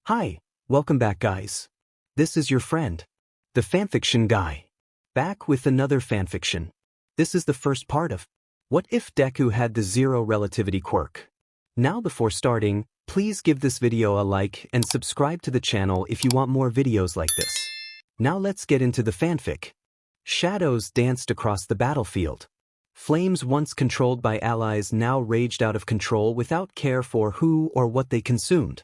Hi, welcome back guys. This is your friend, the fanfiction guy. Back with another fanfiction. This is the first part of What If Deku Had the Zero Relativity Quirk. Now before starting, please give this video a like and subscribe to the channel if you want more videos like this. Now let's get into the fanfic. Shadows danced across the battlefield. Flames once controlled by allies now raged out of control without care for who or what they consumed.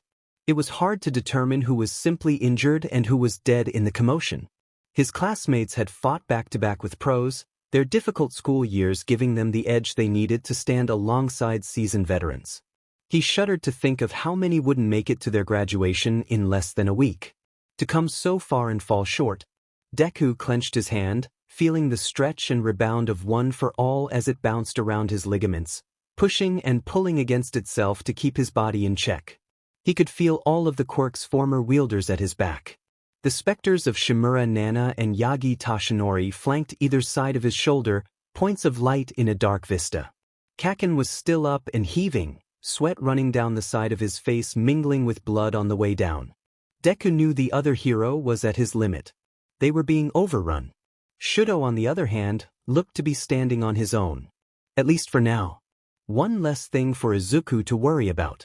It was hard to determine who was simply injured and who was dead in the commotion. His classmates had fought back-to-back with pros, their difficult school years giving them the edge they needed to stand alongside seasoned veterans. He shuddered to think of how many wouldn't make it to their graduation in less than a week. To come so far and fall short. Deku clenched his hand, feeling the stretch and rebound of One for All as it bounced around his ligaments, pushing and pulling against itself to keep his body in check. He could feel all of the quirk's former wielders at his back. The specters of Shimura Nana and Yagi Tashinori flanked either side of his shoulder, points of light in a dark vista. Kaken was still up and heaving, sweat running down the side of his face mingling with blood on the way down. Deku knew the other hero was at his limit. They were being overrun. Shudo, on the other hand, looked to be standing on his own. At least for now. One less thing for Izuku to worry about.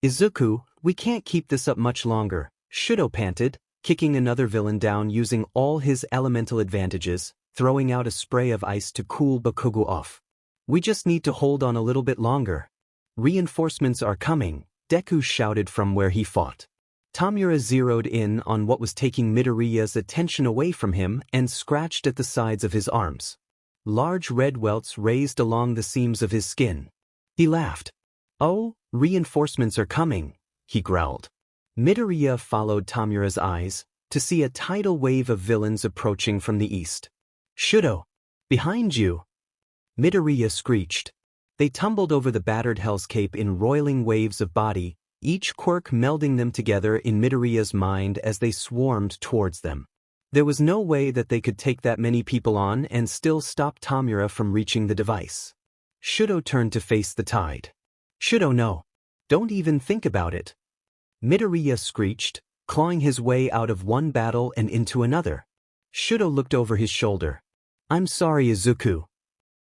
Izuku, we can't keep this up much longer, Shudo panted, kicking another villain down using all his elemental advantages, throwing out a spray of ice to cool Bakugo off. We just need to hold on a little bit longer. Reinforcements are coming, Deku shouted from where he fought. Tamura zeroed in on what was taking Midoriya's attention away from him and scratched at the sides of his arms. Large red welts raised along the seams of his skin. He laughed. Oh, reinforcements are coming, he growled. Midoriya followed Tamura's eyes, to see a tidal wave of villains approaching from the east. Shudo! Behind you! Midoriya screeched. They tumbled over the battered hellscape in roiling waves of body, each quirk melding them together in Midoriya's mind as they swarmed towards them. There was no way that they could take that many people on and still stop Tamura from reaching the device. Shudo turned to face the tide. Shudo, no. Don't even think about it. Midoriya screeched, clawing his way out of one battle and into another. Shudo looked over his shoulder. I'm sorry, Izuku.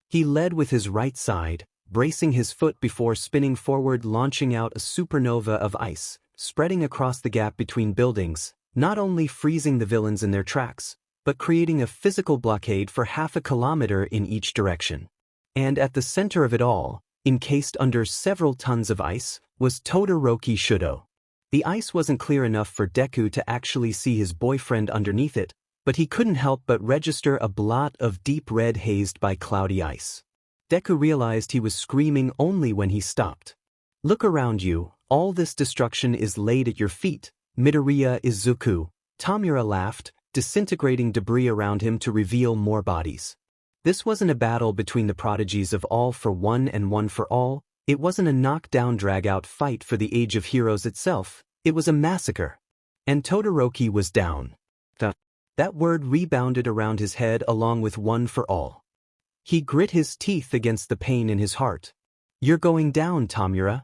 He led with his right side, bracing his foot before spinning forward, launching out a supernova of ice, spreading across the gap between buildings, not only freezing the villains in their tracks, but creating a physical blockade for half a kilometer in each direction. And at the center of it all, encased under several tons of ice, was Todoroki Shudo. The ice wasn't clear enough for Deku to actually see his boyfriend underneath it, but he couldn't help but register a blot of deep red hazed by cloudy ice. Deku realized he was screaming only when he stopped. Look around you, all this destruction is laid at your feet, Midoriya Izuku. Tamura laughed, disintegrating debris around him to reveal more bodies. This wasn't a battle between the prodigies of All for One and One for All, it wasn't a knockdown drag-out fight for the Age of Heroes itself, it was a massacre. And Todoroki was down. That word rebounded around his head along with One for All. He grit his teeth against the pain in his heart. You're going down, Tamura.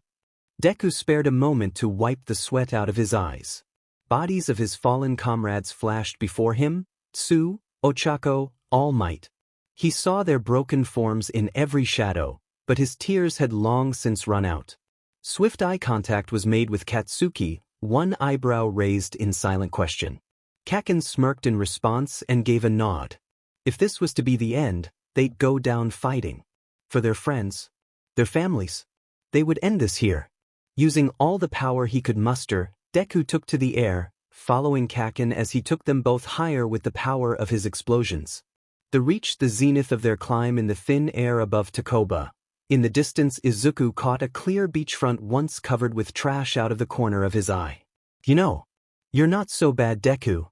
Deku spared a moment to wipe the sweat out of his eyes. Bodies of his fallen comrades flashed before him, Tsu, Ochako, All Might. He saw their broken forms in every shadow, but his tears had long since run out. Swift eye contact was made with Katsuki, one eyebrow raised in silent question. Kaken smirked in response and gave a nod. If this was to be the end, they'd go down fighting. For their friends, their families. They would end this here. Using all the power he could muster, Deku took to the air, following Kaken as he took them both higher with the power of his explosions. They reached the zenith of their climb in the thin air above Takoba. In the distance, Izuku caught a clear beachfront once covered with trash out of the corner of his eye. You know, you're not so bad, Deku,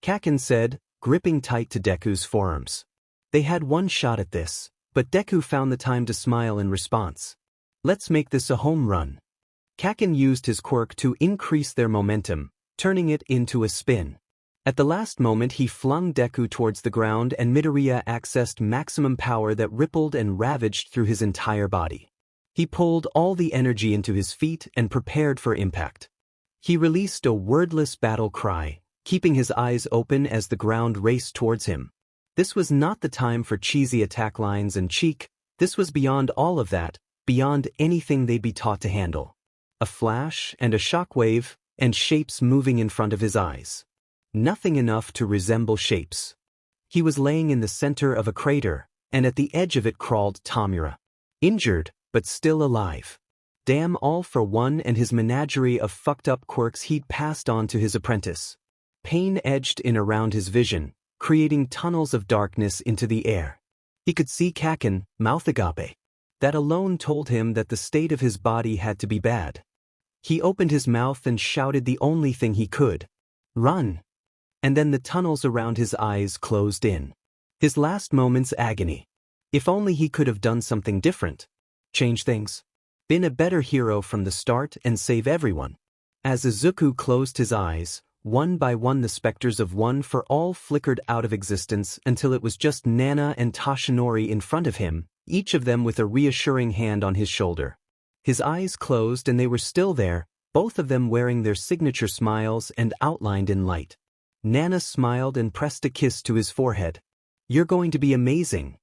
Kaken said, gripping tight to Deku's forearms. They had one shot at this, but Deku found the time to smile in response. Let's make this a home run. Kaken used his quirk to increase their momentum, turning it into a spin. At the last moment he flung Deku towards the ground and Midoriya accessed maximum power that rippled and ravaged through his entire body. He pulled all the energy into his feet and prepared for impact. He released a wordless battle cry, keeping his eyes open as the ground raced towards him. This was not the time for cheesy attack lines and cheek, this was beyond all of that, beyond anything they'd be taught to handle. A flash and a shockwave, and shapes moving in front of his eyes. Nothing enough to resemble shapes. He was laying in the center of a crater, and at the edge of it crawled Tamura. Injured, but still alive. Damn, all for one and his menagerie of fucked-up quirks he'd passed on to his apprentice. Pain edged in around his vision, creating tunnels of darkness into the air. He could see Kaken, mouth agape. That alone told him that the state of his body had to be bad. He opened his mouth and shouted the only thing he could. Run! And then the tunnels around his eyes closed in. His last moment's agony. If only he could have done something different. Change things. Been a better hero from the start and save everyone. As Izuku closed his eyes, one by one the specters of One for All flickered out of existence until it was just Nana and Tashinori in front of him, each of them with a reassuring hand on his shoulder. His eyes closed and they were still there, both of them wearing their signature smiles and outlined in light. Nana smiled and pressed a kiss to his forehead. You're going to be amazing.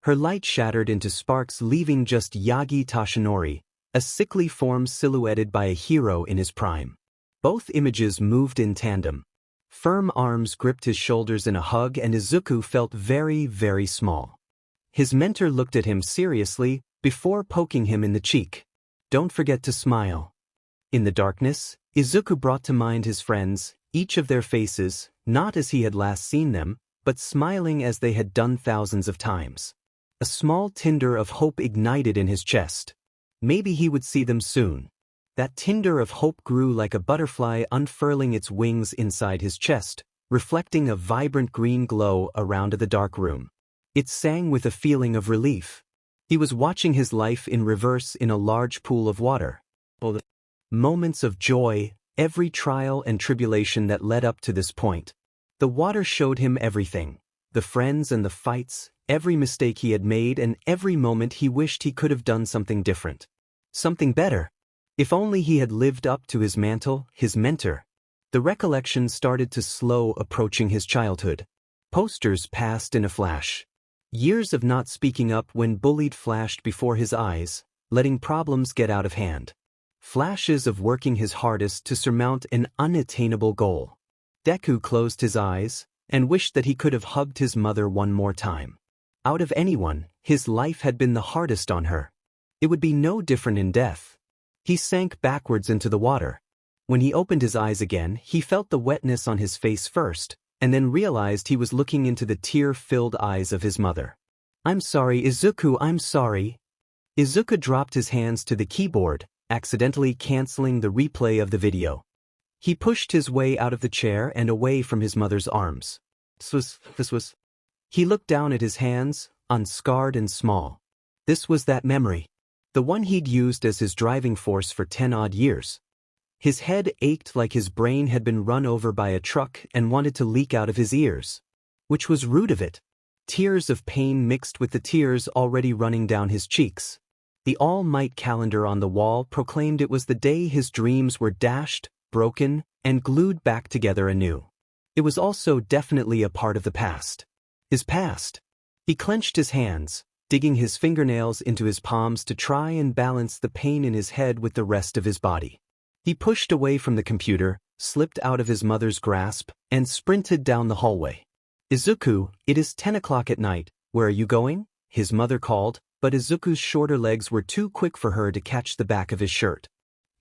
Her light shattered into sparks, leaving just Yagi Tashinori, a sickly form silhouetted by a hero in his prime. Both images moved in tandem. Firm arms gripped his shoulders in a hug and Izuku felt very, very small. His mentor looked at him seriously, before poking him in the cheek. Don't forget to smile. In the darkness, Izuku brought to mind his friends, each of their faces, not as he had last seen them, but smiling as they had done thousands of times. A small tinder of hope ignited in his chest. Maybe he would see them soon. That tinder of hope grew like a butterfly unfurling its wings inside his chest, reflecting a vibrant green glow around the dark room. It sang with a feeling of relief. He was watching his life in reverse in a large pool of water. Moments of joy, every trial and tribulation that led up to this point. The water showed him everything. The friends and the fights, every mistake he had made and every moment he wished he could have done something different. Something better. If only he had lived up to his mantle, his mentor. The recollection started to slow approaching his childhood. Posters passed in a flash. Years of not speaking up when bullied flashed before his eyes, letting problems get out of hand. Flashes of working his hardest to surmount an unattainable goal. Deku closed his eyes and wished that he could have hugged his mother one more time. Out of anyone, his life had been the hardest on her. It would be no different in death. He sank backwards into the water. When he opened his eyes again, he felt the wetness on his face first, and then realized he was looking into the tear-filled eyes of his mother. I'm sorry, Izuku, I'm sorry. Izuku dropped his hands to the keyboard, accidentally canceling the replay of the video. He pushed his way out of the chair and away from his mother's arms. This was. He looked down at his hands, unscarred and small. This was that memory. The one he'd used as his driving force for 10-odd years. His head ached like his brain had been run over by a truck and wanted to leak out of his ears. Which was rude of it. Tears of pain mixed with the tears already running down his cheeks. The all-might calendar on the wall proclaimed it was the day his dreams were dashed, broken, and glued back together anew. It was also definitely a part of the past. His past. He clenched his hands, digging his fingernails into his palms to try and balance the pain in his head with the rest of his body. He pushed away from the computer, slipped out of his mother's grasp, and sprinted down the hallway. Izuku, it is 10 o'clock at night, where are you going? His mother called, but Izuku's shorter legs were too quick for her to catch the back of his shirt.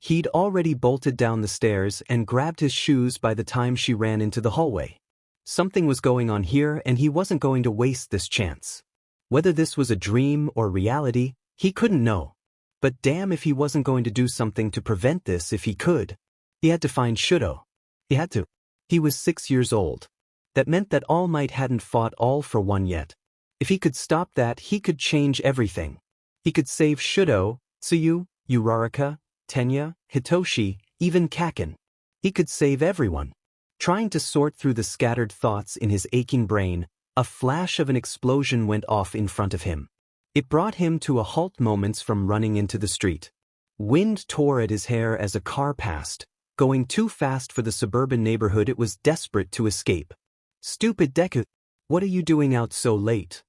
He'd already bolted down the stairs and grabbed his shoes by the time she ran into the hallway. Something was going on here and he wasn't going to waste this chance. Whether this was a dream or reality, he couldn't know. But damn if he wasn't going to do something to prevent this if he could. He had to find Shudo. He had to. He was 6 years old. That meant that All Might hadn't fought All for One yet. If he could stop that, he could change everything. He could save Shudo, Tsuyu, Uraraka, Tenya, Hitoshi, even Kaken. He could save everyone. Trying to sort through the scattered thoughts in his aching brain, a flash of an explosion went off in front of him. It brought him to a halt moments from running into the street. Wind tore at his hair as a car passed, going too fast for the suburban neighborhood it was desperate to escape. Stupid Deku! What are you doing out so late?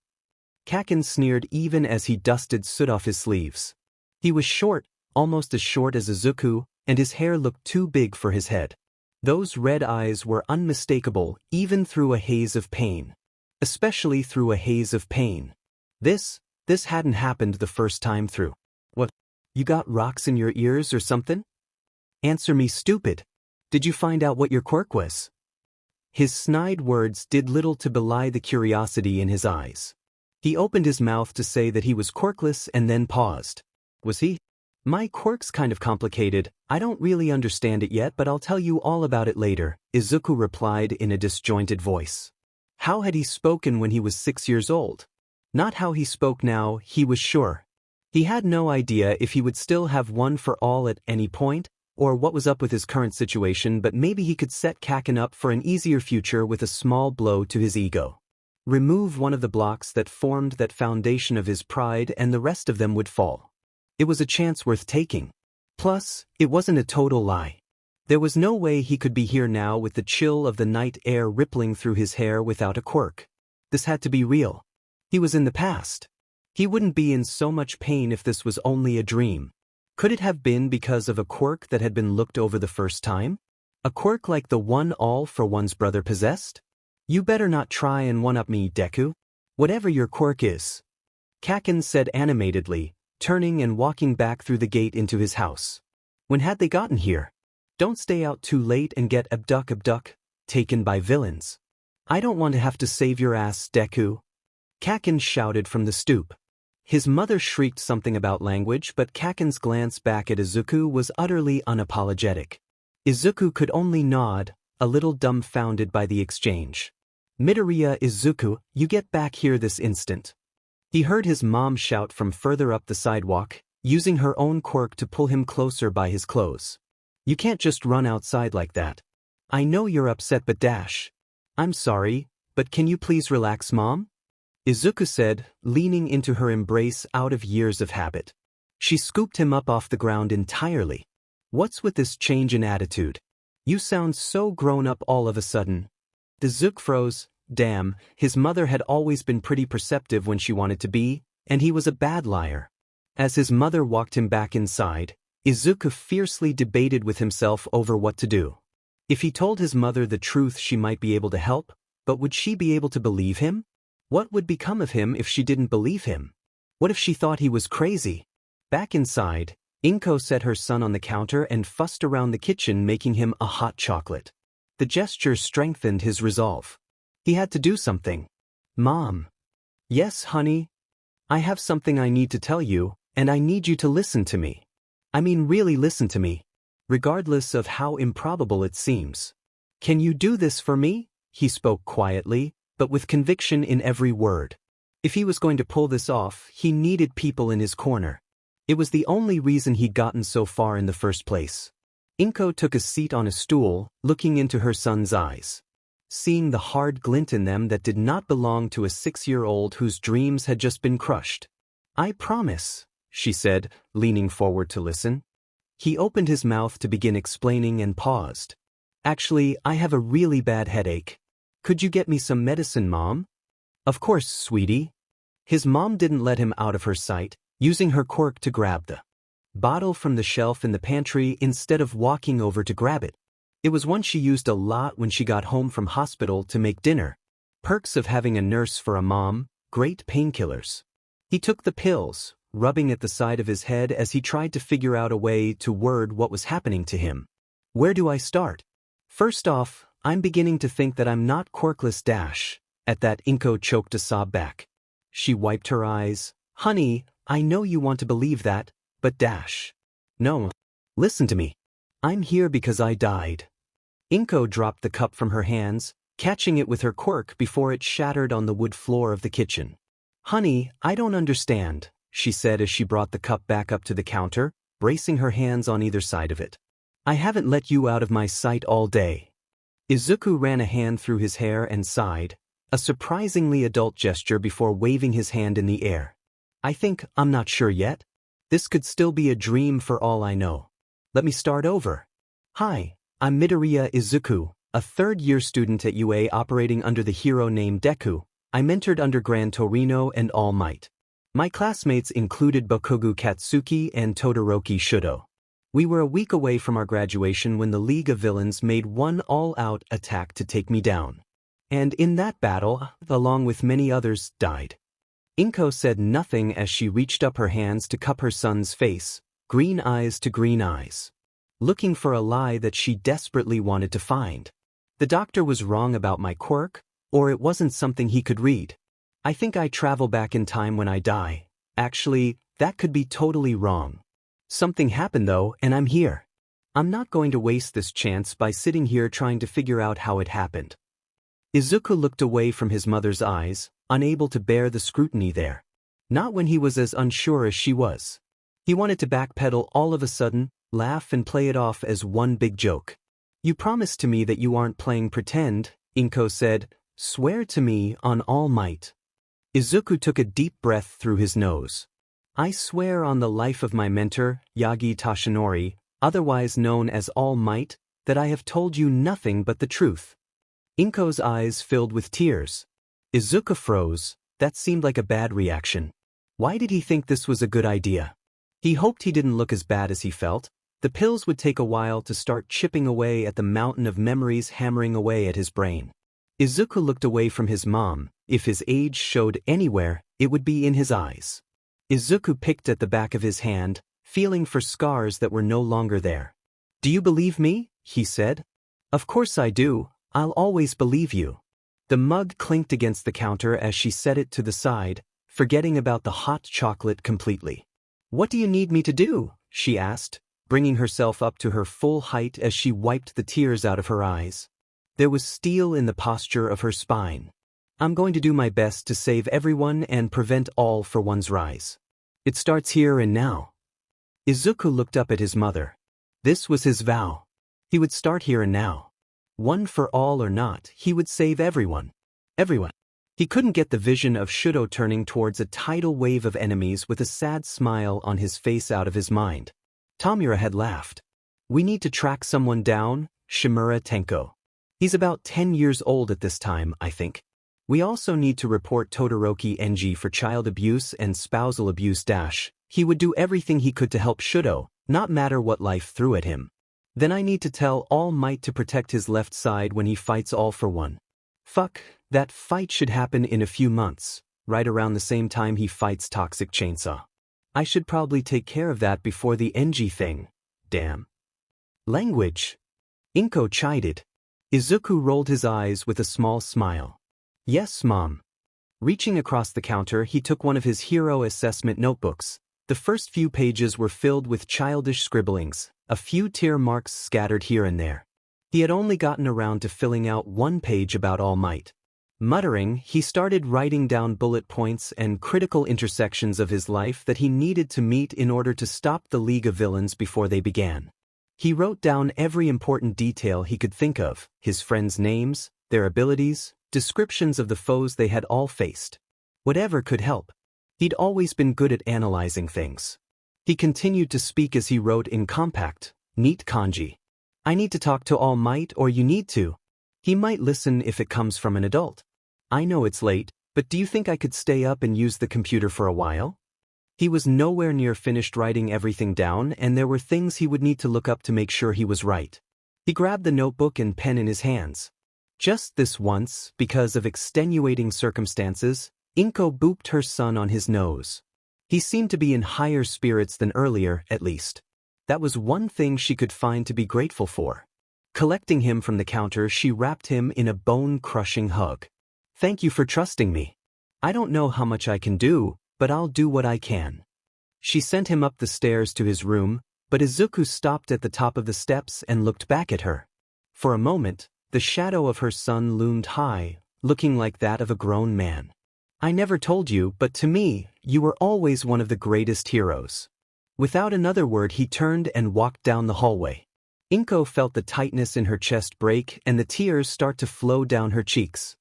Kakin sneered even as he dusted soot off his sleeves. He was short, almost as short as Izuku, and his hair looked too big for his head. Those red eyes were unmistakable even through a haze of pain. Especially through a haze of pain. This hadn't happened the first time through. What? You got rocks in your ears or something? Answer me, stupid. Did you find out what your quirk was? His snide words did little to belie the curiosity in his eyes. He opened his mouth to say that he was quirkless and then paused. Was he? My quirk's kind of complicated. I don't really understand it yet, but I'll tell you all about it later, Izuku replied in a disjointed voice. How had he spoken when he was 6 years old? Not how he spoke now, he was sure. He had no idea if he would still have one for all at any point, or what was up with his current situation, but maybe he could set Kakin up for an easier future with a small blow to his ego. Remove one of the blocks that formed that foundation of his pride and the rest of them would fall. It was a chance worth taking. Plus, it wasn't a total lie. There was no way he could be here now with the chill of the night air rippling through his hair without a quirk. This had to be real. He was in the past. He wouldn't be in so much pain if this was only a dream. Could it have been because of a quirk that had been looked over the first time? A quirk like the one all for one's brother possessed? You better not try and one-up me, Deku. Whatever your quirk is. Kakin said animatedly, turning and walking back through the gate into his house. When had they gotten here? Don't stay out too late and get taken by villains. I don't want to have to save your ass, Deku. Kakin shouted from the stoop. His mother shrieked something about language, but Kakin's glance back at Izuku was utterly unapologetic. Izuku could only nod, a little dumbfounded by the exchange. Midoriya, Izuku, you get back here this instant. He heard his mom shout from further up the sidewalk, using her own quirk to pull him closer by his clothes. You can't just run outside like that. I know you're upset, but I'm sorry, but can you please relax, Mom? Izuku said, leaning into her embrace out of years of habit. She scooped him up off the ground entirely. What's with this change in attitude? You sound so grown up all of a sudden. Izuku froze. Damn, his mother had always been pretty perceptive when she wanted to be, and he was a bad liar. As his mother walked him back inside, Izuku fiercely debated with himself over what to do. If he told his mother the truth, she might be able to help, but would she be able to believe him? What would become of him if she didn't believe him? What if she thought he was crazy? Back inside, Inko set her son on the counter and fussed around the kitchen, making him a hot chocolate. The gesture strengthened his resolve. He had to do something. Mom. Yes, honey? I have something I need to tell you, and I need you to listen to me. I mean, really listen to me. Regardless of how improbable it seems. Can you do this for me? He spoke quietly, but with conviction in every word. If he was going to pull this off, he needed people in his corner. It was the only reason he'd gotten so far in the first place. Inko took a seat on a stool, looking into her son's eyes. Seeing the hard glint in them that did not belong to a 6-year-old whose dreams had just been crushed. I promise, she said, leaning forward to listen. He opened his mouth to begin explaining and paused. Actually, I have a really bad headache. Could you get me some medicine, Mom? Of course, sweetie. His mom didn't let him out of her sight, using her quirk to grab the bottle from the shelf in the pantry instead of walking over to grab it. It was one she used a lot when she got home from hospital to make dinner. Perks of having a nurse for a mom, great painkillers. He took the pills, rubbing at the side of his head as he tried to figure out a way to word what was happening to him. Where do I start? First off, I'm beginning to think that I'm not quirkless. At that, Inko choked a sob back. She wiped her eyes. Honey, I know you want to believe that, but no. Listen to me. I'm here because I died. Inko dropped the cup from her hands, catching it with her quirk before it shattered on the wood floor of the kitchen. Honey, I don't understand, she said as she brought the cup back up to the counter, bracing her hands on either side of it. I haven't let you out of my sight all day. Izuku ran a hand through his hair and sighed, a surprisingly adult gesture before waving his hand in the air. I'm not sure yet. This could still be a dream for all I know. Let me start over. Hi, I'm Midoriya Izuku, a third-year student at UA operating under the hero named Deku. I mentored under Gran Torino and All Might. My classmates included Bokugu Katsuki and Todoroki Shudo. We were a week away from our graduation when the League of Villains made one all-out attack to take me down. And in that battle, along with many others, died. Inko said nothing as she reached up her hands to cup her son's face, green eyes to green eyes, looking for a lie that she desperately wanted to find. The doctor was wrong about my quirk, or it wasn't something he could read. I think I travel back in time when I die. Actually, that could be totally wrong. Something happened though, and I'm here. I'm not going to waste this chance by sitting here trying to figure out how it happened. Izuku looked away from his mother's eyes, unable to bear the scrutiny there. Not when he was as unsure as she was. He wanted to backpedal all of a sudden, laugh and play it off as one big joke. You promised to me that you aren't playing pretend, Inko said. Swear to me on All Might. Izuku took a deep breath through his nose. I swear on the life of my mentor, Yagi Tashinori, otherwise known as All Might, that I have told you nothing but the truth. Inko's eyes filled with tears. Izuku froze. That seemed like a bad reaction. Why did he think this was a good idea? He hoped he didn't look as bad as he felt. The pills would take a while to start chipping away at the mountain of memories hammering away at his brain. Izuku looked away from his mom. If his age showed anywhere, it would be in his eyes. Izuku picked at the back of his hand, feeling for scars that were no longer there. Do you believe me? He said. Of course I do. I'll always believe you. The mug clinked against the counter as she set it to the side, forgetting about the hot chocolate completely. What do you need me to do? She asked, bringing herself up to her full height as she wiped the tears out of her eyes. There was steel in the posture of her spine. I'm going to do my best to save everyone and prevent all for one's rise. It starts here and now. Izuku looked up at his mother. This was his vow. He would start here and now. One for all or not, he would save everyone. Everyone. He couldn't get the vision of Shudo turning towards a tidal wave of enemies with a sad smile on his face out of his mind. Tamura had laughed. We need to track someone down, Shimura Tenko. He's about 10 years old at this time, I think. We also need to report Todoroki Enji for child abuse and spousal abuse. He would do everything he could to help Shudo, not matter what life threw at him. Then I need to tell All Might to protect his left side when he fights All for One. Fuck, that fight should happen in a few months, right around the same time he fights Toxic Chainsaw. I should probably take care of that before the Enji thing. Damn. Language. Inko chided. Izuku rolled his eyes with a small smile. Yes, Mom. Reaching across the counter, he took one of his hero assessment notebooks. The first few pages were filled with childish scribblings, a few tear marks scattered here and there. He had only gotten around to filling out one page about All Might. Muttering, he started writing down bullet points and critical intersections of his life that he needed to meet in order to stop the League of Villains before they began. He wrote down every important detail he could think of, his friends' names, their abilities, descriptions of the foes they had all faced. Whatever could help. He'd always been good at analyzing things. He continued to speak as he wrote in compact, neat kanji. I need to talk to All Might or you need to. He might listen if it comes from an adult. I know it's late, but do you think I could stay up and use the computer for a while? He was nowhere near finished writing everything down, and there were things he would need to look up to make sure he was right. He grabbed the notebook and pen in his hands. Just this once, because of extenuating circumstances, Inko booped her son on his nose. He seemed to be in higher spirits than earlier, at least. That was one thing she could find to be grateful for. Collecting him from the counter, she wrapped him in a bone-crushing hug. Thank you for trusting me. I don't know how much I can do, but I'll do what I can. She sent him up the stairs to his room, but Izuku stopped at the top of the steps and looked back at her. For a moment, the shadow of her son loomed high, looking like that of a grown man. I never told you, but to me, you were always one of the greatest heroes. Without another word, he turned and walked down the hallway. Inko felt the tightness in her chest break and the tears start to flow down her cheeks.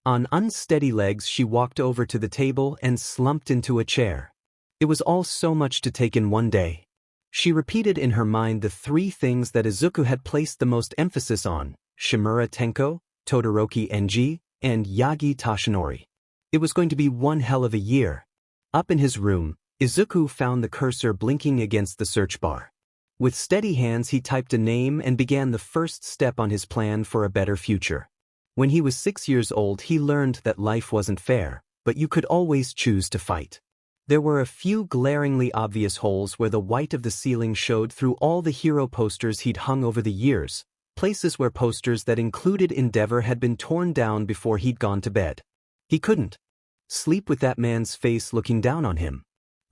On unsteady legs, she walked over to the table and slumped into a chair. It was all so much to take in one day. She repeated in her mind the three things that Izuku had placed the most emphasis on: Shimura Tenko, Todoroki Enji, and Yagi Tashinori. It was going to be one hell of a year. Up in his room, Izuku found the cursor blinking against the search bar. With steady hands he typed a name and began the first step on his plan for a better future. When he was 6 years old he learned that life wasn't fair, but you could always choose to fight. There were a few glaringly obvious holes where the white of the ceiling showed through all the hero posters he'd hung over the years, places where posters that included Endeavor had been torn down before he'd gone to bed. He couldn't sleep with that man's face looking down on him.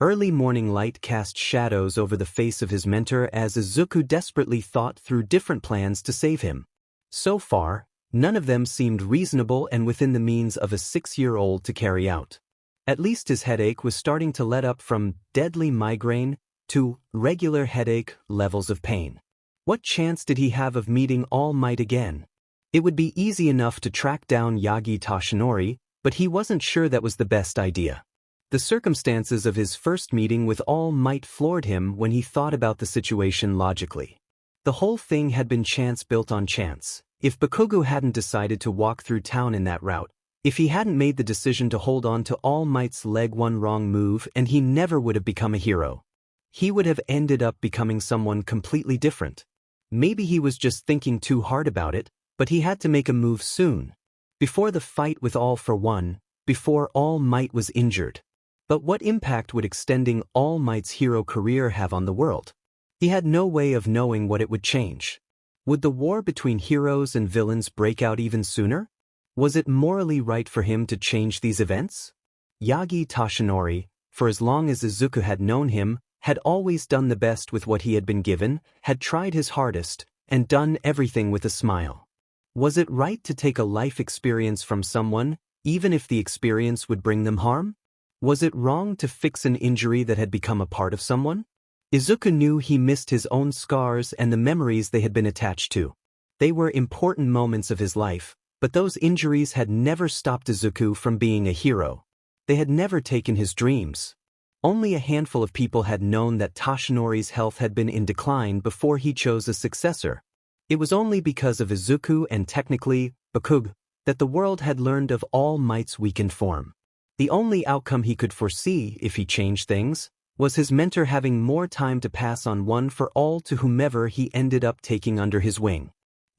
Early morning light cast shadows over the face of his mentor as Izuku desperately thought through different plans to save him. So far, none of them seemed reasonable and within the means of a 6-year-old to carry out. At least his headache was starting to let up from deadly migraine to regular headache levels of pain. What chance did he have of meeting All Might again? It would be easy enough to track down Yagi Tashinori, but he wasn't sure that was the best idea. The circumstances of his first meeting with All Might floored him when he thought about the situation logically. The whole thing had been chance built on chance. If Bakugo hadn't decided to walk through town in that route, if he hadn't made the decision to hold on to All Might's leg, one wrong move and he never would have become a hero. He would have ended up becoming someone completely different. Maybe he was just thinking too hard about it, but he had to make a move soon. Before the fight with All for One, before All Might was injured. But what impact would extending All Might's hero career have on the world? He had no way of knowing what it would change. Would the war between heroes and villains break out even sooner? Was it morally right for him to change these events? Yagi Tashinori, for as long as Izuku had known him, had always done the best with what he had been given, had tried his hardest, and done everything with a smile. Was it right to take a life experience from someone, even if the experience would bring them harm? Was it wrong to fix an injury that had become a part of someone? Izuku knew he missed his own scars and the memories they had been attached to. They were important moments of his life, but those injuries had never stopped Izuku from being a hero. They had never taken his dreams. Only a handful of people had known that Tashinori's health had been in decline before he chose a successor. It was only because of Izuku and technically, Bakugo, that the world had learned of All Might's weakened form. The only outcome he could foresee, if he changed things, was his mentor having more time to pass on one for all to whomever he ended up taking under his wing.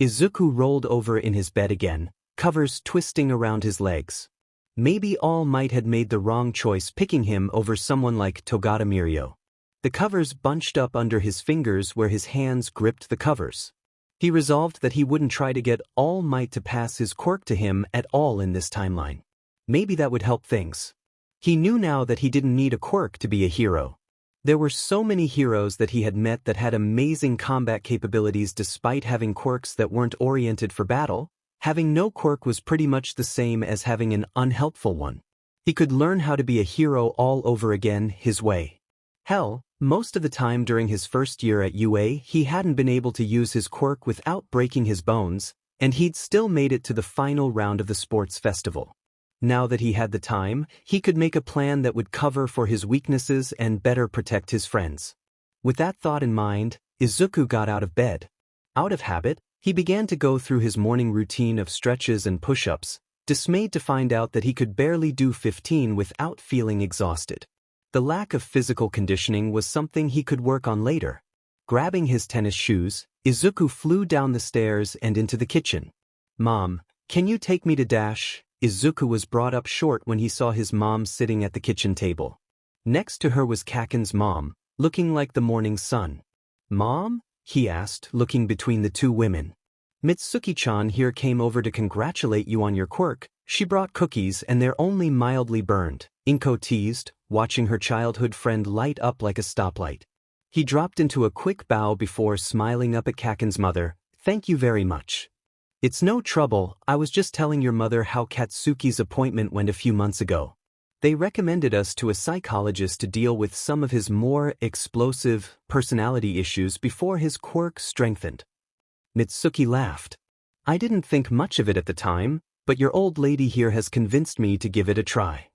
Izuku rolled over in his bed again, covers twisting around his legs. Maybe All Might had made the wrong choice picking him over someone like Togata Mirio. The covers bunched up under his fingers where his hands gripped the covers. He resolved that he wouldn't try to get All Might to pass his quirk to him at all in this timeline. Maybe that would help things. He knew now that he didn't need a quirk to be a hero. There were so many heroes that he had met that had amazing combat capabilities despite having quirks that weren't oriented for battle. Having no quirk was pretty much the same as having an unhelpful one. He could learn how to be a hero all over again his way. Hell, most of the time during his first year at UA he hadn't been able to use his quirk without breaking his bones, and he'd still made it to the final round of the sports festival. Now that he had the time, he could make a plan that would cover for his weaknesses and better protect his friends. With that thought in mind, Izuku got out of bed. Out of habit, he began to go through his morning routine of stretches and push-ups, dismayed to find out that he could barely do 15 without feeling exhausted. The lack of physical conditioning was something he could work on later. Grabbing his tennis shoes, Izuku flew down the stairs and into the kitchen. "Mom, can you take me to Dash?" Izuku was brought up short when he saw his mom sitting at the kitchen table. Next to her was Kaken's mom, looking like the morning sun. "Mom?" he asked, looking between the two women. "Mitsuki-chan here came over to congratulate you on your quirk. She brought cookies and they're only mildly burned," Inko teased, watching her childhood friend light up like a stoplight. He dropped into a quick bow before smiling up at Kaken's mother. "Thank you very much." "It's no trouble, I was just telling your mother how Katsuki's appointment went a few months ago. They recommended us to a psychologist to deal with some of his more explosive personality issues before his quirk strengthened." Mitsuki laughed. "I didn't think much of it at the time, but your old lady here has convinced me to give it a try."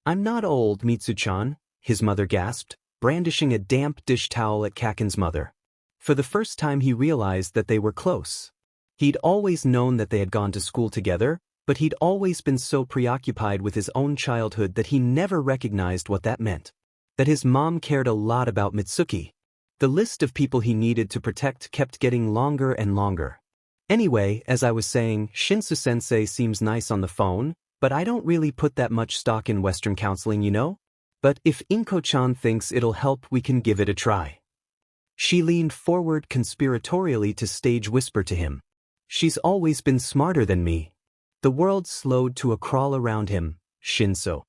"I'm not old, Mitsu-chan," his mother gasped. brandishing a damp dish towel at Kaken's mother. For the first time he realized that they were close. He'd always known that they had gone to school together, but he'd always been so preoccupied with his own childhood that he never recognized what that meant. That his mom cared a lot about Mitsuki. The list of people he needed to protect kept getting longer and longer. Anyway, as I was saying, Shinsu-sensei seems nice on the phone, but I don't really put that much stock in Western counseling, you know? But if Inko-chan thinks it'll help, we can give it a try. She leaned forward conspiratorially to stage whisper to him. She's always been smarter than me. The world slowed to a crawl around him, Shinso.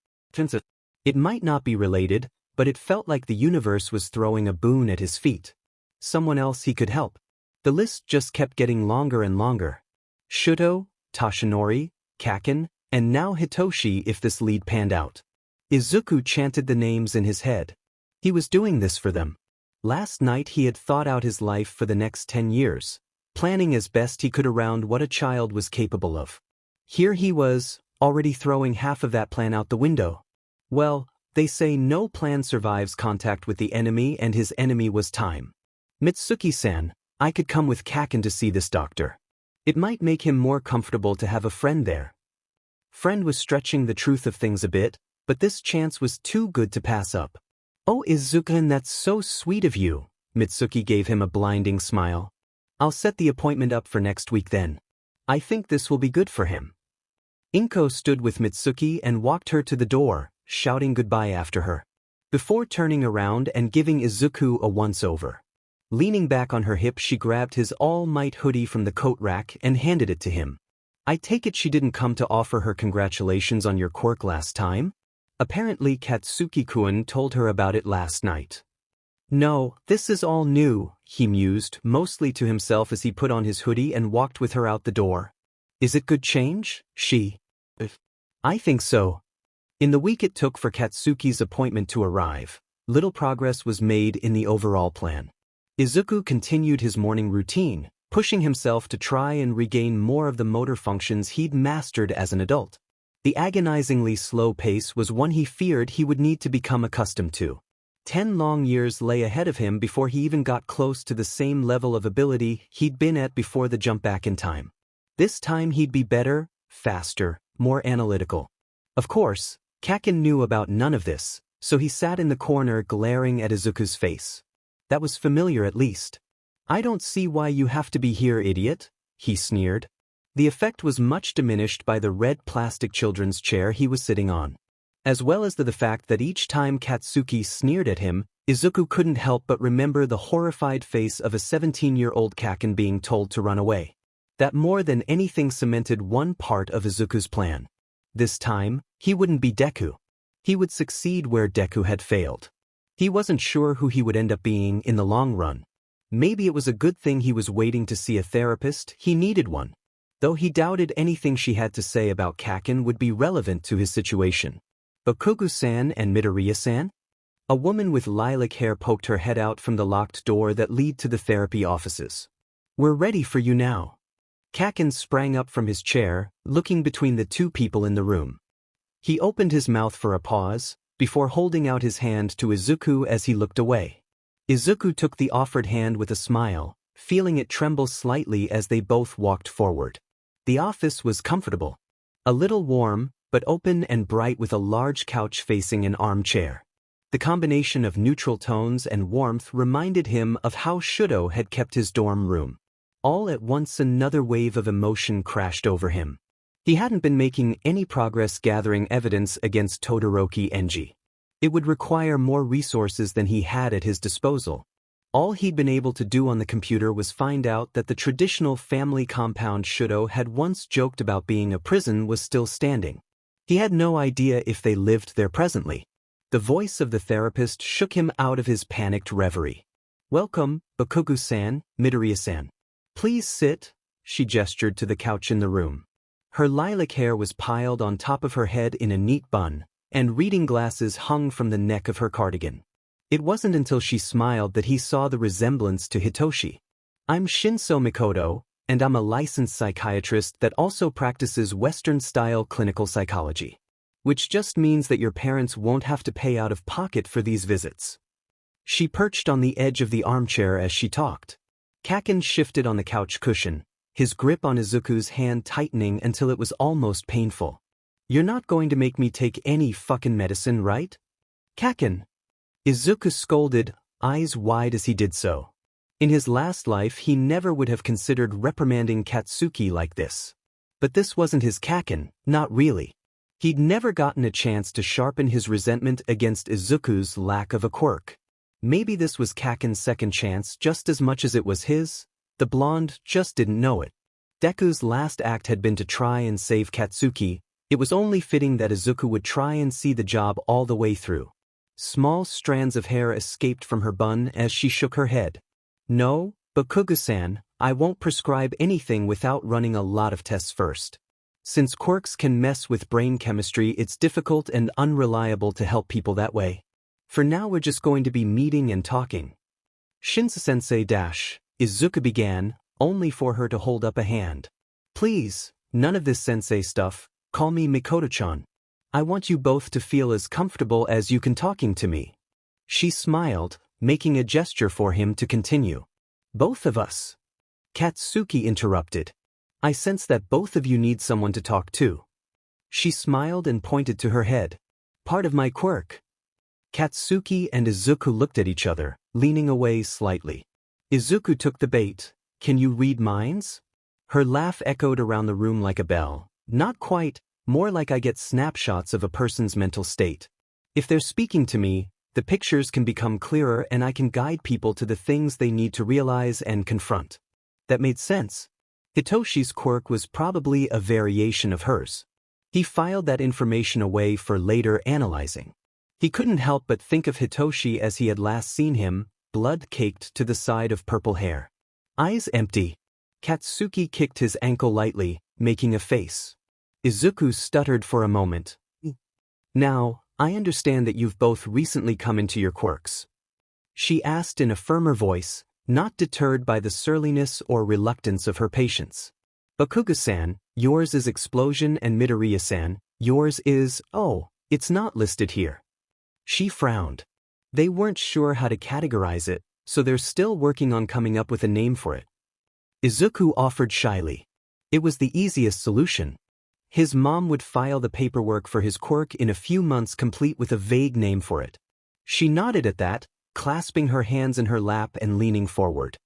It might not be related, but it felt like the universe was throwing a boon at his feet. Someone else he could help. The list just kept getting longer and longer. Shuto, Toshinori, Kaken, and now Hitoshi if this lead panned out. Izuku chanted the names in his head. He was doing this for them. Last night he had thought out his life for the next 10 years, planning as best he could around what a child was capable of. Here he was, already throwing half of that plan out the window. Well, they say no plan survives contact with the enemy, and his enemy was time. Mitsuki-san, I could come with Kaken to see this doctor. It might make him more comfortable to have a friend there. Friend was stretching the truth of things a bit, but this chance was too good to pass up. Oh Izuku, that's so sweet of you. Mitsuki gave him a blinding smile. I'll set the appointment up for next week then. I think this will be good for him. Inko stood with Mitsuki and walked her to the door, shouting goodbye after her, before turning around and giving Izuku a once-over. Leaning back on her hip, she grabbed his all-might hoodie from the coat rack and handed it to him. I take it she didn't come to offer her congratulations on your quirk last time? Apparently Katsuki-kun told her about it last night. No, this is all new, he mused, mostly to himself as he put on his hoodie and walked with her out the door. Is it good change? I think so. In the week it took for Katsuki's appointment to arrive, little progress was made in the overall plan. Izuku continued his morning routine, pushing himself to try and regain more of the motor functions he'd mastered as an adult. The agonizingly slow pace was one he feared he would need to become accustomed to. 10 long years lay ahead of him before he even got close to the same level of ability he'd been at before the jump back in time. This time he'd be better, faster, more analytical. Of course, Kaken knew about none of this, so he sat in the corner glaring at Izuku's face. That was familiar at least. I don't see why you have to be here, idiot, he sneered. The effect was much diminished by the red plastic children's chair he was sitting on, as well as the fact that each time Katsuki sneered at him, Izuku couldn't help but remember the horrified face of a 17-year-old Kaken being told to run away. That more than anything cemented one part of Izuku's plan. This time, he wouldn't be Deku. He would succeed where Deku had failed. He wasn't sure who he would end up being in the long run. Maybe it was a good thing he was waiting to see a therapist. He needed one. Though he doubted anything she had to say about Kaken would be relevant to his situation. Bokugu-san and Midoriya-san? A woman with lilac hair poked her head out from the locked door that led to the therapy offices. We're ready for you now. Kaken sprang up from his chair, looking between the two people in the room. He opened his mouth for a pause, before holding out his hand to Izuku as he looked away. Izuku took the offered hand with a smile, feeling it tremble slightly as they both walked forward. The office was comfortable. A little warm, but open and bright with a large couch facing an armchair. The combination of neutral tones and warmth reminded him of how Shuto had kept his dorm room. All at once another wave of emotion crashed over him. He hadn't been making any progress gathering evidence against Todoroki Enji. It would require more resources than he had at his disposal. All he'd been able to do on the computer was find out that the traditional family compound Shuto had once joked about being a prison was still standing. He had no idea if they lived there presently. The voice of the therapist shook him out of his panicked reverie. Welcome, Bokugu-san, Midoriya-san. Please sit, she gestured to the couch in the room. Her lilac hair was piled on top of her head in a neat bun, and reading glasses hung from the neck of her cardigan. It wasn't until she smiled that he saw the resemblance to Hitoshi. I'm Shinso Mikoto, and I'm a licensed psychiatrist that also practices Western-style clinical psychology. Which just means that your parents won't have to pay out of pocket for these visits. She perched on the edge of the armchair as she talked. Kaken shifted on the couch cushion, his grip on Izuku's hand tightening until it was almost painful. "You're not going to make me take any fucking medicine, right? Kaken!" Izuku scolded, eyes wide as he did so. In his last life he never would have considered reprimanding Katsuki like this. But this wasn't his Kaken, not really. He'd never gotten a chance to sharpen his resentment against Izuku's lack of a quirk. Maybe this was Kaken's second chance just as much as it was his. The blonde just didn't know it. Deku's last act had been to try and save Katsuki. It was only fitting that Izuku would try and see the job all the way through. Small strands of hair escaped from her bun as she shook her head. "No, Bakugo-san, I won't prescribe anything without running a lot of tests first. Since quirks can mess with brain chemistry, it's difficult and unreliable to help people that way. For now we're just going to be meeting and talking." "Shinsu-sensei Izuku began, only for her to hold up a hand. "Please, none of this sensei stuff, call me Mikoto-chan. I want you both to feel as comfortable as you can talking to me." She smiled, making a gesture for him to continue. "Both of us." Katsuki interrupted. "I sense that both of you need someone to talk to." She smiled and pointed to her head. "Part of my quirk." Katsuki and Izuku looked at each other, leaning away slightly. Izuku took the bait. "Can you read minds?" Her laugh echoed around the room like a bell. "Not quite, more like I get snapshots of a person's mental state. If they're speaking to me, the pictures can become clearer and I can guide people to the things they need to realize and confront." That made sense. Hitoshi's quirk was probably a variation of hers. He filed that information away for later analyzing. He couldn't help but think of Hitoshi as he had last seen him, blood caked to the side of purple hair. Eyes empty. Katsuki kicked his ankle lightly, making a face. Izuku stuttered for a moment. "Now, I understand that you've both recently come into your quirks," she asked in a firmer voice, not deterred by the surliness or reluctance of her patients. "Bakugo-san, yours is explosion, and Midoriya-san, yours is, oh, it's not listed here." She frowned. They weren't sure how to categorize it, so they're still working on coming up with a name for it. Izuku offered shyly. It was the easiest solution. His mom would file the paperwork for his quirk in a few months, complete with a vague name for it. She nodded at that, clasping her hands in her lap and leaning forward.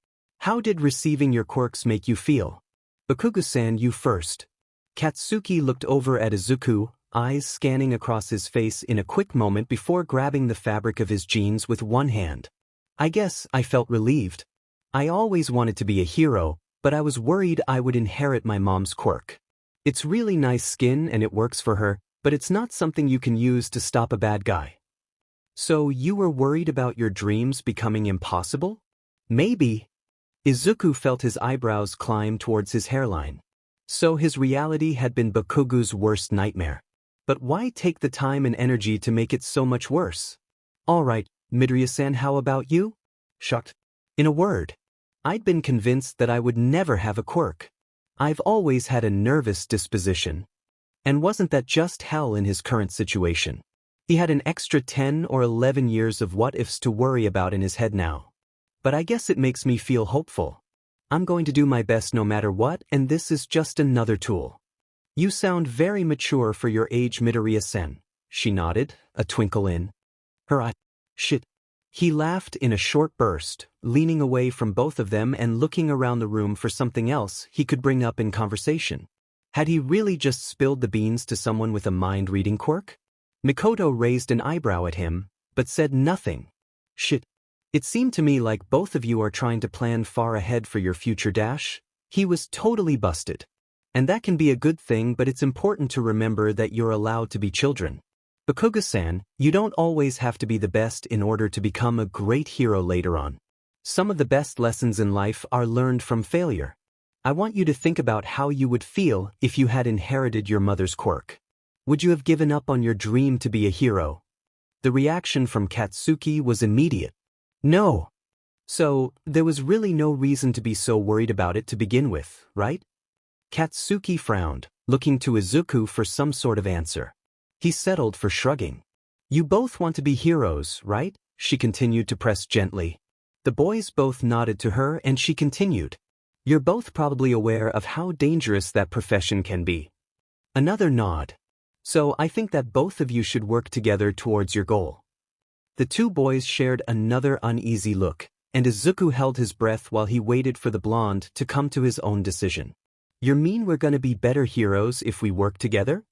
"How did receiving your quirks make you feel?" "Bakugo-san, you first." Katsuki looked over at Izuku, eyes scanning across his face in a quick moment before grabbing the fabric of his jeans with one hand. "I guess I felt relieved. I always wanted to be a hero, but I was worried I would inherit my mom's quirk. It's really nice skin and it works for her, but it's not something you can use to stop a bad guy." "So you were worried about your dreams becoming impossible?" "Maybe." Izuku felt his eyebrows climb towards his hairline. So his reality had been Bakugo's worst nightmare. But why take the time and energy to make it so much worse? "All right, Midoriya-san, how about you?" Shocked. In a word, I'd been convinced that I would never have a quirk. I've always had a nervous disposition. And wasn't that just hell in his current situation? He had an extra 10 or 11 years of what-ifs to worry about in his head now. But I guess it makes me feel hopeful. I'm going to do my best no matter what, and this is just another tool. "You sound very mature for your age, Midoriya-san," she nodded, a twinkle in her eye. "Shit." He laughed in a short burst, leaning away from both of them and looking around the room for something else he could bring up in conversation. Had he really just spilled the beans to someone with a mind-reading quirk? Mikoto raised an eyebrow at him, but said nothing. "Shit. It seemed to me like both of you are trying to plan far ahead for your future dash." He was totally busted. "And that can be a good thing, but it's important to remember that you're allowed to be children. Bakugo-san, you don't always have to be the best in order to become a great hero later on. Some of the best lessons in life are learned from failure. I want you to think about how you would feel if you had inherited your mother's quirk. Would you have given up on your dream to be a hero?" The reaction from Katsuki was immediate. "No." "So, there was really no reason to be so worried about it to begin with, right?" Katsuki frowned, looking to Izuku for some sort of answer. He settled for shrugging. "You both want to be heroes, right?" she continued to press gently. The boys both nodded to her and she continued. You're both probably aware of how dangerous that profession can be. Another nod. So I think that both of you should work together towards your goal. The two boys shared another uneasy look, and Izuku held his breath while he waited for the blonde to come to his own decision. You mean we're gonna be better heroes if we work together?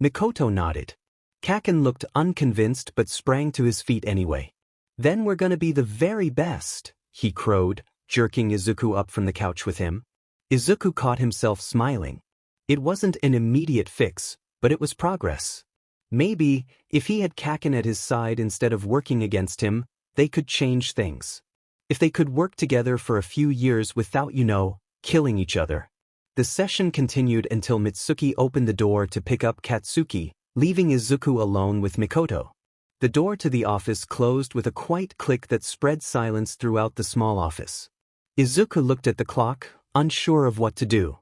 Mikoto nodded. Kaken looked unconvinced but sprang to his feet anyway. Then we're gonna be the very best, he crowed, jerking Izuku up from the couch with him. Izuku caught himself smiling. It wasn't an immediate fix, but it was progress. Maybe, if he had Kaken at his side instead of working against him, they could change things. If they could work together for a few years without, killing each other. The session continued until Mitsuki opened the door to pick up Katsuki, leaving Izuku alone with Mikoto. The door to the office closed with a quiet click that spread silence throughout the small office. Izuku looked at the clock, unsure of what to do.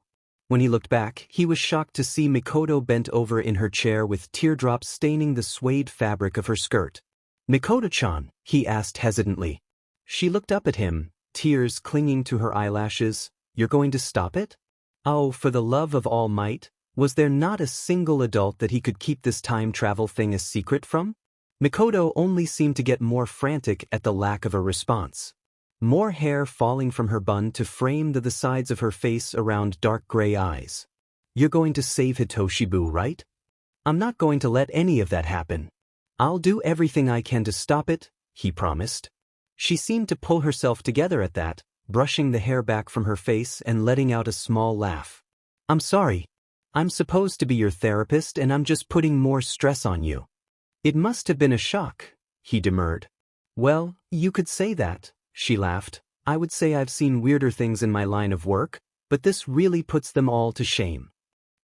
When he looked back, he was shocked to see Mikoto bent over in her chair with teardrops staining the suede fabric of her skirt. Mikoto-chan, he asked hesitantly. She looked up at him, tears clinging to her eyelashes. You're going to stop it? Oh, for the love of all might, was there not a single adult that he could keep this time travel thing a secret from? Mikoto only seemed to get more frantic at the lack of a response. More hair falling from her bun to frame the sides of her face around dark gray eyes. You're going to save Hitoshibu, right? I'm not going to let any of that happen. I'll do everything I can to stop it, he promised. She seemed to pull herself together at that, brushing the hair back from her face and letting out a small laugh. I'm sorry. I'm supposed to be your therapist and I'm just putting more stress on you. It must have been a shock, he demurred. Well, you could say that, she laughed. I would say I've seen weirder things in my line of work, but this really puts them all to shame.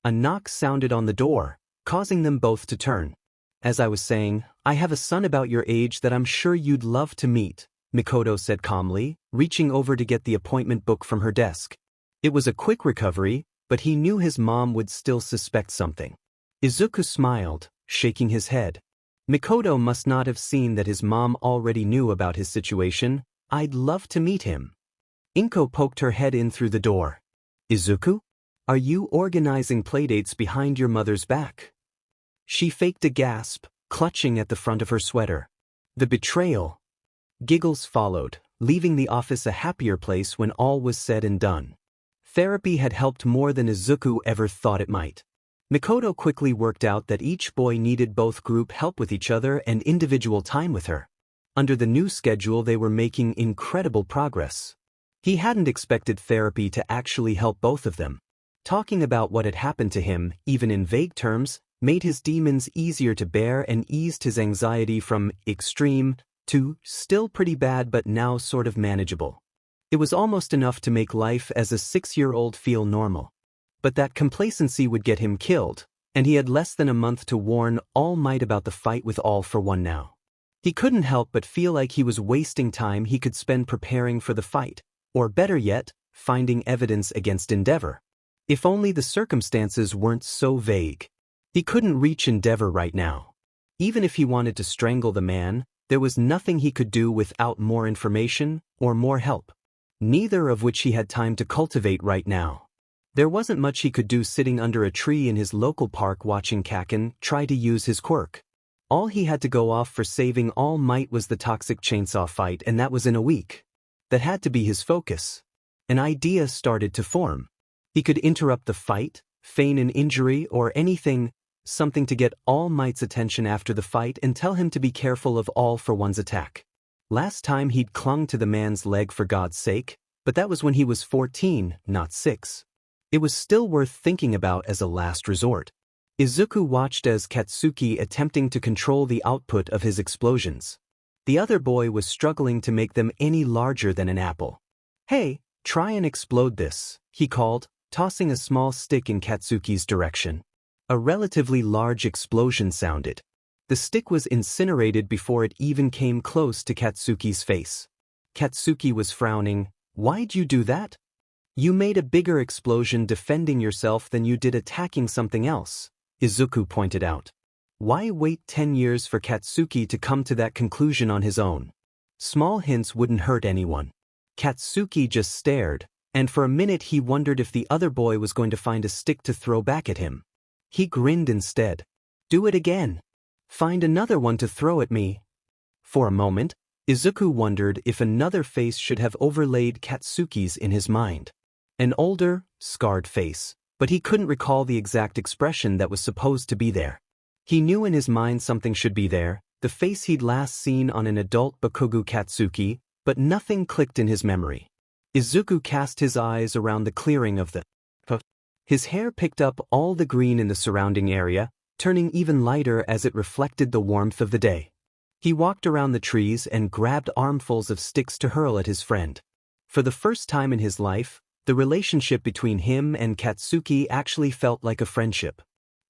A knock sounded on the door, causing them both to turn. As I was saying, I have a son about your age that I'm sure you'd love to meet, Mikoto said calmly, reaching over to get the appointment book from her desk. It was a quick recovery, but he knew his mom would still suspect something. Izuku smiled, shaking his head. Mikoto must not have seen that his mom already knew about his situation. I'd love to meet him. Inko poked her head in through the door. Izuku? Are you organizing playdates behind your mother's back? She faked a gasp, clutching at the front of her sweater. The betrayal. Giggles followed, leaving the office a happier place when all was said and done. Therapy had helped more than Izuku ever thought it might. Mikoto quickly worked out that each boy needed both group help with each other and individual time with her. Under the new schedule they were making incredible progress. He hadn't expected therapy to actually help both of them. Talking about what had happened to him, even in vague terms, made his demons easier to bear and eased his anxiety from extreme to still pretty bad but now sort of manageable. It was almost enough to make life as a 6-year-old feel normal. But that complacency would get him killed, and he had less than a month to warn All Might about the fight with All for One now. He couldn't help but feel like he was wasting time he could spend preparing for the fight, or better yet, finding evidence against Endeavor. If only the circumstances weren't so vague. He couldn't reach Endeavor right now. Even if he wanted to strangle the man, there was nothing he could do without more information or more help. Neither of which he had time to cultivate right now. There wasn't much he could do sitting under a tree in his local park watching Kaken try to use his quirk. All he had to go off for saving All Might was the toxic chainsaw fight, and that was in a week. That had to be his focus. An idea started to form. He could interrupt the fight, feign an injury or anything, something to get All Might's attention after the fight and tell him to be careful of All for One's attack. Last time he'd clung to the man's leg for God's sake, but that was when he was 14, not 6. It was still worth thinking about as a last resort. Izuku watched as Katsuki attempting to control the output of his explosions. The other boy was struggling to make them any larger than an apple. Hey, try and explode this, he called, tossing a small stick in Katsuki's direction. A relatively large explosion sounded. The stick was incinerated before it even came close to Katsuki's face. Katsuki was frowning. Why'd you do that? You made a bigger explosion defending yourself than you did attacking something else, Izuku pointed out. Why wait 10 years for Katsuki to come to that conclusion on his own? Small hints wouldn't hurt anyone. Katsuki just stared, and for a minute he wondered if the other boy was going to find a stick to throw back at him. He grinned instead. Do it again. Find another one to throw at me. For a moment, Izuku wondered if another face should have overlaid Katsuki's in his mind. An older, scarred face, but he couldn't recall the exact expression that was supposed to be there. He knew in his mind something should be there, the face he'd last seen on an adult Bakugo Katsuki, but nothing clicked in his memory. Izuku cast his eyes around the clearing of the His hair picked up all the green in the surrounding area, turning even lighter as it reflected the warmth of the day. He walked around the trees and grabbed armfuls of sticks to hurl at his friend. For the first time in his life, the relationship between him and Katsuki actually felt like a friendship.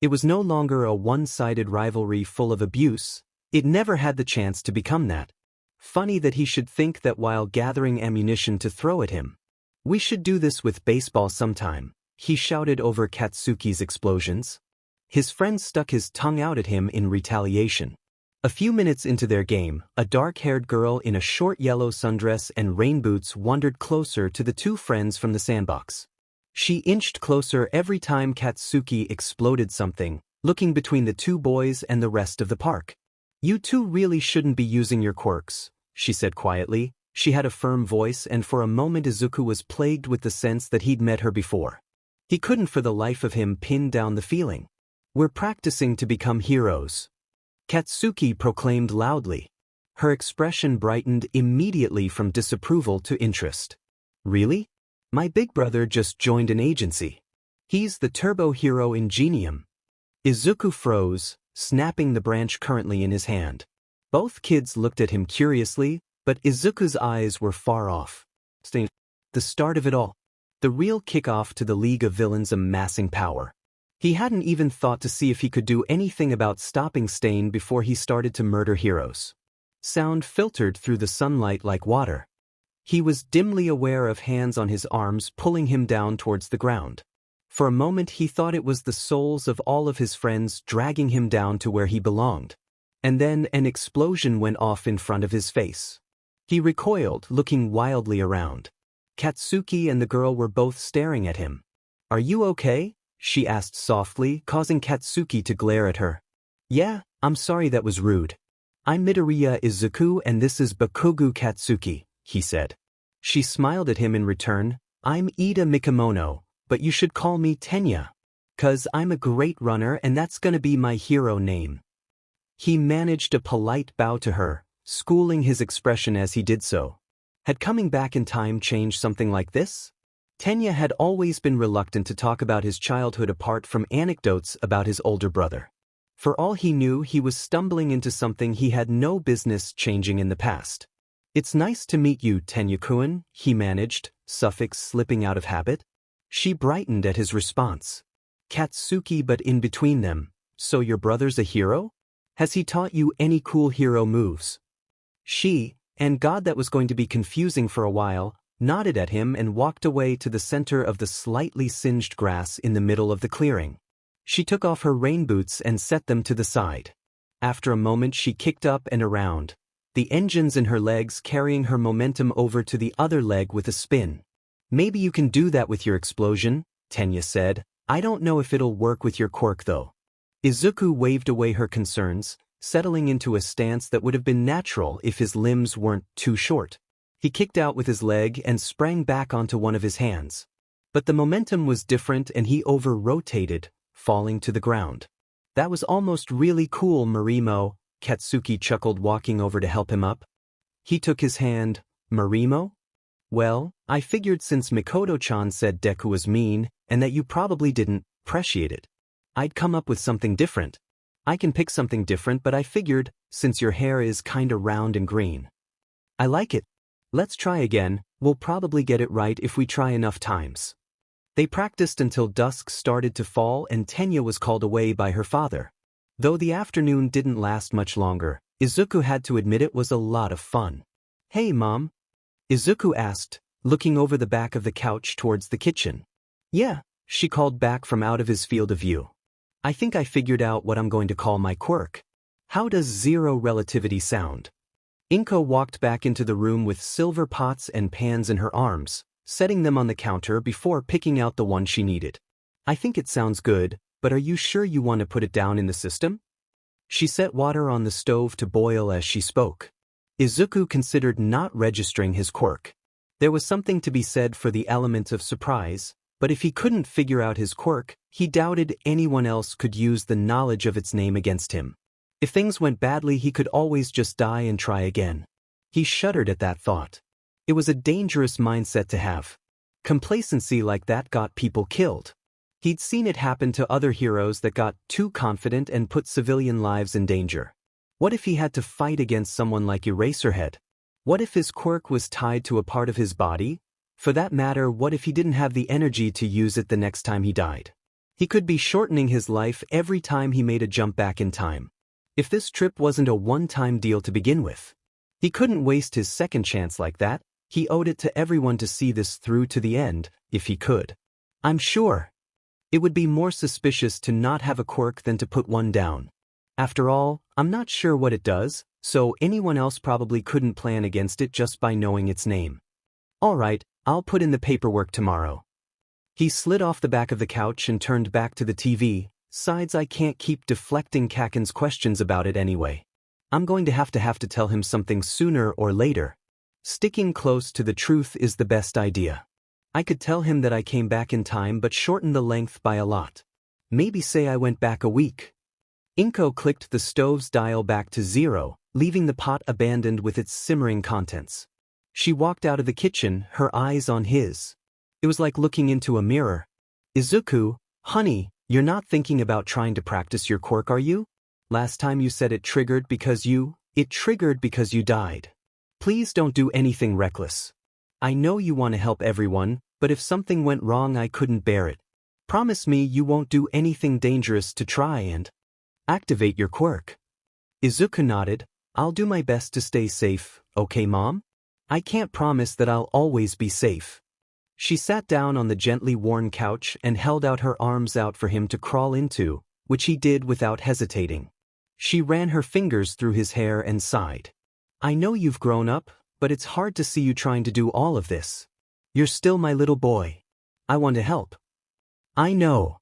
It was no longer a one-sided rivalry full of abuse. It never had the chance to become that. Funny that he should think that while gathering ammunition to throw at him. We should do this with baseball sometime, he shouted over Katsuki's explosions. His friend stuck his tongue out at him in retaliation. A few minutes into their game, a dark-haired girl in a short yellow sundress and rain boots wandered closer to the two friends from the sandbox. She inched closer every time Katsuki exploded something, looking between the two boys and the rest of the park. You two really shouldn't be using your quirks, she said quietly. She had a firm voice, and for a moment Izuku was plagued with the sense that he'd met her before. He couldn't for the life of him pin down the feeling. We're practicing to become heroes, Katsuki proclaimed loudly. Her expression brightened immediately from disapproval to interest. Really? My big brother just joined an agency. He's the turbo hero Ingenium. Izuku froze, snapping the branch currently in his hand. Both kids looked at him curiously, but Izuku's eyes were far off. The start of it all. The real kickoff to the League of Villains amassing power. He hadn't even thought to see if he could do anything about stopping Stain before he started to murder heroes. Sound filtered through the sunlight like water. He was dimly aware of hands on his arms pulling him down towards the ground. For a moment he thought it was the souls of all of his friends dragging him down to where he belonged. And then an explosion went off in front of his face. He recoiled, looking wildly around. Katsuki and the girl were both staring at him. Are you okay? She asked softly, causing Katsuki to glare at her. Yeah, I'm sorry that was rude. I'm Midoriya Izuku and this is Bakugo Katsuki, he said. She smiled at him in return. I'm Ida Mikamono, but you should call me Tenya. 'Cause I'm a great runner and that's gonna be my hero name. He managed a polite bow to her, schooling his expression as he did so. Had coming back in time changed something like this? Tenya had always been reluctant to talk about his childhood apart from anecdotes about his older brother. For all he knew, he was stumbling into something he had no business changing in the past. It's nice to meet you, Tenya-kun, he managed, suffix slipping out of habit. She brightened at his response. Katsuki, but in between them, so your brother's a hero? Has he taught you any cool hero moves? She, and God, that was going to be confusing for a while, nodded at him and walked away to the center of the slightly singed grass in the middle of the clearing. She took off her rain boots and set them to the side. After a moment she kicked up and around, the engines in her legs carrying her momentum over to the other leg with a spin. Maybe you can do that with your explosion, Tenya said. I don't know if it'll work with your quirk though. Izuku waved away her concerns, settling into a stance that would have been natural if his limbs weren't too short. He kicked out with his leg and sprang back onto one of his hands. But the momentum was different and he over-rotated, falling to the ground. That was almost really cool, Marimo, Katsuki chuckled, walking over to help him up. He took his hand. Marimo? Well, I figured since Mikoto-chan said Deku was mean, and that you probably didn't appreciate it, I'd come up with something different. I can pick something different, but I figured, since your hair is kinda round and green. I like it. Let's try again, we'll probably get it right if we try enough times. They practiced until dusk started to fall and Tenya was called away by her father. Though the afternoon didn't last much longer, Izuku had to admit it was a lot of fun. Hey Mom? Izuku asked, looking over the back of the couch towards the kitchen. Yeah, she called back from out of his field of view. I think I figured out what I'm going to call my quirk. How does zero relativity sound? Inko walked back into the room with silver pots and pans in her arms, setting them on the counter before picking out the one she needed. I think it sounds good, but are you sure you want to put it down in the system? She set water on the stove to boil as she spoke. Izuku considered not registering his quirk. There was something to be said for the element of surprise, but if he couldn't figure out his quirk, he doubted anyone else could use the knowledge of its name against him. If things went badly, he could always just die and try again. He shuddered at that thought. It was a dangerous mindset to have. Complacency like that got people killed. He'd seen it happen to other heroes that got too confident and put civilian lives in danger. What if he had to fight against someone like Eraserhead? What if his quirk was tied to a part of his body? For that matter, what if he didn't have the energy to use it the next time he died? He could be shortening his life every time he made a jump back in time. If this trip wasn't a one-time deal to begin with, he couldn't waste his second chance like that. He owed it to everyone to see this through to the end, if he could. I'm sure it would be more suspicious to not have a quirk than to put one down. After all, I'm not sure what it does, so anyone else probably couldn't plan against it just by knowing its name. All right, I'll put in the paperwork tomorrow. He slid off the back of the couch and turned back to the TV. Sides, I can't keep deflecting Kaken's questions about it anyway. I'm going to have to tell him something sooner or later. Sticking close to the truth is the best idea. I could tell him that I came back in time but shorten the length by a lot. Maybe say I went back a week. Inko clicked the stove's dial back to 0, leaving the pot abandoned with its simmering contents. She walked out of the kitchen, her eyes on his. It was like looking into a mirror. Izuku, honey, you're not thinking about trying to practice your quirk, are you? Last time you said it triggered because you died. Please don't do anything reckless. I know you want to help everyone, but if something went wrong I couldn't bear it. Promise me you won't do anything dangerous to try and activate your quirk. Izuku nodded. I'll do my best to stay safe, okay Mom? I can't promise that I'll always be safe. She sat down on the gently worn couch and held out her arms out for him to crawl into, which he did without hesitating. She ran her fingers through his hair and sighed. I know you've grown up, but it's hard to see you trying to do all of this. You're still my little boy. I want to help. I know.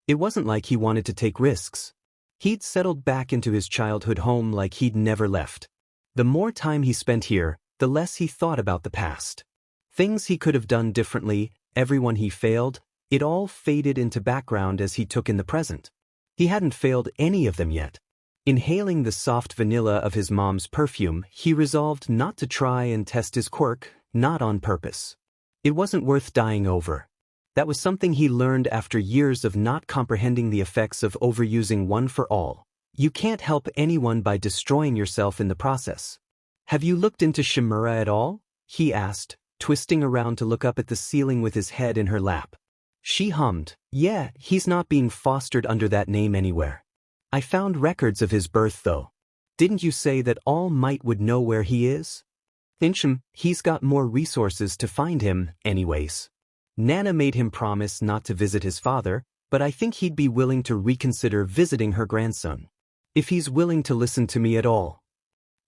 It wasn't like he wanted to take risks. He'd settled back into his childhood home like he'd never left. The more time he spent here, the less he thought about the past. Things he could have done differently, everyone he failed, it all faded into background as he took in the present. He hadn't failed any of them yet. Inhaling the soft vanilla of his mom's perfume, he resolved not to try and test his quirk, not on purpose. It wasn't worth dying over. That was something he learned after years of not comprehending the effects of overusing one for all. You can't help anyone by destroying yourself in the process. Have you looked into Shimura at all? He asked, twisting around to look up at the ceiling with his head in her lap. She hummed. Yeah, he's not being fostered under that name anywhere. I found records of his birth though. Didn't you say that All Might would know where he is? He's got more resources to find him, anyways. Nana made him promise not to visit his father, but I think he'd be willing to reconsider visiting her grandson. If he's willing to listen to me at all.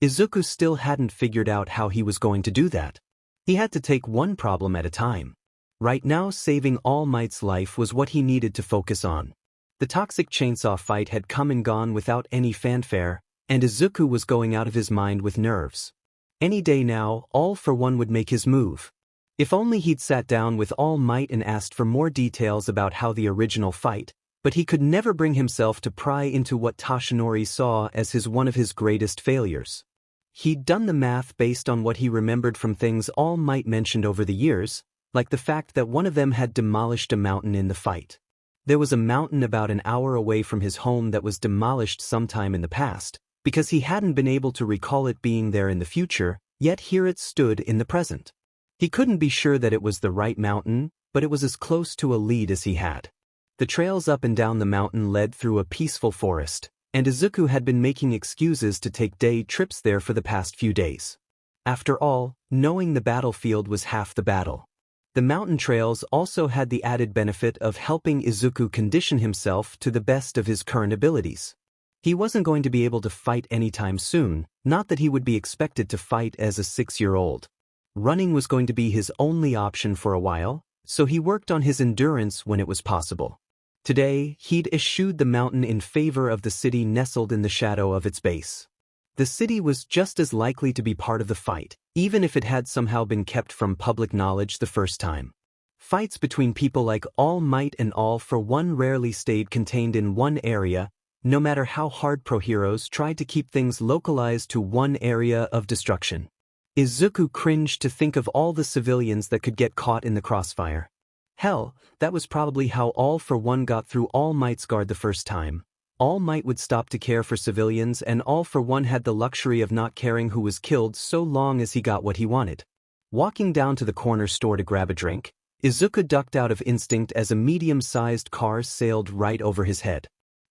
Izuku still hadn't figured out how he was going to do that. He had to take one problem at a time. Right now, saving All Might's life was what he needed to focus on. The toxic chainsaw fight had come and gone without any fanfare, and Izuku was going out of his mind with nerves. Any day now, All for One would make his move. If only he'd sat down with All Might and asked for more details about how the original fight, but he could never bring himself to pry into what Toshinori saw as one of his greatest failures. He'd done the math based on what he remembered from things All Might mentioned over the years, like the fact that one of them had demolished a mountain in the fight. There was a mountain about an hour away from his home that was demolished sometime in the past, because he hadn't been able to recall it being there in the future, yet here it stood in the present. He couldn't be sure that it was the right mountain, but it was as close to a lead as he had. The trails up and down the mountain led through a peaceful forest, and Izuku had been making excuses to take day trips there for the past few days. After all, knowing the battlefield was half the battle. The mountain trails also had the added benefit of helping Izuku condition himself to the best of his current abilities. He wasn't going to be able to fight anytime soon, not that he would be expected to fight as a 6-year-old. Running was going to be his only option for a while, so he worked on his endurance when it was possible. Today, he'd eschewed the mountain in favor of the city nestled in the shadow of its base. The city was just as likely to be part of the fight, even if it had somehow been kept from public knowledge the first time. Fights between people like All Might and All for One rarely stayed contained in one area, no matter how hard pro-heroes tried to keep things localized to one area of destruction. Izuku cringed to think of all the civilians that could get caught in the crossfire. Hell, that was probably how All for One got through All Might's guard the first time. All Might would stop to care for civilians, and All for One had the luxury of not caring who was killed so long as he got what he wanted. Walking down to the corner store to grab a drink, Izuku ducked out of instinct as a medium-sized car sailed right over his head.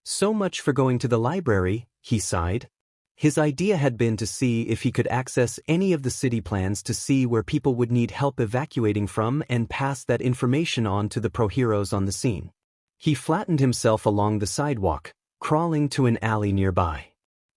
So much for going to the library, he sighed. His idea had been to see if he could access any of the city plans to see where people would need help evacuating from and pass that information on to the pro-heroes on the scene. He flattened himself along the sidewalk, crawling to an alley nearby.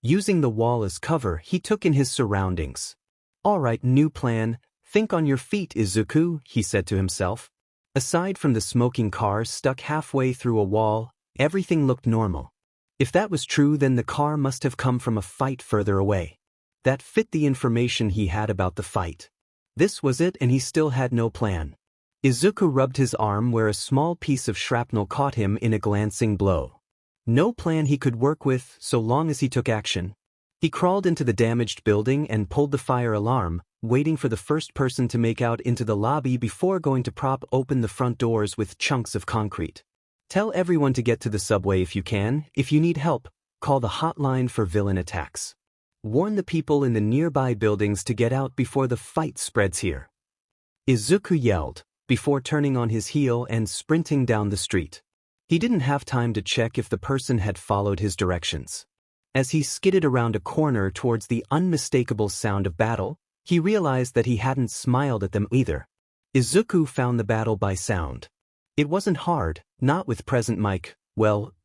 Using the wall as cover, he took in his surroundings. "All right, new plan. Think on your feet, Izuku," he said to himself. Aside from the smoking car stuck halfway through a wall, everything looked normal. If that was true, then the car must have come from a fight further away. That fit the information he had about the fight. This was it, and he still had no plan. Izuku rubbed his arm where a small piece of shrapnel caught him in a glancing blow. No plan he could work with so long as he took action. He crawled into the damaged building and pulled the fire alarm, waiting for the first person to make out into the lobby before going to prop open the front doors with chunks of concrete. Tell everyone to get to the subway if you can. If you need help, call the hotline for villain attacks. Warn the people in the nearby buildings to get out before the fight spreads here. Izuku yelled, before turning on his heel and sprinting down the street. He didn't have time to check if the person had followed his directions. As he skidded around a corner towards the unmistakable sound of battle, he realized that he hadn't smiled at them either. Izuku found the battle by sound. It wasn't hard, not with present mic,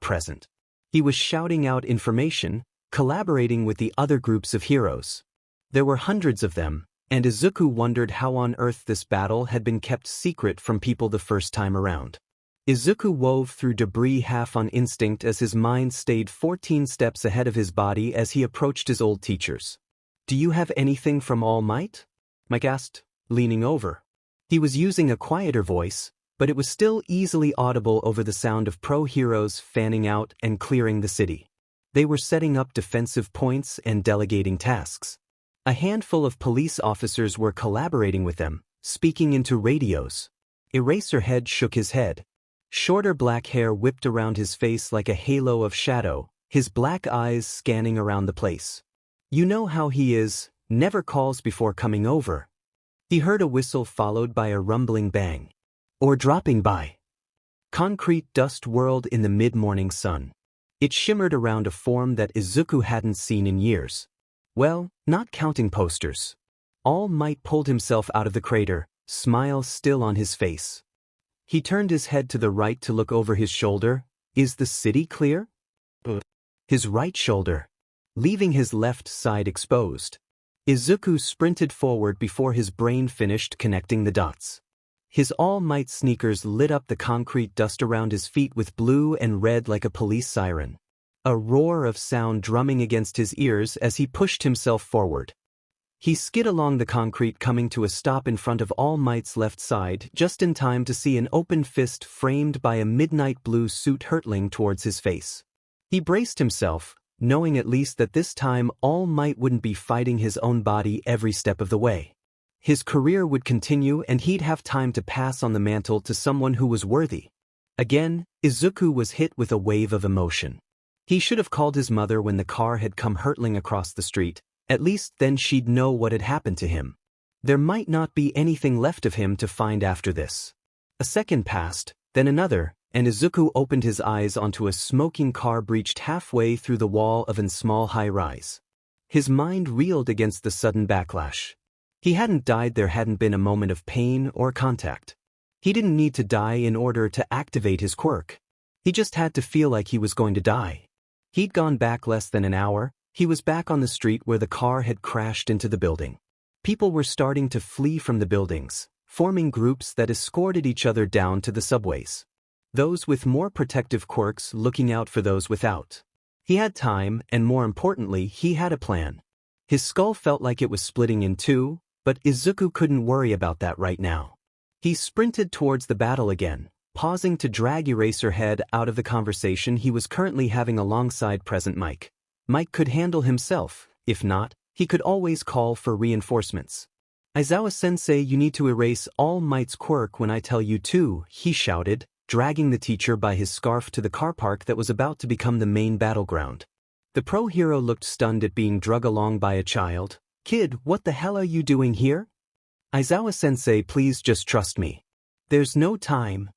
present. He was shouting out information, collaborating with the other groups of heroes. There were hundreds of them, and Izuku wondered how on earth this battle had been kept secret from people the first time around. Izuku wove through debris half on instinct as his mind stayed 14 steps ahead of his body as he approached his old teachers. "Do you have anything from All Might?" Mike asked, leaning over. He was using a quieter voice, but it was still easily audible over the sound of pro-heroes fanning out and clearing the city. They were setting up defensive points and delegating tasks. A handful of police officers were collaborating with them, speaking into radios. Eraserhead shook his head. Shorter black hair whipped around his face like a halo of shadow, his black eyes scanning around the place. "You know how he is, never calls before coming over." He heard a whistle followed by a rumbling bang. "Or dropping by." Concrete dust whirled in the mid-morning sun. It shimmered around a form that Izuku hadn't seen in years. Well, not counting posters. All Might pulled himself out of the crater, smile still on his face. He turned his head to the right to look over his shoulder. Is the city clear? His right shoulder, leaving his left side exposed. Izuku sprinted forward before his brain finished connecting the dots. His All Might sneakers lit up the concrete dust around his feet with blue and red like a police siren. A roar of sound drumming against his ears as he pushed himself forward. He skid along the concrete, coming to a stop in front of All Might's left side just in time to see an open fist framed by a midnight blue suit hurtling towards his face. He braced himself, knowing at least that this time All Might wouldn't be fighting his own body every step of the way. His career would continue and he'd have time to pass on the mantle to someone who was worthy. Again, Izuku was hit with a wave of emotion. He should have called his mother when the car had come hurtling across the street. At least then she'd know what had happened to him. There might not be anything left of him to find after this. A second passed, then another, and Izuku opened his eyes onto a smoking car breached halfway through the wall of a small high-rise. His mind reeled against the sudden backlash. He hadn't died. There hadn't been a moment of pain or contact. He didn't need to die in order to activate his quirk. He just had to feel like he was going to die. He'd gone back less than an hour. He was back on the street where the car had crashed into the building. People were starting to flee from the buildings, forming groups that escorted each other down to the subways. Those with more protective quirks looking out for those without. He had time, and more importantly, he had a plan. His skull felt like it was splitting in two, but Izuku couldn't worry about that right now. He sprinted towards the battle again, pausing to drag Eraserhead out of the conversation he was currently having alongside present Mike. Mike could handle himself. If not, he could always call for reinforcements. "Aizawa-sensei, you need to erase All Might's quirk when I tell you to," he shouted, dragging the teacher by his scarf to the car park that was about to become the main battleground. The pro hero looked stunned at being dragged along by a child. "Kid, what the hell are you doing here?" "Aizawa-sensei, please just trust me. There's no time."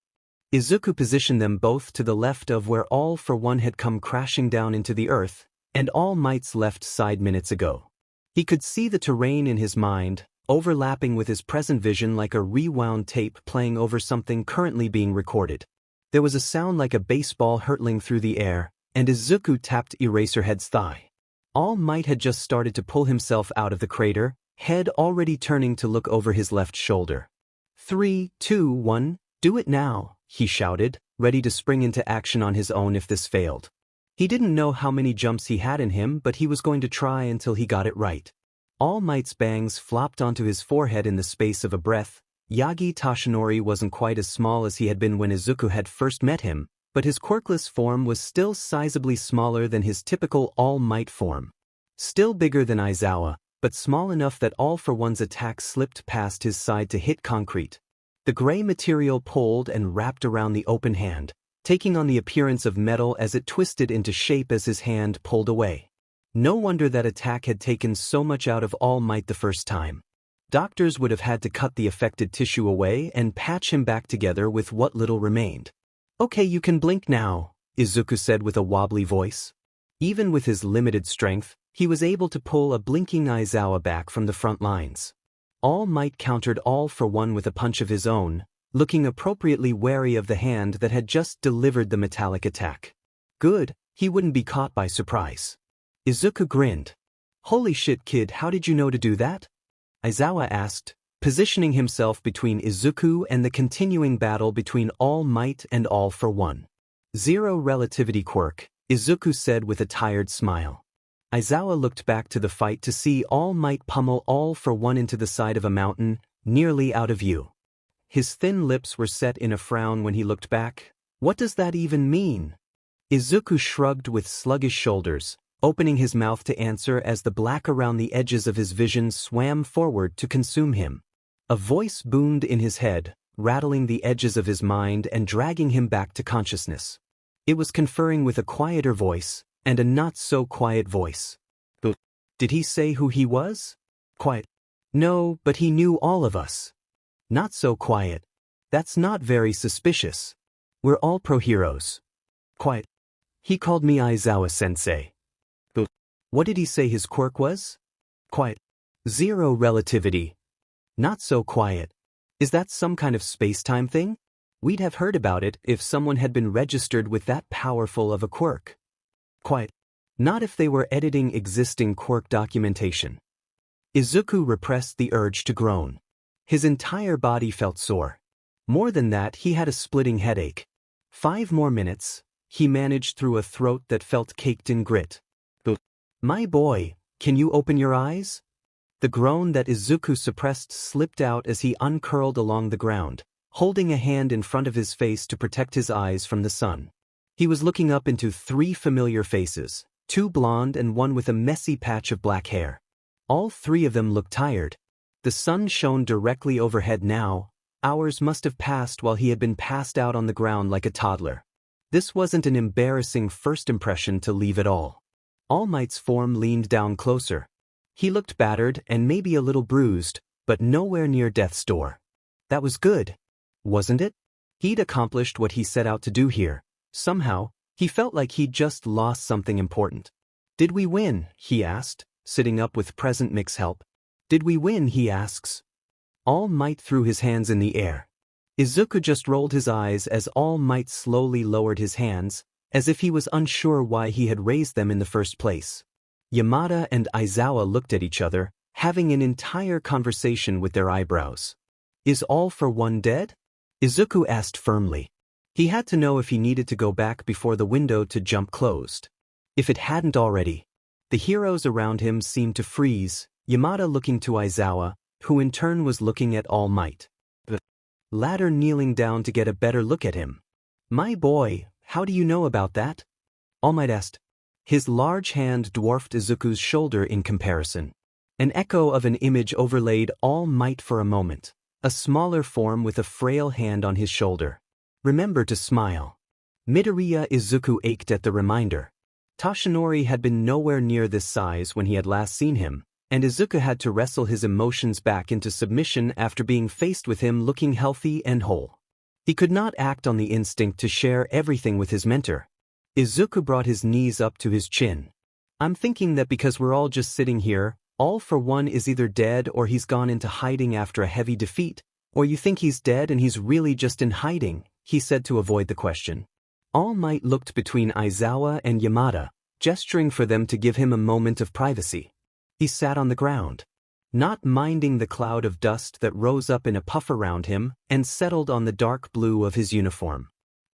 Izuku positioned them both to the left of where All for One had come crashing down into the earth, and All Might's left side minutes ago. He could see the terrain in his mind, overlapping with his present vision like a rewound tape playing over something currently being recorded. There was a sound like a baseball hurtling through the air, and Izuku tapped Eraserhead's thigh. All Might had just started to pull himself out of the crater, head already turning to look over his left shoulder. 3, 2, 1, do it now, he shouted, ready to spring into action on his own if this failed. He didn't know how many jumps he had in him, but he was going to try until he got it right. All Might's bangs flopped onto his forehead in the space of a breath. Yagi Toshinori wasn't quite as small as he had been when Izuku had first met him, but his quirkless form was still sizably smaller than his typical All Might form. Still bigger than Aizawa, but small enough that All for One's attack slipped past his side to hit concrete. The gray material pulled and wrapped around the open hand, taking on the appearance of metal as it twisted into shape as his hand pulled away. No wonder that attack had taken so much out of All Might the first time. Doctors would have had to cut the affected tissue away and patch him back together with what little remained. "Okay, you can blink now," Izuku said with a wobbly voice. Even with his limited strength, he was able to pull a blinking Aizawa back from the front lines. All Might countered All for One with a punch of his own, looking appropriately wary of the hand that had just delivered the metallic attack. Good, he wouldn't be caught by surprise. Izuku grinned. "Holy shit, kid, how did you know to do that?" Aizawa asked, positioning himself between Izuku and the continuing battle between All Might and All for One. "Zero Relativity Quirk," Izuku said with a tired smile. Aizawa looked back to the fight to see All Might pummel All for One into the side of a mountain, nearly out of view. His thin lips were set in a frown when he looked back. What does that even mean? Izuku shrugged with sluggish shoulders, opening his mouth to answer as the black around the edges of his vision swam forward to consume him. A voice boomed in his head, rattling the edges of his mind and dragging him back to consciousness. It was conferring with a quieter voice, and a not-so-quiet voice. Did he say who he was? Quiet. No, but he knew all of us. Not so quiet. That's not very suspicious. We're all pro-heroes. Quiet. He called me Aizawa-sensei. What did he say his quirk was? Quiet. Zero relativity. Not so quiet. Is that some kind of space-time thing? We'd have heard about it if someone had been registered with that powerful of a quirk. Quiet. Not if they were editing existing quirk documentation. Izuku repressed the urge to groan. His entire body felt sore. More than that, he had a splitting headache. 5 more minutes, he managed through a throat that felt caked in grit. My boy, can you open your eyes? The groan that Izuku suppressed slipped out as he uncurled along the ground, holding a hand in front of his face to protect his eyes from the sun. He was looking up into 3 familiar faces, 2 blonde and 1 with a messy patch of black hair. All 3 of them looked tired. The sun shone directly overhead now. Hours must have passed while he had been passed out on the ground like a toddler. This wasn't an embarrassing first impression to leave at all. All Might's form leaned down closer. He looked battered and maybe a little bruised, but nowhere near death's door. That was good, wasn't it? He'd accomplished what he set out to do here. Somehow, he felt like he'd just lost something important. Did we win? He asked, sitting up with present Mick's help. Did we win? He asks. All Might threw his hands in the air. Izuku just rolled his eyes as All Might slowly lowered his hands, as if he was unsure why he had raised them in the first place. Yamada and Aizawa looked at each other, having an entire conversation with their eyebrows. "Is All for One dead?" Izuku asked firmly. He had to know if he needed to go back before the window to jump closed. If it hadn't already. The heroes around him seemed to freeze, Yamada looking to Aizawa, who in turn was looking at All Might. The latter kneeling down to get a better look at him. "My boy, how do you know about that?" All Might asked. His large hand dwarfed Izuku's shoulder in comparison. An echo of an image overlaid All Might for a moment, a smaller form with a frail hand on his shoulder. "Remember to smile." Midoriya Izuku ached at the reminder. Toshinori had been nowhere near this size when he had last seen him, and Izuku had to wrestle his emotions back into submission after being faced with him looking healthy and whole. He could not act on the instinct to share everything with his mentor. Izuku brought his knees up to his chin. "I'm thinking that because we're all just sitting here, All for One is either dead or he's gone into hiding after a heavy defeat, or you think he's dead and he's really just in hiding," he said to avoid the question. All Might looked between Aizawa and Yamada, gesturing for them to give him a moment of privacy. He sat on the ground, not minding the cloud of dust that rose up in a puff around him and settled on the dark blue of his uniform.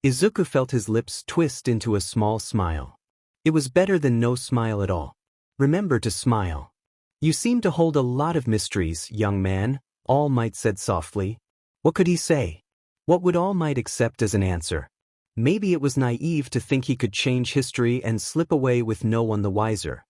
Izuku felt his lips twist into a small smile. It was better than no smile at all. "Remember to smile. You seem to hold a lot of mysteries, young man," All Might said softly. What could he say? What would All Might accept as an answer? Maybe it was naive to think he could change history and slip away with no one the wiser.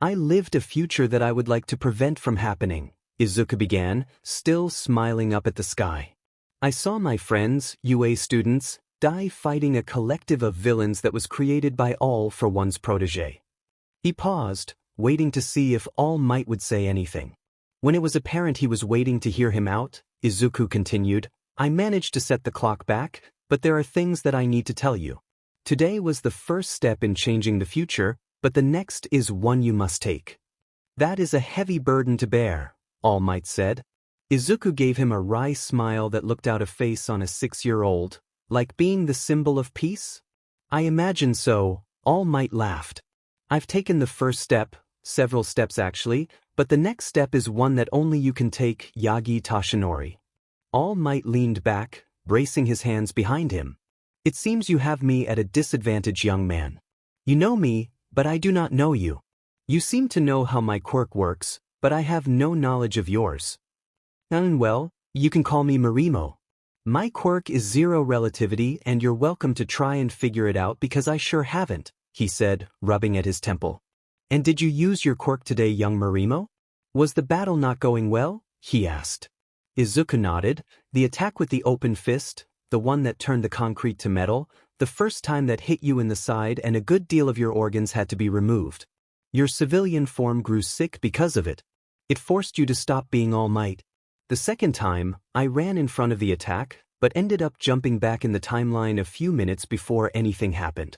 "I lived a future that I would like to prevent from happening," Izuku began, still smiling up at the sky. "I saw my friends, UA students, die fighting a collective of villains that was created by All for One's protege." He paused, waiting to see if All Might would say anything. When it was apparent he was waiting to hear him out, Izuku continued, "I managed to set the clock back, but there are things that I need to tell you. Today was the first step in changing the future, but the next is one you must take." "That is a heavy burden to bear," All Might said. Izuku gave him a wry smile that looked out a face on a 6-year-old, like being the symbol of peace. "I imagine so," All Might laughed. "I've taken the first step, several steps actually, but the next step is one that only you can take, Yagi Toshinori." All Might leaned back, bracing his hands behind him. "It seems you have me at a disadvantage, young man. You know me, but I do not know you. You seem to know how my quirk works, but I have no knowledge of yours. Well, you can call me Marimo. My quirk is zero relativity and you're welcome to try and figure it out because I sure haven't," he said, rubbing at his temple. "And did you use your quirk today, young Marimo? Was the battle not going well?" he asked. Izuku nodded. "The attack with the open fist, the one that turned the concrete to metal, the first time that hit you in the side and a good deal of your organs had to be removed. Your civilian form grew sick because of it. It forced you to stop being All Might. The second time, I ran in front of the attack, but ended up jumping back in the timeline a few minutes before anything happened.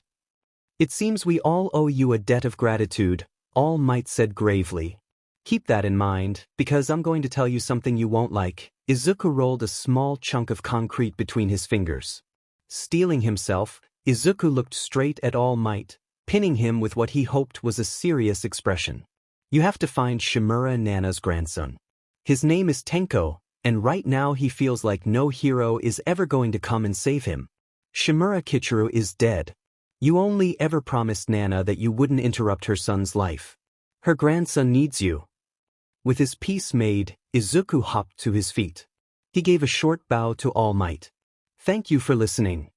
It seems we all owe you a debt of gratitude," All Might said gravely. "Keep that in mind, because I'm going to tell you something you won't like." Izuku rolled a small chunk of concrete between his fingers. Steeling himself, Izuku looked straight at All Might, pinning him with what he hoped was a serious expression. "You have to find Shimura Nana's grandson. His name is Tenko, and right now he feels like no hero is ever going to come and save him. Shimura Kichiro is dead. You only ever promised Nana that you wouldn't interrupt her son's life. Her grandson needs you." With his peace made, Izuku hopped to his feet. He gave a short bow to All Might. "Thank you for listening."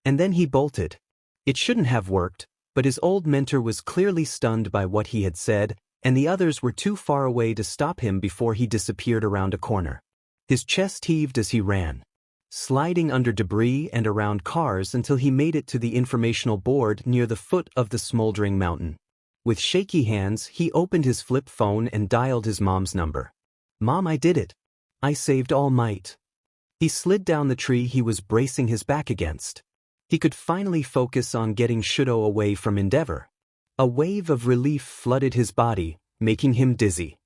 And then he bolted. It shouldn't have worked, but his old mentor was clearly stunned by what he had said, and the others were too far away to stop him before he disappeared around a corner. His chest heaved as he ran, sliding under debris and around cars until he made it to the informational board near the foot of the smoldering mountain. With shaky hands, he opened his flip phone and dialed his mom's number. "Mom, I did it. I saved All Might." He slid down the tree he was bracing his back against. He could finally focus on getting Shudo away from Endeavor. A wave of relief flooded his body, making him dizzy.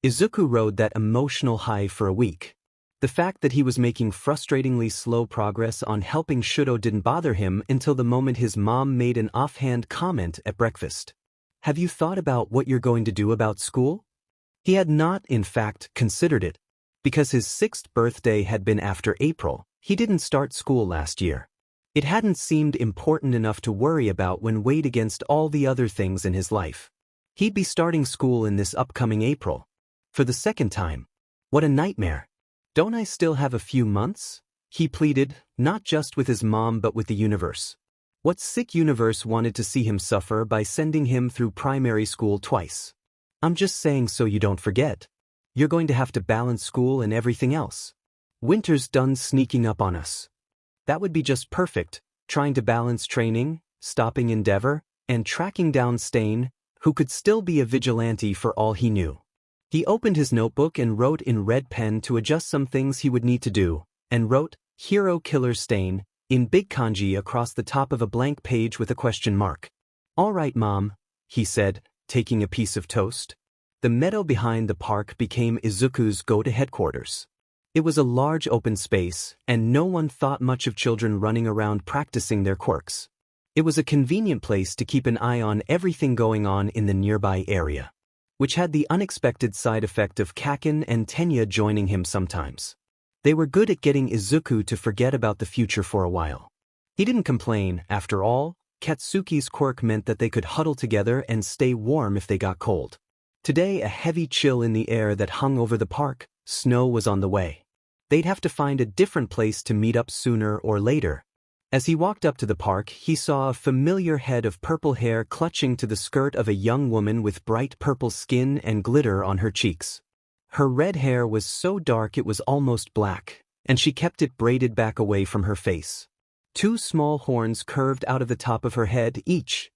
Izuku rode that emotional high for a week. The fact that he was making frustratingly slow progress on helping Shudo didn't bother him until the moment his mom made an offhand comment at breakfast. "Have you thought about what you're going to do about school?" He had not, in fact, considered it. Because his 6th birthday had been after April, he didn't start school last year. It hadn't seemed important enough to worry about when weighed against all the other things in his life. He'd be starting school in this upcoming April. For the 2nd time. What a nightmare. "Don't I still have a few months?" he pleaded, not just with his mom but with the universe. What sick universe wanted to see him suffer by sending him through primary school twice? "I'm just saying so you don't forget. You're going to have to balance school and everything else. Winter's done sneaking up on us." That would be just perfect, trying to balance training, stopping Endeavor, and tracking down Stain, who could still be a vigilante for all he knew. He opened his notebook and wrote in red pen to adjust some things he would need to do, and wrote, "Hero Killer Stain," in big kanji across the top of a blank page with a question mark. "All right, Mom," he said, taking a piece of toast. The meadow behind the park became Izuku's go-to headquarters. It was a large open space, and no one thought much of children running around practicing their quirks. It was a convenient place to keep an eye on everything going on in the nearby area, which had the unexpected side effect of Kaken and Tenya joining him sometimes. They were good at getting Izuku to forget about the future for a while. He didn't complain, after all. Katsuki's quirk meant that they could huddle together and stay warm if they got cold. Today, a heavy chill in the air that hung over the park. Snow was on the way. They'd have to find a different place to meet up sooner or later. As he walked up to the park, he saw a familiar head of purple hair clutching to the skirt of a young woman with bright purple skin and glitter on her cheeks. Her red hair was so dark it was almost black, and she kept it braided back away from her face. 2 small horns curved out of the top of her head each,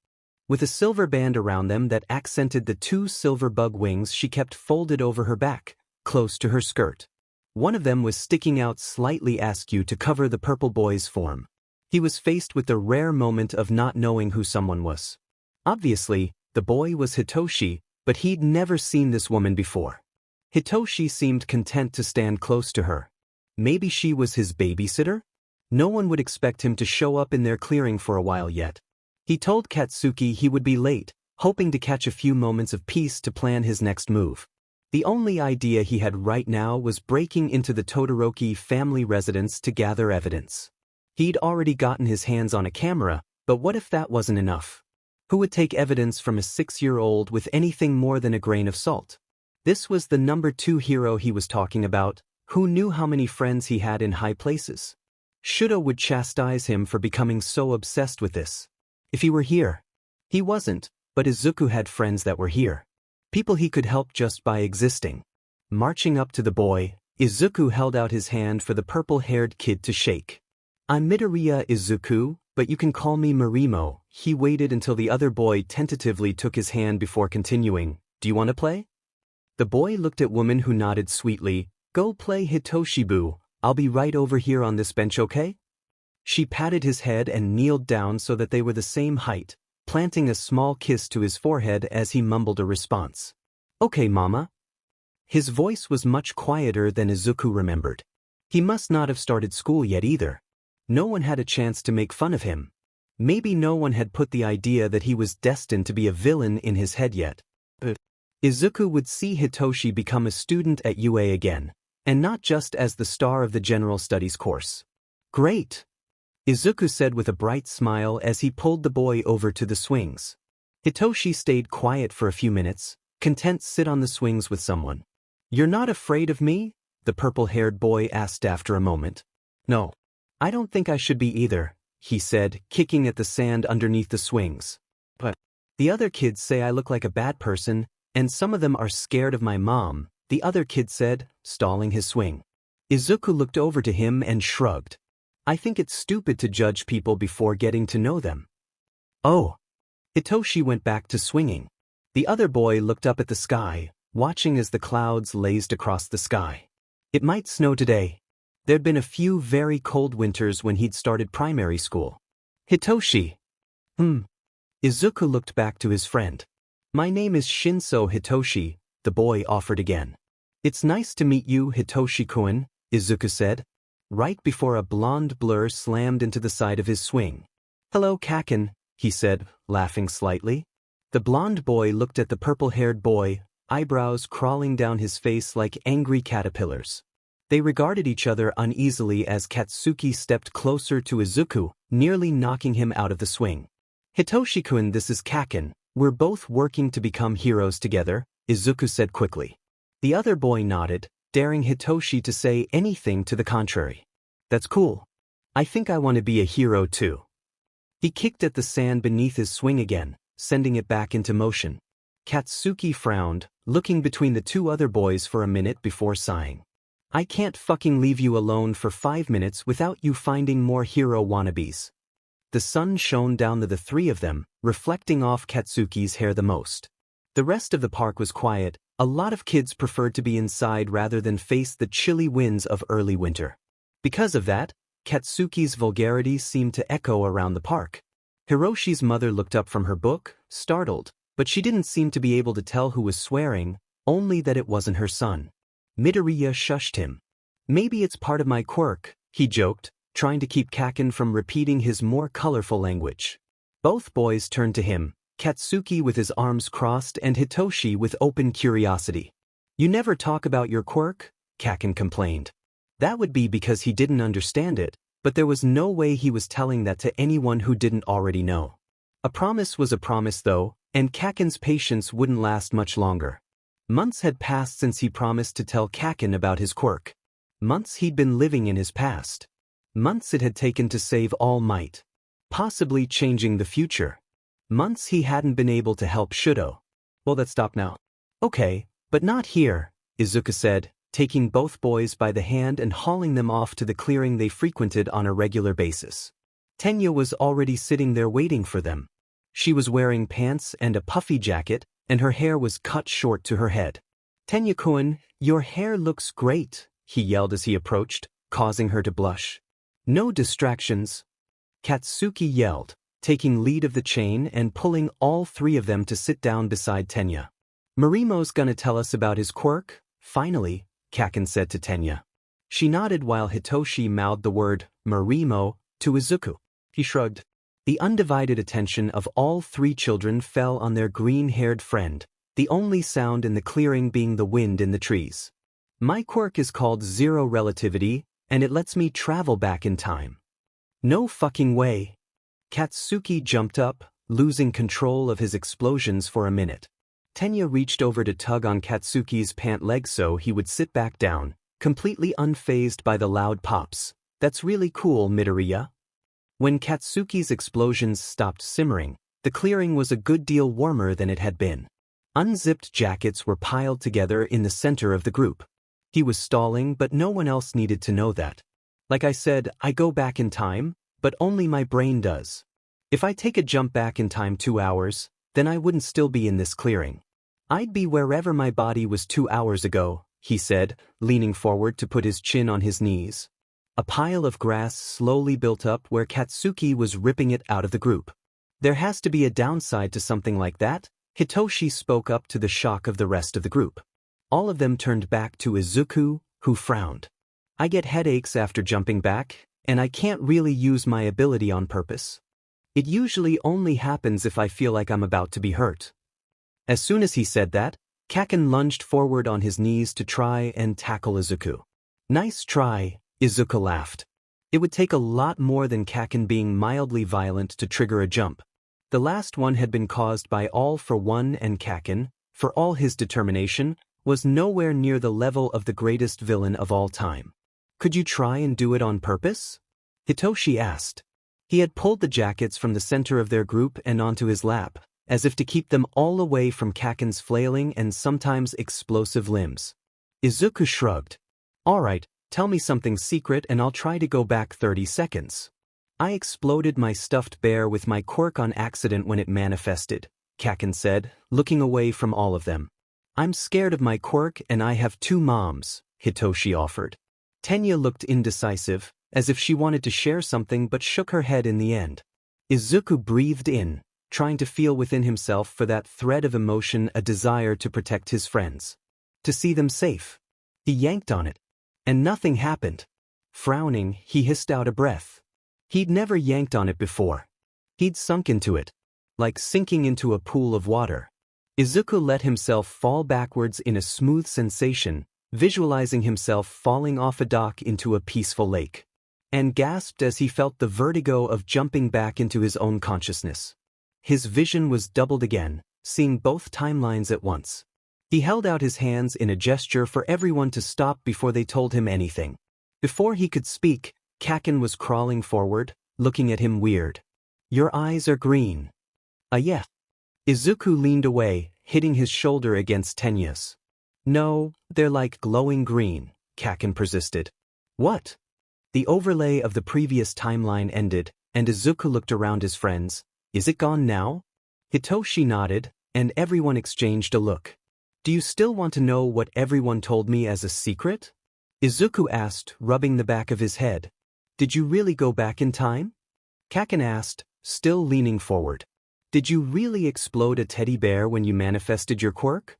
with a silver band around them that accented the 2 silver bug wings she kept folded over her back, close to her skirt. One of them was sticking out slightly askew to cover the purple boy's form. He was faced with the rare moment of not knowing who someone was. Obviously, the boy was Hitoshi, but he'd never seen this woman before. Hitoshi seemed content to stand close to her. Maybe she was his babysitter? No one would expect him to show up in their clearing for a while yet. He told Katsuki he would be late, hoping to catch a few moments of peace to plan his next move. The only idea he had right now was breaking into the Todoroki family residence to gather evidence. He'd already gotten his hands on a camera, but what if that wasn't enough? Who would take evidence from a 6-year-old with anything more than a grain of salt? This was the number 2 hero he was talking about. Who knew how many friends he had in high places? Shudo would chastise him for becoming so obsessed with this. If he were here. He wasn't, but Izuku had friends that were here. People he could help just by existing. Marching up to the boy, Izuku held out his hand for the purple-haired kid to shake. "I'm Midoriya Izuku, but you can call me Marimo." He waited until the other boy tentatively took his hand before continuing. "Do you want to play?" The boy looked at woman who nodded sweetly. "Go play Hitoshi-boo. I'll be right over here on this bench, okay?" She patted his head and kneeled down so that they were the same height, planting a small kiss to his forehead as he mumbled a response. "Okay, Mama." His voice was much quieter than Izuku remembered. He must not have started school yet either. No one had a chance to make fun of him. Maybe no one had put the idea that he was destined to be a villain in his head yet. But Izuku would see Hitoshi become a student at UA again, and not just as the star of the general studies course. "Great," Izuku said with a bright smile as he pulled the boy over to the swings. Hitoshi stayed quiet for a few minutes, content to sit on the swings with someone. "You're not afraid of me?" the purple-haired boy asked after a moment. "No. I don't think I should be either," he said, kicking at the sand underneath the swings. "But the other kids say I look like a bad person, and some of them are scared of my mom," the other kid said, stalling his swing. Izuku looked over to him and shrugged. "I think it's stupid to judge people before getting to know them." "Oh." Hitoshi went back to swinging. The other boy looked up at the sky, watching as the clouds lazed across the sky. It might snow today. There'd been a few very cold winters when he'd started primary school. "Hitoshi." Izuku looked back to his friend. "My name is Shinso Hitoshi," the boy offered again. "It's nice to meet you, Hitoshi-kun," Izuku said, right before a blonde blur slammed into the side of his swing. Hello, Kaken, he said, laughing slightly. The blonde boy looked at the purple-haired boy, eyebrows crawling down his face like angry caterpillars. They regarded each other uneasily as Katsuki stepped closer to Izuku, nearly knocking him out of the swing. Hitoshi-kun, this is Kaken. We're both working to become heroes together, Izuku said quickly. The other boy nodded, daring Hitoshi to say anything to the contrary. That's cool. I think I want to be a hero too. He kicked at the sand beneath his swing again, sending it back into motion. Katsuki frowned, looking between the two other boys for a minute before sighing. I can't fucking leave you alone for 5 minutes without you finding more hero wannabes. The sun shone down to the three of them, reflecting off Katsuki's hair the most. The rest of the park was quiet. A lot of kids preferred to be inside rather than face the chilly winds of early winter. Because of that, Katsuki's vulgarity seemed to echo around the park. Hiroshi's mother looked up from her book, startled, but she didn't seem to be able to tell who was swearing, only that it wasn't her son. Midoriya shushed him. Maybe it's part of my quirk, he joked, trying to keep Kaken from repeating his more colorful language. Both boys turned to him, Katsuki with his arms crossed and Hitoshi with open curiosity. You never talk about your quirk? Kaken complained. That would be because he didn't understand it, but there was no way he was telling that to anyone who didn't already know. A promise was a promise though, and Kaken's patience wouldn't last much longer. Months had passed since he promised to tell Kaken about his quirk. Months he'd been living in his past. Months it had taken to save All Might. Possibly changing the future. Months he hadn't been able to help Shudo. Well, that stopped now. Okay, but not here, Izuku said, taking both boys by the hand and hauling them off to the clearing they frequented on a regular basis. Tenya was already sitting there waiting for them. She was wearing pants and a puffy jacket, and her hair was cut short to her head. Tenya-kun, your hair looks great, he yelled as he approached, causing her to blush. No distractions. Katsuki yelled, taking lead of the chain and pulling all three of them to sit down beside Tenya. Marimo's gonna tell us about his quirk, finally, Kaken said to Tenya. She nodded while Hitoshi mouthed the word, Marimo, to Izuku. He shrugged. The undivided attention of all three children fell on their green-haired friend, the only sound in the clearing being the wind in the trees. My quirk is called Zero Relativity, and it lets me travel back in time. No fucking way. Katsuki jumped up, losing control of his explosions for a minute. Tenya reached over to tug on Katsuki's pant leg so he would sit back down, completely unfazed by the loud pops. That's really cool, Midoriya. When Katsuki's explosions stopped simmering, the clearing was a good deal warmer than it had been. Unzipped jackets were piled together in the center of the group. He was stalling, but no one else needed to know that. Like I said, I go back in time, but only my brain does. If I take a jump back in time 2 hours, then I wouldn't still be in this clearing. I'd be wherever my body was 2 hours ago, he said, leaning forward to put his chin on his knees. A pile of grass slowly built up where Katsuki was ripping it out of the group. There has to be a downside to something like that, Hitoshi spoke up to the shock of the rest of the group. All of them turned back to Izuku, who frowned. I get headaches after jumping back, and I can't really use my ability on purpose. It usually only happens if I feel like I'm about to be hurt. As soon as he said that, Kaken lunged forward on his knees to try and tackle Izuku. Nice try. Izuku laughed. It would take a lot more than Kaken being mildly violent to trigger a jump. The last one had been caused by All for One, and Kaken, for all his determination, was nowhere near the level of the greatest villain of all time. Could you try and do it on purpose? Hitoshi asked. He had pulled the jackets from the center of their group and onto his lap, as if to keep them all away from Kaken's flailing and sometimes explosive limbs. Izuku shrugged. All right. Tell me something secret and I'll try to go back 30 seconds. I exploded my stuffed bear with my quirk on accident when it manifested, Kaken said, looking away from all of them. I'm scared of my quirk and I have 2 moms, Hitoshi offered. Tenya looked indecisive, as if she wanted to share something but shook her head in the end. Izuku breathed in, trying to feel within himself for that thread of emotion, a desire to protect his friends. To see them safe. He yanked on it. And nothing happened. Frowning, he hissed out a breath. He'd never yanked on it before. He'd sunk into it. Like sinking into a pool of water. Izuku let himself fall backwards in a smooth sensation, visualizing himself falling off a dock into a peaceful lake. And gasped as he felt the vertigo of jumping back into his own consciousness. His vision was doubled again, seeing both timelines at once. He held out his hands in a gesture for everyone to stop before they told him anything. Before he could speak, Kaken was crawling forward, looking at him weird. "Your eyes are green." Yeah." Izuku leaned away, hitting his shoulder against Tenya's. "No, they're like glowing green," Kaken persisted. "What?" The overlay of the previous timeline ended, and Izuku looked around his friends. "Is it gone now?" Hitoshi nodded, and everyone exchanged a look. "Do you still want to know what everyone told me as a secret?" Izuku asked, rubbing the back of his head. "Did you really go back in time?" Kaken asked, still leaning forward. "Did you really explode a teddy bear when you manifested your quirk?"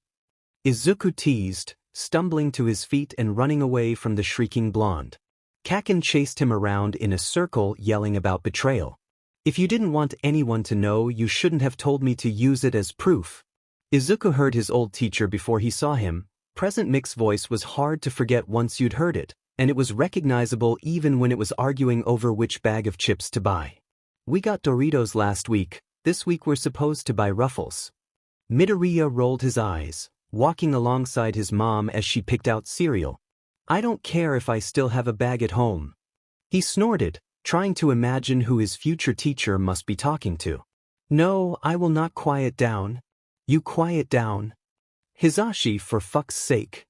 Izuku teased, stumbling to his feet and running away from the shrieking blonde. Kaken chased him around in a circle, yelling about betrayal. "If you didn't want anyone to know, you shouldn't have told me to use it as proof." Izuku heard his old teacher before he saw him. Present Mick's voice was hard to forget once you'd heard it, and it was recognizable even when it was arguing over which bag of chips to buy. "We got Doritos last week. This week we're supposed to buy Ruffles." Midoriya rolled his eyes, walking alongside his mom as she picked out cereal. "I don't care if I still have a bag at home." He snorted, trying to imagine who his future teacher must be talking to. "No, I will not quiet down." "You quiet down." "Hisashi, for fuck's sake."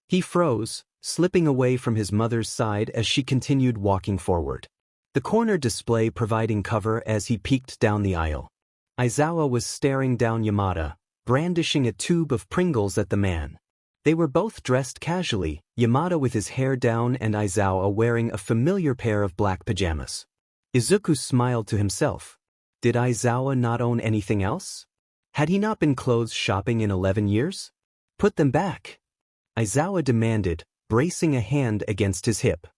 He froze, slipping away from his mother's side as she continued walking forward. The corner display providing cover as he peeked down the aisle. Aizawa was staring down Yamada, brandishing a tube of Pringles at the man. They were both dressed casually, Yamada with his hair down and Aizawa wearing a familiar pair of black pajamas. Izuku smiled to himself. Did Aizawa not own anything else? Had he not been clothes shopping in 11 years? "Put them back," Aizawa demanded, bracing a hand against his hip.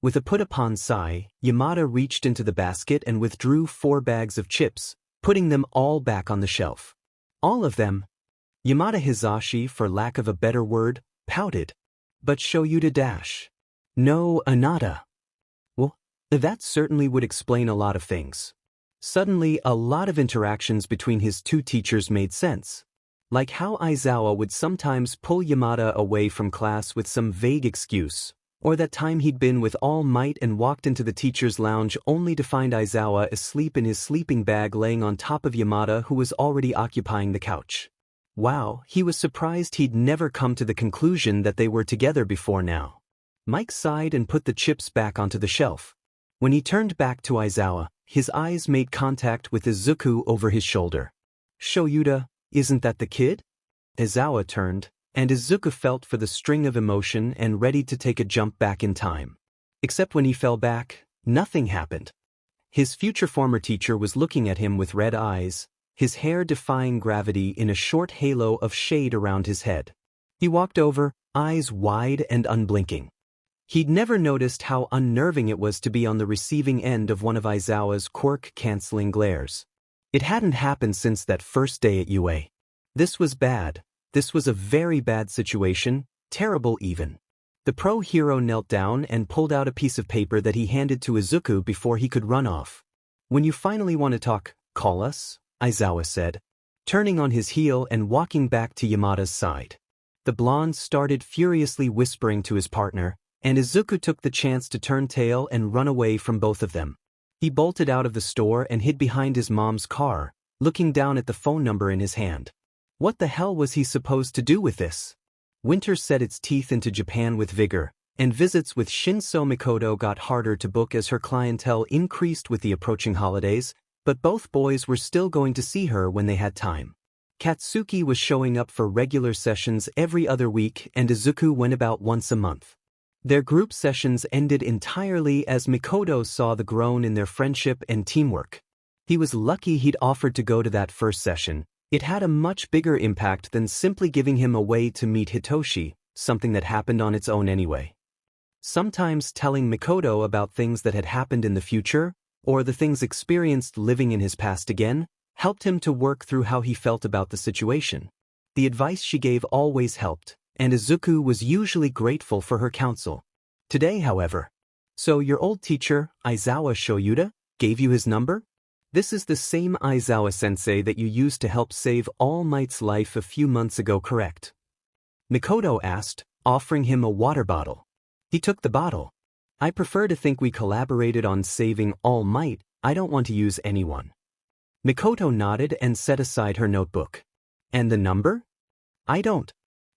With a put-upon sigh, Yamada reached into the basket and withdrew 4 bags of chips, putting them all back on the shelf. "All of them?" Yamada Hisashi, for lack of a better word, pouted. "But Shoyuta dash." "No, Anata." "Well, that certainly would explain a lot of things." Suddenly, a lot of interactions between his two teachers made sense. Like how Aizawa would sometimes pull Yamada away from class with some vague excuse, or that time he'd been with All Might and walked into the teacher's lounge only to find Aizawa asleep in his sleeping bag laying on top of Yamada, who was already occupying the couch. Wow, he was surprised he'd never come to the conclusion that they were together before now. Mike sighed and put the chips back onto the shelf. When he turned back to Aizawa, his eyes made contact with Izuku over his shoulder. "Shoyuta, isn't that the kid?" Aizawa turned, and Izuku felt for the string of emotion and ready to take a jump back in time. Except when he fell back, nothing happened. His future former teacher was looking at him with red eyes, his hair defying gravity in a short halo of shade around his head. He walked over, eyes wide and unblinking. He'd never noticed how unnerving it was to be on the receiving end of one of Aizawa's quirk-canceling glares. It hadn't happened since that first day at UA. This was bad. This was a very bad situation, terrible even. The pro-hero knelt down and pulled out a piece of paper that he handed to Izuku before he could run off. "When you finally want to talk, call us," Aizawa said, turning on his heel and walking back to Yamada's side. The blonde started furiously whispering to his partner, and Izuku took the chance to turn tail and run away from both of them. He bolted out of the store and hid behind his mom's car, looking down at the phone number in his hand. What the hell was he supposed to do with this? Winter set its teeth into Japan with vigor, and visits with Shinso Mikoto got harder to book as her clientele increased with the approaching holidays, but both boys were still going to see her when they had time. Katsuki was showing up for regular sessions every other week and Izuku went about once a month. Their group sessions ended entirely as Mikoto saw the grown in their friendship and teamwork. He was lucky he'd offered to go to that first session. It had a much bigger impact than simply giving him a way to meet Hitoshi, something that happened on its own anyway. Sometimes telling Mikoto about things that had happened in the future, or the things experienced living in his past again, helped him to work through how he felt about the situation. The advice she gave always helped, and Izuku was usually grateful for her counsel. Today, however, so your old teacher, Aizawa Shoyuta, gave you his number? This is the same Aizawa-sensei that you used to help save All Might's life a few months ago, correct? Mikoto asked, offering him a water bottle. He took the bottle. I prefer to think we collaborated on saving All Might. I don't want to use anyone. Mikoto nodded and set aside her notebook. And the number? I don't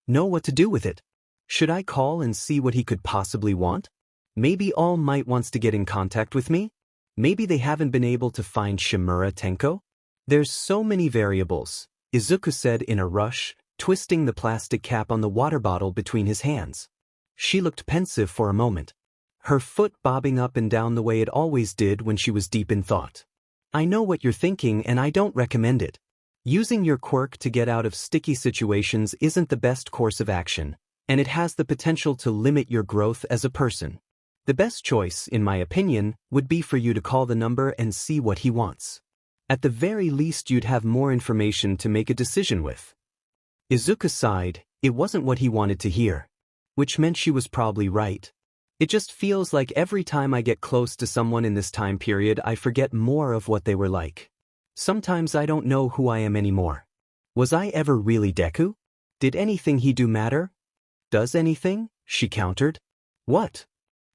know what to do with it. Should I call and see what he could possibly want? Maybe All Might wants to get in contact with me? Maybe they haven't been able to find Shimura Tenko? There's so many variables, Izuku said in a rush, twisting the plastic cap on the water bottle between his hands. She looked pensive for a moment, her foot bobbing up and down the way it always did when she was deep in thought. I know what you're thinking and I don't recommend it. Using your quirk to get out of sticky situations isn't the best course of action, and it has the potential to limit your growth as a person. The best choice, in my opinion, would be for you to call the number and see what he wants. At the very least you'd have more information to make a decision with. Izuku sighed. It wasn't what he wanted to hear. Which meant she was probably right. It just feels like every time I get close to someone in this time period I forget more of what they were like. Sometimes I don't know who I am anymore. Was I ever really Deku? Did anything he do matter? Does anything? She countered. What?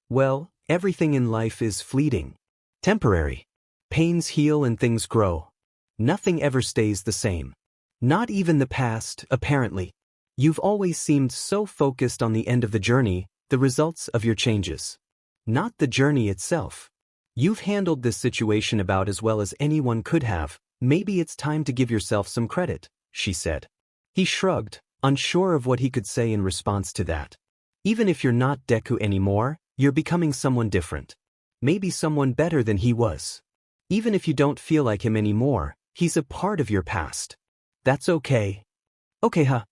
Well, everything in life is fleeting. Temporary. Pains heal and things grow. Nothing ever stays the same. Not even the past, apparently. You've always seemed so focused on the end of the journey, the results of your changes. Not the journey itself. You've handled this situation about as well as anyone could have. Maybe it's time to give yourself some credit, she said. He shrugged, unsure of what he could say in response to that. Even if you're not Deku anymore, you're becoming someone different. Maybe someone better than he was. Even if you don't feel like him anymore, he's a part of your past. That's okay. Okay, huh?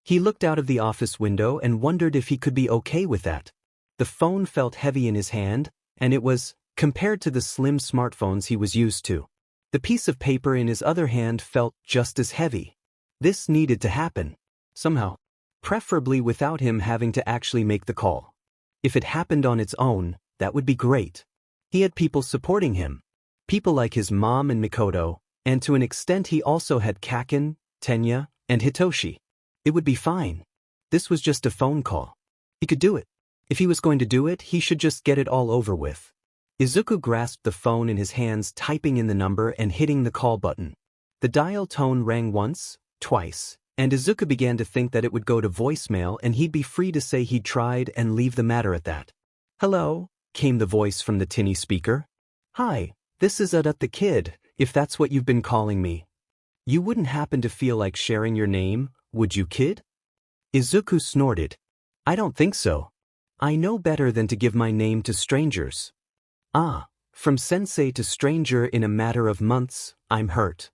He looked out of the office window and wondered if he could be okay with that. The phone felt heavy in his hand, and it was, compared to the slim smartphones he was used to. The piece of paper in his other hand felt just as heavy. This needed to happen. Somehow. Preferably without him having to actually make the call. If it happened on its own, that would be great. He had people supporting him. People like his mom and Mikoto, and to an extent he also had Kaken, Tenya, and Hitoshi. It would be fine. This was just a phone call. He could do it. If he was going to do it, he should just get it all over with. Izuku grasped the phone in his hands, typing in the number and hitting the call button. The dial tone rang once, twice, and Izuku began to think that it would go to voicemail and he'd be free to say he'd tried and leave the matter at that. Hello, came the voice from the tinny speaker. Hi, this is Udut the Kid, if that's what you've been calling me. You wouldn't happen to feel like sharing your name, would you, kid? Izuku snorted. I don't think so. I know better than to give my name to strangers. Ah, from sensei to stranger in a matter of months, I'm hurt.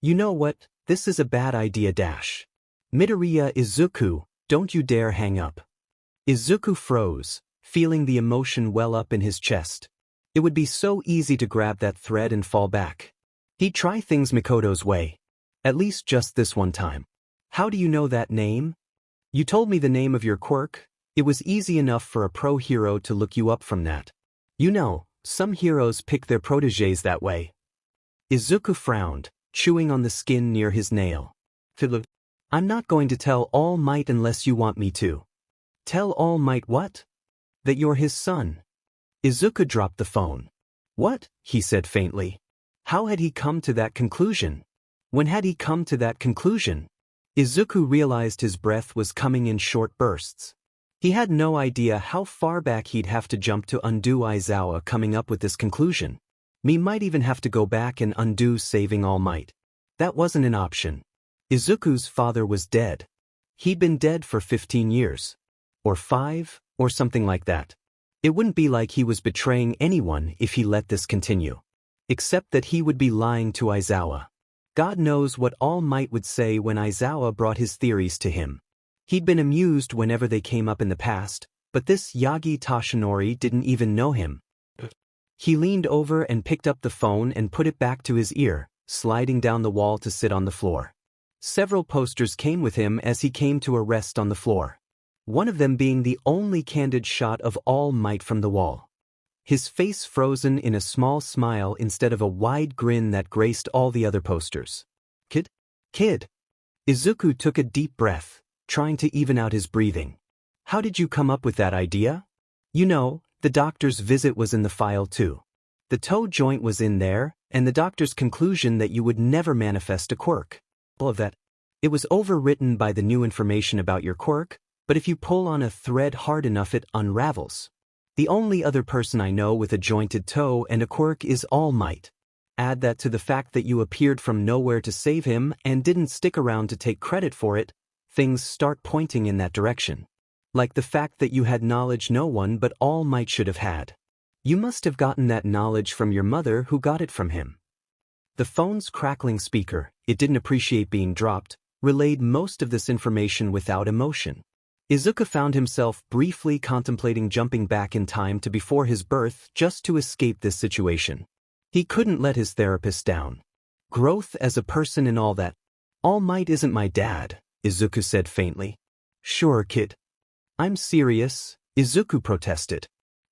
You know what, this is a bad idea dash. Midoriya Izuku, don't you dare hang up. Izuku froze, feeling the emotion well up in his chest. It would be so easy to grab that thread and fall back. He'd try things Mikoto's way. At least just this one time. How do you know that name? You told me the name of your quirk. It was easy enough for a pro hero to look you up from that. You know, some heroes pick their protégés that way. Izuku frowned, chewing on the skin near his nail. I'm not going to tell All Might unless you want me to. Tell All Might what? That you're his son. Izuku dropped the phone. What? He said faintly. How had he come to that conclusion? When had he come to that conclusion? Izuku realized his breath was coming in short bursts. He had no idea how far back he'd have to jump to undo Aizawa coming up with this conclusion. Me might even have to go back and undo saving All Might. That wasn't an option. Izuku's father was dead. He'd been dead for 15 years. Or 5, or something like that. It wouldn't be like he was betraying anyone if he let this continue. Except that he would be lying to Aizawa. God knows what All Might would say when Aizawa brought his theories to him. He'd been amused whenever they came up in the past, But this Yagi Toshinori didn't even know him. He leaned over and picked up the phone and put it back to his ear, sliding down the wall to sit on the floor. Several posters came with him as he came to a rest on the floor. One of them being the only candid shot of All Might from the wall. His face frozen in a small smile instead of a wide grin that graced all the other posters. Kid. Izuku took a deep breath, trying to even out his breathing. How did you come up with that idea? You know, the doctor's visit was in the file too. The toe joint was in there, and the doctor's conclusion that you would never manifest a quirk. All of that. It was overwritten by the new information about your quirk, but if you pull on a thread hard enough it unravels. The only other person I know with a jointed toe and a quirk is All Might. Add that to the fact that you appeared from nowhere to save him and didn't stick around to take credit for it, things start pointing in that direction. Like the fact that you had knowledge no one but All Might should have had. You must have gotten that knowledge from your mother who got it from him. The phone's crackling speaker, it didn't appreciate being dropped, relayed most of this information without emotion. Izuku found himself briefly contemplating jumping back in time to before his birth just to escape this situation. He couldn't let his therapist down. Growth as a person and all that. All Might isn't my dad, Izuku said faintly. Sure, kid. I'm serious, Izuku protested.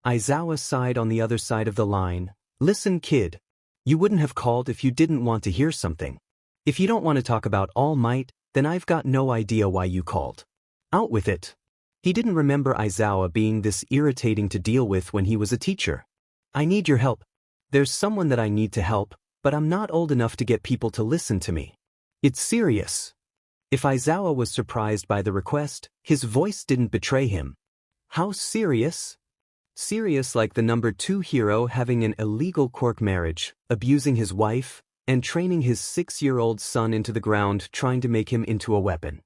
Aizawa sighed on the other side of the line. Listen, kid. You wouldn't have called if you didn't want to hear something. If you don't want to talk about All Might, then I've got no idea why you called. Out with it. He didn't remember Aizawa being this irritating to deal with when he was a teacher. I need your help. There's someone that I need to help, but I'm not old enough to get people to listen to me. It's serious. If Aizawa was surprised by the request, his voice didn't betray him. How serious? Serious like the number 2 hero having an illegal quirk marriage, abusing his wife, and training his 6-year-old son into the ground trying to make him into a weapon.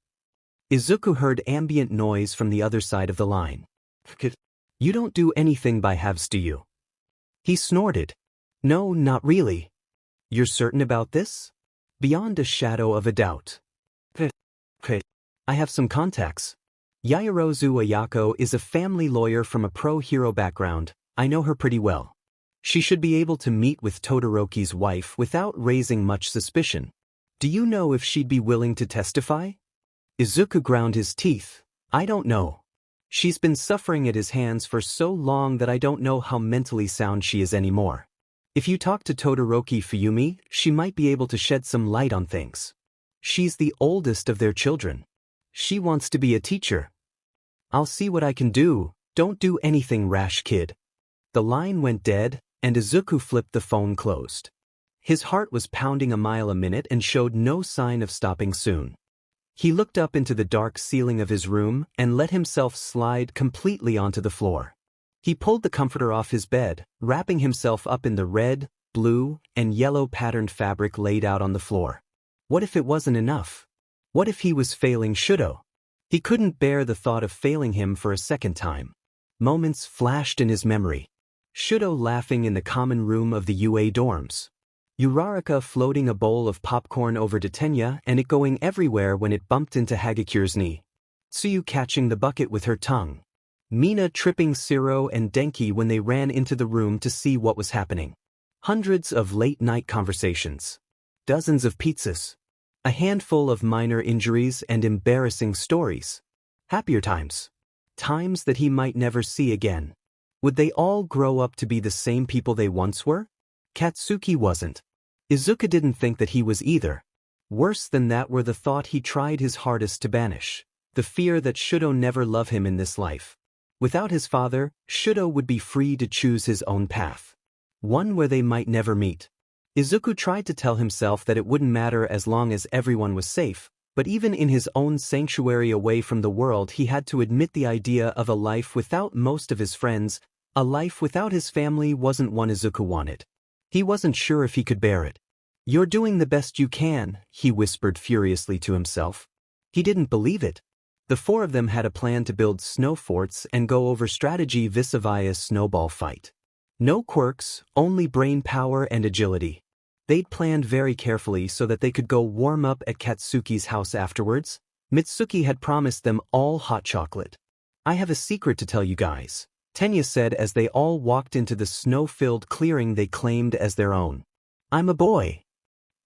Izuku heard ambient noise from the other side of the line. You don't do anything by halves, do you? He snorted. No, not really. You're certain about this? Beyond a shadow of a doubt. I have some contacts. Yaoyorozu Ayako is a family lawyer from a pro-hero background. I know her pretty well. She should be able to meet with Todoroki's wife without raising much suspicion. Do you know if she'd be willing to testify? Izuku ground his teeth. I don't know. She's been suffering at his hands for so long that I don't know how mentally sound she is anymore. If you talk to Todoroki Fuyumi, she might be able to shed some light on things. She's the oldest of their children. She wants to be a teacher. I'll see what I can do. Don't do anything rash, kid. The line went dead, and Izuku flipped the phone closed. His heart was pounding a mile a minute and showed no sign of stopping soon. He looked up into the dark ceiling of his room and let himself slide completely onto the floor. He pulled the comforter off his bed, wrapping himself up in the red, blue, and yellow patterned fabric laid out on the floor. What if it wasn't enough? What if he was failing Shudo? He couldn't bear the thought of failing him for a second time. Moments flashed in his memory. Shudo laughing in the common room of the UA dorms. Uraraka floating a bowl of popcorn over to Tenya and it going everywhere when it bumped into Hagakure's knee. Tsuyu catching the bucket with her tongue. Mina tripping Siro and Denki when they ran into the room to see what was happening. Hundreds of late-night conversations. Dozens of pizzas. A handful of minor injuries and embarrassing stories. Happier times. Times that he might never see again. Would they all grow up to be the same people they once were? Katsuki wasn't. Izuku didn't think that he was either. Worse than that were the thought he tried his hardest to banish. The fear that Shudo never love him in this life. Without his father, Shudo would be free to choose his own path. One where they might never meet. Izuku tried to tell himself that it wouldn't matter as long as everyone was safe, but even in his own sanctuary away from the world he had to admit the idea of a life without most of his friends, a life without his family wasn't one Izuku wanted. He wasn't sure if he could bear it. You're doing the best you can, he whispered furiously to himself. He didn't believe it. The four of them had a plan to build snow forts and go over strategy vis-a-vis a snowball fight. No quirks, only brain power and agility. They'd planned very carefully so that they could go warm up at Katsuki's house afterwards. Mitsuki had promised them all hot chocolate. I have a secret to tell you guys, Tenya said as they all walked into the snow-filled clearing they claimed as their own. I'm a boy.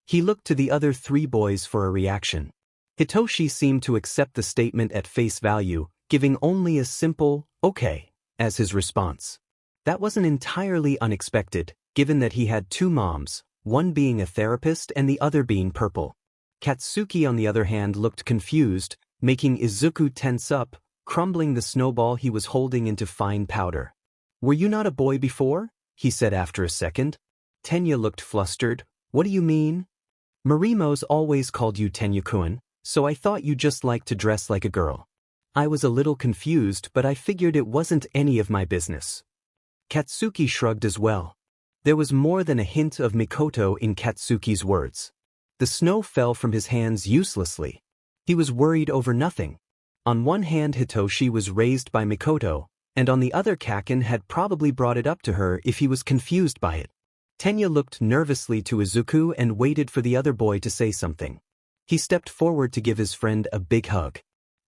He looked to the other 3 boys for a reaction. Hitoshi seemed to accept the statement at face value, giving only a simple, okay, as his response. That wasn't entirely unexpected, given that he had 2 moms, one being a therapist and the other being purple. Katsuki on the other hand looked confused, making Izuku tense up, crumbling the snowball he was holding into fine powder. Were you not a boy before? He said after a second. Tenya looked flustered. What do you mean? Marimo's always called you Tenya-kun, so I thought you just liked to dress like a girl. I was a little confused, but I figured it wasn't any of my business. Katsuki shrugged as well. There was more than a hint of Mikoto in Katsuki's words. The snow fell from his hands uselessly. He was worried over nothing. On one hand Hitoshi was raised by Mikoto, and on the other Kaken had probably brought it up to her if he was confused by it. Tenya looked nervously to Izuku and waited for the other boy to say something. He stepped forward to give his friend a big hug.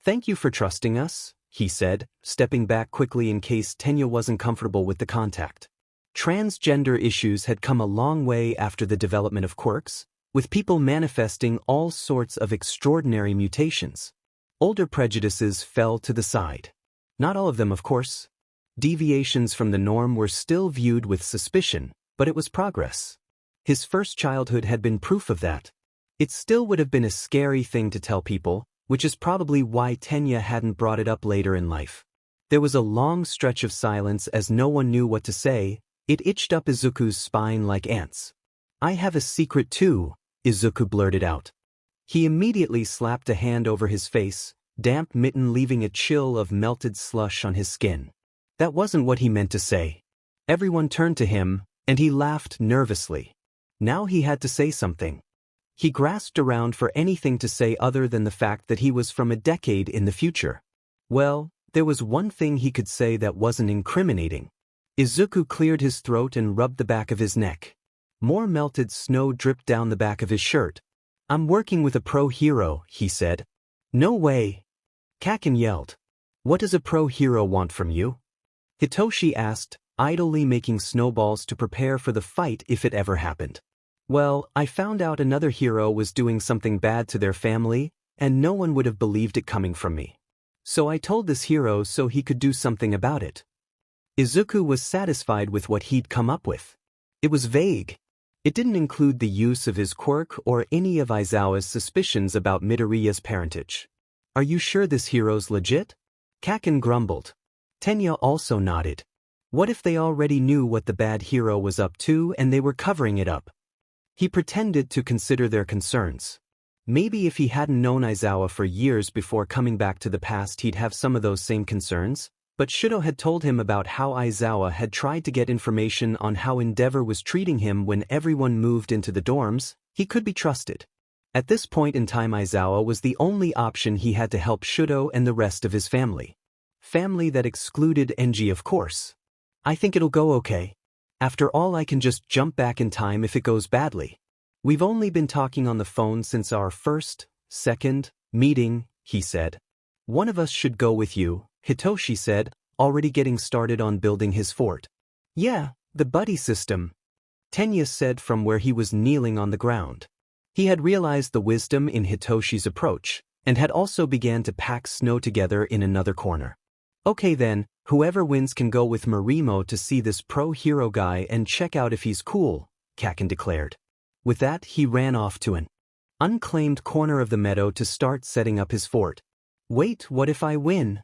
Thank you for trusting us, he said, stepping back quickly in case Tenya wasn't comfortable with the contact. Transgender issues had come a long way after the development of quirks, with people manifesting all sorts of extraordinary mutations. Older prejudices fell to the side. Not all of them, of course. Deviations from the norm were still viewed with suspicion, but it was progress. His first childhood had been proof of that. It still would have been a scary thing to tell people, which is probably why Tenya hadn't brought it up later in life. There was a long stretch of silence as no one knew what to say. It itched up Izuku's spine like ants. I have a secret too, Izuku blurted out. He immediately slapped a hand over his face, damp mitten leaving a chill of melted slush on his skin. That wasn't what he meant to say. Everyone turned to him, and he laughed nervously. Now he had to say something. He grasped around for anything to say other than the fact that he was from a decade in the future. Well, there was one thing he could say that wasn't incriminating. Izuku cleared his throat and rubbed the back of his neck. More melted snow dripped down the back of his shirt. I'm working with a pro hero, he said. No way. Kaken yelled. What does a pro hero want from you? Hitoshi asked, idly making snowballs to prepare for the fight if it ever happened. Well, I found out another hero was doing something bad to their family, and no one would have believed it coming from me. So I told this hero so he could do something about it. Izuku was satisfied with what he'd come up with. It was vague. It didn't include the use of his quirk or any of Aizawa's suspicions about Midoriya's parentage. Are you sure this hero's legit? Kaken grumbled. Tenya also nodded. What if they already knew what the bad hero was up to and they were covering it up? He pretended to consider their concerns. Maybe if he hadn't known Aizawa for years before coming back to the past he'd have some of those same concerns, but Shudo had told him about how Aizawa had tried to get information on how Endeavor was treating him when everyone moved into the dorms. He could be trusted. At this point in time Aizawa was the only option he had to help Shudo and the rest of his family. Family that excluded Enji, of course. I think it'll go okay. After all, I can just jump back in time if it goes badly. We've only been talking on the phone since our second meeting, he said. One of us should go with you, Hitoshi said, already getting started on building his fort. Yeah, the buddy system, Tenya said from where he was kneeling on the ground. He had realized the wisdom in Hitoshi's approach, and had also began to pack snow together in another corner. Okay then, whoever wins can go with Marimo to see this pro-hero guy and check out if he's cool, Kaken declared. With that he ran off to an unclaimed corner of the meadow to start setting up his fort. Wait, what if I win?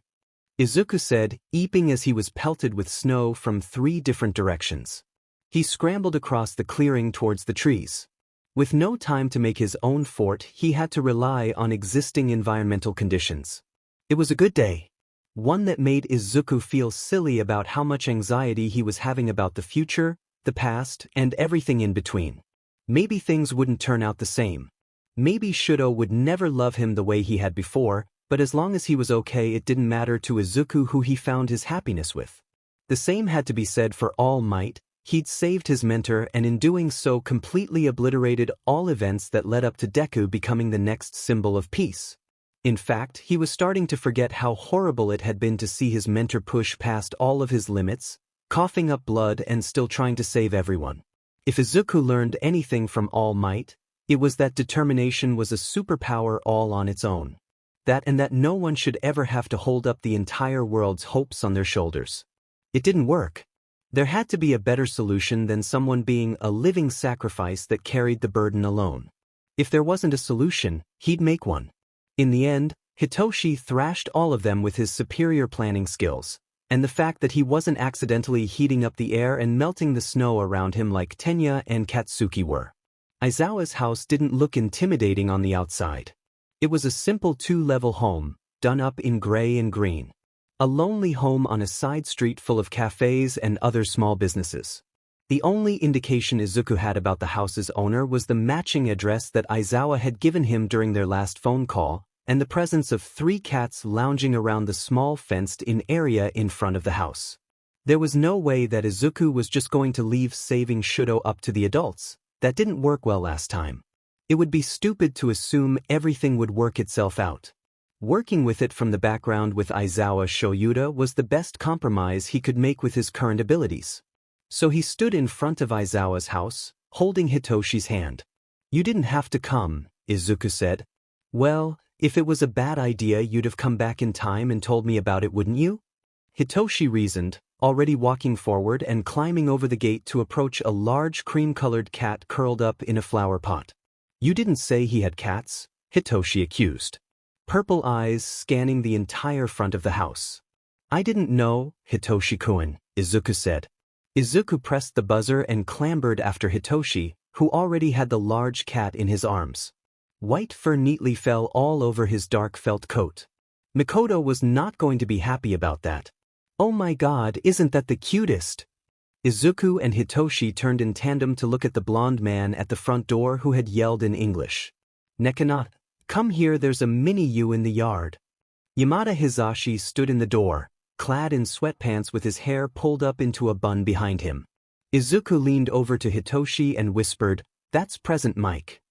Izuku said, eeping as he was pelted with snow from 3 different directions. He scrambled across the clearing towards the trees. With no time to make his own fort, he had to rely on existing environmental conditions. It was a good day. One that made Izuku feel silly about how much anxiety he was having about the future, the past, and everything in between. Maybe things wouldn't turn out the same. Maybe Shudo would never love him the way he had before, but as long as he was okay it didn't matter to Izuku who he found his happiness with. The same had to be said for All Might. He'd saved his mentor and in doing so completely obliterated all events that led up to Deku becoming the next symbol of peace. In fact, he was starting to forget how horrible it had been to see his mentor push past all of his limits, coughing up blood and still trying to save everyone. If Izuku learned anything from All Might, it was that determination was a superpower all on its own. That no one should ever have to hold up the entire world's hopes on their shoulders. It didn't work. There had to be a better solution than someone being a living sacrifice that carried the burden alone. If there wasn't a solution, he'd make one. In the end, Hitoshi thrashed all of them with his superior planning skills, and the fact that he wasn't accidentally heating up the air and melting the snow around him like Tenya and Katsuki were. Aizawa's house didn't look intimidating on the outside. It was a simple 2-level home, done up in gray and green. A lonely home on a side street full of cafes and other small businesses. The only indication Izuku had about the house's owner was the matching address that Aizawa had given him during their last phone call, and the presence of 3 cats lounging around the small fenced-in area in front of the house. There was no way that Izuku was just going to leave saving Shudo up to the adults. That didn't work well last time. It would be stupid to assume everything would work itself out. Working with it from the background with Aizawa Shoyuda was the best compromise he could make with his current abilities. So he stood in front of Aizawa's house, holding Hitoshi's hand. "You didn't have to come," Izuku said. "Well, if it was a bad idea you'd have come back in time and told me about it, wouldn't you?" Hitoshi reasoned, already walking forward and climbing over the gate to approach a large cream-colored cat curled up in a flower pot. "You didn't say he had cats," Hitoshi accused. Purple eyes scanning the entire front of the house. "I didn't know, Hitoshi-kun," Izuku said. Izuku pressed the buzzer and clambered after Hitoshi, who already had the large cat in his arms. White fur neatly fell all over his dark felt coat. Mikoto was not going to be happy about that. "Oh my god, isn't that the cutest?" Izuku and Hitoshi turned in tandem to look at the blonde man at the front door who had yelled in English. "Nekana, come here, there's a mini-you in the yard." Yamada Hizashi stood in the door, clad in sweatpants with his hair pulled up into a bun behind him. Izuku leaned over to Hitoshi and whispered, "That's Present Mike."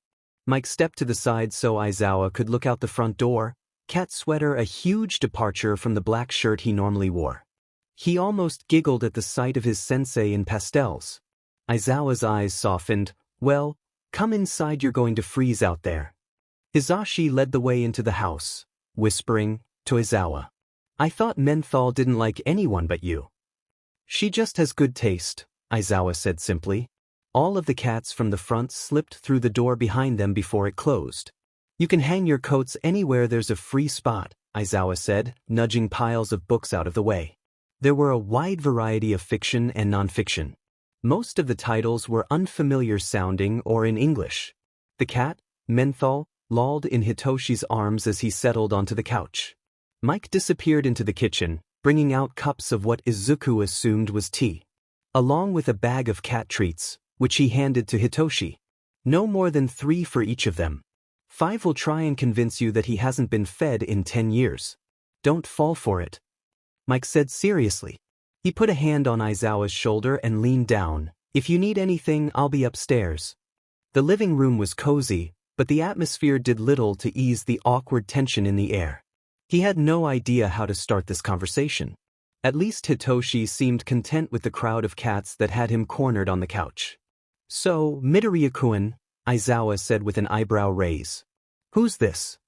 Mike stepped to the side so Aizawa could look out the front door, cat sweater a huge departure from the black shirt he normally wore. He almost giggled at the sight of his sensei in pastels. Aizawa's eyes softened. "Well, come inside, you're going to freeze out there." Hizashi led the way into the house, whispering to Aizawa, "I thought Menthol didn't like anyone but you." "She just has good taste," Aizawa said simply. All of the cats from the front slipped through the door behind them before it closed. "You can hang your coats anywhere there's a free spot," Aizawa said, nudging piles of books out of the way. There were a wide variety of fiction and nonfiction. Most of the titles were unfamiliar sounding or in English. The cat, Menthol, lolled in Hitoshi's arms as he settled onto the couch. Mike disappeared into the kitchen, bringing out cups of what Izuku assumed was tea, along with a bag of cat treats, which he handed to Hitoshi. "No more than 3 for each of them. 5 will try and convince you that he hasn't been fed in 10 years. Don't fall for it," Mike said seriously. He put a hand on Aizawa's shoulder and leaned down. "If you need anything, I'll be upstairs." The living room was cozy, but the atmosphere did little to ease the awkward tension in the air. He had no idea how to start this conversation. At least Hitoshi seemed content with the crowd of cats that had him cornered on the couch. "So, Midoriya-kun," Aizawa said with an eyebrow raise. "Who's this?"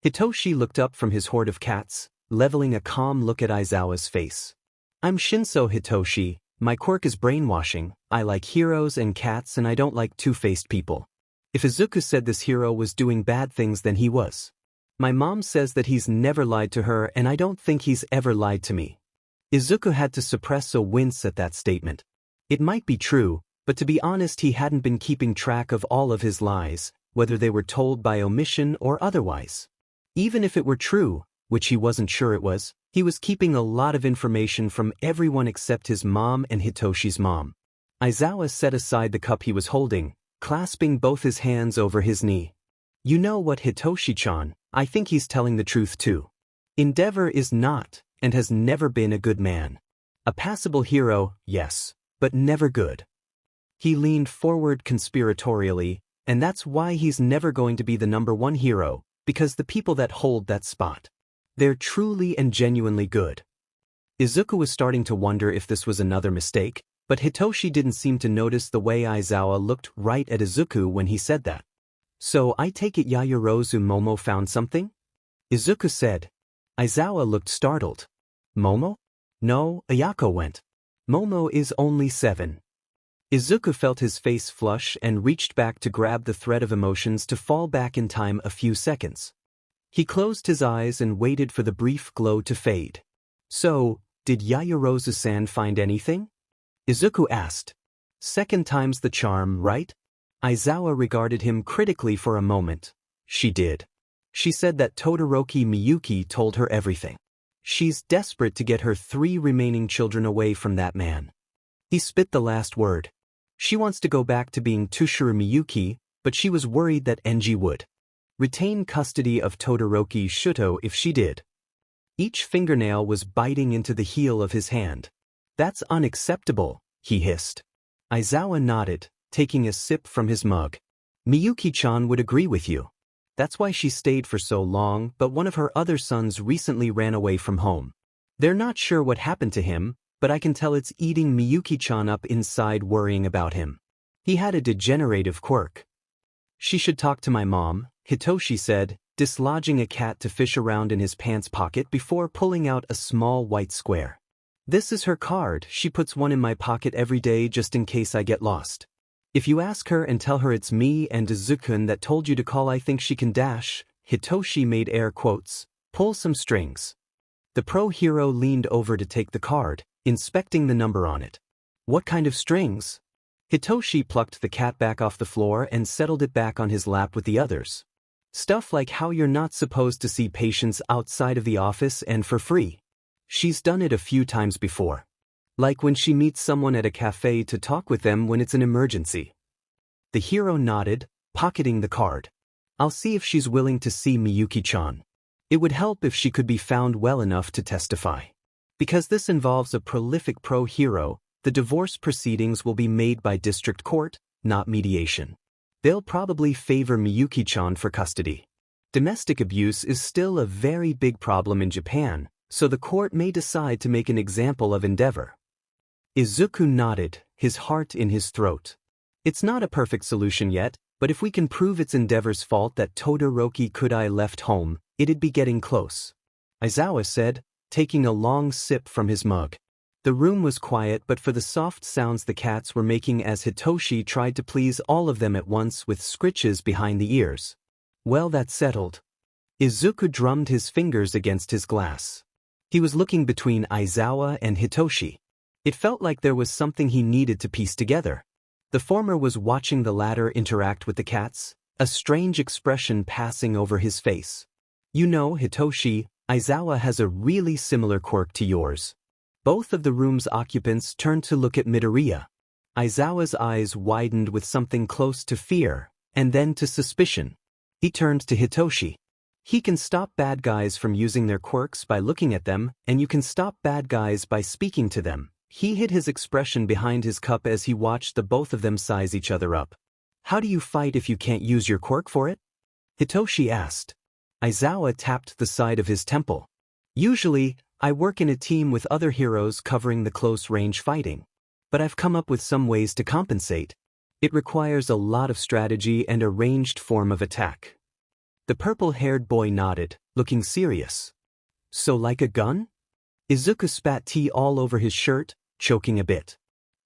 Hitoshi looked up from his horde of cats, leveling a calm look at Aizawa's face. "I'm Shinso Hitoshi. My quirk is brainwashing. I like heroes and cats, and I don't like two-faced people." If Izuku said this hero was doing bad things, then he was. "My mom says that he's never lied to her, and I don't think he's ever lied to me." Izuku had to suppress a wince at that statement. It might be true, but to be honest, he hadn't been keeping track of all of his lies, whether they were told by omission or otherwise. Even if it were true, which he wasn't sure it was, he was keeping a lot of information from everyone except his mom and Hitoshi's mom. Aizawa set aside the cup he was holding, clasping both his hands over his knee. "You know what, Hitoshi-chan, I think he's telling the truth too. Endeavor is not, and has never been, a good man. A passable hero, yes, but never good." He leaned forward conspiratorially, "And that's why he's never going to be the #1 hero, because the people that hold that spot, they're truly and genuinely good. Izuku was starting to wonder if this was another mistake, but Hitoshi didn't seem to notice the way Aizawa looked right at Izuku when he said that. So I take it Yaoyorozu Momo found something? Izuku said. Aizawa looked startled. Momo? No, Ayako went. Momo is only 7. Izuku felt his face flush and reached back to grab the thread of emotions to fall back in time a few seconds. He closed his eyes and waited for the brief glow to fade. So, did Yaoyorozu-san find anything? Izuku asked. Second time's the charm, right? Aizawa regarded him critically for a moment. She did. She said that Todoroki Miyuki told her everything. She's desperate to get her 3 remaining children away from that man. He spit the last word. She wants to go back to being Tushiro Miyuki, but she was worried that Enji would retain custody of Todoroki Shuto if she did. Each fingernail was biting into the heel of his hand. That's unacceptable, he hissed. Aizawa nodded, taking a sip from his mug. Miyuki-chan would agree with you. That's why she stayed for so long, but one of her other sons recently ran away from home. They're not sure what happened to him, but I can tell it's eating Miyuki-chan up inside worrying about him. He had a degenerative quirk. She should talk to my mom, Hitoshi said, dislodging a cat to fish around in his pants pocket before pulling out a small white square. This is her card, she puts one in my pocket every day just in case I get lost. If you ask her and tell her it's me and Izuku that told you to call, I think she can dash, Hitoshi made air quotes, pull some strings. The pro hero leaned over to take the card, inspecting the number on it. What kind of strings? Hitoshi plucked the cat back off the floor and settled it back on his lap with the others. Stuff like how you're not supposed to see patients outside of the office and for free. She's done it a few times before. Like when she meets someone at a cafe to talk with them when it's an emergency. The hero nodded, pocketing the card. I'll see if she's willing to see Miyuki-chan. It would help if she could be found well enough to testify. Because this involves a prolific pro-hero, the divorce proceedings will be made by district court, not mediation. They'll probably favor Miyuki-chan for custody. Domestic abuse is still a very big problem in Japan, so the court may decide to make an example of Endeavor. Izuku nodded, his heart in his throat. It's not a perfect solution yet, but if we can prove it's Endeavor's fault that Todoroki Kudai left home, it'd be getting close. Aizawa said, taking a long sip from his mug. The room was quiet but for the soft sounds the cats were making as Hitoshi tried to please all of them at once with scritches behind the ears. Well, that's settled. Izuku drummed his fingers against his glass. He was looking between Aizawa and Hitoshi. It felt like there was something he needed to piece together. The former was watching the latter interact with the cats, a strange expression passing over his face. You know, Hitoshi, Aizawa has a really similar quirk to yours. Both of the room's occupants turned to look at Midoriya. Aizawa's eyes widened with something close to fear, and then to suspicion. He turned to Hitoshi. He can stop bad guys from using their quirks by looking at them, and you can stop bad guys by speaking to them. He hid his expression behind his cup as he watched the both of them size each other up. How do you fight if you can't use your quirk for it? Hitoshi asked. Aizawa tapped the side of his temple. Usually, I work in a team with other heroes covering the close-range fighting. But I've come up with some ways to compensate. It requires a lot of strategy and a ranged form of attack. The purple-haired boy nodded, looking serious. So like a gun? Izuku spat tea all over his shirt, choking a bit.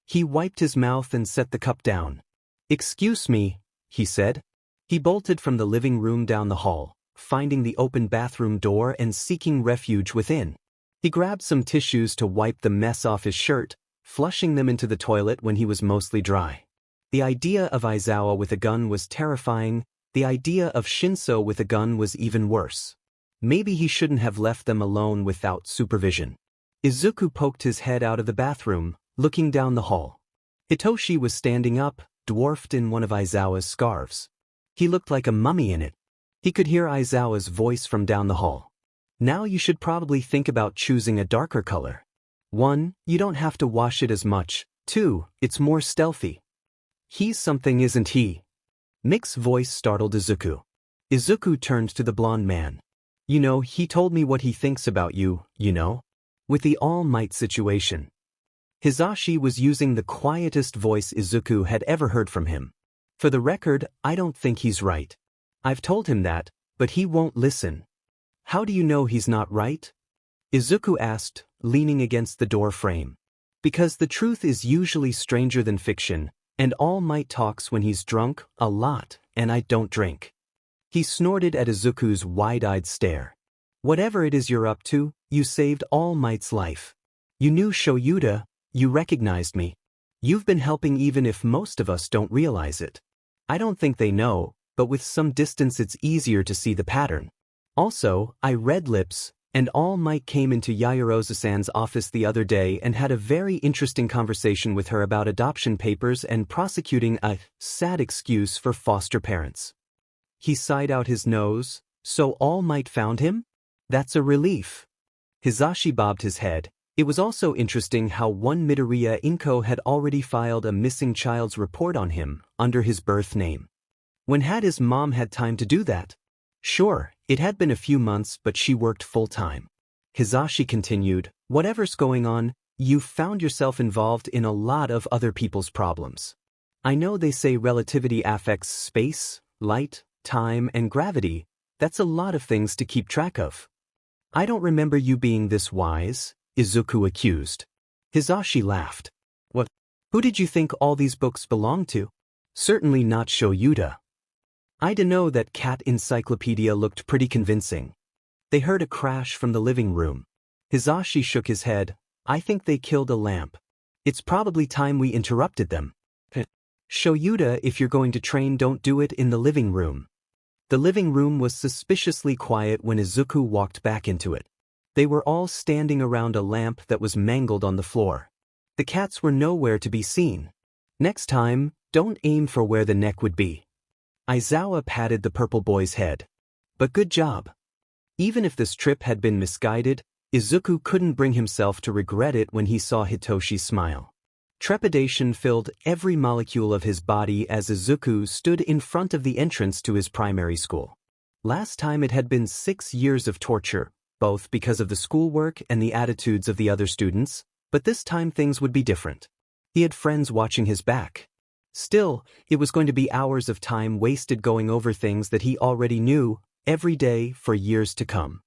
He wiped his mouth and set the cup down. Excuse me, he said. He bolted from the living room down the hall, finding the open bathroom door and seeking refuge within. He grabbed some tissues to wipe the mess off his shirt, flushing them into the toilet when he was mostly dry. The idea of Aizawa with a gun was terrifying. The idea of Shinso with a gun was even worse. Maybe he shouldn't have left them alone without supervision. Izuku poked his head out of the bathroom, looking down the hall. Hitoshi was standing up, dwarfed in one of Aizawa's scarves. He looked like a mummy in it. He could hear Aizawa's voice from down the hall. Now you should probably think about choosing a darker color. 1, you don't have to wash it as much. 2, it's more stealthy. He's something, isn't he? Mick's voice startled Izuku. Izuku turned to the blonde man. You know, he told me what he thinks about you, you know? With the All Might situation. Hisashi was using the quietest voice Izuku had ever heard from him. For the record, I don't think he's right. I've told him that, but he won't listen. How do you know he's not right? Izuku asked, leaning against the door frame. Because the truth is usually stranger than fiction, and All Might talks when he's drunk, a lot, and I don't drink. He snorted at Izuku's wide-eyed stare. Whatever it is you're up to, you saved All Might's life. You knew Shoyuta, you recognized me. You've been helping even if most of us don't realize it. I don't think they know, but with some distance it's easier to see the pattern. Also, I read lips, and All Might came into Yaoyorozu-san's office the other day and had a very interesting conversation with her about adoption papers and prosecuting a sad excuse for foster parents. He sighed out his nose. So All Might found him? That's a relief. Hisashi bobbed his head. It was also interesting how one Midoriya Inko had already filed a missing child's report on him, under his birth name. When had his mom had time to do that? Sure, it had been a few months, but she worked full-time. Hisashi continued, whatever's going on, you've found yourself involved in a lot of other people's problems. I know they say relativity affects space, light, time, and gravity. That's a lot of things to keep track of. I don't remember you being this wise, Izuku accused. Hisashi laughed. What? Who did you think all these books belonged to? Certainly not Shoyuta. I know that cat encyclopedia looked pretty convincing. They heard a crash from the living room. Hisashi shook his head. I think they killed a lamp. It's probably time we interrupted them. Shoyuta, if you're going to train, don't do it in the living room. The living room was suspiciously quiet when Izuku walked back into it. They were all standing around a lamp that was mangled on the floor. The cats were nowhere to be seen. Next time, don't aim for where the neck would be. Aizawa patted the purple boy's head. But good job. Even if this trip had been misguided, Izuku couldn't bring himself to regret it when he saw Hitoshi's smile. Trepidation filled every molecule of his body as Izuku stood in front of the entrance to his primary school. Last time it had been 6 years of torture, both because of the schoolwork and the attitudes of the other students, but this time things would be different. He had friends watching his back. Still, it was going to be hours of time wasted going over things that he already knew, every day for years to come.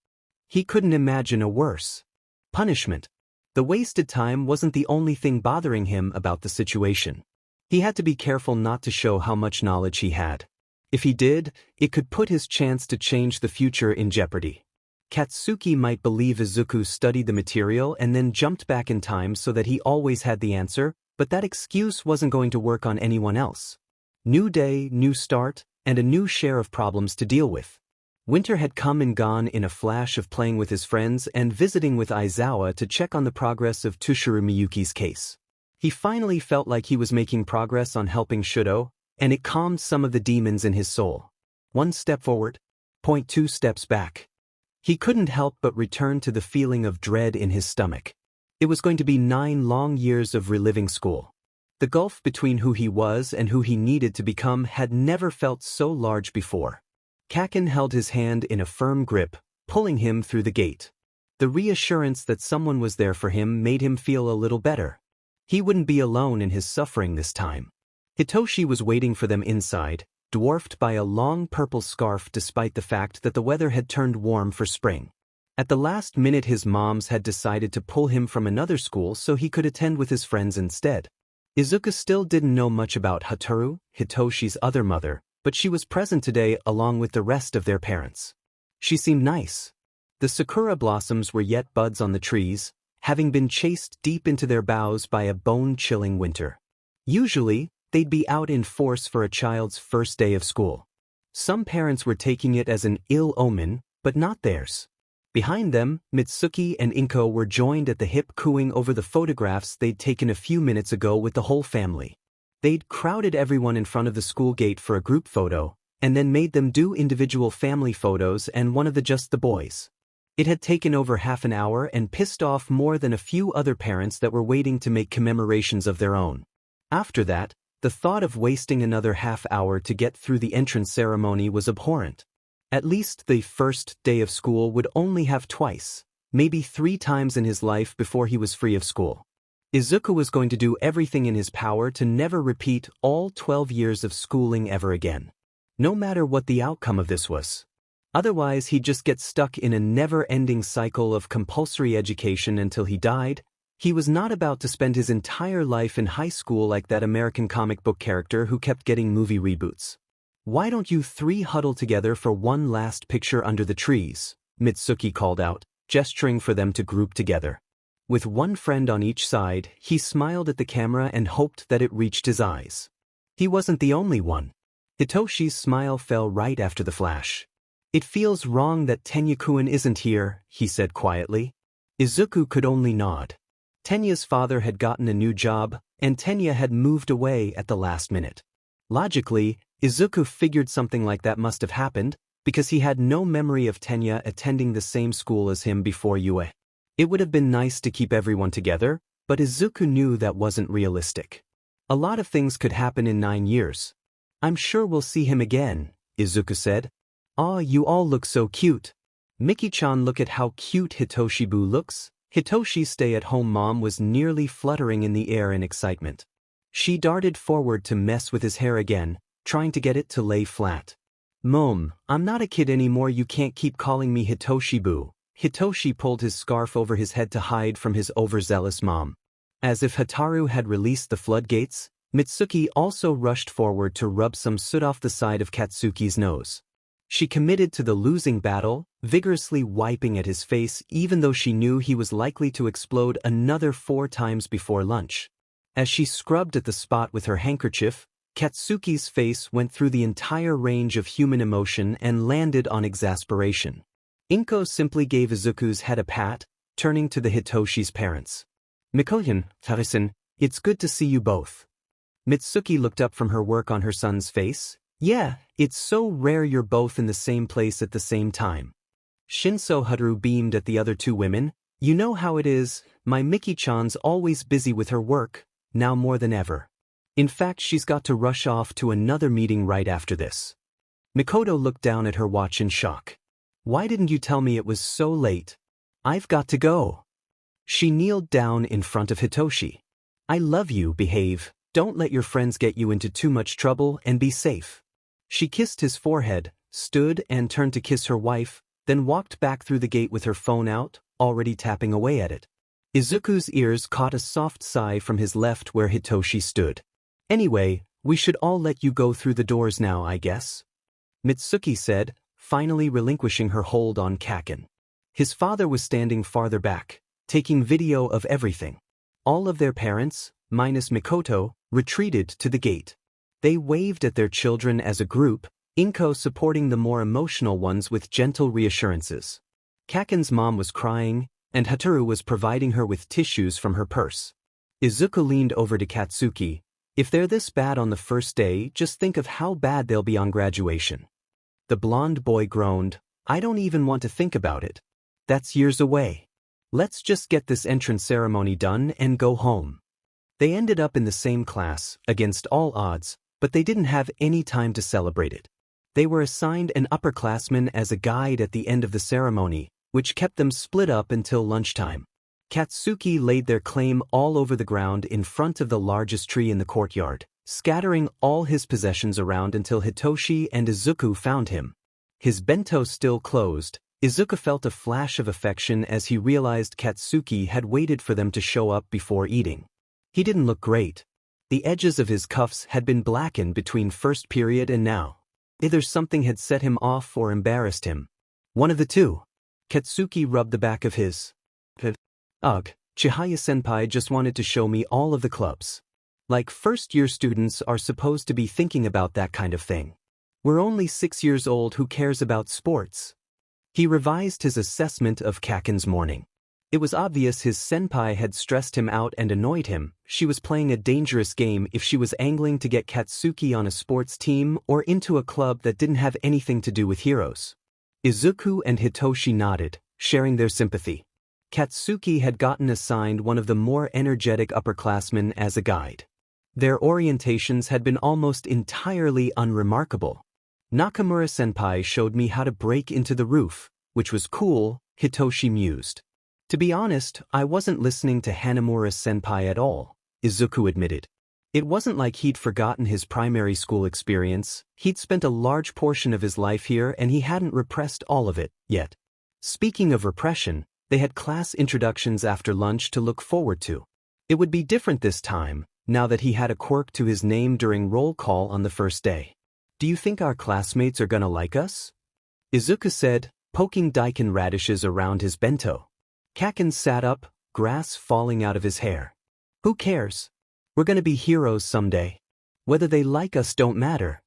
He couldn't imagine a worse punishment. The wasted time wasn't the only thing bothering him about the situation. He had to be careful not to show how much knowledge he had. If he did, it could put his chance to change the future in jeopardy. Katsuki might believe Izuku studied the material and then jumped back in time so that he always had the answer, but that excuse wasn't going to work on anyone else. New day, new start, and a new share of problems to deal with. Winter had come and gone in a flash of playing with his friends and visiting with Aizawa to check on the progress of Tushiro Miyuki's case. He finally felt like he was making progress on helping Shudo, and it calmed some of the demons in his soul. 1 step forward, 2 steps back. He couldn't help but return to the feeling of dread in his stomach. It was going to be 9 long years of reliving school. The gulf between who he was and who he needed to become had never felt so large before. Kaken held his hand in a firm grip, pulling him through the gate. The reassurance that someone was there for him made him feel a little better. He wouldn't be alone in his suffering this time. Hitoshi was waiting for them inside, dwarfed by a long purple scarf despite the fact that the weather had turned warm for spring. At the last minute his moms had decided to pull him from another school so he could attend with his friends instead. Izuku still didn't know much about Hatoru, Hitoshi's other mother, but she was present today along with the rest of their parents. She seemed nice. The sakura blossoms were yet buds on the trees, having been chased deep into their boughs by a bone-chilling winter. Usually, they'd be out in force for a child's first day of school. Some parents were taking it as an ill omen, but not theirs. Behind them, Mitsuki and Inko were joined at the hip cooing over the photographs they'd taken a few minutes ago with the whole family. They'd crowded everyone in front of the school gate for a group photo, and then made them do individual family photos and one of just the boys. It had taken over half an hour and pissed off more than a few other parents that were waiting to make commemorations of their own. After that, the thought of wasting another half hour to get through the entrance ceremony was abhorrent. At least the first day of school would only have twice, maybe 3 times in his life before he was free of school. Izuku was going to do everything in his power to never repeat all 12 years of schooling ever again. No matter what the outcome of this was. Otherwise he'd just get stuck in a never-ending cycle of compulsory education until he died. He was not about to spend his entire life in high school like that American comic book character who kept getting movie reboots. "Why don't you 3 huddle together for one last picture under the trees?" Mitsuki called out, gesturing for them to group together. With one friend on each side, he smiled at the camera and hoped that it reached his eyes. He wasn't the only one. Hitoshi's smile fell right after the flash. "It feels wrong that Tenya-kun isn't here," he said quietly. Izuku could only nod. Tenya's father had gotten a new job, and Tenya had moved away at the last minute. Logically, Izuku figured something like that must have happened, because he had no memory of Tenya attending the same school as him before UA. It would have been nice to keep everyone together, but Izuku knew that wasn't realistic. A lot of things could happen in 9 years. "I'm sure we'll see him again," Izuku said. "Aw, you all look so cute." "Miki-chan, look at how cute Hitoshi-boo looks." Hitoshi's stay-at-home mom was nearly fluttering in the air in excitement. She darted forward to mess with his hair again, trying to get it to lay flat. "Mom, I'm not a kid anymore, you can't keep calling me Hitoshi-boo." Hitoshi pulled his scarf over his head to hide from his overzealous mom. As if Hataru had released the floodgates, Mitsuki also rushed forward to rub some soot off the side of Katsuki's nose. She committed to the losing battle, vigorously wiping at his face even though she knew he was likely to explode another 4 times before lunch. As she scrubbed at the spot with her handkerchief, Katsuki's face went through the entire range of human emotion and landed on exasperation. Inko simply gave Izuku's head a pat, turning to the Hitoshi's parents. "Mikoyan, Tarisan, it's good to see you both." Mitsuki looked up from her work on her son's face. "Yeah, it's so rare you're both in the same place at the same time." Shinso Hataru beamed at the other 2 women. "You know how it is, my Miki-chan's always busy with her work, now more than ever. In fact, she's got to rush off to another meeting right after this." Mikoto looked down at her watch in shock. "Why didn't you tell me it was so late? I've got to go." She kneeled down in front of Hitoshi. "I love you, behave, don't let your friends get you into too much trouble, and be safe." She kissed his forehead, stood and turned to kiss her wife, then walked back through the gate with her phone out, already tapping away at it. Izuku's ears caught a soft sigh from his left where Hitoshi stood. "Anyway, we should all let you go through the doors now, I guess," Mitsuki said, finally relinquishing her hold on Kaken. His father was standing farther back, taking video of everything. All of their parents, minus Mikoto, retreated to the gate. They waved at their children as a group, Inko supporting the more emotional ones with gentle reassurances. Kaken's mom was crying, and Hataru was providing her with tissues from her purse. Izuku leaned over to Katsuki. "If they're this bad on the first day, just think of how bad they'll be on graduation." The blonde boy groaned. "I don't even want to think about it. That's years away. Let's just get this entrance ceremony done and go home." They ended up in the same class, against all odds, but they didn't have any time to celebrate it. They were assigned an upperclassman as a guide at the end of the ceremony, which kept them split up until lunchtime. Katsuki laid their claim all over the ground in front of the largest tree in the courtyard, scattering all his possessions around until Hitoshi and Izuku found him. His bento still closed, Izuku felt a flash of affection as he realized Katsuki had waited for them to show up before eating. He didn't look great. The edges of his cuffs had been blackened between first period and now. Either something had set him off or embarrassed him. One of the two. Katsuki rubbed the back of his. "Ugh, Chihaya-senpai just wanted to show me all of the clubs. Like first-year students are supposed to be thinking about that kind of thing. We're only 6 years old, who cares about sports?" He revised his assessment of Kaken's morning. It was obvious his senpai had stressed him out and annoyed him. She was playing a dangerous game if she was angling to get Katsuki on a sports team or into a club that didn't have anything to do with heroes. Izuku and Hitoshi nodded, sharing their sympathy. Katsuki had gotten assigned one of the more energetic upperclassmen as a guide. Their orientations had been almost entirely unremarkable. Nakamura-senpai showed me how to break into the roof, which was cool, Hitoshi mused. To be honest, I wasn't listening to Hanamura-senpai at all, Izuku admitted. It wasn't like he'd forgotten his primary school experience, he'd spent a large portion of his life here and he hadn't repressed all of it, yet. Speaking of repression, they had class introductions after lunch to look forward to. It would be different this time, now that he had a quirk to his name during roll call on the first day. Do you think our classmates are gonna like us? Izuku said, poking daikon radishes around his bento. Kaken sat up, grass falling out of his hair. Who cares? We're gonna be heroes someday. Whether they like us don't matter.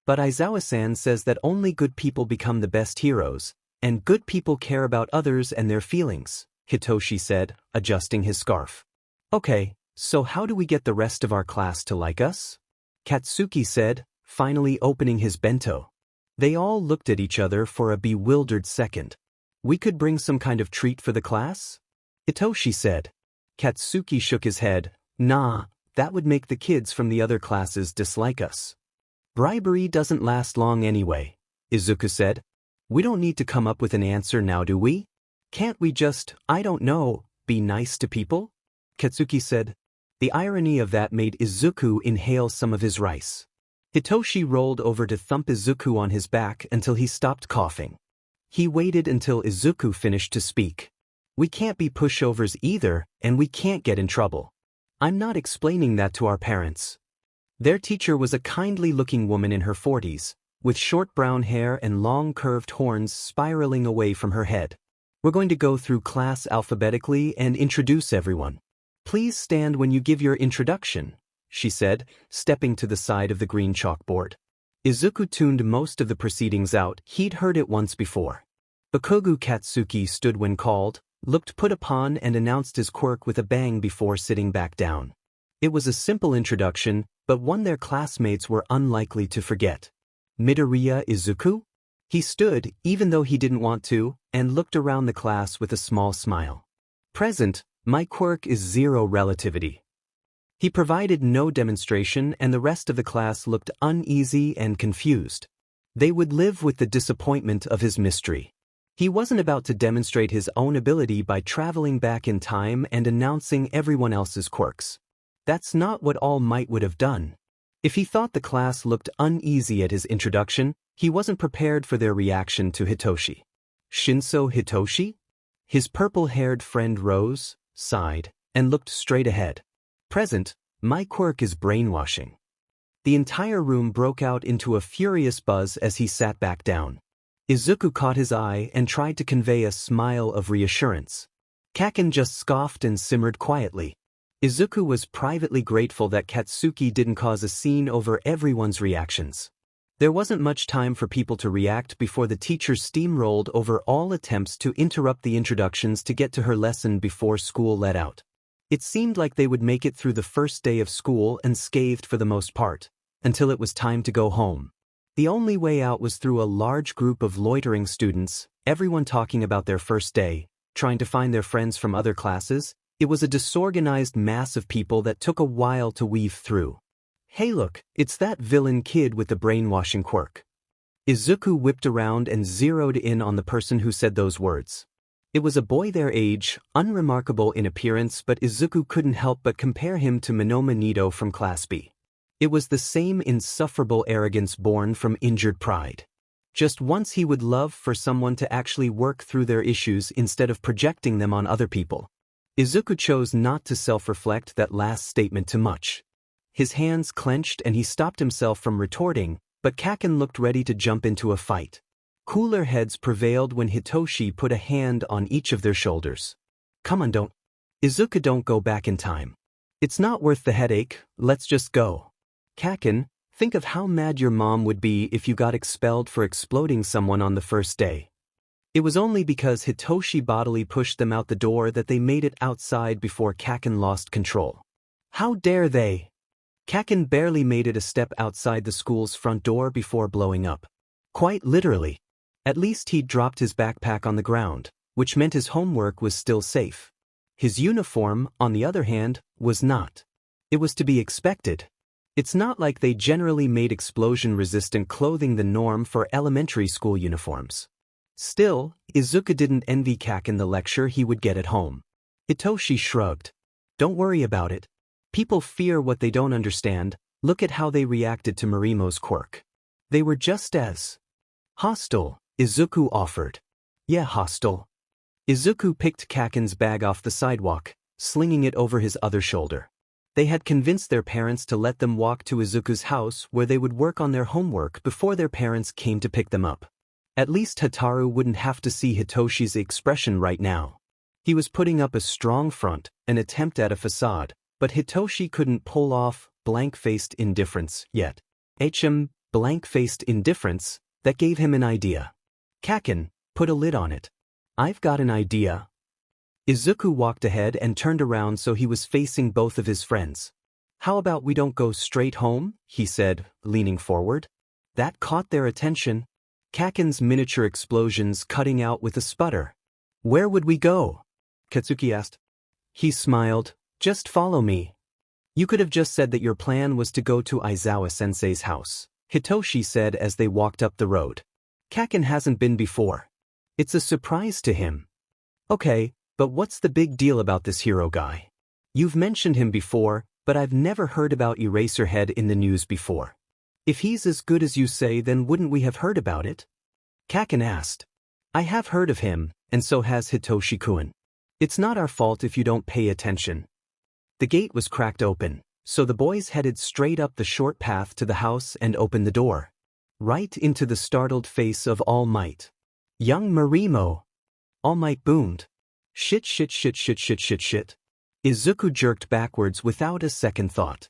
But Aizawa-san says that only good people become the best heroes, and good people care about others and their feelings, Hitoshi said, adjusting his scarf. Okay, so how do we get the rest of our class to like us? Katsuki said, finally opening his bento. They all looked at each other for a bewildered second. We could bring some kind of treat for the class? Hitoshi said. Katsuki shook his head. Nah, that would make the kids from the other classes dislike us. Bribery doesn't last long anyway, Izuku said. We don't need to come up with an answer now, do we? Can't we just, I don't know, be nice to people? Katsuki said. The irony of that made Izuku inhale some of his rice. Hitoshi rolled over to thump Izuku on his back until he stopped coughing. He waited until Izuku finished to speak. We can't be pushovers either, and we can't get in trouble. I'm not explaining that to our parents. Their teacher was a kindly-looking woman in her 40s, with short brown hair and long curved horns spiraling away from her head. We're going to go through class alphabetically and introduce everyone. Please stand when you give your introduction, she said, stepping to the side of the green chalkboard. Izuku tuned most of the proceedings out, he'd heard it once before. Bakugo Katsuki stood when called, looked put upon and announced his quirk with a bang before sitting back down. It was a simple introduction, but one their classmates were unlikely to forget. Midoriya Izuku? He stood, even though he didn't want to, and looked around the class with a small smile. Present, my quirk is zero relativity. He provided no demonstration and the rest of the class looked uneasy and confused. They would live with the disappointment of his mystery. He wasn't about to demonstrate his own ability by traveling back in time and announcing everyone else's quirks. That's not what All Might would have done. If he thought the class looked uneasy at his introduction, he wasn't prepared for their reaction to Hitoshi. Shinso Hitoshi? His purple-haired friend rose, sighed, and looked straight ahead. Present, my quirk is brainwashing. The entire room broke out into a furious buzz as he sat back down. Izuku caught his eye and tried to convey a smile of reassurance. Kaken just scoffed and simmered quietly. Izuku was privately grateful that Katsuki didn't cause a scene over everyone's reactions. There wasn't much time for people to react before the teacher steamrolled over all attempts to interrupt the introductions to get to her lesson before school let out. It seemed like they would make it through the first day of school unscathed for the most part, until it was time to go home. The only way out was through a large group of loitering students, everyone talking about their first day, trying to find their friends from other classes. It was a disorganized mass of people that took a while to weave through. Hey look, it's that villain kid with the brainwashing quirk. Izuku whipped around and zeroed in on the person who said those words. It was a boy their age, unremarkable in appearance, but Izuku couldn't help but compare him to Minoma Nido from Class B. It was the same insufferable arrogance born from injured pride. Just once he would love for someone to actually work through their issues instead of projecting them on other people. Izuku chose not to self-reflect that last statement too much. His hands clenched and he stopped himself from retorting, but Kaken looked ready to jump into a fight. Cooler heads prevailed when Hitoshi put a hand on each of their shoulders. Come on, Izuku, don't go back in time. It's not worth the headache, let's just go. Kaken, think of how mad your mom would be if you got expelled for exploding someone on the first day. It was only because Hitoshi bodily pushed them out the door that they made it outside before Kaken lost control. How dare they? Kaken barely made it a step outside the school's front door before blowing up. Quite literally. At least he'd dropped his backpack on the ground, which meant his homework was still safe. His uniform, on the other hand, was not. It was to be expected. It's not like they generally made explosion-resistant clothing the norm for elementary school uniforms. Still, Izuku didn't envy Kaken the lecture he would get at home. Hitoshi shrugged. Don't worry about it. People fear what they don't understand. Look at how they reacted to Marimo's quirk. They were just as hostile, Izuku offered. Yeah, hostile. Izuku picked Kaken's bag off the sidewalk, slinging it over his other shoulder. They had convinced their parents to let them walk to Izuku's house where they would work on their homework before their parents came to pick them up. At least Hataru wouldn't have to see Hitoshi's expression right now. He was putting up a strong front, an attempt at a facade, but Hitoshi couldn't pull off blank-faced indifference yet. Blank-faced indifference, that gave him an idea. Kaken, put a lid on it. I've got an idea. Izuku walked ahead and turned around so he was facing both of his friends. How about we don't go straight home, he said, leaning forward. That caught their attention. Kaken's miniature explosions cutting out with a sputter. Where would we go? Katsuki asked. He smiled. Just follow me. You could have just said that your plan was to go to Aizawa-sensei's house, Hitoshi said as they walked up the road. Kaken hasn't been before. It's a surprise to him. Okay, but what's the big deal about this hero guy? You've mentioned him before, but I've never heard about Eraserhead in the news before. If he's as good as you say, then wouldn't we have heard about it? Kaken asked. I have heard of him, and so has Hitoshi-kun. It's not our fault if you don't pay attention. The gate was cracked open, so the boys headed straight up the short path to the house and opened the door. Right into the startled face of All Might. Young Marimo! All Might boomed. Shit. Izuku jerked backwards without a second thought.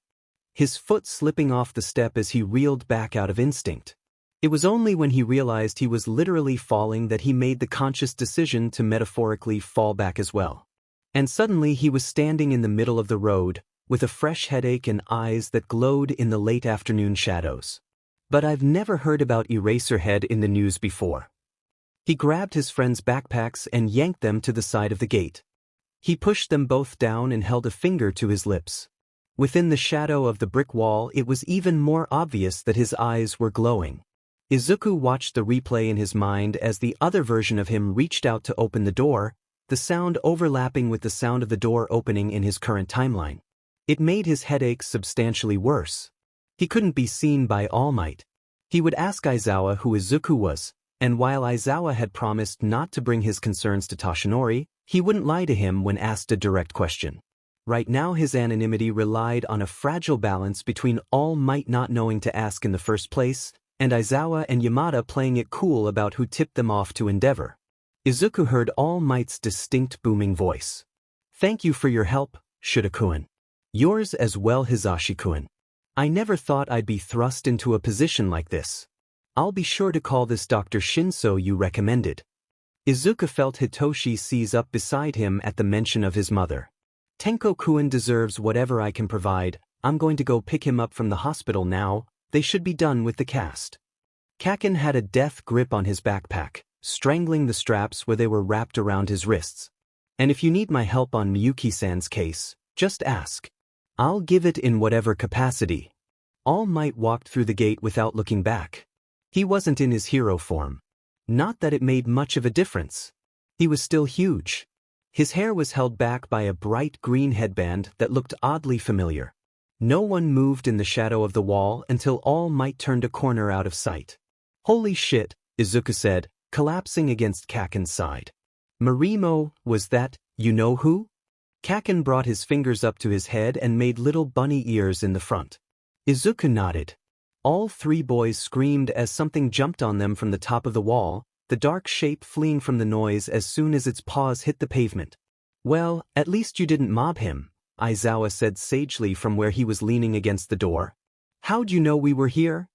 His foot slipping off the step as he reeled back out of instinct. It was only when he realized he was literally falling that he made the conscious decision to metaphorically fall back as well. And suddenly he was standing in the middle of the road, with a fresh headache and eyes that glowed in the late afternoon shadows. But I've never heard about Eraserhead in the news before. He grabbed his friends' backpacks and yanked them to the side of the gate. He pushed them both down and held a finger to his lips. Within the shadow of the brick wall, it was even more obvious that his eyes were glowing. Izuku watched the replay in his mind as the other version of him reached out to open the door, the sound overlapping with the sound of the door opening in his current timeline. It made his headache substantially worse. He couldn't be seen by All Might. He would ask Aizawa who Izuku was, and while Aizawa had promised not to bring his concerns to Toshinori, he wouldn't lie to him when asked a direct question. Right now his anonymity relied on a fragile balance between All Might not knowing to ask in the first place, and Aizawa and Yamada playing it cool about who tipped them off to Endeavor. Izuku heard All Might's distinct booming voice. Thank you for your help, Shida-kun. Yours as well, Hizashi-kun. I never thought I'd be thrust into a position like this. I'll be sure to call this Dr. Shinso you recommended. Izuku felt Hitoshi seize up beside him at the mention of his mother. Tenko-kun deserves whatever I can provide. I'm going to go pick him up from the hospital now. They should be done with the cast. Kaken had a death grip on his backpack, strangling the straps where they were wrapped around his wrists. And if you need my help on Miyuki-san's case, just ask. I'll give it in whatever capacity. All Might walked through the gate without looking back. He wasn't in his hero form. Not that it made much of a difference. He was still huge. His hair was held back by a bright green headband that looked oddly familiar. No one moved in the shadow of the wall until All Might turned a corner out of sight. Holy shit, Izuku said, collapsing against Kaken's side. Marimo, was that, you know who? Kaken brought his fingers up to his head and made little bunny ears in the front. Izuku nodded. All three boys screamed as something jumped on them from the top of the wall, the dark shape fleeing from the noise as soon as its paws hit the pavement. Well, at least you didn't mob him, Aizawa said sagely from where he was leaning against the door. How'd you know we were here?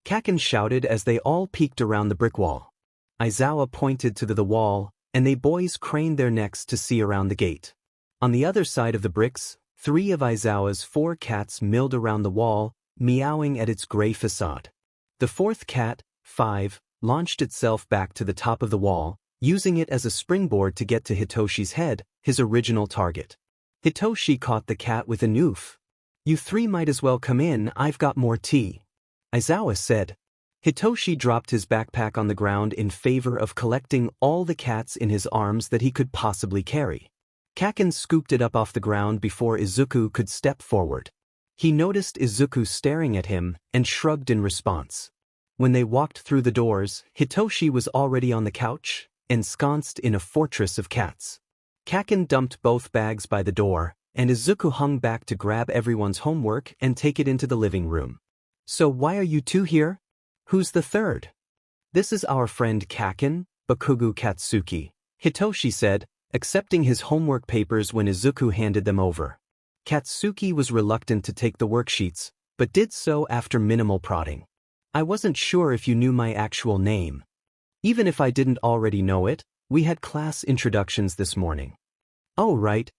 Kaken shouted as they all peeked around the brick wall. Aizawa pointed to the wall, and they boys craned their necks to see around the gate. On the other side of the bricks, 3 of Aizawa's 4 cats milled around the wall, meowing at its gray facade. The 4th cat, 5, launched itself back to the top of the wall, using it as a springboard to get to Hitoshi's head, his original target. Hitoshi caught the cat with an oof. You three might as well come in, I've got more tea. Aizawa said. Hitoshi dropped his backpack on the ground in favor of collecting all the cats in his arms that he could possibly carry. Kaken scooped it up off the ground before Izuku could step forward. He noticed Izuku staring at him and shrugged in response. When they walked through the doors, Hitoshi was already on the couch, ensconced in a fortress of cats. Kaken dumped both bags by the door, and Izuku hung back to grab everyone's homework and take it into the living room. So why are you two here? Who's the third? This is our friend Kaken, Bakugu Katsuki, Hitoshi said, accepting his homework papers when Izuku handed them over. Katsuki was reluctant to take the worksheets, but did so after minimal prodding. I wasn't sure if you knew my actual name. Even if I didn't already know it, we had class introductions this morning. Oh right.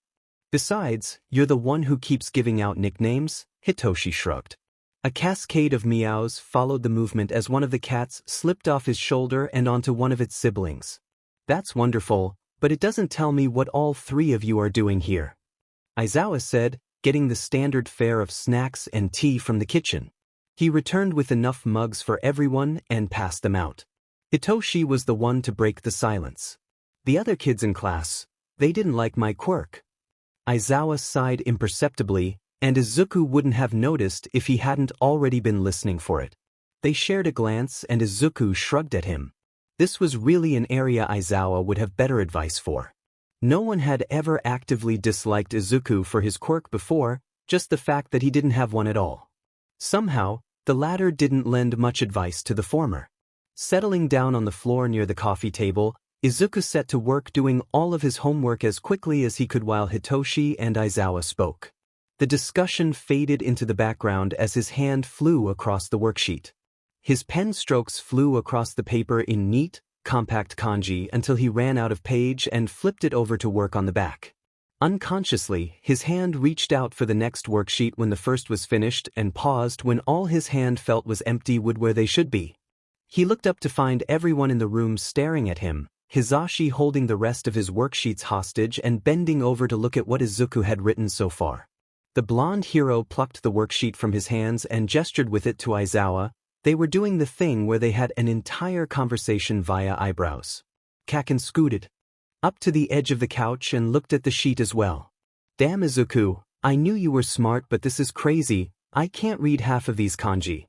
Besides, you're the one who keeps giving out nicknames, Hitoshi shrugged. A cascade of meows followed the movement as one of the cats slipped off his shoulder and onto one of its siblings. That's wonderful, but it doesn't tell me what all three of you are doing here. Aizawa said, getting the standard fare of snacks and tea from the kitchen. He returned with enough mugs for everyone and passed them out. Hitoshi was the one to break the silence. The other kids in class, they didn't like my quirk. Aizawa sighed imperceptibly, and Izuku wouldn't have noticed if he hadn't already been listening for it. They shared a glance and Izuku shrugged at him. This was really an area Aizawa would have better advice for. No one had ever actively disliked Izuku for his quirk before, just the fact that he didn't have one at all. Somehow, the latter didn't lend much advice to the former. Settling down on the floor near the coffee table, Izuku set to work doing all of his homework as quickly as he could while Hitoshi and Aizawa spoke. The discussion faded into the background as his hand flew across the worksheet. His pen strokes flew across the paper in neat, compact kanji until he ran out of page and flipped it over to work on the back. Unconsciously, his hand reached out for the next worksheet when the first was finished and paused when all his hand felt was empty would where they should be. He looked up to find everyone in the room staring at him, Hizashi holding the rest of his worksheets hostage and bending over to look at what Izuku had written so far. The blonde hero plucked the worksheet from his hands and gestured with it to Aizawa. They were doing the thing where they had an entire conversation via eyebrows. Kaken scooted up to the edge of the couch and looked at the sheet as well. Damn Izuku, I knew you were smart but this is crazy, I can't read half of these kanji.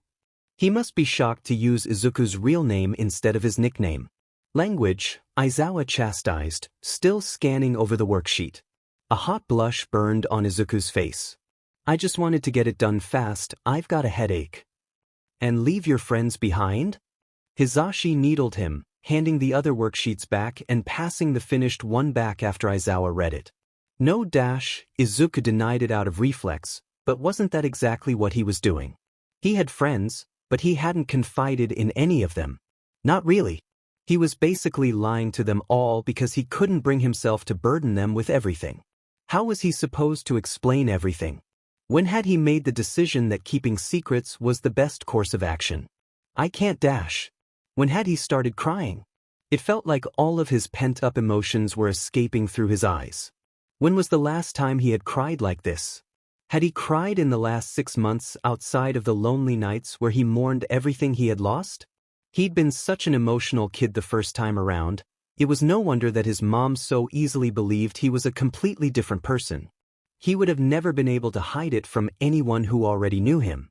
He must be shocked to use Izuku's real name instead of his nickname. Language, Aizawa chastised, still scanning over the worksheet. A hot blush burned on Izuku's face. I just wanted to get it done fast, I've got a headache. And leave your friends behind? Hizashi needled him, handing the other worksheets back and passing the finished one back after Aizawa read it. No dash, Izuku denied it out of reflex, but wasn't that exactly what he was doing? He had friends, but he hadn't confided in any of them. Not really. He was basically lying to them all because he couldn't bring himself to burden them with everything. How was he supposed to explain everything? When had he made the decision that keeping secrets was the best course of action? I can't dash. When had he started crying? It felt like all of his pent-up emotions were escaping through his eyes. When was the last time he had cried like this? Had he cried in the last 6 months outside of the lonely nights where he mourned everything he had lost? He'd been such an emotional kid the first time around, it was no wonder that his mom so easily believed he was a completely different person. He would have never been able to hide it from anyone who already knew him.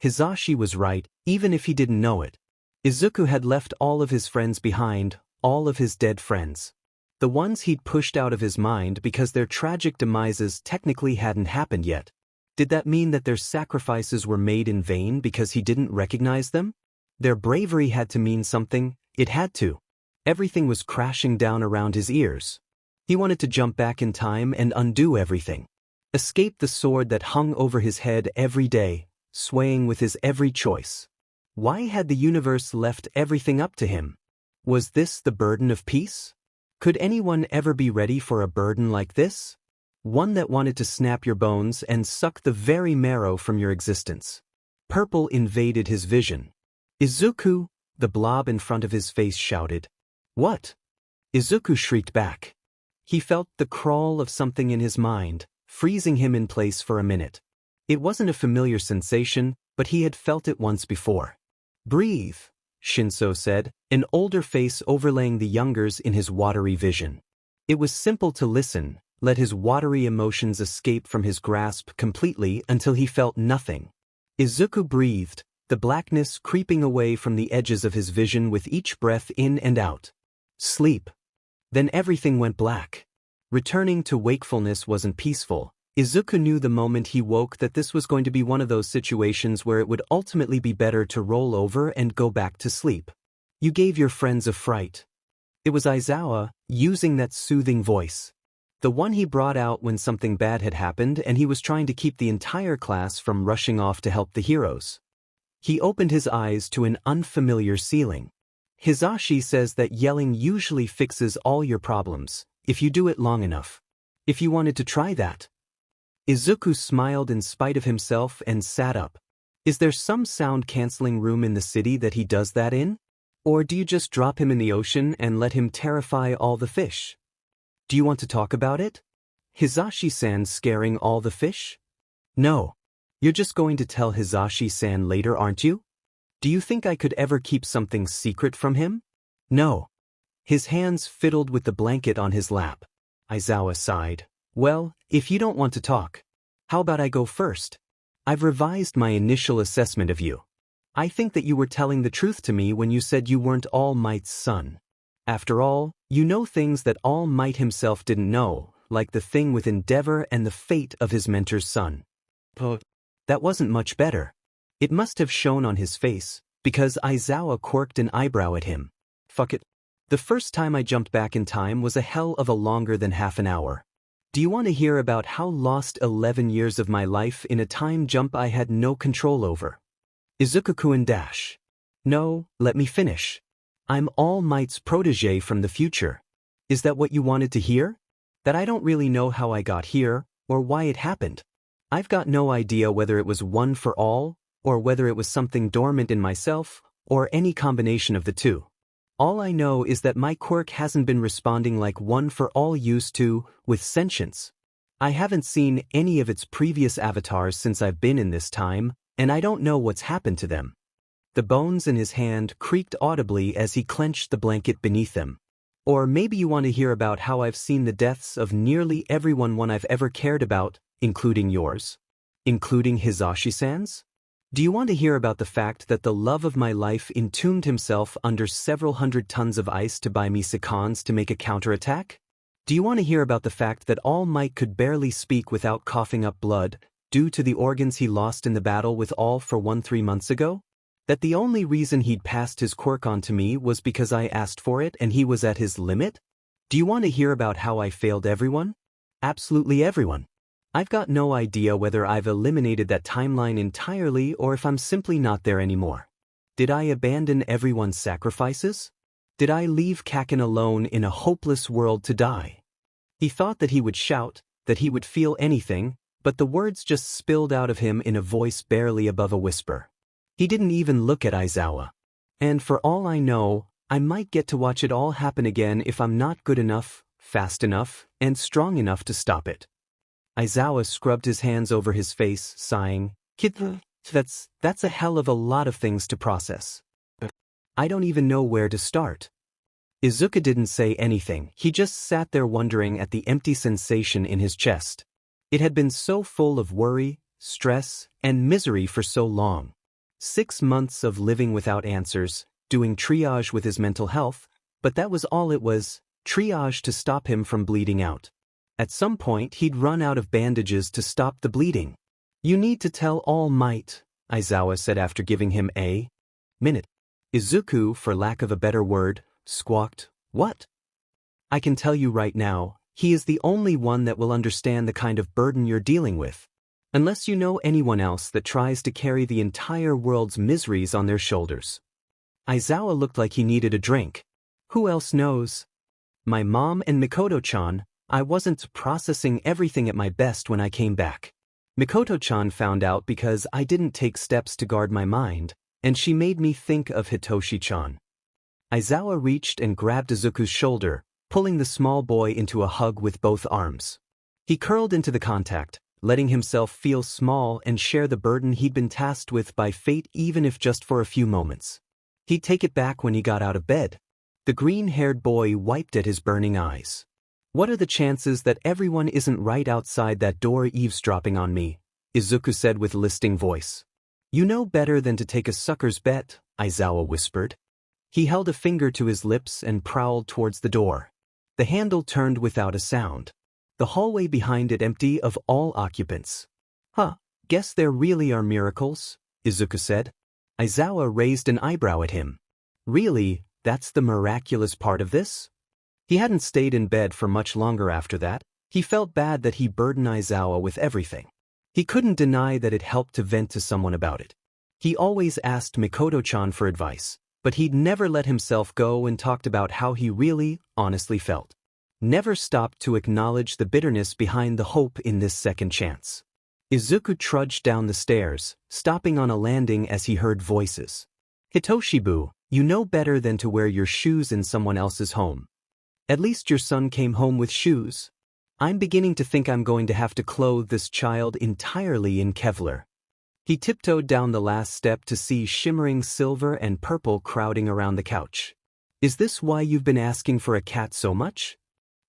Hizashi was right, even if he didn't know it. Izuku had left all of his friends behind, all of his dead friends. The ones he'd pushed out of his mind because their tragic demises technically hadn't happened yet. Did that mean that their sacrifices were made in vain because he didn't recognize them? Their bravery had to mean something, it had to. Everything was crashing down around his ears. He wanted to jump back in time and undo everything. Escape the sword that hung over his head every day, swaying with his every choice. Why had the universe left everything up to him? Was this the burden of peace? Could anyone ever be ready for a burden like this? One that wanted to snap your bones and suck the very marrow from your existence. Purple invaded his vision. Izuku, the blob in front of his face shouted. What? Izuku shrieked back. He felt the crawl of something in his mind, freezing him in place for a minute. It wasn't a familiar sensation, but he had felt it once before. "Breathe," Shinso said, an older face overlaying the younger's in his watery vision. It was simple to listen, let his watery emotions escape from his grasp completely until he felt nothing. Izuku breathed, the blackness creeping away from the edges of his vision with each breath in and out. Sleep. Then everything went black. Returning to wakefulness wasn't peaceful. Izuku knew the moment he woke that this was going to be one of those situations where it would ultimately be better to roll over and go back to sleep. "You gave your friends a fright." It was Aizawa, using that soothing voice. The one he brought out when something bad had happened and he was trying to keep the entire class from rushing off to help the heroes. He opened his eyes to an unfamiliar ceiling. "Hisashi says that yelling usually fixes all your problems, if you do it long enough. If you wanted to try that." Izuku smiled in spite of himself and sat up. "Is there some sound-canceling room in the city that he does that in? Or do you just drop him in the ocean and let him terrify all the fish? Do you want to talk about it? Hisashi-san scaring all the fish? No. You're just going to tell Hisashi-san later, aren't you? Do you think I could ever keep something secret from him? No." His hands fiddled with the blanket on his lap. Aizawa sighed. "Well, if you don't want to talk, how about I go first? I've revised my initial assessment of you. I think that you were telling the truth to me when you said you weren't All Might's son. After all, you know things that All Might himself didn't know, like the thing with Endeavor and the fate of his mentor's son." That wasn't much better. It must have shown on his face, because Aizawa quirked an eyebrow at him. "Fuck it. The first time I jumped back in time was a hell of a longer than half an hour. Do you want to hear about how lost 11 years of my life in a time jump I had no control over?" Izuku-kun dash. "No, let me finish. I'm All Might's protege from the future. Is that what you wanted to hear? That I don't really know how I got here, or why it happened? I've got no idea whether it was one for all, or whether it was something dormant in myself, or any combination of the two. All I know is that my quirk hasn't been responding like one for all used to, with sentience. I haven't seen any of its previous avatars since I've been in this time, and I don't know what's happened to them." The bones in his hand creaked audibly as he clenched the blanket beneath him. "Or maybe you want to hear about how I've seen the deaths of nearly everyone I've ever cared about, including yours? Including Hisashi-san's? Do you want to hear about the fact that the love of my life entombed himself under several hundred tons of ice to buy me seconds to make a counterattack? Do you want to hear about the fact that All Might could barely speak without coughing up blood, due to the organs he lost in the battle with All for One 3 months ago? That the only reason he'd passed his quirk on to me was because I asked for it and he was at his limit? Do you want to hear about how I failed everyone? Absolutely everyone. I've got no idea whether I've eliminated that timeline entirely or if I'm simply not there anymore. Did I abandon everyone's sacrifices? Did I leave Kaken alone in a hopeless world to die?" He thought that he would shout, that he would feel anything, but the words just spilled out of him in a voice barely above a whisper. He didn't even look at Aizawa. And for all I know, I might get to watch it all happen again if I'm not good enough, fast enough, and strong enough to stop it. Aizawa scrubbed his hands over his face, sighing, "Kid, that's a hell of a lot of things to process. I don't even know where to start." Izuku didn't say anything, he just sat there wondering at the empty sensation in his chest. It had been so full of worry, stress, and misery for so long. 6 months of living without answers, doing triage with his mental health, but that was all it was, triage to stop him from bleeding out. At some point he'd run out of bandages to stop the bleeding. "You need to tell All Might," Aizawa said after giving him a minute. Izuku, for lack of a better word, squawked, "What?" "I can tell you right now, he is the only one that will understand the kind of burden you're dealing with. Unless you know anyone else that tries to carry the entire world's miseries on their shoulders." Aizawa looked like he needed a drink. "Who else knows? My mom and Mikoto-chan. I wasn't processing everything at my best when I came back. Mikoto-chan found out because I didn't take steps to guard my mind, and she made me think of Hitoshi-chan." Aizawa reached and grabbed Izuku's shoulder, pulling the small boy into a hug with both arms. He curled into the contact, letting himself feel small and share the burden he'd been tasked with by fate, even if just for a few moments. He'd take it back when he got out of bed. The green-haired boy wiped at his burning eyes. "What are the chances that everyone isn't right outside that door eavesdropping on me?" Izuku said with listing voice. "You know better than to take a sucker's bet," Aizawa whispered. He held a finger to his lips and prowled towards the door. The handle turned without a sound. The hallway behind it empty of all occupants. "Huh, guess there really are miracles," Izuku said. Aizawa raised an eyebrow at him. "Really, that's the miraculous part of this?" He hadn't stayed in bed for much longer after that. He felt bad that he burdened Aizawa with everything. He couldn't deny that it helped to vent to someone about it. He always asked Mikoto-chan for advice, but he'd never let himself go and talked about how he really, honestly felt. Never stopped to acknowledge the bitterness behind the hope in this second chance. Izuku trudged down the stairs, stopping on a landing as he heard voices. "Hitoshibu, you know better than to wear your shoes in someone else's home. At least your son came home with shoes. I'm beginning to think I'm going to have to clothe this child entirely in Kevlar." He tiptoed down the last step to see shimmering silver and purple crowding around the couch. "Is this why you've been asking for a cat so much?"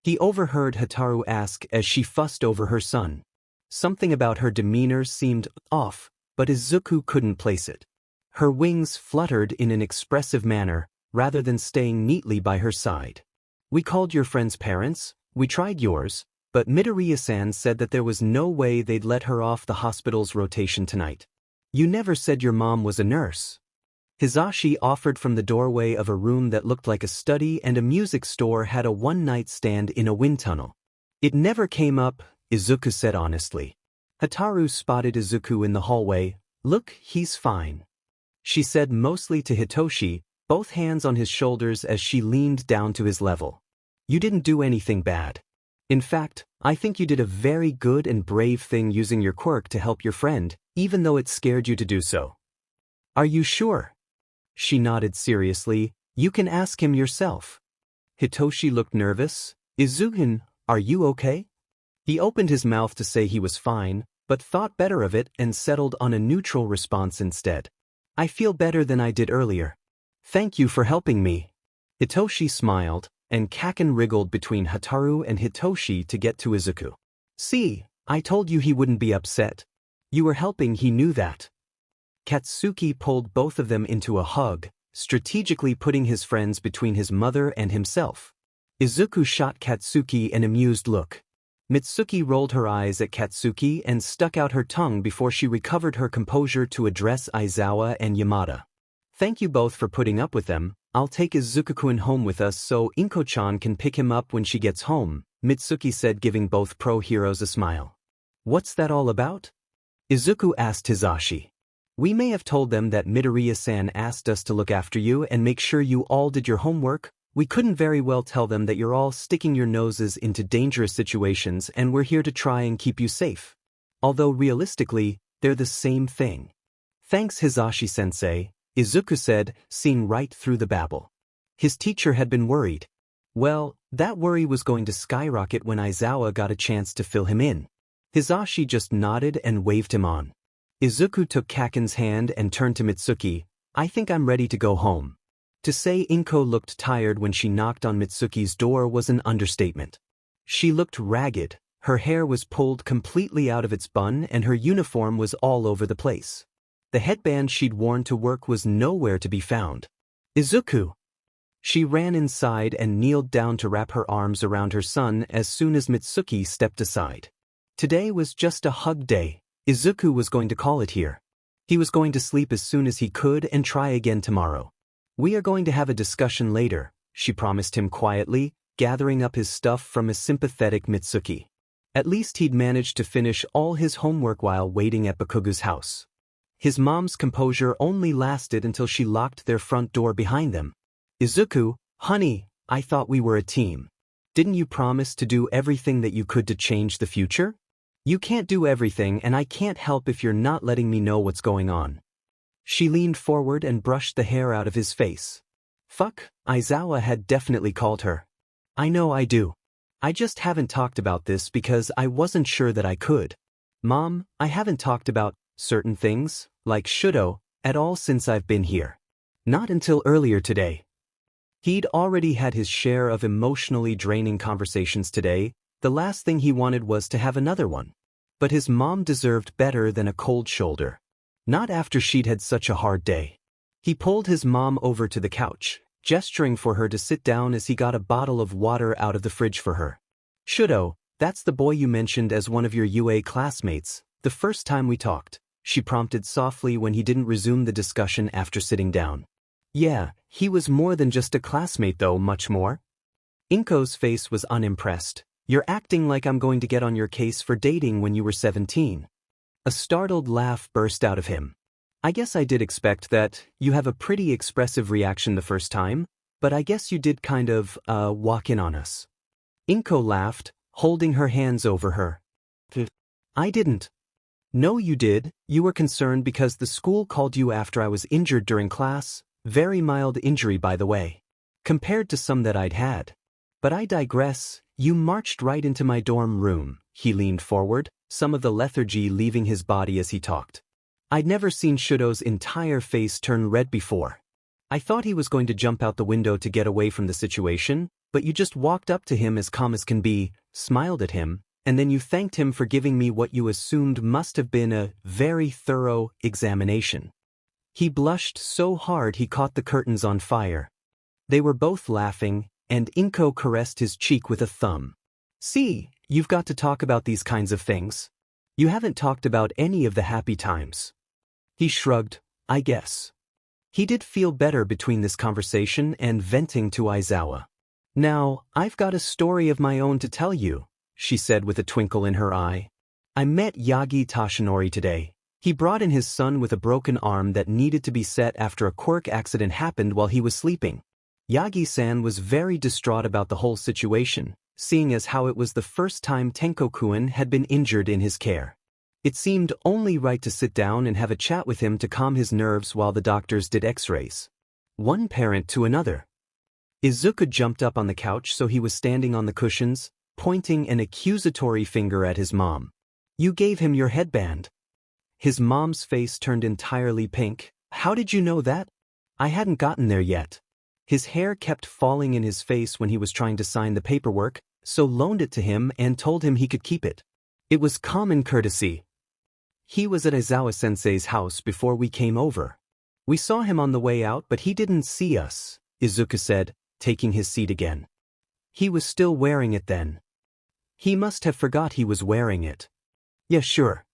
He overheard Hataru ask as she fussed over her son. Something about her demeanor seemed off, but Izuku couldn't place it. Her wings fluttered in an expressive manner, rather than staying neatly by her side. "We called your friend's parents, we tried yours, but Midoriya-san said that there was no way they'd let her off the hospital's rotation tonight. You never said your mom was a nurse." Hizashi offered from the doorway of a room that looked like a study and a music store had a one-night stand in a wind tunnel. "It never came up," Izuku said honestly. Hataru spotted Izuku in the hallway. "Look, he's fine," she said mostly to Hitoshi, both hands on his shoulders as she leaned down to his level. "You didn't do anything bad. In fact, I think you did a very good and brave thing using your quirk to help your friend, even though it scared you to do so." "Are you sure?" She nodded seriously. "You can ask him yourself." Hitoshi looked nervous. "Izuku, are you okay?" He opened his mouth to say he was fine, but thought better of it and settled on a neutral response instead. "I feel better than I did earlier. Thank you for helping me." Hitoshi smiled, and Kaken wriggled between Hataru and Hitoshi to get to Izuku. "See, I told you he wouldn't be upset. You were helping, he knew that." Katsuki pulled both of them into a hug, strategically putting his friends between his mother and himself. Izuku shot Katsuki an amused look. Mitsuki rolled her eyes at Katsuki and stuck out her tongue before she recovered her composure to address Aizawa and Yamada. "Thank you both for putting up with them. I'll take Izuku-kun home with us so Inko-chan can pick him up when she gets home," Mitsuki said, giving both pro-heroes a smile. "What's that all about?" Izuku asked Hizashi. "We may have told them that Midoriya-san asked us to look after you and make sure you all did your homework. We couldn't very well tell them that you're all sticking your noses into dangerous situations and we're here to try and keep you safe. Although realistically, they're the same thing." "Thanks, Hizashi-sensei," Izuku said, seeing right through the babble. His teacher had been worried. Well, that worry was going to skyrocket when Aizawa got a chance to fill him in. Hizashi just nodded and waved him on. Izuku took Kaken's hand and turned to Mitsuki. "I think I'm ready to go home." To say Inko looked tired when she knocked on Mitsuki's door was an understatement. She looked ragged, her hair was pulled completely out of its bun and her uniform was all over the place. The headband she'd worn to work was nowhere to be found. "Izuku!" She ran inside and kneeled down to wrap her arms around her son as soon as Mitsuki stepped aside. Today was just a hug day. Izuku was going to call it here. He was going to sleep as soon as he could and try again tomorrow. "We are going to have a discussion later," she promised him quietly, gathering up his stuff from a sympathetic Mitsuki. At least he'd managed to finish all his homework while waiting at Bakugu's house. His mom's composure only lasted until she locked their front door behind them. "Izuku, honey, I thought we were a team. Didn't you promise to do everything that you could to change the future? You can't do everything and I can't help if you're not letting me know what's going on." She leaned forward and brushed the hair out of his face. Fuck, Aizawa had definitely called her. "I know I do. I just haven't talked about this because I wasn't sure that I could." Mom, I haven't talked about certain things, like Shudo, at all since I've been here. Not until earlier today. He'd already had his share of emotionally draining conversations today. The last thing he wanted was to have another one. But his mom deserved better than a cold shoulder. Not after she'd had such a hard day. He pulled his mom over to the couch, gesturing for her to sit down as he got a bottle of water out of the fridge for her. Shudo, that's the boy you mentioned as one of your UA classmates, the first time we talked, she prompted softly when he didn't resume the discussion after sitting down. Yeah, he was more than just a classmate though, much more. Inko's face was unimpressed. You're acting like I'm going to get on your case for dating when you were 17. A startled laugh burst out of him. I guess I did expect that. You have a pretty expressive reaction the first time, but I guess you did kind of, walk in on us. Inko laughed, holding her hands over her. I didn't. No, you did. You were concerned because the school called you after I was injured during class. Very mild injury, by the way. Compared to some that I'd had. But I digress. You marched right into my dorm room. He leaned forward, some of the lethargy leaving his body as he talked. I'd never seen Shudo's entire face turn red before. I thought he was going to jump out the window to get away from the situation, but you just walked up to him as calm as can be, smiled at him, and then you thanked him for giving me what you assumed must have been a very thorough examination. He blushed so hard he caught the curtains on fire. They were both laughing, and Inko caressed his cheek with a thumb. See, you've got to talk about these kinds of things. You haven't talked about any of the happy times. He shrugged, I guess. He did feel better between this conversation and venting to Aizawa. Now, I've got a story of my own to tell you, she said with a twinkle in her eye. I met Yagi Tashinori today. He brought in his son with a broken arm that needed to be set after a quirk accident happened while he was sleeping. Yagi-san was very distraught about the whole situation, seeing as how it was the first time Tenko-kun had been injured in his care. It seemed only right to sit down and have a chat with him to calm his nerves while the doctors did x-rays. One parent to another. Izuku jumped up on the couch so he was standing on the cushions, pointing an accusatory finger at his mom. You gave him your headband. His mom's face turned entirely pink. How did you know that? I hadn't gotten there yet. His hair kept falling in his face when he was trying to sign the paperwork, so loaned it to him and told him he could keep it. It was common courtesy. He was at Aizawa-sensei's house before we came over. We saw him on the way out but he didn't see us, Izuku said, taking his seat again. He was still wearing it then. He must have forgot he was wearing it. Yeah, sure.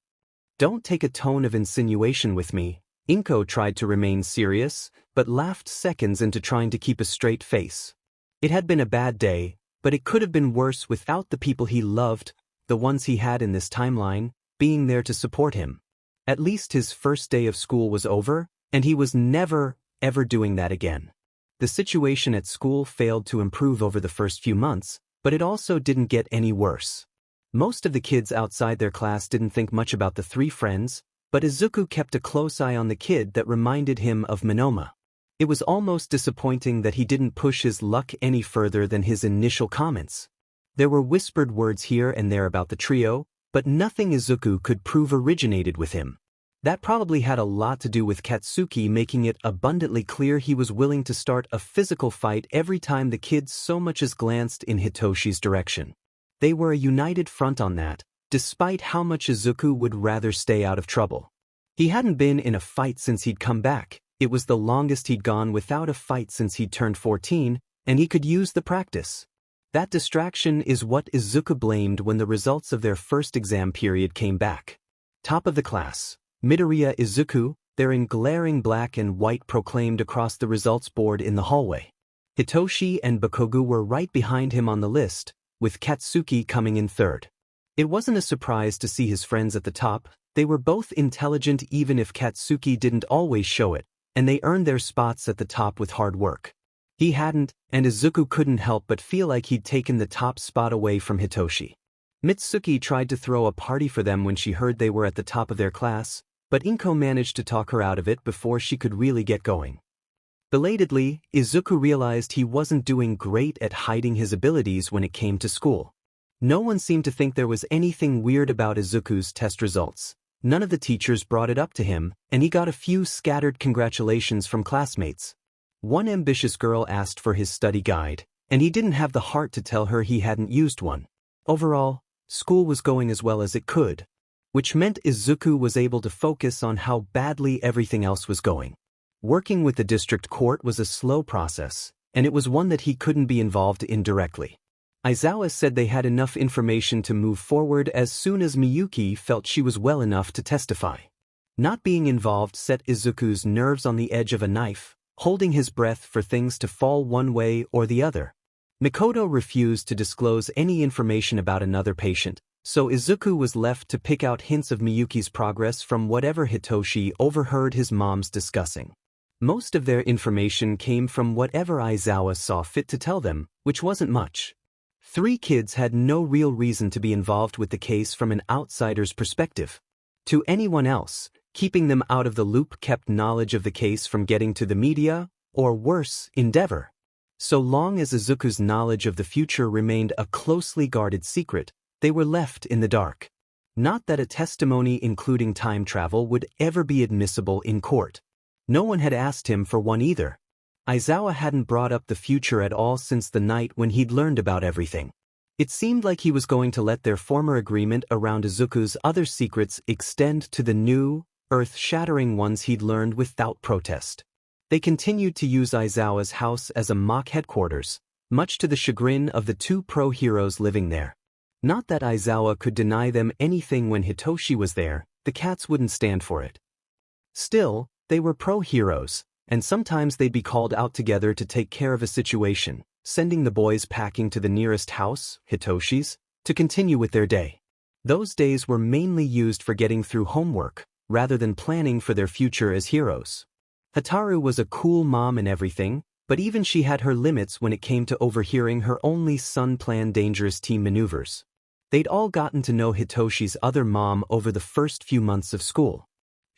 Don't take a tone of insinuation with me. Inko tried to remain serious, but laughed seconds into trying to keep a straight face. It had been a bad day, but it could have been worse without the people he loved, the ones he had in this timeline, being there to support him. At least his first day of school was over, and he was never, ever doing that again. The situation at school failed to improve over the first few months, but it also didn't get any worse. Most of the kids outside their class didn't think much about the three friends, but Izuku kept a close eye on the kid that reminded him of Minoma. It was almost disappointing that he didn't push his luck any further than his initial comments. There were whispered words here and there about the trio, but nothing Izuku could prove originated with him. That probably had a lot to do with Katsuki making it abundantly clear he was willing to start a physical fight every time the kids so much as glanced in Hitoshi's direction. They were a united front on that, despite how much Izuku would rather stay out of trouble. He hadn't been in a fight since he'd come back. It was the longest he'd gone without a fight since he'd turned 14, and he could use the practice. That distraction is what Izuku blamed when the results of their first exam period came back. Top of the class, Midoriya Izuku, they're in glaring black and white proclaimed across the results board in the hallway. Hitoshi and Bakogu were right behind him on the list, with Katsuki coming in third. It wasn't a surprise to see his friends at the top. They were both intelligent even if Katsuki didn't always show it, and they earned their spots at the top with hard work. He hadn't, and Izuku couldn't help but feel like he'd taken the top spot away from Hitoshi. Mitsuki tried to throw a party for them when she heard they were at the top of their class, but Inko managed to talk her out of it before she could really get going. Belatedly, Izuku realized he wasn't doing great at hiding his abilities when it came to school. No one seemed to think there was anything weird about Izuku's test results. None of the teachers brought it up to him, and he got a few scattered congratulations from classmates. One ambitious girl asked for his study guide, and he didn't have the heart to tell her he hadn't used one. Overall, school was going as well as it could, which meant Izuku was able to focus on how badly everything else was going. Working with the district court was a slow process, and it was one that he couldn't be involved in directly. Aizawa said they had enough information to move forward as soon as Miyuki felt she was well enough to testify. Not being involved set Izuku's nerves on the edge of a knife, holding his breath for things to fall one way or the other. Mikoto refused to disclose any information about another patient, so Izuku was left to pick out hints of Miyuki's progress from whatever Hitoshi overheard his moms discussing. Most of their information came from whatever Aizawa saw fit to tell them, which wasn't much. 3 kids had no real reason to be involved with the case from an outsider's perspective. To anyone else, keeping them out of the loop kept knowledge of the case from getting to the media, or worse, endeavor. So long as Izuku's knowledge of the future remained a closely guarded secret, they were left in the dark. Not that a testimony including time travel would ever be admissible in court. No one had asked him for one either. Aizawa hadn't brought up the future at all since the night when he'd learned about everything. It seemed like he was going to let their former agreement around Izuku's other secrets extend to the new, earth-shattering ones he'd learned without protest. They continued to use Aizawa's house as a mock headquarters, much to the chagrin of the 2 pro-heroes living there. Not that Aizawa could deny them anything when Hitoshi was there, the cats wouldn't stand for it. Still, they were pro-heroes, and sometimes they'd be called out together to take care of a situation, sending the boys packing to the nearest house, Hitoshi's, to continue with their day. Those days were mainly used for getting through homework, rather than planning for their future as heroes. Hataru was a cool mom and everything, but even she had her limits when it came to overhearing her only son plan dangerous team maneuvers. They'd all gotten to know Hitoshi's other mom over the first few months of school.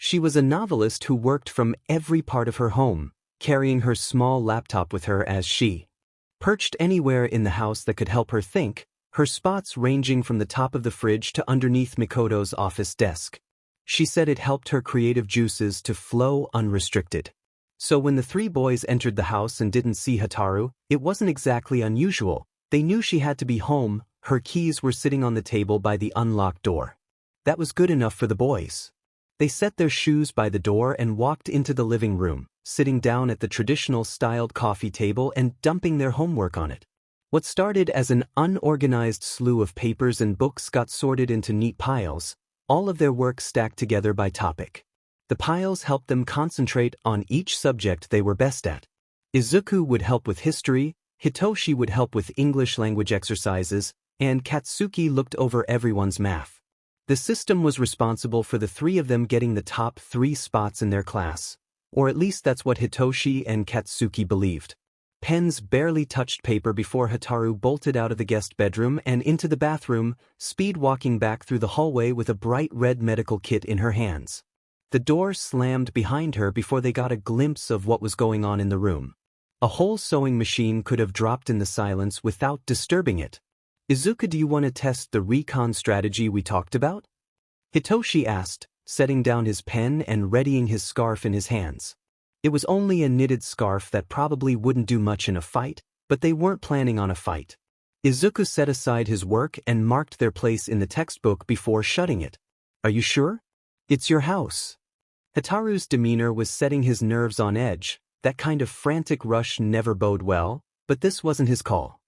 She was a novelist who worked from every part of her home, carrying her small laptop with her as she perched anywhere in the house that could help her think, her spots ranging from the top of the fridge to underneath Mikoto's office desk. She said it helped her creative juices to flow unrestricted. So when the 3 boys entered the house and didn't see Hataru, it wasn't exactly unusual. They knew she had to be home, her keys were sitting on the table by the unlocked door. That was good enough for the boys. They set their shoes by the door and walked into the living room, sitting down at the traditional-styled coffee table and dumping their homework on it. What started as an unorganized slew of papers and books got sorted into neat piles, all of their work stacked together by topic. The piles helped them concentrate on each subject they were best at. Izuku would help with history, Hitoshi would help with English language exercises, and Katsuki looked over everyone's math. The system was responsible for the 3 of them getting the top 3 spots in their class, or at least that's what Hitoshi and Katsuki believed. Pens barely touched paper before Hataru bolted out of the guest bedroom and into the bathroom, speed walking back through the hallway with a bright red medical kit in her hands. The door slammed behind her before they got a glimpse of what was going on in the room. A whole sewing machine could have dropped in the silence without disturbing it. Izuku, do you want to test the recon strategy we talked about? Hitoshi asked, setting down his pen and readying his scarf in his hands. It was only a knitted scarf that probably wouldn't do much in a fight, but they weren't planning on a fight. Izuku set aside his work and marked their place in the textbook before shutting it. Are you sure? It's your house. Hataru's demeanor was setting his nerves on edge. That kind of frantic rush never bode well, but this wasn't his call.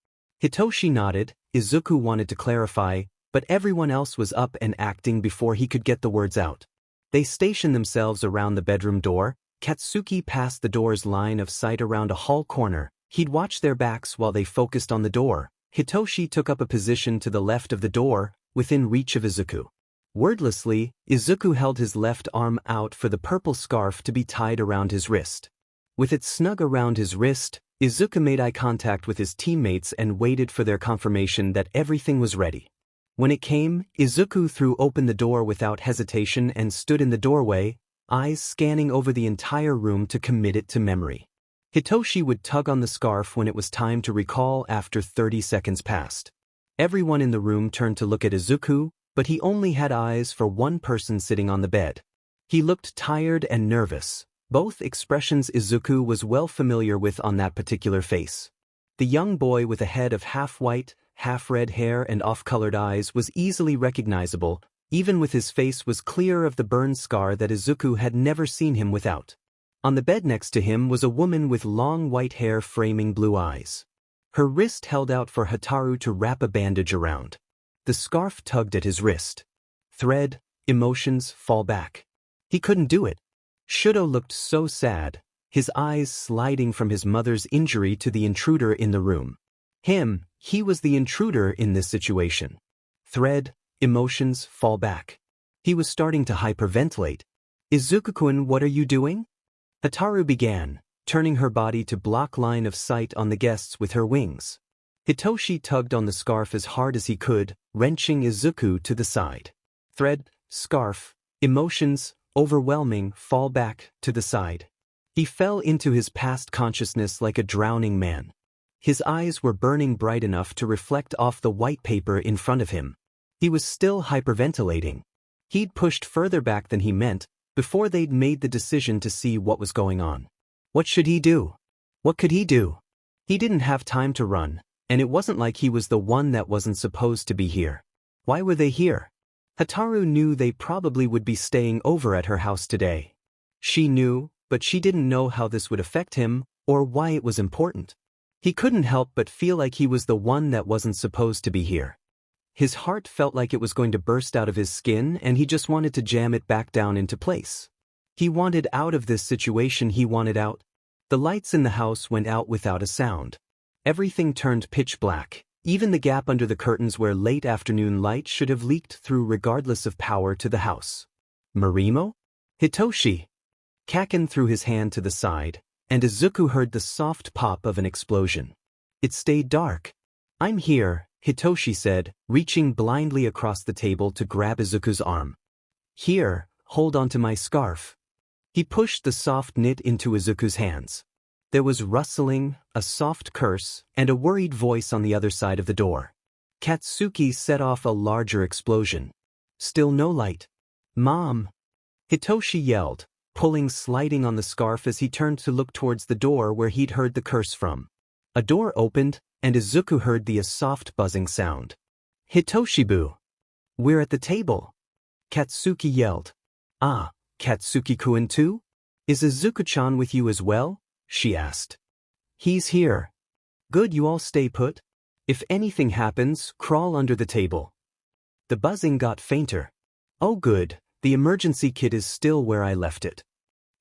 Hitoshi nodded. Izuku wanted to clarify, but everyone else was up and acting before he could get the words out. They stationed themselves around the bedroom door. Katsuki passed the door's line of sight around a hall corner. He'd watch their backs while they focused on the door. Hitoshi took up a position to the left of the door, within reach of Izuku. Wordlessly, Izuku held his left arm out for the purple scarf to be tied around his wrist. With it snug around his wrist, Izuku made eye contact with his teammates and waited for their confirmation that everything was ready. When it came, Izuku threw open the door without hesitation and stood in the doorway, eyes scanning over the entire room to commit it to memory. Hitoshi would tug on the scarf when it was time to recall after 30 seconds passed. Everyone in the room turned to look at Izuku, but he only had eyes for one person sitting on the bed. He looked tired and nervous, both expressions Izuku was well familiar with on that particular face. The young boy with a head of half-white, half-red hair and off-colored eyes was easily recognizable, even with his face was clear of the burn scar that Izuku had never seen him without. On the bed next to him was a woman with long white hair framing blue eyes. Her wrist held out for Hataru to wrap a bandage around. The scarf tugged at his wrist. Thread, emotions, fall back. He couldn't do it. Shudo looked so sad, his eyes sliding from his mother's injury to the intruder in the room. He was the intruder in this situation. Thread, emotions, fall back. He was starting to hyperventilate. Izuku-kun, what are you doing? Hataru began, turning her body to block line of sight on the guests with her wings. Hitoshi tugged on the scarf as hard as he could, wrenching Izuku to the side. Thread, scarf, emotions, overwhelming, fall back, to the side. He fell into his past consciousness like a drowning man. His eyes were burning bright enough to reflect off the white paper in front of him. He was still hyperventilating. He'd pushed further back than he meant, before they'd made the decision to see what was going on. What should he do? What could he do? He didn't have time to run, and it wasn't like he was the one that wasn't supposed to be here. Why were they here? Hataru knew they probably would be staying over at her house today. She knew, but she didn't know how this would affect him, or why it was important. He couldn't help but feel like he was the one that wasn't supposed to be here. His heart felt like it was going to burst out of his skin, and he just wanted to jam it back down into place. He wanted out of this situation. He wanted out. The lights in the house went out without a sound. Everything turned pitch black, even the gap under the curtains where late afternoon light should have leaked through regardless of power to the house. Marimo? Hitoshi? Kaken threw his hand to the side, and Izuku heard the soft pop of an explosion. It stayed dark. I'm here, Hitoshi said, reaching blindly across the table to grab Izuku's arm. Here, hold onto my scarf. He pushed the soft knit into Izuku's hands. There was rustling, a soft curse, and a worried voice on the other side of the door. Katsuki set off a larger explosion. Still no light. Mom! Hitoshi yelled, sliding on the scarf as he turned to look towards the door where he'd heard the curse from. A door opened, and Izuku heard the soft buzzing sound. Hitoshi-boo! We're at the table! Katsuki yelled. Ah, Katsuki-kun too? Is Izuku-chan with you as well? She asked. He's here. Good, you all stay put. If anything happens, crawl under the table. The buzzing got fainter. Oh good, the emergency kit is still where I left it.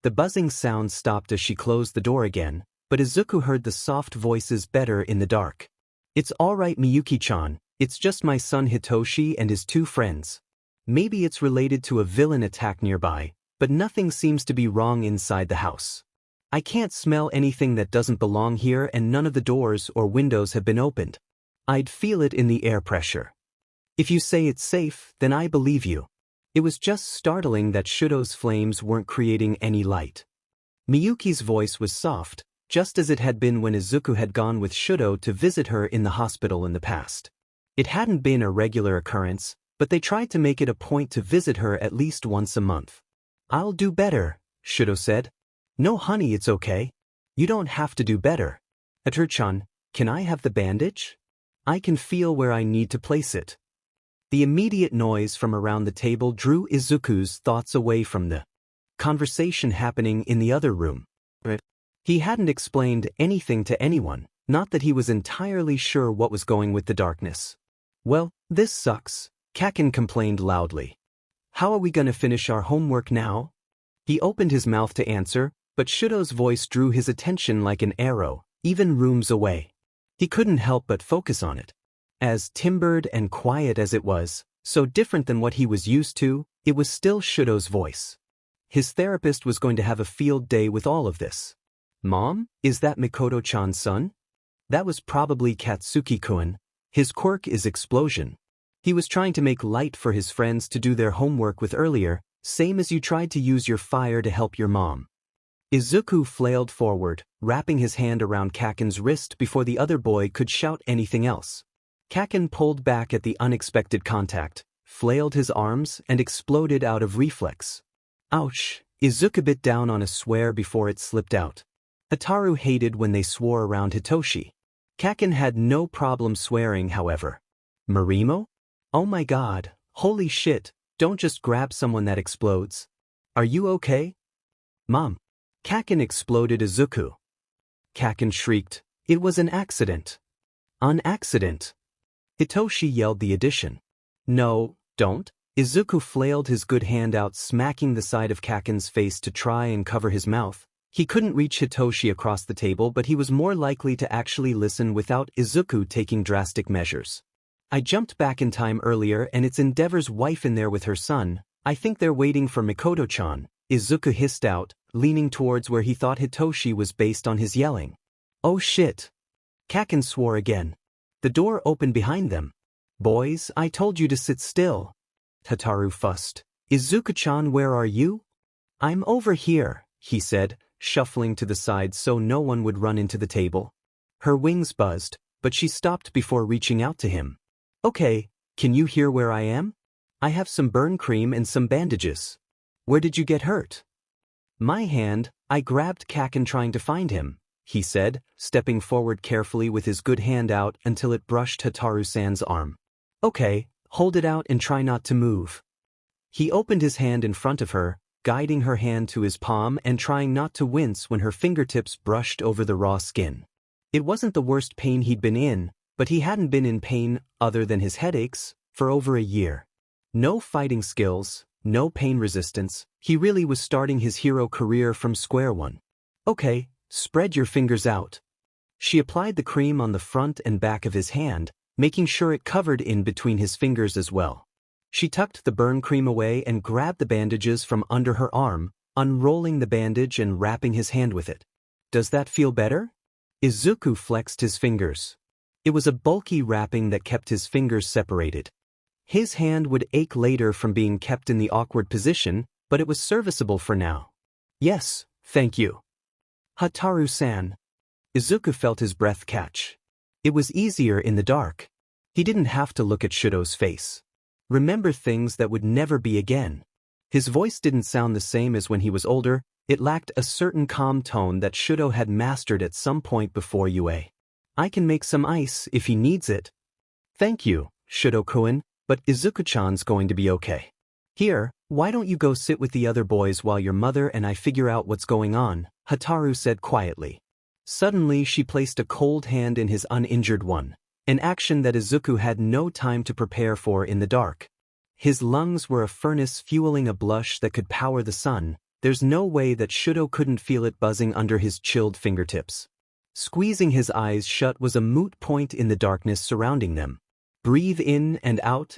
The buzzing sound stopped as she closed the door again, but Izuku heard the soft voices better in the dark. It's all right, Miyuki-chan, it's just my son Hitoshi and his two friends. Maybe it's related to a villain attack nearby, but nothing seems to be wrong inside the house. I can't smell anything that doesn't belong here, and none of the doors or windows have been opened. I'd feel it in the air pressure. If you say it's safe, then I believe you. It was just startling that Shudo's flames weren't creating any light. Miyuki's voice was soft, just as it had been when Izuku had gone with Shudo to visit her in the hospital in the past. It hadn't been a regular occurrence, but they tried to make it a point to visit her at least once a month. I'll do better, Shudo said. No honey, it's okay. You don't have to do better. Hataru-chan, can I have the bandage? I can feel where I need to place it. The immediate noise from around the table drew Izuku's thoughts away from the conversation happening in the other room. He hadn't explained anything to anyone, not that he was entirely sure what was going with the darkness. Well, this sucks, Kaken complained loudly. How are we gonna finish our homework now? He opened his mouth to answer, but Shudo's voice drew his attention like an arrow, even rooms away. He couldn't help but focus on it. As timbered and quiet as it was, so different than what he was used to, it was still Shudo's voice. His therapist was going to have a field day with all of this. Mom, is that Mikoto-chan's son? That was probably Katsuki-kun. His quirk is explosion. He was trying to make light for his friends to do their homework with earlier, same as you tried to use your fire to help your mom. Izuku flailed forward, wrapping his hand around Kaken's wrist before the other boy could shout anything else. Kaken pulled back at the unexpected contact, flailed his arms, and exploded out of reflex. Ouch! Izuku bit down on a swear before it slipped out. Hataru hated when they swore around Hitoshi. Kaken had no problem swearing, however. Marimo? Oh my god, holy shit, don't just grab someone that explodes. Are you okay? Mom. Kaken exploded Izuku. Kaken shrieked, it was an accident. An accident. Hitoshi yelled the addition. No, don't. Izuku flailed his good hand out, smacking the side of Kaken's face to try and cover his mouth. He couldn't reach Hitoshi across the table, but he was more likely to actually listen without Izuku taking drastic measures. I jumped back in time earlier and it's Endeavor's wife in there with her son. I think they're waiting for Mikoto-chan, Izuku hissed out, leaning towards where he thought Hitoshi was based on his yelling. Oh shit. Kaken swore again. The door opened behind them. Boys, I told you to sit still. Hataru fussed. Izuku-chan, where are you? I'm over here, he said, shuffling to the side so no one would run into the table. Her wings buzzed, but she stopped before reaching out to him. Okay, can you hear where I am? I have some burn cream and some bandages. Where did you get hurt? My hand. I grabbed Kaken trying to find him, he said, stepping forward carefully with his good hand out until it brushed Hataru-san's arm. Okay, hold it out and try not to move. He opened his hand in front of her, guiding her hand to his palm and trying not to wince when her fingertips brushed over the raw skin. It wasn't the worst pain he'd been in, but he hadn't been in pain, other than his headaches, for over a year. No fighting skills, no pain resistance, he really was starting his hero career from square one. Okay, spread your fingers out. She applied the cream on the front and back of his hand, making sure it covered in between his fingers as well. She tucked the burn cream away and grabbed the bandages from under her arm, unrolling the bandage and wrapping his hand with it. Does that feel better? Izuku flexed his fingers. It was a bulky wrapping that kept his fingers separated. His hand would ache later from being kept in the awkward position, but it was serviceable for now. Yes, thank you. Hataru-san. Izuku felt his breath catch. It was easier in the dark. He didn't have to look at Shudo's face. Remember things that would never be again. His voice didn't sound the same as when he was older. It lacked a certain calm tone that Shudo had mastered at some point before UA. I can make some ice if he needs it. Thank you, Shudo-kun, but Izuku-chan's going to be okay. Here, why don't you go sit with the other boys while your mother and I figure out what's going on, Hataru said quietly. Suddenly she placed a cold hand in his uninjured one, an action that Izuku had no time to prepare for in the dark. His lungs were a furnace fueling a blush that could power the sun. There's no way that Shudo couldn't feel it buzzing under his chilled fingertips. Squeezing his eyes shut was a moot point in the darkness surrounding them. Breathe in and out,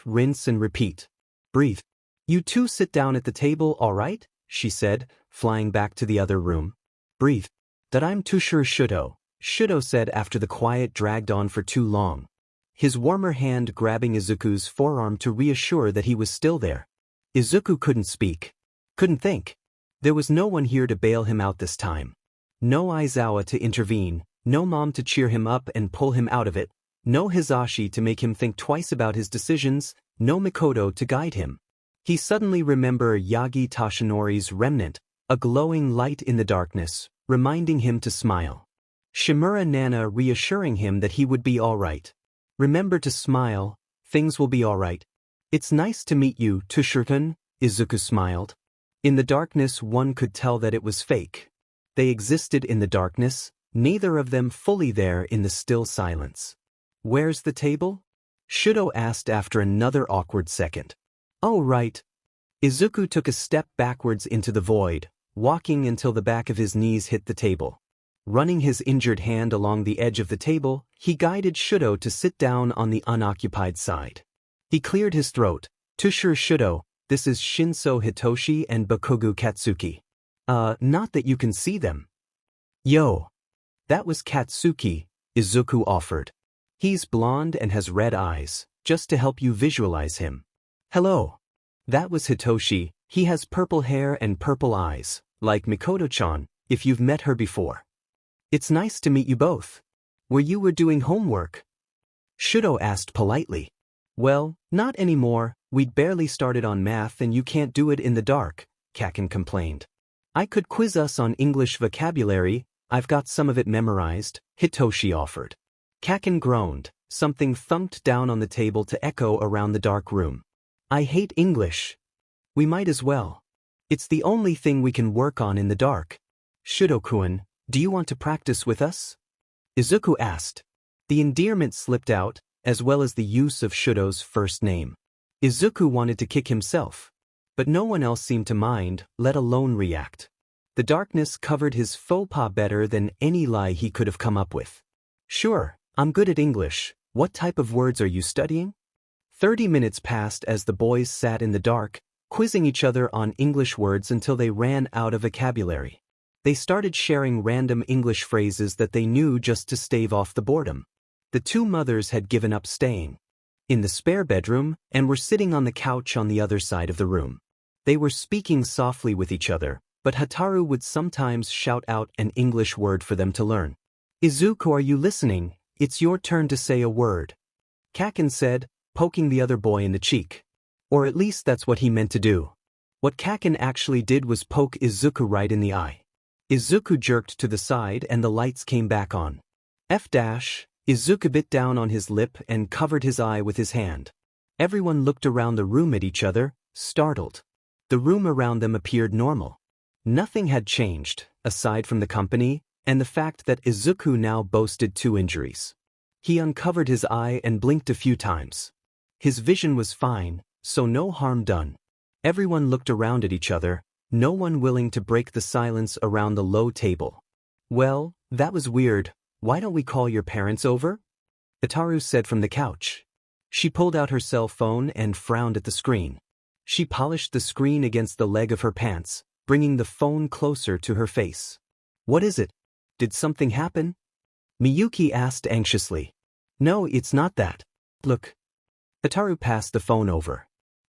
rinse and repeat. Breathe. You two sit down at the table, all right? She said, flying back to the other room. Breathe. That I'm too sure, Shudo, Shudo said after the quiet dragged on for too long. His warmer hand grabbing Izuku's forearm to reassure that he was still there. Izuku couldn't speak. Couldn't think. There was no one here to bail him out this time. No Aizawa to intervene, no mom to cheer him up and pull him out of it, no Hizashi to make him think twice about his decisions, no Mikoto to guide him. He suddenly remembered Yagi Tashinori's remnant, a glowing light in the darkness, reminding him to smile. Shimura Nana reassuring him that he would be all right. Remember to smile, things will be all right. It's nice to meet you, Tushirkan, Izuku smiled. In the darkness one could tell that it was fake. They existed in the darkness, neither of them fully there in the still silence. Where's the table? Shudo asked after another awkward second. Oh right. Izuku took a step backwards into the void, walking until the back of his knees hit the table. Running his injured hand along the edge of the table, he guided Shudo to sit down on the unoccupied side. He cleared his throat. Tushir Shudo, this is Shinso Hitoshi and Bakugu Katsuki. Not that you can see them. Yo. That was Katsuki, Izuku offered. He's blonde and has red eyes, just to help you visualize him. Hello. That was Hitoshi, he has purple hair and purple eyes, like Mikoto-chan, if you've met her before. It's nice to meet you both. Were you doing homework? Shudo asked politely. Well, not anymore, we'd barely started on math and you can't do it in the dark, Kaken complained. I could quiz us on English vocabulary, I've got some of it memorized, Hitoshi offered. Kaken groaned, something thumped down on the table to echo around the dark room. I hate English. We might as well. It's the only thing we can work on in the dark. Shudo-kun, do you want to practice with us? Izuku asked. The endearment slipped out, as well as the use of Shudo's first name. Izuku wanted to kick himself. But no one else seemed to mind, let alone react. The darkness covered his faux pas better than any lie he could have come up with. Sure, I'm good at English. What type of words are you studying? 30 minutes passed as the boys sat in the dark, quizzing each other on English words until they ran out of vocabulary. They started sharing random English phrases that they knew just to stave off the boredom. The two mothers had given up staying in the spare bedroom and were sitting on the couch on the other side of the room. They were speaking softly with each other, but Hataru would sometimes shout out an English word for them to learn. Izuku, are you listening? It's your turn to say a word. Kaken said, poking the other boy in the cheek. Or at least that's what he meant to do. What Kaken actually did was poke Izuku right in the eye. Izuku jerked to the side and the lights came back on. Izuku bit down on his lip and covered his eye with his hand. Everyone looked around the room at each other, startled. The room around them appeared normal. Nothing had changed, aside from the company, and the fact that Izuku now boasted 2 injuries. He uncovered his eye and blinked a few times. His vision was fine, so no harm done. Everyone looked around at each other, no one willing to break the silence around the low table. Well, that was weird. Why don't we call your parents over? Hataru said from the couch. She pulled out her cell phone and frowned at the screen. She polished the screen against the leg of her pants, bringing the phone closer to her face. What is it? Did something happen? Miyuki asked anxiously. No, it's not that. Look. Hataru passed the phone over.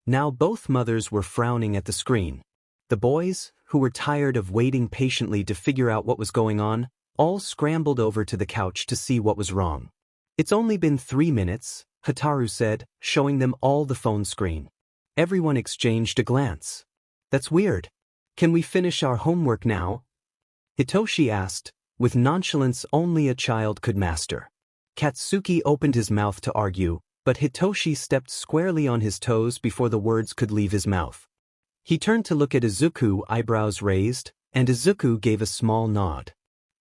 Now both mothers were frowning at the screen. The boys, who were tired of waiting patiently to figure out what was going on, all scrambled over to the couch to see what was wrong. It's only been 3 minutes, Hataru said, showing them all the phone screen. Everyone exchanged a glance. That's weird. Can we finish our homework now? Hitoshi asked, with nonchalance only a child could master. Katsuki opened his mouth to argue, but Hitoshi stepped squarely on his toes before the words could leave his mouth. He turned to look at Izuku, eyebrows raised, and Izuku gave a small nod.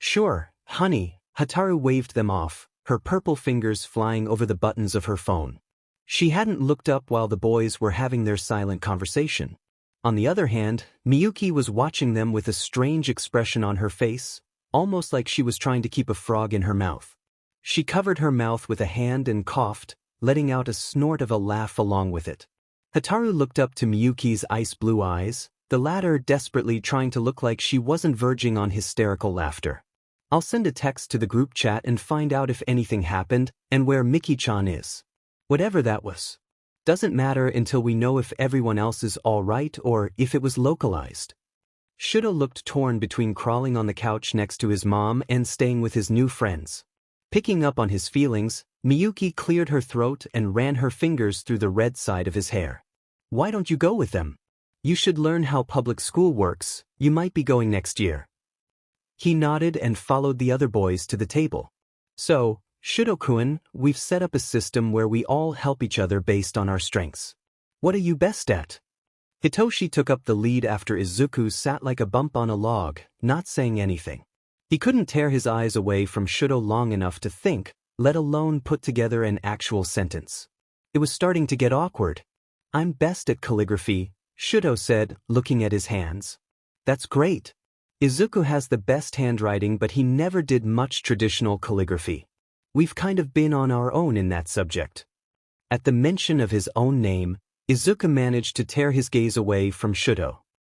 Sure, honey, Hataru waved them off, her purple fingers flying over the buttons of her phone. She hadn't looked up while the boys were having their silent conversation. On the other hand, Miyuki was watching them with a strange expression on her face, almost like she was trying to keep a frog in her mouth. She covered her mouth with a hand and coughed, letting out a snort of a laugh along with it. Hataru looked up to Miyuki's ice blue eyes, the latter desperately trying to look like she wasn't verging on hysterical laughter. I'll send a text to the group chat and find out if anything happened and where Miki-chan is. Whatever that was. Doesn't matter until we know if everyone else is all right or if it was localized. Shudo looked torn between crawling on the couch next to his mom and staying with his new friends. Picking up on his feelings, Miyuki cleared her throat and ran her fingers through the red side of his hair. Why don't you go with them? You should learn how public school works, you might be going next year. He nodded and followed the other boys to the table. So, Shudo-kun, we've set up a system where we all help each other based on our strengths. What are you best at? Hitoshi took up the lead after Izuku sat like a bump on a log, not saying anything. He couldn't tear his eyes away from Shudo long enough to think, let alone put together an actual sentence. It was starting to get awkward. I'm best at calligraphy, Shudo said, looking at his hands. That's great. Izuku has the best handwriting, but he never did much traditional calligraphy. We've kind of been on our own in that subject. At the mention of his own name, Izuku managed to tear his gaze away from Shudo.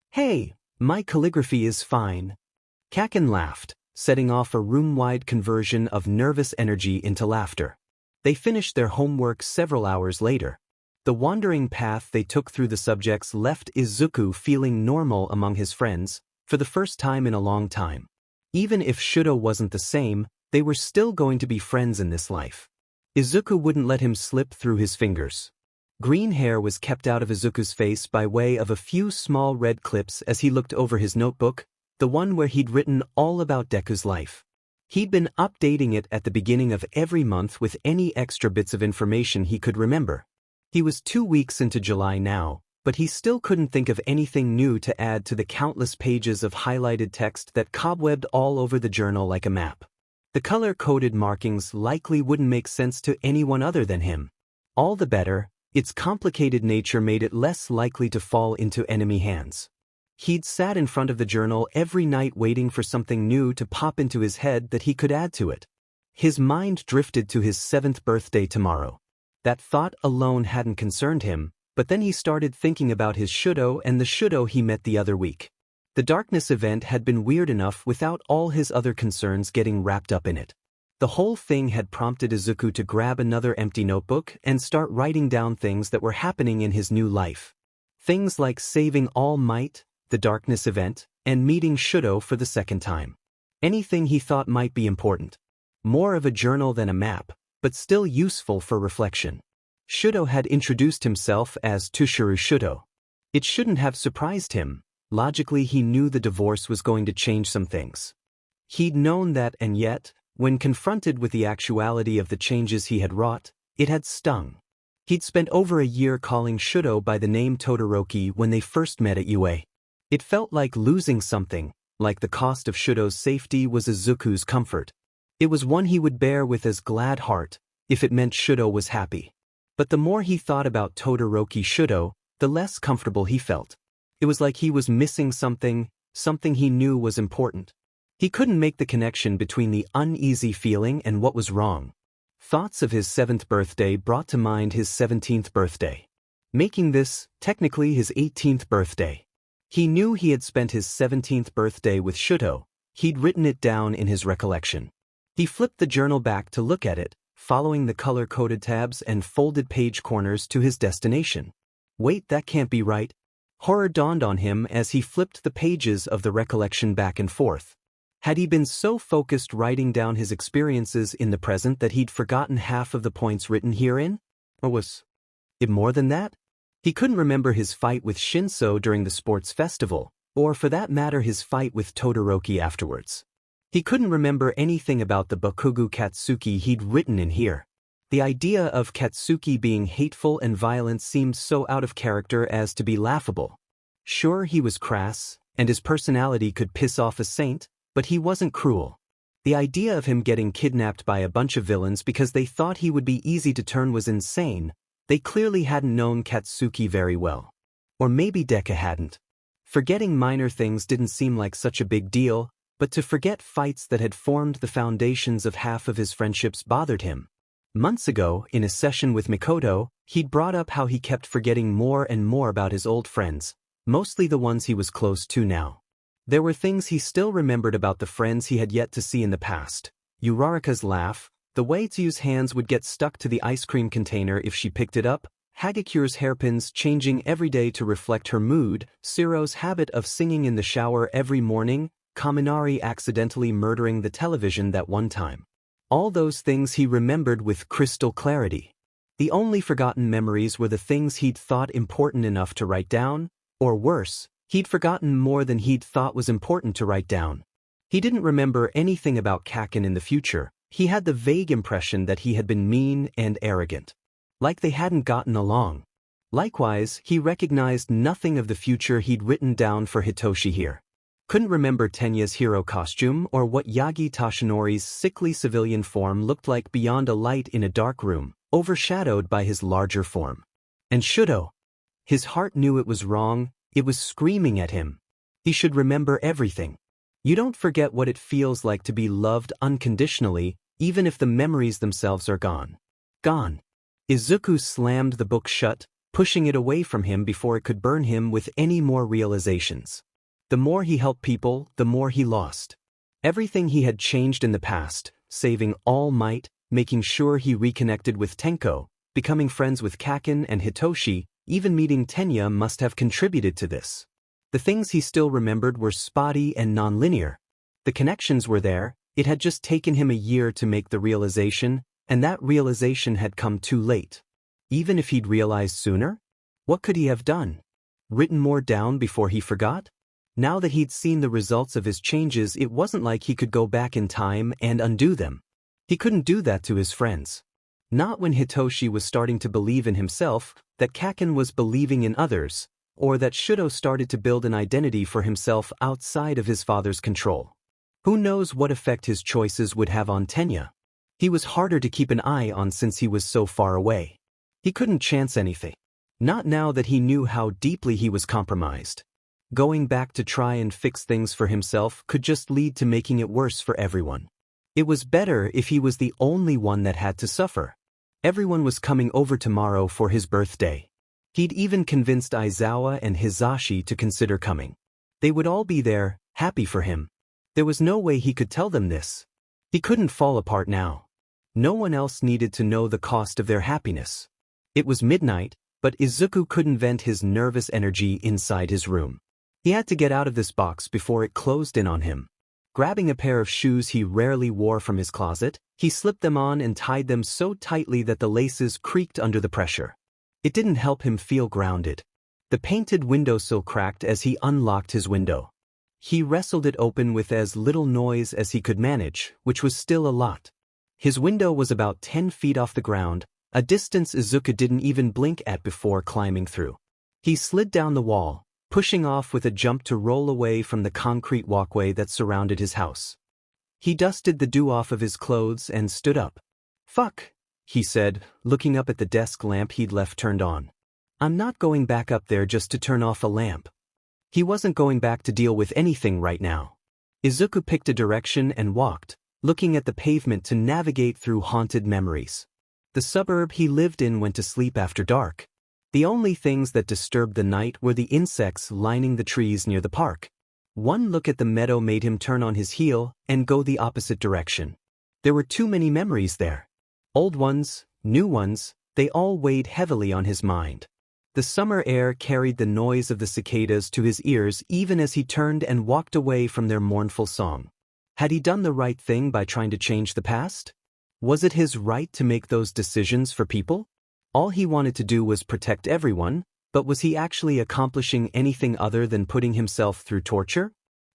Hey, my calligraphy is fine. Kaken laughed, setting off a room-wide conversion of nervous energy into laughter. They finished their homework several hours later. The wandering path they took through the subjects left Izuku feeling normal among his friends, for the first time in a long time. Even if Shudo wasn't the same, they were still going to be friends in this life. Izuku wouldn't let him slip through his fingers. Green hair was kept out of Izuku's face by way of a few small red clips as he looked over his notebook, the one where he'd written all about Deku's life. He'd been updating it at the beginning of every month with any extra bits of information he could remember. He was 2 weeks into July now, but he still couldn't think of anything new to add to the countless pages of highlighted text that cobwebbed all over the journal like a map. The color-coded markings likely wouldn't make sense to anyone other than him. All the better, its complicated nature made it less likely to fall into enemy hands. He'd sat in front of the journal every night waiting for something new to pop into his head that he could add to it. His mind drifted to his 7th birthday tomorrow. That thought alone hadn't concerned him, but then he started thinking about his Shudo and the Shudo he met the other week. The darkness event had been weird enough without all his other concerns getting wrapped up in it. The whole thing had prompted Izuku to grab another empty notebook and start writing down things that were happening in his new life. Things like saving All Might, the darkness event, and meeting Shudo for the 2nd time. Anything he thought might be important. More of a journal than a map, but still useful for reflection. Shudo had introduced himself as Tushuru Shudo. It shouldn't have surprised him. Logically, he knew the divorce was going to change some things. He'd known that, and yet, when confronted with the actuality of the changes he had wrought, it had stung. He'd spent over a year calling Shudo by the name Todoroki when they first met at UA. It felt like losing something, like the cost of Shudo's safety was Izuku's comfort. It was one he would bear with as glad heart, if it meant Shudo was happy. But the more he thought about Todoroki Shudo, the less comfortable he felt. It was like he was missing something he knew was important. He couldn't make the connection between the uneasy feeling and what was wrong. Thoughts of his 7th birthday brought to mind his 17th birthday. Making this, technically, his 18th birthday. He knew he had spent his 17th birthday with Shudo. He'd written it down in his recollection. He flipped the journal back to look at it, following the color-coded tabs and folded page corners to his destination. Wait, that can't be right. Horror dawned on him as he flipped the pages of the recollection back and forth. Had he been so focused writing down his experiences in the present that he'd forgotten half of the points written herein? Or was it more than that? He couldn't remember his fight with Shinso during the sports festival, or for that matter his fight with Todoroki afterwards. He couldn't remember anything about the Bakugo Katsuki he'd written in here. The idea of Katsuki being hateful and violent seemed so out of character as to be laughable. Sure, he was crass, and his personality could piss off a saint, but he wasn't cruel. The idea of him getting kidnapped by a bunch of villains because they thought he would be easy to turn was insane. They clearly hadn't known Katsuki very well. Or maybe Deku hadn't. Forgetting minor things didn't seem like such a big deal, but to forget fights that had formed the foundations of half of his friendships bothered him. Months ago, in a session with Mikoto, he'd brought up how he kept forgetting more and more about his old friends, mostly the ones he was close to now. There were things he still remembered about the friends he had yet to see in the past. Uraraka's laugh, the way Tsu's hands would get stuck to the ice cream container if she picked it up, Hagakure's hairpins changing every day to reflect her mood, Siro's habit of singing in the shower every morning, Kaminari accidentally murdering the television that one time. All those things he remembered with crystal clarity. The only forgotten memories were the things he'd thought important enough to write down, or worse, he'd forgotten more than he'd thought was important to write down. He didn't remember anything about Kaken in the future. He had the vague impression that he had been mean and arrogant. Like they hadn't gotten along. Likewise, he recognized nothing of the future he'd written down for Hitoshi here. Couldn't remember Tenya's hero costume or what Yagi Tashinori's sickly civilian form looked like beyond a light in a dark room, overshadowed by his larger form. And Shudo. His heart knew it was wrong. It was screaming at him. He should remember everything. You don't forget what it feels like to be loved unconditionally, even if the memories themselves are gone. Gone. Izuku slammed the book shut, pushing it away from him before it could burn him with any more realizations. The more he helped people, the more he lost. Everything he had changed in the past, saving All Might, making sure he reconnected with Tenko, becoming friends with Kaken and Hitoshi, even meeting Tenya must have contributed to this. The things he still remembered were spotty and nonlinear. The connections were there, it had just taken him a year to make the realization, And that realization had come too late. Even if he'd realized sooner? What could he have done? Written more down before he forgot? Now that he'd seen the results of his changes, it wasn't like he could go back in time and undo them. He couldn't do that to his friends. Not when Hitoshi was starting to believe in himself, that Kaken was believing in others, or that Shudo started to build an identity for himself outside of his father's control. Who knows what effect his choices would have on Tenya? He was harder to keep an eye on since he was so far away. He couldn't chance anything. Not now that he knew how deeply he was compromised. Going back to try and fix things for himself could just lead to making it worse for everyone. It was better if he was the only one that had to suffer. Everyone was coming over tomorrow for his birthday. He'd even convinced Aizawa and Hizashi to consider coming. They would all be there, happy for him. There was no way he could tell them this. He couldn't fall apart now. No one else needed to know the cost of their happiness. It was midnight, but Izuku couldn't vent his nervous energy inside his room. He had to get out of this box before it closed in on him. Grabbing a pair of shoes he rarely wore from his closet, he slipped them on and tied them so tightly that the laces creaked under the pressure. It didn't help him feel grounded. The painted windowsill cracked as he unlocked his window. He wrestled it open with as little noise as he could manage, which was still a lot. His window was about 10 feet off the ground, a distance Izuku didn't even blink at before climbing through. He slid down the wall, pushing off with a jump to roll away from the concrete walkway that surrounded his house. He dusted the dew off of his clothes and stood up. "Fuck," he said, looking up at the desk lamp he'd left turned on. "I'm not going back up there just to turn off a lamp." He wasn't going back to deal with anything right now. Izuku picked a direction and walked, looking at the pavement to navigate through haunted memories. The suburb he lived in went to sleep after dark. The only things that disturbed the night were the insects lining the trees near the park. One look at the meadow made him turn on his heel and go the opposite direction. There were too many memories there. Old ones, new ones, they all weighed heavily on his mind. The summer air carried the noise of the cicadas to his ears even as he turned and walked away from their mournful song. Had he done the right thing by trying to change the past? Was it his right to make those decisions for people? All he wanted to do was protect everyone, but was he actually accomplishing anything other than putting himself through torture?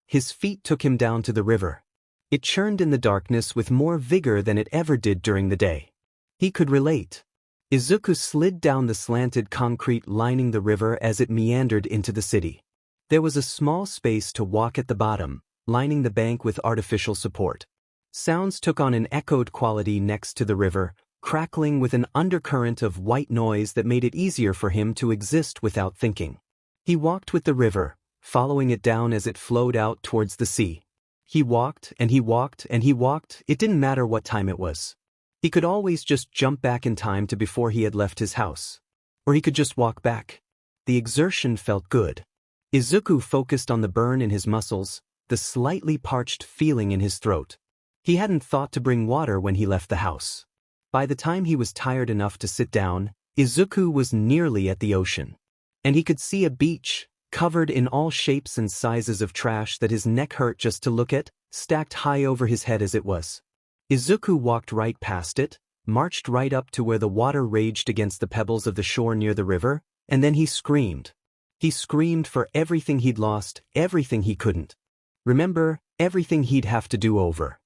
His feet took him down to the river. It churned in the darkness with more vigor than it ever did during the day. He could relate. Izuku slid down the slanted concrete lining the river as it meandered into the city. There was a small space to walk at the bottom, lining the bank with artificial support. Sounds took on an echoed quality next to the river, crackling with an undercurrent of white noise that made it easier for him to exist without thinking. He walked with the river, following it down as it flowed out towards the sea. He walked and he walked and he walked, it didn't matter what time it was. He could always just jump back in time to before he had left his house. Or he could just walk back. The exertion felt good. Izuku focused on the burn in his muscles, the slightly parched feeling in his throat. He hadn't thought to bring water when he left the house. By the time he was tired enough to sit down, Izuku was nearly at the ocean. And he could see a beach, covered in all shapes and sizes of trash that his neck hurt just to look at, stacked high over his head as it was. Izuku walked right past it, marched right up to where the water raged against the pebbles of the shore near the river, and then he screamed. He screamed for everything he'd lost, everything he couldn't. Remember, everything he'd have to do over.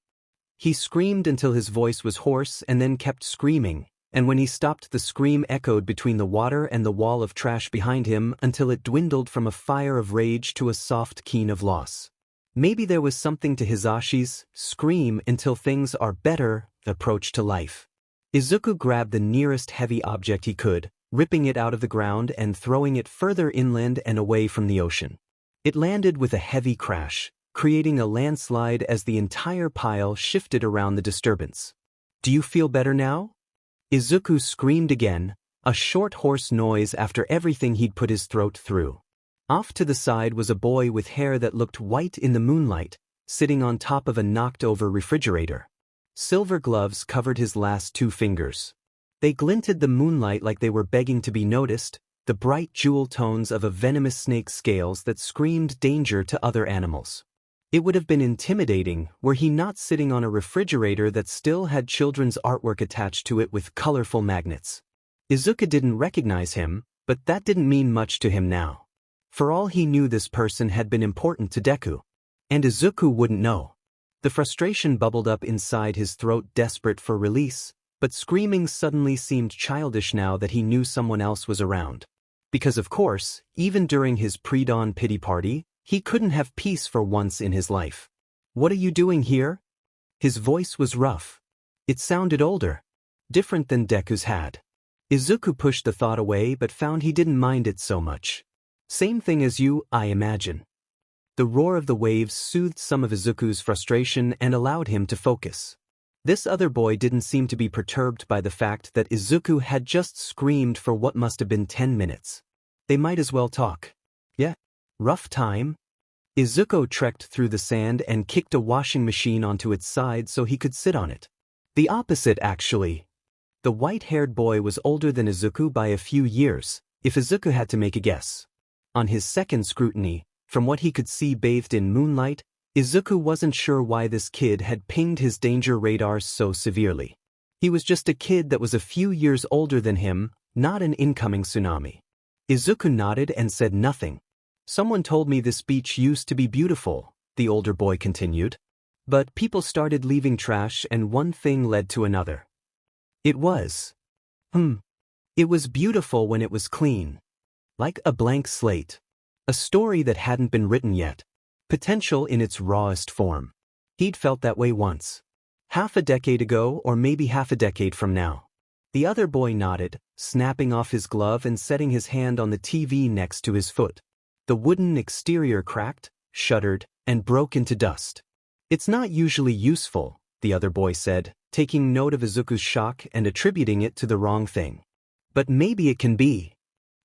He screamed until his voice was hoarse and then kept screaming, and when he stopped the scream echoed between the water and the wall of trash behind him until it dwindled from a fire of rage to a soft keen of loss. Maybe there was something to Hizashi's scream until things are better approach to life. Izuku grabbed the nearest heavy object he could, ripping it out of the ground and throwing it further inland and away from the ocean. It landed with a heavy crash, creating a landslide as the entire pile shifted around the disturbance. "Do you feel better now?" Izuku screamed again, a short hoarse noise after everything he'd put his throat through. Off to the side was a boy with hair that looked white in the moonlight, sitting on top of a knocked-over refrigerator. Silver gloves covered his last 2 fingers. They glinted the moonlight like they were begging to be noticed, the bright jewel tones of a venomous snake's scales that screamed danger to other animals. It would have been intimidating were he not sitting on a refrigerator that still had children's artwork attached to it with colorful magnets. Izuku didn't recognize him, but that didn't mean much to him now. For all he knew, this person had been important to Deku. And Izuku wouldn't know. The frustration bubbled up inside his throat, desperate for release, but screaming suddenly seemed childish now that he knew someone else was around. Because of course, even during his pre-dawn pity party, he couldn't have peace for once in his life. "What are you doing here?" His voice was rough. It sounded older. Different than Deku's had. Izuku pushed the thought away but found he didn't mind it so much. "Same thing as you, I imagine." The roar of the waves soothed some of Izuku's frustration and allowed him to focus. This other boy didn't seem to be perturbed by the fact that Izuku had just screamed for what must have been 10 minutes. They might as well talk. "Yeah. Rough time?" Izuku trekked through the sand and kicked a washing machine onto its side so he could sit on it. The opposite, actually. The white-haired boy was older than Izuku by a few years, if Izuku had to make a guess. On his second scrutiny, from what he could see bathed in moonlight, Izuku wasn't sure why this kid had pinged his danger radars so severely. He was just a kid that was a few years older than him, not an incoming tsunami. Izuku nodded and said nothing. "Someone told me this beach used to be beautiful," the older boy continued. "But people started leaving trash and one thing led to another. It was beautiful when it was clean. Like a blank slate. A story that hadn't been written yet. Potential in its rawest form. He'd felt that way once. Half a decade ago or maybe half a decade from now." The other boy nodded, snapping off his glove and setting his hand on the TV next to his foot. The wooden exterior cracked, shuddered, and broke into dust. "It's not usually useful," the other boy said, taking note of Izuku's shock and attributing it to the wrong thing. "But maybe it can be."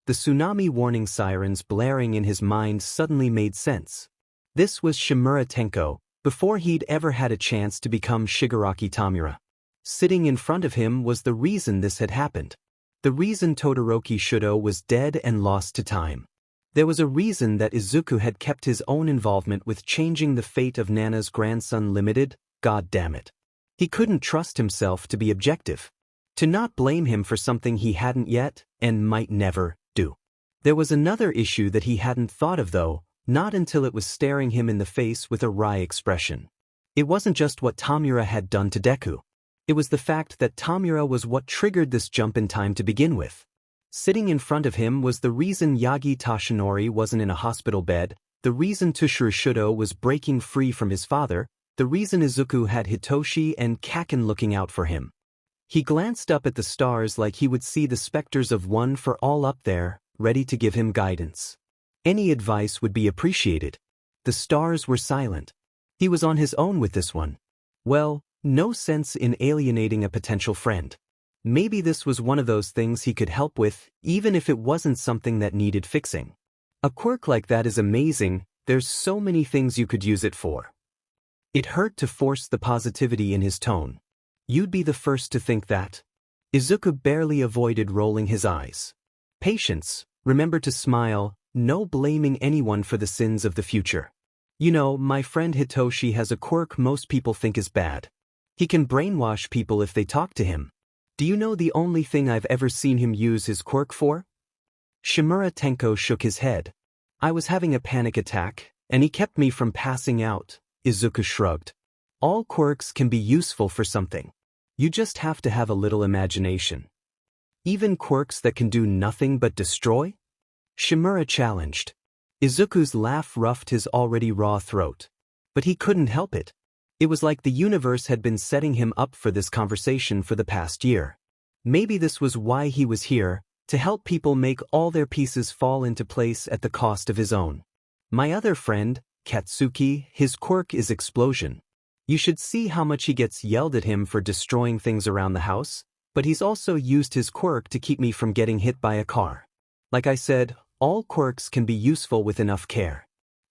The tsunami warning sirens blaring in his mind suddenly made sense. This was Shimura Tenko, before he'd ever had a chance to become Shigaraki Tamura. Sitting in front of him was the reason this had happened. The reason Todoroki Shudo was dead and lost to time. There was a reason that Izuku had kept his own involvement with changing the fate of Nana's grandson limited. God damn it. He couldn't trust himself to be objective. To not blame him for something he hadn't yet, and might never, do. There was another issue that he hadn't thought of though, not until it was staring him in the face with a wry expression. It wasn't just what Tamura had done to Deku. It was the fact that Tamura was what triggered this jump in time to begin with. Sitting in front of him was the reason Yagi Tashinori wasn't in a hospital bed, the reason Toshiro Shudo was breaking free from his father, the reason Izuku had Hitoshi and Kaken looking out for him. He glanced up at the stars like he would see the specters of One for All up there, ready to give him guidance. Any advice would be appreciated. The stars were silent. He was on his own with this one. Well, no sense in alienating a potential friend. Maybe this was one of those things he could help with, even if it wasn't something that needed fixing. A quirk like that is amazing, there's so many things you could use it for. It hurt to force the positivity in his tone. "You'd be the first to think that." Izuku barely avoided rolling his eyes. "Patience, remember to smile, no blaming anyone for the sins of the future. You know, my friend Hitoshi has a quirk most people think is bad. He can brainwash people if they talk to him. Do you know the only thing I've ever seen him use his quirk for?" Shimura Tenko shook his head. "I was having a panic attack, and he kept me from passing out," Izuku shrugged. "All quirks can be useful for something. You just have to have a little imagination." "Even quirks that can do nothing but destroy?" Shimura challenged. Izuku's laugh roughed his already raw throat. But he couldn't help it. It was like the universe had been setting him up for this conversation for the past year. Maybe this was why he was here, to help people make all their pieces fall into place at the cost of his own. "My other friend, Katsuki, his quirk is explosion. You should see how much he gets yelled at him for destroying things around the house, but he's also used his quirk to keep me from getting hit by a car. Like I said, all quirks can be useful with enough care.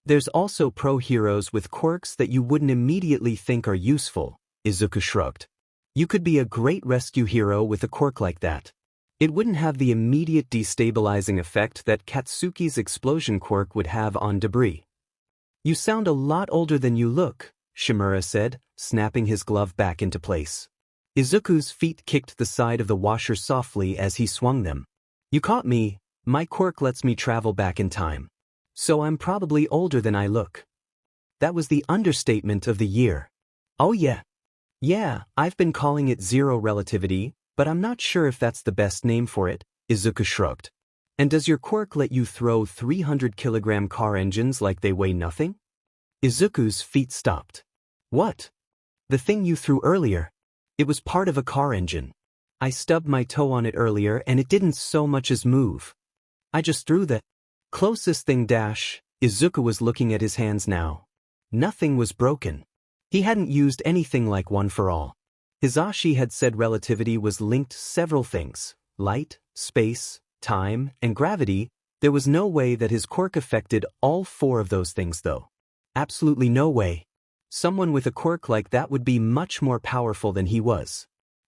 There's also pro-heroes with quirks that you wouldn't immediately think are useful," Izuku shrugged. "You could be a great rescue hero with a quirk like that. It wouldn't have the immediate destabilizing effect that Katsuki's explosion quirk would have on debris." You sound a lot older than you look, Shimura said, snapping his glove back into place. Izuku's feet kicked the side of the washer softly as he swung them. You caught me. My quirk lets me travel back in time. So I'm probably older than I look. That was the understatement of the year. Oh yeah. Yeah, I've been calling it zero relativity, but I'm not sure if that's the best name for it, Izuku shrugged. And does your quirk let you throw 300-kilogram car engines like they weigh nothing? Izuku's feet stopped. What? The thing you threw earlier. It was part of a car engine. I stubbed my toe on it earlier and it didn't so much as move. I just threw the closest thing dash. Izuku was looking at his hands now. Nothing was broken. He hadn't used anything like one for all. Hisashi had said relativity was linked to several things: light, space, time, and gravity. There was no way that his quirk affected all four of those things though. Absolutely no way. Someone with a quirk like that would be much more powerful than he was.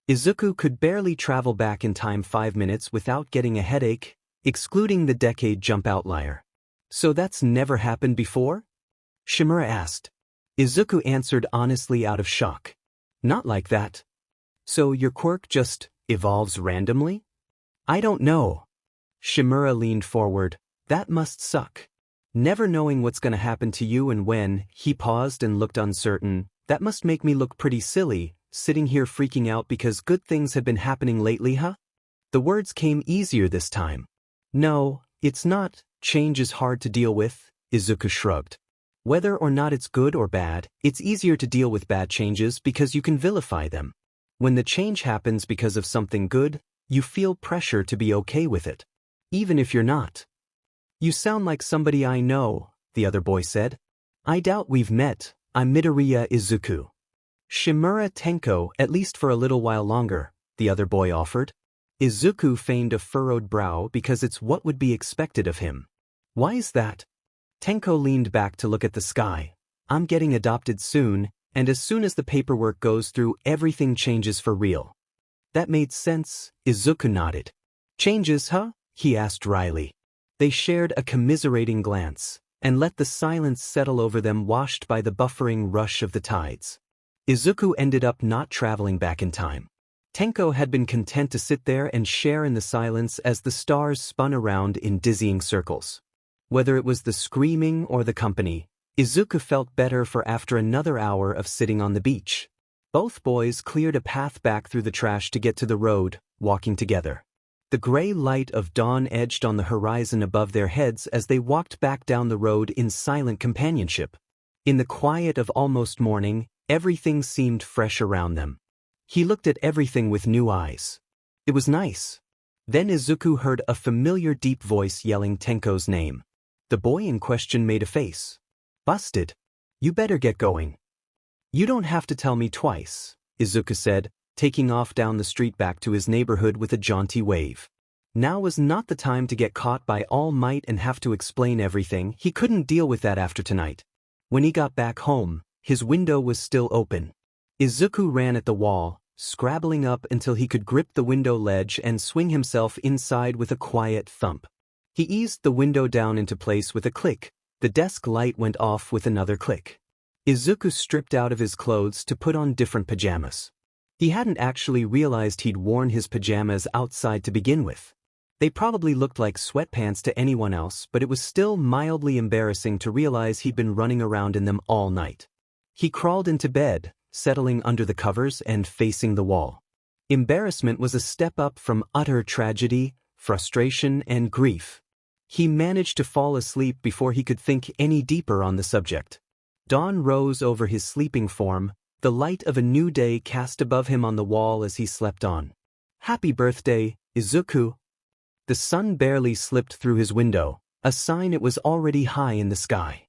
Izuku could barely travel back in time 5 minutes without getting a headache, excluding the decade jump outlier. So that's never happened before? Shimura asked. Izuku answered honestly out of shock. Not like that. So your quirk just evolves randomly? I don't know. Shimura leaned forward. That must suck. Never knowing what's gonna happen to you and when. He paused and looked uncertain. That must make me look pretty silly, sitting here freaking out because good things had been happening lately, huh? The words came easier this time. No, it's not. Change is hard to deal with, Izuku shrugged. Whether or not it's good or bad, it's easier to deal with bad changes because you can vilify them. When the change happens because of something good, you feel pressure to be okay with it. Even if you're not. You sound like somebody I know, the other boy said. I doubt we've met. I'm Midoriya Izuku. Shimura Tenko, at least for a little while longer, the other boy offered. Izuku feigned a furrowed brow because it's what would be expected of him. Why is that? Tenko leaned back to look at the sky. I'm getting adopted soon, and as soon as the paperwork goes through, everything changes for real. That made sense, Izuku nodded. Changes, huh? He asked wryly. They shared a commiserating glance, and let the silence settle over them, washed by the buffering rush of the tides. Izuku ended up not traveling back in time. Tenko had been content to sit there and share in the silence as the stars spun around in dizzying circles. Whether it was the screaming or the company, Izuku felt better for after another hour of sitting on the beach. Both boys cleared a path back through the trash to get to the road, walking together. The gray light of dawn edged on the horizon above their heads as they walked back down the road in silent companionship. In the quiet of almost morning, everything seemed fresh around them. He looked at everything with new eyes. It was nice. Then Izuku heard a familiar deep voice yelling Tenko's name. The boy in question made a face. Busted. You better get going. You don't have to tell me twice, Izuku said, taking off down the street back to his neighborhood with a jaunty wave. Now was not the time to get caught by All Might and have to explain everything. He couldn't deal with that after tonight. When he got back home, his window was still open. Izuku ran at the wall, scrabbling up until he could grip the window ledge and swing himself inside with a quiet thump. He eased the window down into place with a click. The desk light went off with another click. Izuku stripped out of his clothes to put on different pajamas. He hadn't actually realized he'd worn his pajamas outside to begin with. They probably looked like sweatpants to anyone else, but it was still mildly embarrassing to realize he'd been running around in them all night. He crawled into bed, settling under the covers and facing the wall. Embarrassment was a step up from utter tragedy, frustration, and grief. He managed to fall asleep before he could think any deeper on the subject. Dawn rose over his sleeping form, the light of a new day cast above him on the wall as he slept on. Happy birthday, Izuku. The sun barely slipped through his window, a sign it was already high in the sky.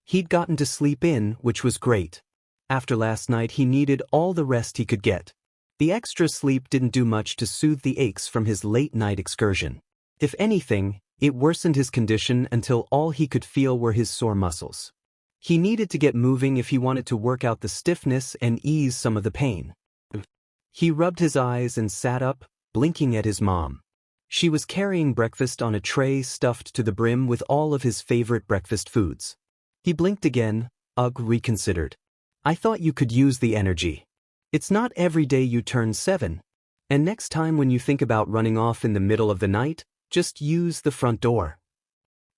He'd gotten to sleep in, which was great. After last night he needed all the rest he could get. The extra sleep didn't do much to soothe the aches from his late-night excursion. If anything, it worsened his condition until all he could feel were his sore muscles. He needed to get moving if he wanted to work out the stiffness and ease some of the pain. He rubbed his eyes and sat up, blinking at his mom. She was carrying breakfast on a tray stuffed to the brim with all of his favorite breakfast foods. He blinked again, reconsidered. I thought you could use the energy. It's not every day you turn 7. And next time when you think about running off in the middle of the night, just use the front door.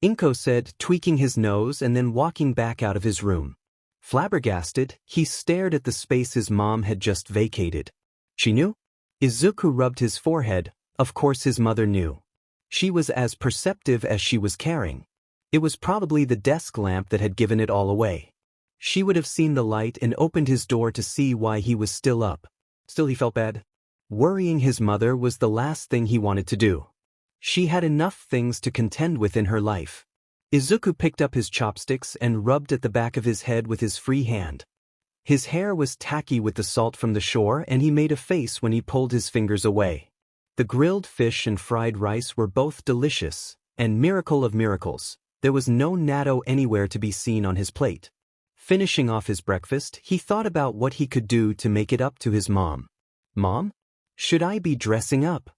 Inko said, tweaking his nose and then walking back out of his room. Flabbergasted, he stared at the space his mom had just vacated. She knew? Izuku rubbed his forehead. Of course his mother knew. She was as perceptive as she was caring. It was probably the desk lamp that had given it all away. She would have seen the light and opened his door to see why he was still up. Still he felt bad. Worrying his mother was the last thing he wanted to do. She had enough things to contend with in her life. Izuku picked up his chopsticks and rubbed at the back of his head with his free hand. His hair was tacky with the salt from the shore and he made a face when he pulled his fingers away. The grilled fish and fried rice were both delicious, and miracle of miracles, there was no natto anywhere to be seen on his plate. Finishing off his breakfast, he thought about what he could do to make it up to his mom. Mom? Should I be dressing up?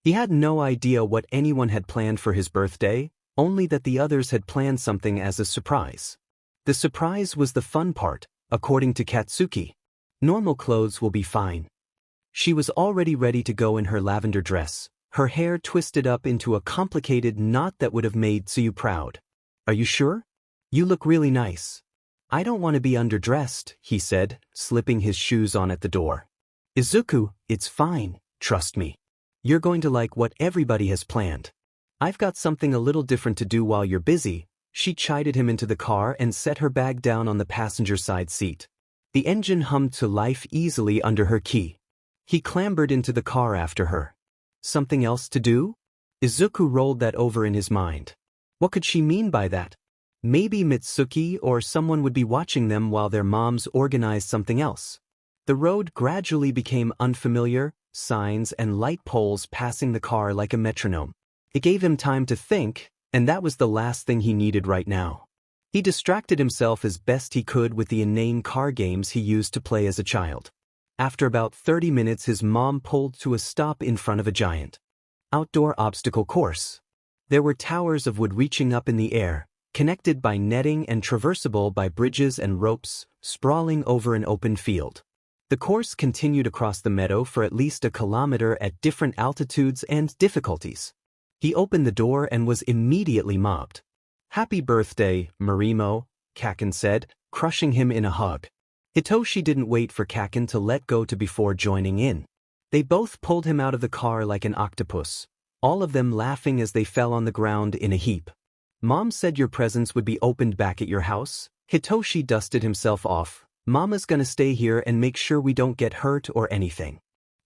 He had no idea what anyone had planned for his birthday, only that the others had planned something as a surprise. The surprise was the fun part, according to Katsuki. Normal clothes will be fine. She was already ready to go in her lavender dress, her hair twisted up into a complicated knot that would have made Tsuyu proud. Are you sure? You look really nice. I don't want to be underdressed, he said, slipping his shoes on at the door. Izuku, it's fine, trust me. You're going to like what everybody has planned. I've got something a little different to do while you're busy. She chided him into the car and set her bag down on the passenger side seat. The engine hummed to life easily under her key. He clambered into the car after her. Something else to do? Izuku rolled that over in his mind. What could she mean by that? Maybe Mitsuki or someone would be watching them while their moms organized something else. The road gradually became unfamiliar, signs and light poles passing the car like a metronome. It gave him time to think, and that was the last thing he needed right now. He distracted himself as best he could with the inane car games he used to play as a child. After about 30 minutes his mom pulled to a stop in front of a giant outdoor obstacle course. There were towers of wood reaching up in the air, connected by netting and traversable by bridges and ropes, sprawling over an open field. The course continued across the meadow for at least a kilometer at different altitudes and difficulties. He opened the door and was immediately mobbed. Happy birthday, Marimo, Kaken said, crushing him in a hug. Hitoshi didn't wait for Kaken to let go before joining in. They both pulled him out of the car like an octopus, all of them laughing as they fell on the ground in a heap. Mom said your presents would be opened back at your house. Hitoshi dusted himself off. Mama's gonna stay here and make sure we don't get hurt or anything.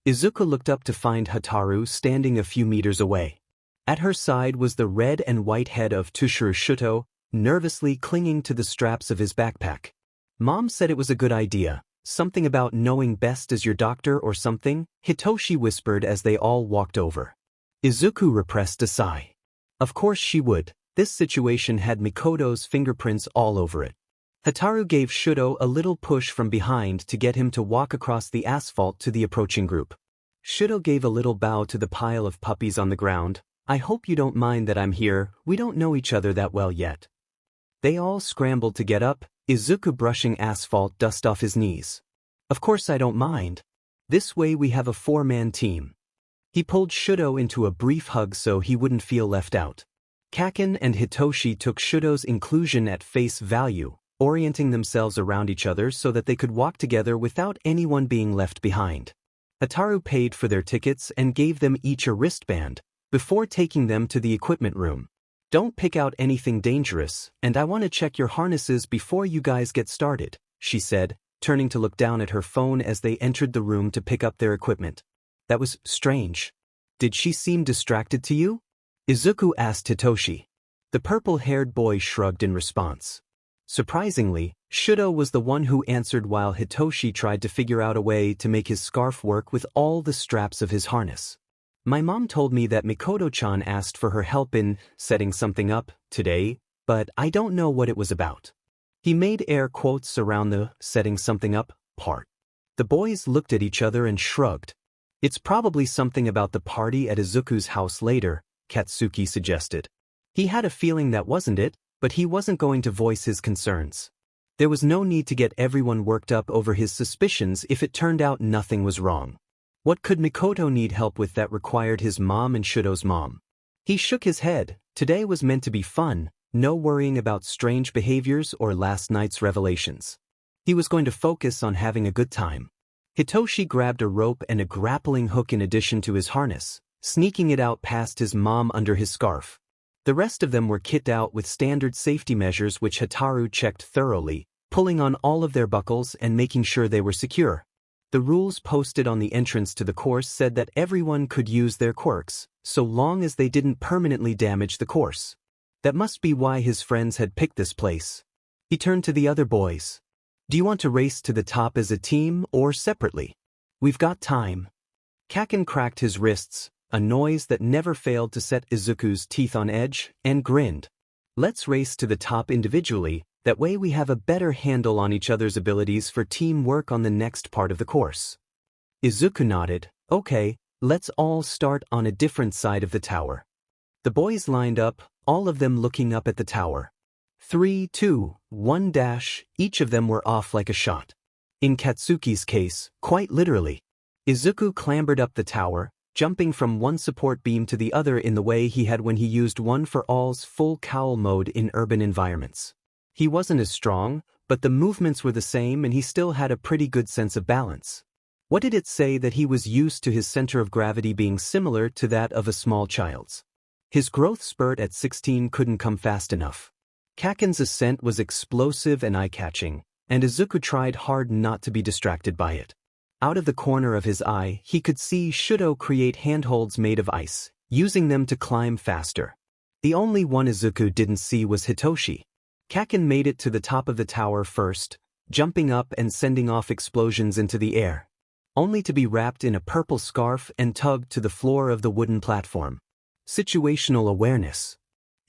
Izuku looked up to find Hataru standing a few meters away. At her side was the red and white head of Tushuru Shuto, nervously clinging to the straps of his backpack. Mom said it was a good idea, something about knowing best as your doctor or something, Hitoshi whispered as they all walked over. Izuku repressed a sigh. Of course she would, this situation had Mikoto's fingerprints all over it. Hataru gave Shuto a little push from behind to get him to walk across the asphalt to the approaching group. Shuto gave a little bow to the pile of puppies on the ground. I hope you don't mind that I'm here, we don't know each other that well yet. They all scrambled to get up, Izuku brushing asphalt dust off his knees. Of course I don't mind. This way we have a 4-man team. He pulled Shuto into a brief hug so he wouldn't feel left out. Kaken and Hitoshi took Shuto's inclusion at face value, orienting themselves around each other so that they could walk together without anyone being left behind. Hataru paid for their tickets and gave them each a wristband, before taking them to the equipment room. Don't pick out anything dangerous, and I want to check your harnesses before you guys get started, she said, turning to look down at her phone as they entered the room to pick up their equipment. That was strange. Did she seem distracted to you? Izuku asked Hitoshi. The purple-haired boy shrugged in response. Surprisingly, Shuto was the one who answered while Hitoshi tried to figure out a way to make his scarf work with all the straps of his harness. My mom told me that Mikoto-chan asked for her help in setting something up today, but I don't know what it was about. He made air quotes around the setting something up part. The boys looked at each other and shrugged. It's probably something about the party at Izuku's house later, Katsuki suggested. He had a feeling that wasn't it, but he wasn't going to voice his concerns. There was no need to get everyone worked up over his suspicions if it turned out nothing was wrong. What could Mikoto need help with that required his mom and Shudo's mom? He shook his head. Today was meant to be fun, no worrying about strange behaviors or last night's revelations. He was going to focus on having a good time. Hitoshi grabbed a rope and a grappling hook in addition to his harness, sneaking it out past his mom under his scarf. The rest of them were kitted out with standard safety measures which Hataru checked thoroughly, pulling on all of their buckles and making sure they were secure. The rules posted on the entrance to the course said that everyone could use their quirks, so long as they didn't permanently damage the course. That must be why his friends had picked this place. He turned to the other boys. Do you want to race to the top as a team or separately? We've got time. Kaken cracked his wrists, a noise that never failed to set Izuku's teeth on edge, and grinned. Let's race to the top individually, that way we have a better handle on each other's abilities for teamwork on the next part of the course. Izuku nodded. Okay, let's all start on a different side of the tower. The boys lined up, all of them looking up at the tower. 3, 2, 1 dash, each of them were off like a shot. In Katsuki's case, quite literally. Izuku clambered up the tower, jumping from one support beam to the other in the way he had when he used One for All's full cowl mode in urban environments. He wasn't as strong, but the movements were the same and he still had a pretty good sense of balance. What did it say that he was used to his center of gravity being similar to that of a small child's? His growth spurt at 16 couldn't come fast enough. Kaken's ascent was explosive and eye-catching, and Izuku tried hard not to be distracted by it. Out of the corner of his eye, he could see Shudo create handholds made of ice, using them to climb faster. The only one Izuku didn't see was Hitoshi. Kaken made it to the top of the tower first, jumping up and sending off explosions into the air, only to be wrapped in a purple scarf and tugged to the floor of the wooden platform. Situational awareness.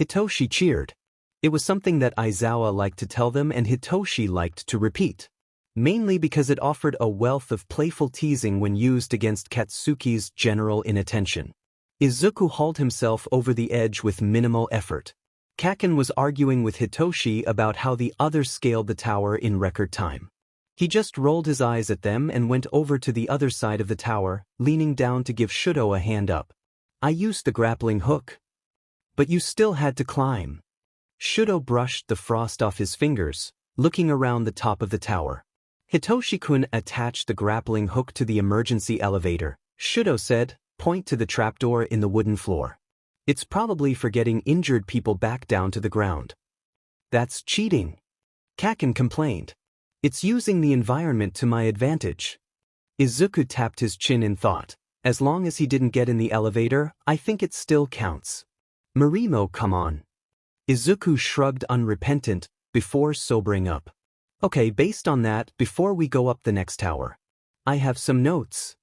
Hitoshi cheered. It was something that Aizawa liked to tell them and Hitoshi liked to repeat, mainly because it offered a wealth of playful teasing when used against Katsuki's general inattention. Izuku hauled himself over the edge with minimal effort. Kaken was arguing with Hitoshi about how the others scaled the tower in record time. He just rolled his eyes at them and went over to the other side of the tower, leaning down to give Shudo a hand up. I used the grappling hook. But you still had to climb. Shudo brushed the frost off his fingers, looking around the top of the tower. Hitoshi-kun attached the grappling hook to the emergency elevator. Shudo said, point to the trapdoor in the wooden floor. It's probably for getting injured people back down to the ground. That's cheating. Kaken complained. It's using the environment to my advantage. Izuku tapped his chin in thought. As long as he didn't get in the elevator, I think it still counts. Marimo, come on. Izuku shrugged unrepentant, before sobering up. Okay, based on that, before we go up the next tower, I have some notes.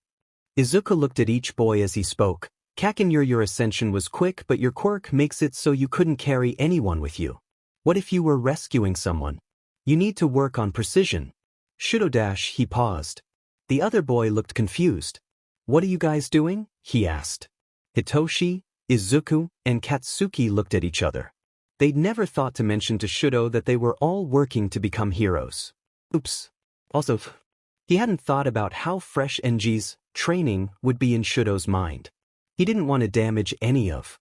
Izuku looked at each boy as he spoke. Kaken, your ascension was quick, but your quirk makes it so you couldn't carry anyone with you. What if you were rescuing someone? You need to work on precision. Shudo he paused. The other boy looked confused. What are you guys doing? He asked. Hitoshi, Izuku, and Katsuki looked at each other. They'd never thought to mention to Shudo that they were all working to become heroes. Oops. Also, he hadn't thought about how fresh NG's training would be in Shudo's mind. He didn't want to damage any of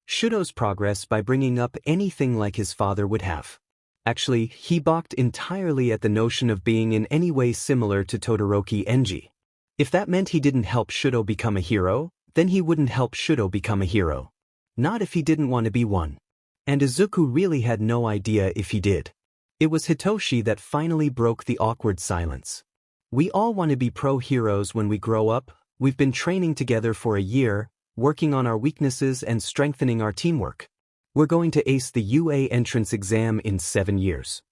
Shudo's progress by bringing up anything like his father would have. Actually, he balked entirely at the notion of being in any way similar to Todoroki Enji. If that meant he didn't help Shudo become a hero, then he wouldn't help Shudo become a hero. Not if he didn't want to be one. And Izuku really had no idea if he did. It was Hitoshi that finally broke the awkward silence. We all want to be pro-heroes when we grow up. We've been training together for a year, working on our weaknesses and strengthening our teamwork. We're going to ace the UA entrance exam in 7 years.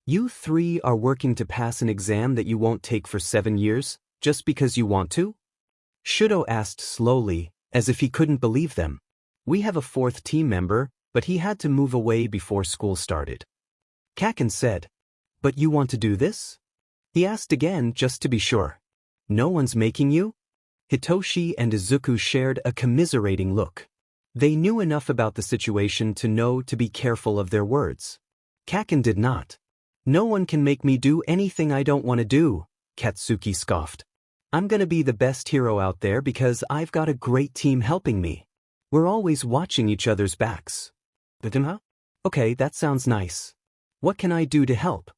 You 3 are working to pass an exam that you won't take for 7 years, just because you want to? Shudo asked slowly, as if he couldn't believe them. We have a 4th team member, but he had to move away before school started. Kaken said, but you want to do this? He asked again just to be sure. No one's making you? Hitoshi and Izuku shared a commiserating look. They knew enough about the situation to know to be careful of their words. Kaken did not. "No one can make me do anything I don't want to do," Katsuki scoffed. "I'm gonna be the best hero out there because I've got a great team helping me. We're always watching each other's backs." "Huh? Okay, that sounds nice. What can I do to help?"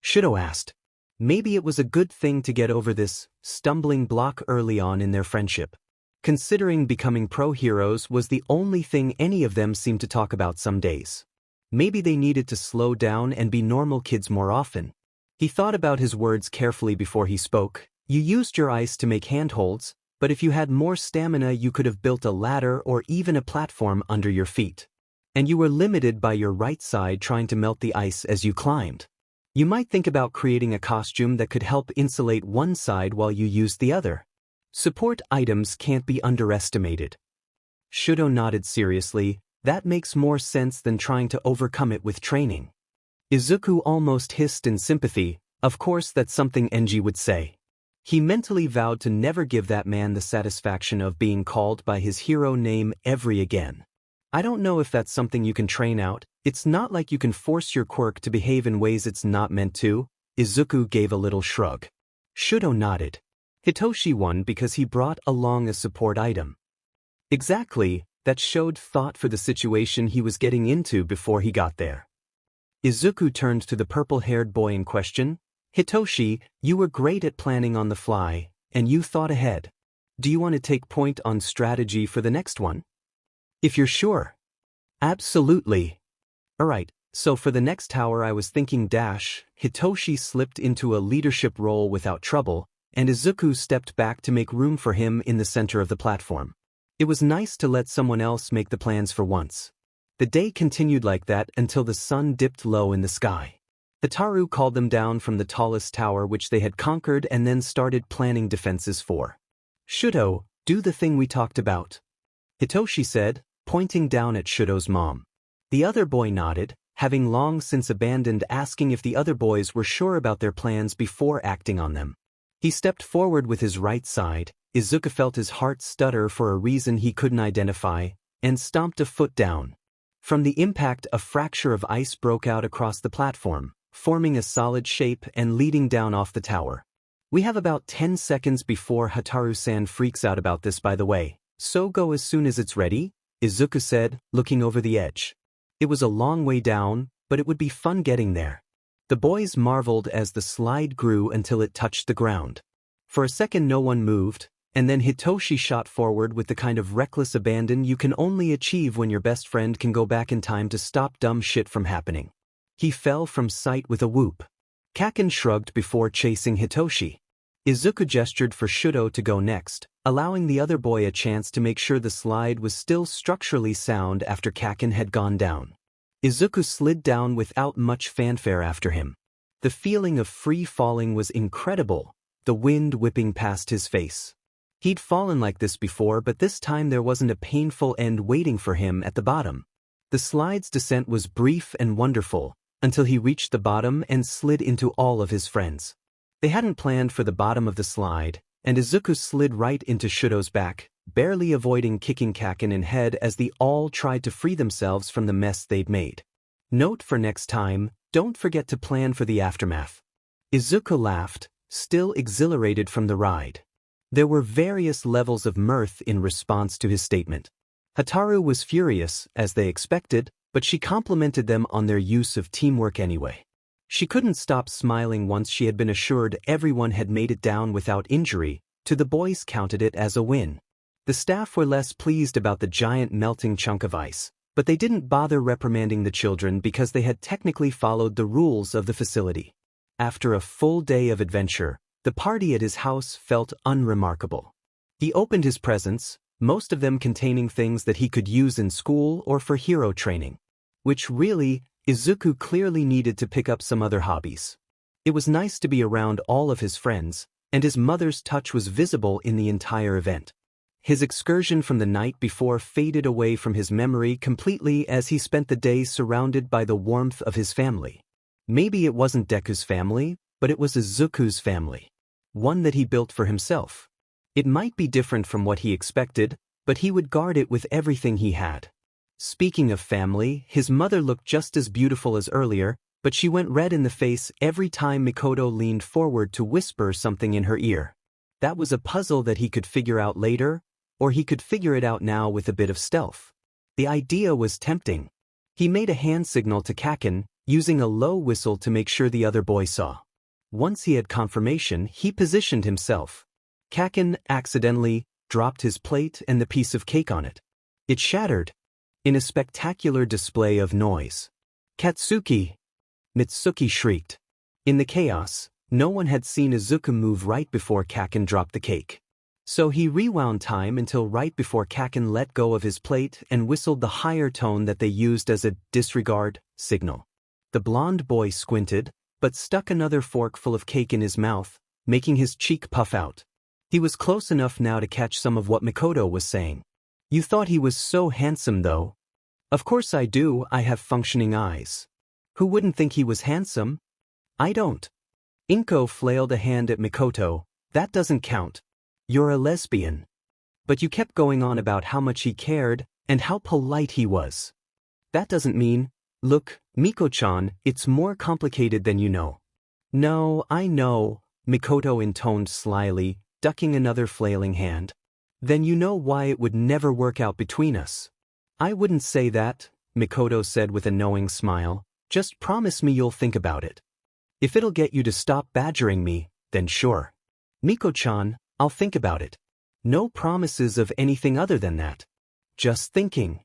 Shudo asked. Maybe it was a good thing to get over this stumbling block early on in their friendship. Considering becoming pro-heroes was the only thing any of them seemed to talk about some days. Maybe they needed to slow down and be normal kids more often. He thought about his words carefully before he spoke. "You used your ice to make handholds, but if you had more stamina you could have built a ladder or even a platform under your feet. And you were limited by your right side trying to melt the ice as you climbed. You might think about creating a costume that could help insulate one side while you used the other. Support items can't be underestimated." Shudo nodded seriously. "That makes more sense than trying to overcome it with training." Izuku almost hissed in sympathy. Of course that's something Enji would say. He mentally vowed to never give that man the satisfaction of being called by his hero name ever again. "I don't know if that's something you can train out. It's not like you can force your quirk to behave in ways it's not meant to." Izuku gave a little shrug. Shudo nodded. Hitoshi won because he brought along a support item. Exactly, that showed thought for the situation he was getting into before he got there. Izuku turned to the purple-haired boy in question. "Hitoshi, you were great at planning on the fly, and you thought ahead. Do you want to take point on strategy for the next one?" "If you're sure." "Absolutely. Alright, so for the next tower I was thinking Hitoshi slipped into a leadership role without trouble, and Izuku stepped back to make room for him in the center of the platform. It was nice to let someone else make the plans for once. The day continued like that until the sun dipped low in the sky. Hitaru called them down from the tallest tower which they had conquered and then started planning defenses for. "Shudo, do the thing we talked about," Hitoshi said, pointing down at Shudo's mom. The other boy nodded, having long since abandoned asking if the other boys were sure about their plans before acting on them. He stepped forward with his right side. Izuku felt his heart stutter for a reason he couldn't identify, and stomped a foot down. From the impact a fracture of ice broke out across the platform, forming a solid shape and leading down off the tower. "We have about 10 seconds before Hataru-san freaks out about this, by the way, so go as soon as it's ready," Izuku said, looking over the edge. It was a long way down, but it would be fun getting there. The boys marveled as the slide grew until it touched the ground. For a second no one moved, and then Hitoshi shot forward with the kind of reckless abandon you can only achieve when your best friend can go back in time to stop dumb shit from happening. He fell from sight with a whoop. Kaken shrugged before chasing Hitoshi. Izuku gestured for Shudo to go next, allowing the other boy a chance to make sure the slide was still structurally sound after Kaken had gone down. Izuku slid down without much fanfare after him. The feeling of free falling was incredible, the wind whipping past his face. He'd fallen like this before, but this time there wasn't a painful end waiting for him at the bottom. The slide's descent was brief and wonderful, until he reached the bottom and slid into all of his friends. They hadn't planned for the bottom of the slide, and Izuku slid right into Shudo's back, barely avoiding kicking Kaken in head as they all tried to free themselves from the mess they'd made. Note for next time, don't forget to plan for the aftermath. Izuku laughed, still exhilarated from the ride. There were various levels of mirth in response to his statement. Hataru was furious, as they expected, but she complimented them on their use of teamwork anyway. She couldn't stop smiling once she had been assured everyone had made it down without injury. To the boys counted it as a win. The staff were less pleased about the giant melting chunk of ice, but they didn't bother reprimanding the children because they had technically followed the rules of the facility. After a full day of adventure, the party at his house felt unremarkable. He opened his presents, most of them containing things that he could use in school or for hero training. Which really, Izuku clearly needed to pick up some other hobbies. It was nice to be around all of his friends, and his mother's touch was visible in the entire event. His excursion from the night before faded away from his memory completely as he spent the day surrounded by the warmth of his family. Maybe it wasn't Deku's family, but it was Izuku's family. One that he built for himself. It might be different from what he expected, but he would guard it with everything he had. Speaking of family, his mother looked just as beautiful as earlier, but she went red in the face every time Mikoto leaned forward to whisper something in her ear. That was a puzzle that he could figure out later, or he could figure it out now with a bit of stealth. The idea was tempting. He made a hand signal to Kaken, using a low whistle to make sure the other boy saw. Once he had confirmation, he positioned himself. Kaken accidentally dropped his plate and the piece of cake on it. It shattered in a spectacular display of noise. "Katsuki!" Mitsuki shrieked. In the chaos, no one had seen Izuku move right before Kaken dropped the cake. So he rewound time until right before Kaken let go of his plate and whistled the higher tone that they used as a disregard signal. The blonde boy squinted, but stuck another fork full of cake in his mouth, making his cheek puff out. He was close enough now to catch some of what Mikoto was saying. "You thought he was so handsome though." "Of course I do, I have functioning eyes. Who wouldn't think he was handsome?" "I don't." Inko flailed a hand at Mikoto. "That doesn't count. You're a lesbian." "But you kept going on about how much he cared, and how polite he was." "That doesn't mean—" "Look, Miko-chan, it's more complicated than you know." "No, I know," Mikoto intoned slyly, ducking another flailing hand. "Then you know why it would never work out between us." "I wouldn't say that," Mikoto said with a knowing smile. "Just promise me you'll think about it. If it'll get you to stop badgering me, then sure." "Miko-chan, I'll think about it." No promises of anything other than that. Just thinking.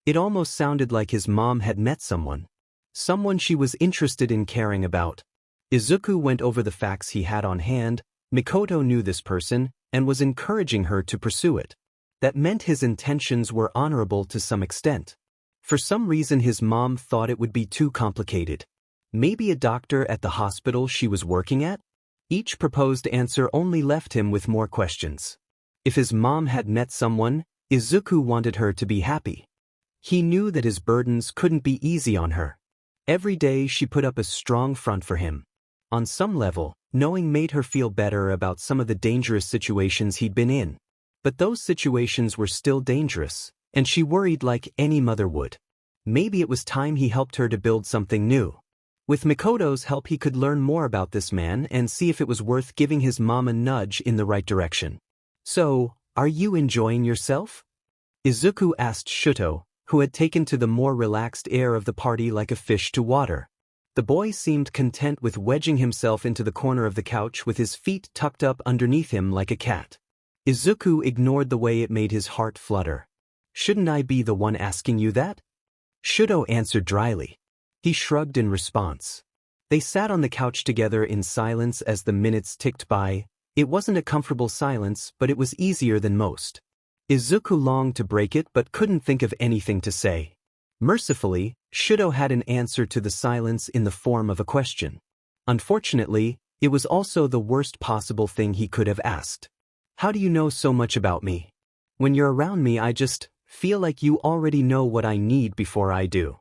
It almost sounded like his mom had met someone. Someone she was interested in caring about. Izuku went over the facts he had on hand. Mikoto knew this person, and was encouraging her to pursue it. That meant his intentions were honorable to some extent. For some reason his mom thought it would be too complicated. Maybe a doctor at the hospital she was working at? Each proposed answer only left him with more questions. If his mom had met someone, Izuku wanted her to be happy. He knew that his burdens couldn't be easy on her. Every day she put up a strong front for him. On some level, knowing made her feel better about some of the dangerous situations he'd been in. But those situations were still dangerous, and she worried like any mother would. Maybe it was time he helped her to build something new. With Mikoto's help he could learn more about this man and see if it was worth giving his mom a nudge in the right direction. "So, are you enjoying yourself?" Izuku asked Shuto, who had taken to the more relaxed air of the party like a fish to water. The boy seemed content with wedging himself into the corner of the couch with his feet tucked up underneath him like a cat. Izuku ignored the way it made his heart flutter. "Shouldn't I be the one asking you that?" Shuto answered dryly. He shrugged in response. They sat on the couch together in silence as the minutes ticked by. It wasn't a comfortable silence, but it was easier than most. Izuku longed to break it but couldn't think of anything to say. Mercifully, Shuto had an answer to the silence in the form of a question. Unfortunately, it was also the worst possible thing he could have asked. "How do you know so much about me? When you're around me I just feel like you already know what I need before I do."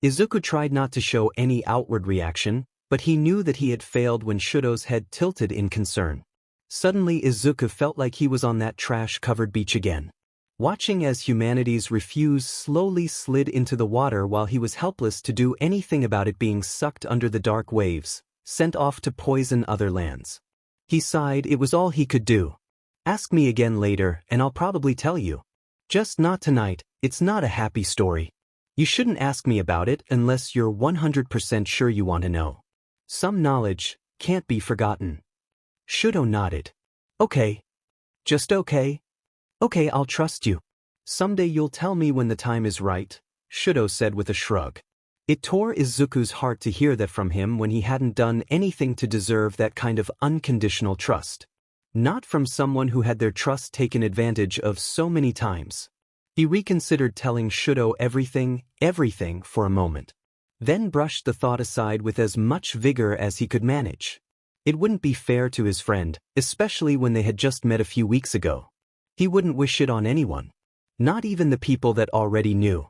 Izuku tried not to show any outward reaction, but he knew that he had failed when Shuto's head tilted in concern. Suddenly Izuku felt like he was on that trash-covered beach again. Watching as humanity's refuse slowly slid into the water while he was helpless to do anything about it being sucked under the dark waves, sent off to poison other lands. He sighed. It was all he could do. "Ask me again later and I'll probably tell you. Just not tonight, it's not a happy story. You shouldn't ask me about it unless you're 100% sure you want to know. Some knowledge can't be forgotten." Shuto nodded. "Okay. Just okay? Okay, I'll trust you. Someday you'll tell me when the time is right," Shuto said with a shrug. It tore Izuku's heart to hear that from him when he hadn't done anything to deserve that kind of unconditional trust. Not from someone who had their trust taken advantage of so many times. He reconsidered telling Shuto everything for a moment. Then brushed the thought aside with as much vigor as he could manage. It wouldn't be fair to his friend, especially when they had just met a few weeks ago. He wouldn't wish it on anyone. Not even the people that already knew.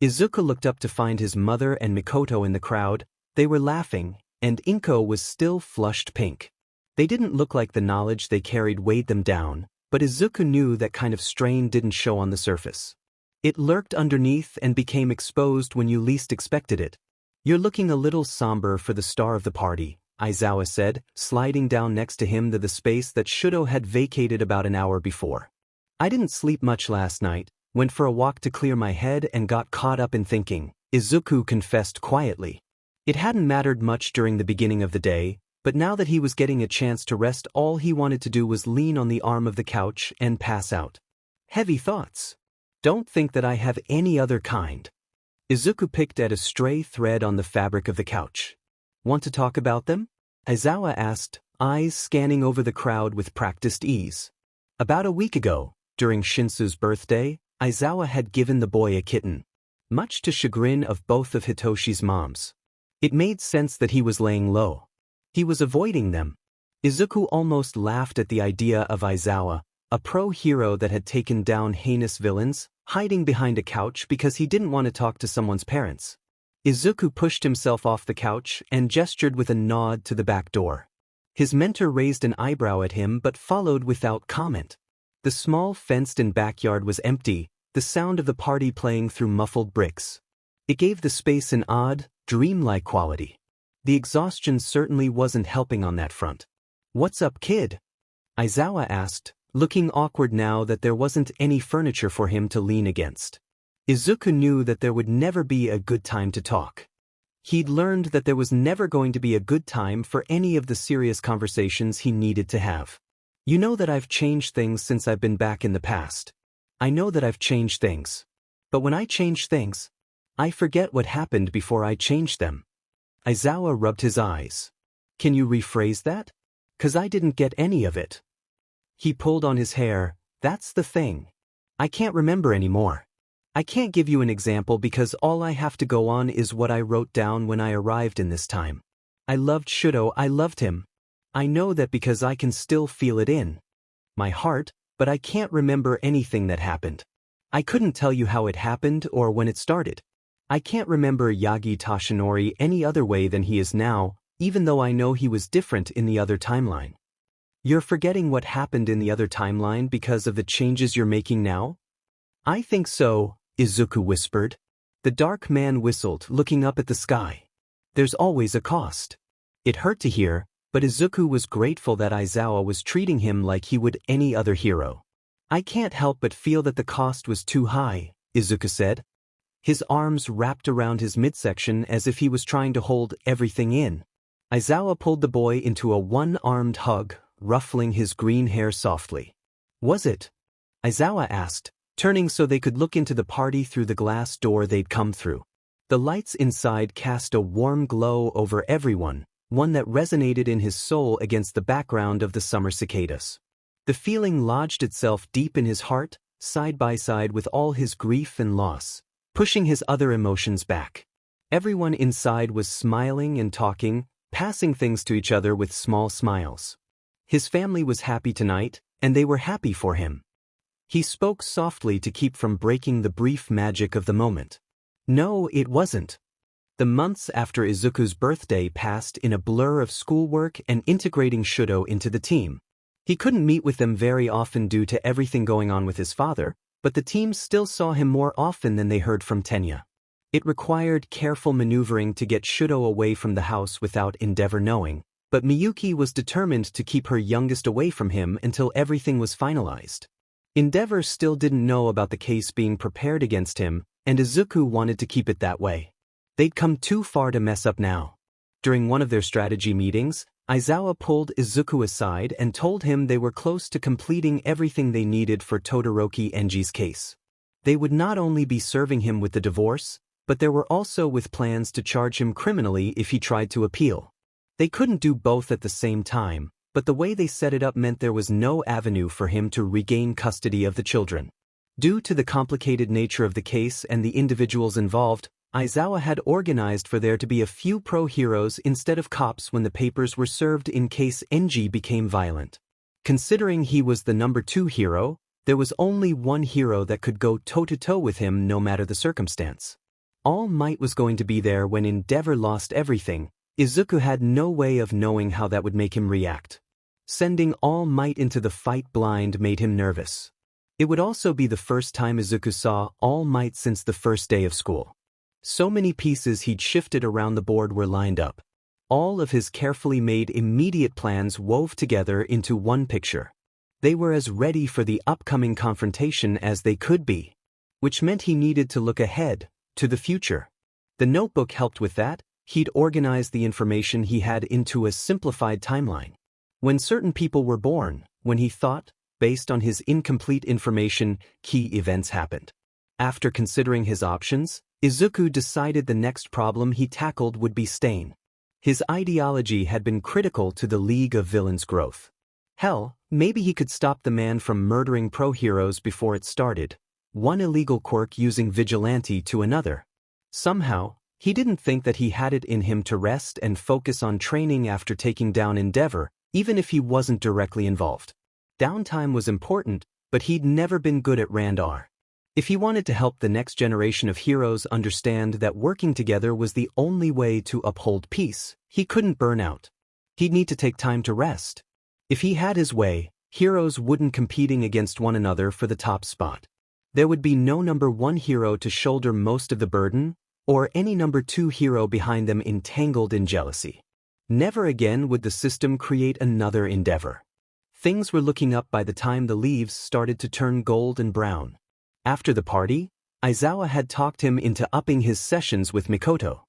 Izuku looked up to find his mother and Mikoto in the crowd. They were laughing, and Inko was still flushed pink. They didn't look like the knowledge they carried weighed them down, But Izuku knew that kind of strain didn't show on the surface. It lurked underneath and became exposed when you least expected it. "You're looking a little somber for the star of the party," Aizawa said, sliding down next to him to the space that Shudo had vacated about an hour before. "I didn't sleep much last night, went for a walk to clear my head and got caught up in thinking," Izuku confessed quietly. It hadn't mattered much during the beginning of the day, but now that he was getting a chance to rest, all he wanted to do was lean on the arm of the couch and pass out. "Heavy thoughts. Don't think that I have any other kind." Izuku picked at a stray thread on the fabric of the couch. "Want to talk about them?" Aizawa asked, eyes scanning over the crowd with practiced ease. About a week ago, during Shinsu's birthday, Aizawa had given the boy a kitten, much to chagrin of both of Hitoshi's moms. It made sense that he was laying low. He was avoiding them. Izuku almost laughed at the idea of Aizawa, a pro-hero that had taken down heinous villains, hiding behind a couch because he didn't want to talk to someone's parents. Izuku pushed himself off the couch and gestured with a nod to the back door. His mentor raised an eyebrow at him but followed without comment. The small fenced-in backyard was empty, the sound of the party playing through muffled bricks. It gave the space an odd, dreamlike quality. The exhaustion certainly wasn't helping on that front. "What's up, kid?" Aizawa asked, looking awkward now that there wasn't any furniture for him to lean against. Izuku knew that there would never be a good time to talk. He'd learned that there was never going to be a good time for any of the serious conversations he needed to have. "You know that I've changed things since I've been back in the past. I know that I've changed things. But when I change things, I forget what happened before I changed them." Aizawa rubbed his eyes. "Can you rephrase that? 'Cause I didn't get any of it." He pulled on his hair. "That's the thing. I can't remember anymore. I can't give you an example because all I have to go on is what I wrote down when I arrived in this time. I loved Shudo, I loved him. I know that because I can still feel it in my heart, but I can't remember anything that happened. I couldn't tell you how it happened or when it started. I can't remember Yagi Tashinori any other way than he is now, even though I know he was different in the other timeline." "You're forgetting what happened in the other timeline because of the changes you're making now?" "I think so," Izuku whispered. The dark man whistled, looking up at the sky. "There's always a cost." It hurt to hear, but Izuku was grateful that Aizawa was treating him like he would any other hero. "I can't help but feel that the cost was too high," Izuku said. His arms wrapped around his midsection as if he was trying to hold everything in. Aizawa pulled the boy into a one-armed hug, ruffling his green hair softly. "Was it?" Aizawa asked, turning so they could look into the party through the glass door they'd come through. The lights inside cast a warm glow over everyone, one that resonated in his soul against the background of the summer cicadas. The feeling lodged itself deep in his heart, side by side with all his grief and loss, pushing his other emotions back. Everyone inside was smiling and talking, passing things to each other with small smiles. His family was happy tonight, and they were happy for him. He spoke softly to keep from breaking the brief magic of the moment. "No, it wasn't." The months after Izuku's birthday passed in a blur of schoolwork and integrating Shudo into the team. He couldn't meet with them very often due to everything going on with his father, but the team still saw him more often than they heard from Tenya. It required careful maneuvering to get Shudo away from the house without Endeavor knowing, but Miyuki was determined to keep her youngest away from him until everything was finalized. Endeavor still didn't know about the case being prepared against him, and Izuku wanted to keep it that way. They'd come too far to mess up now. During one of their strategy meetings, Aizawa pulled Izuku aside and told him they were close to completing everything they needed for Todoroki Enji's case. They would not only be serving him with the divorce, but there were also with plans to charge him criminally if he tried to appeal. They couldn't do both at the same time, but the way they set it up meant there was no avenue for him to regain custody of the children. Due to the complicated nature of the case and the individuals involved, Aizawa had organized for there to be a few pro-heroes instead of cops when the papers were served in case Enji became violent. Considering he was the number 2 hero, there was only one hero that could go toe-to-toe with him no matter the circumstance. All Might was going to be there when Endeavor lost everything. Izuku had no way of knowing how that would make him react. Sending All Might into the fight blind made him nervous. It would also be the first time Izuku saw All Might since the first day of school. So many pieces he'd shifted around the board were lined up. All of his carefully made immediate plans wove together into one picture. They were as ready for the upcoming confrontation as they could be, which meant he needed to look ahead, to the future. The notebook helped with that. He'd organized the information he had into a simplified timeline. When certain people were born, when he thought, based on his incomplete information, key events happened. After considering his options, Izuku decided the next problem he tackled would be Stain. His ideology had been critical to the League of Villains' growth. Hell, maybe he could stop the man from murdering pro-heroes before it started, one illegal quirk using vigilante to another. Somehow, he didn't think that he had it in him to rest and focus on training after taking down Endeavor, even if he wasn't directly involved. Downtime was important, but he'd never been good at Randar. If he wanted to help the next generation of heroes understand that working together was the only way to uphold peace, he couldn't burn out. He'd need to take time to rest. If he had his way, heroes wouldn't competing against one another for the top spot. There would be no number 1 hero to shoulder most of the burden, or any number 2 hero behind them entangled in jealousy. Never again would the system create another Endeavor. Things were looking up by the time the leaves started to turn gold and brown. After the party, Aizawa had talked him into upping his sessions with Mikoto.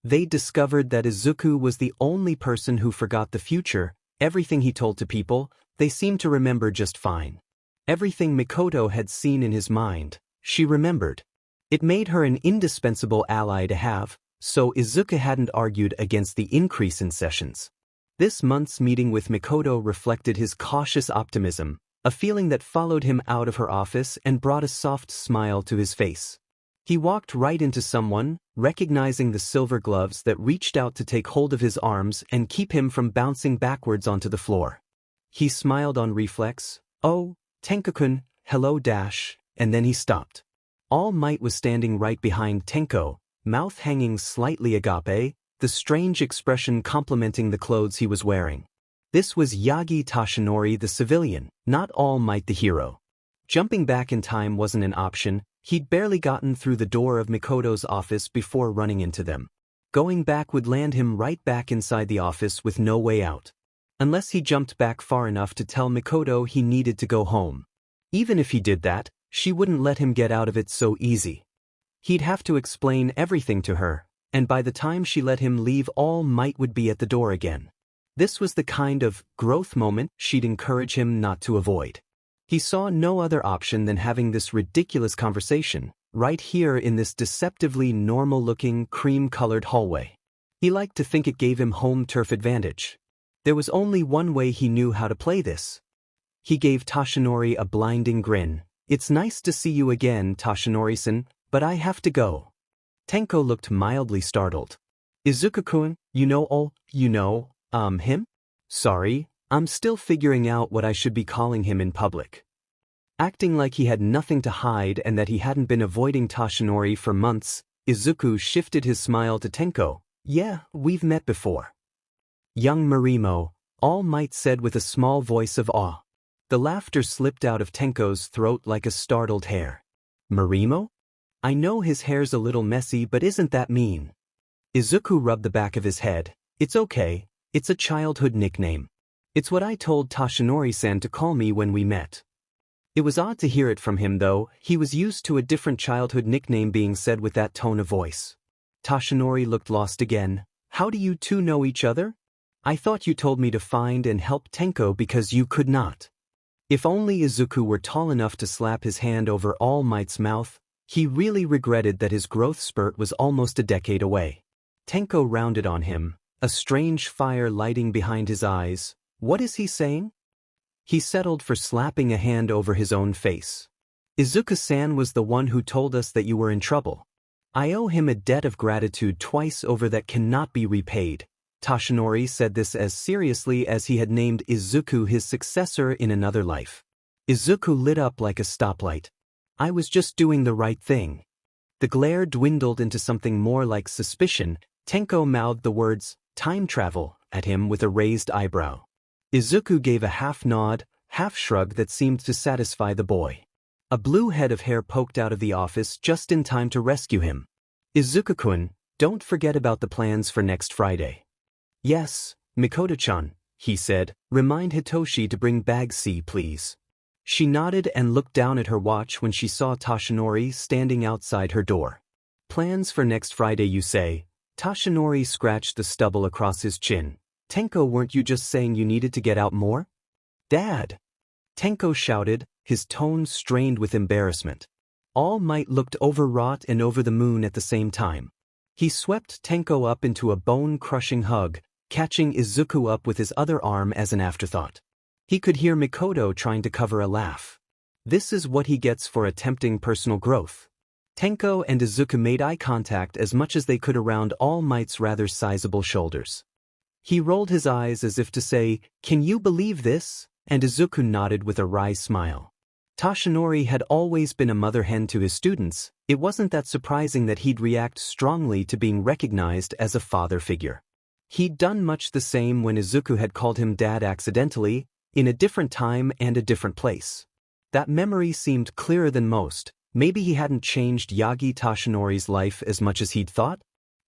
They discovered that Izuku was the only person who forgot the future. Everything he told to people, they seemed to remember just fine. Everything Mikoto had seen in his mind, she remembered. It made her an indispensable ally to have, so Izuku hadn't argued against the increase in sessions. This month's meeting with Mikoto reflected his cautious optimism, a feeling that followed him out of her office and brought a soft smile to his face. He walked right into someone, recognizing the silver gloves that reached out to take hold of his arms and keep him from bouncing backwards onto the floor. He smiled on reflex, "Oh, Tenko-kun, hello dash," and then he stopped. All Might was standing right behind Tenko, mouth hanging slightly agape, the strange expression complementing the clothes he was wearing. This was Yagi Toshinori the civilian, not All Might the hero. Jumping back in time wasn't an option. He'd barely gotten through the door of Mikoto's office before running into them. Going back would land him right back inside the office with no way out. Unless he jumped back far enough to tell Mikoto he needed to go home. Even if he did that, she wouldn't let him get out of it so easy. He'd have to explain everything to her, and by the time she let him leave, All Might would be at the door again. This was the kind of growth moment she'd encourage him not to avoid. He saw no other option than having this ridiculous conversation, right here in this deceptively normal-looking, cream-colored hallway. He liked to think it gave him home turf advantage. There was only one way he knew how to play this. He gave Toshinori a blinding grin. "It's nice to see you again, Toshinori-san, but I have to go." Tenko looked mildly startled. "Izuku-kun, him? Sorry, I'm still figuring out what I should be calling him in public." Acting like he had nothing to hide and that he hadn't been avoiding Toshinori for months, Izuku shifted his smile to Tenko. "Yeah, we've met before." "Young Marimo," All Might said with a small voice of awe. The laughter slipped out of Tenko's throat like a startled hare. "Marimo? I know his hair's a little messy, but isn't that mean?" Izuku rubbed the back of his head. "It's okay. It's a childhood nickname. It's what I told Toshinori-san to call me when we met." It was odd to hear it from him though. He was used to a different childhood nickname being said with that tone of voice. Toshinori looked lost again. "How do you two know each other? I thought you told me to find and help Tenko because you could not." If only Izuku were tall enough to slap his hand over All Might's mouth. He really regretted that his growth spurt was almost a decade away. Tenko rounded on him, a strange fire lighting behind his eyes. "What is he saying?" He settled for slapping a hand over his own face. "Izuku-san was the one who told us that you were in trouble. I owe him a debt of gratitude twice over that cannot be repaid." Toshinori said this as seriously as he had named Izuku his successor in another life. Izuku lit up like a stoplight. "I was just doing the right thing." The glare dwindled into something more like suspicion. Tenko mouthed the words, "time travel," at him with a raised eyebrow. Izuku gave a half-nod, half-shrug that seemed to satisfy the boy. A blue head of hair poked out of the office just in time to rescue him. Izuku-kun, don't forget about the plans for next Friday. Yes, Mikoto-chan, he said, remind Hitoshi to bring bag C, please. She nodded and looked down at her watch when she saw Toshinori standing outside her door. Plans for next Friday, you say? Toshinori scratched the stubble across his chin. Tenko, weren't you just saying you needed to get out more? Dad! Tenko shouted, his tone strained with embarrassment. All Might looked overwrought and over the moon at the same time. He swept Tenko up into a bone-crushing hug, catching Izuku up with his other arm as an afterthought. He could hear Mikoto trying to cover a laugh. This is what he gets for attempting personal growth. Tenko and Izuku made eye contact as much as they could around All Might's rather sizable shoulders. He rolled his eyes as if to say, "Can you believe this?" and Izuku nodded with a wry smile. Toshinori had always been a mother hen to his students. It wasn't that surprising that he'd react strongly to being recognized as a father figure. He'd done much the same when Izuku had called him dad accidentally, in a different time and a different place. That memory seemed clearer than most. Maybe he hadn't changed Yagi Toshinori's life as much as he'd thought?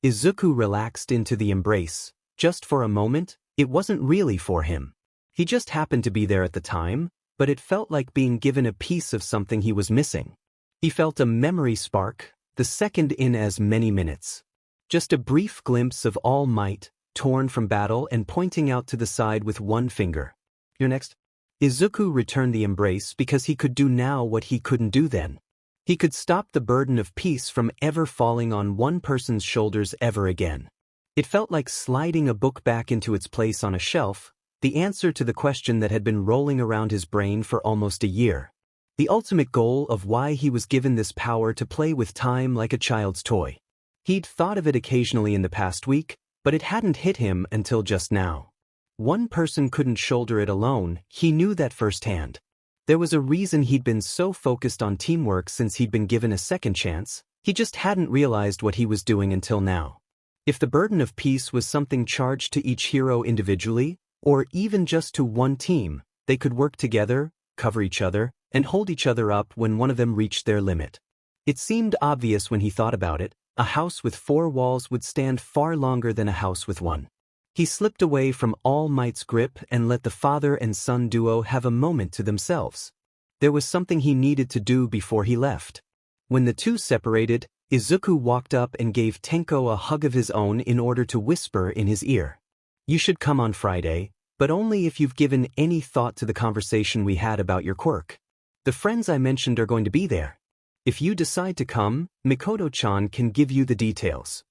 Izuku relaxed into the embrace. Just for a moment, it wasn't really for him. He just happened to be there at the time, but it felt like being given a piece of something he was missing. He felt a memory spark, the second in as many minutes. Just a brief glimpse of All Might, torn from battle and pointing out to the side with one finger. You're next. Izuku returned the embrace because he could do now what he couldn't do then. He could stop the burden of peace from ever falling on one person's shoulders ever again. It felt like sliding a book back into its place on a shelf, the answer to the question that had been rolling around his brain for almost a year. The ultimate goal of why he was given this power to play with time like a child's toy. He'd thought of it occasionally in the past week, but it hadn't hit him until just now. One person couldn't shoulder it alone, he knew that firsthand. There was a reason he'd been so focused on teamwork since he'd been given a second chance, he just hadn't realized what he was doing until now. If the burden of peace was something charged to each hero individually, or even just to one team, they could work together, cover each other, and hold each other up when one of them reached their limit. It seemed obvious when he thought about it, a house with 4 walls would stand far longer than a house with 1. He slipped away from All Might's grip and let the father and son duo have a moment to themselves. There was something he needed to do before he left. When the two separated, Izuku walked up and gave Tenko a hug of his own in order to whisper in his ear. You should come on Friday, but only if you've given any thought to the conversation we had about your quirk. The friends I mentioned are going to be there. If you decide to come, Mikoto-chan can give you the details.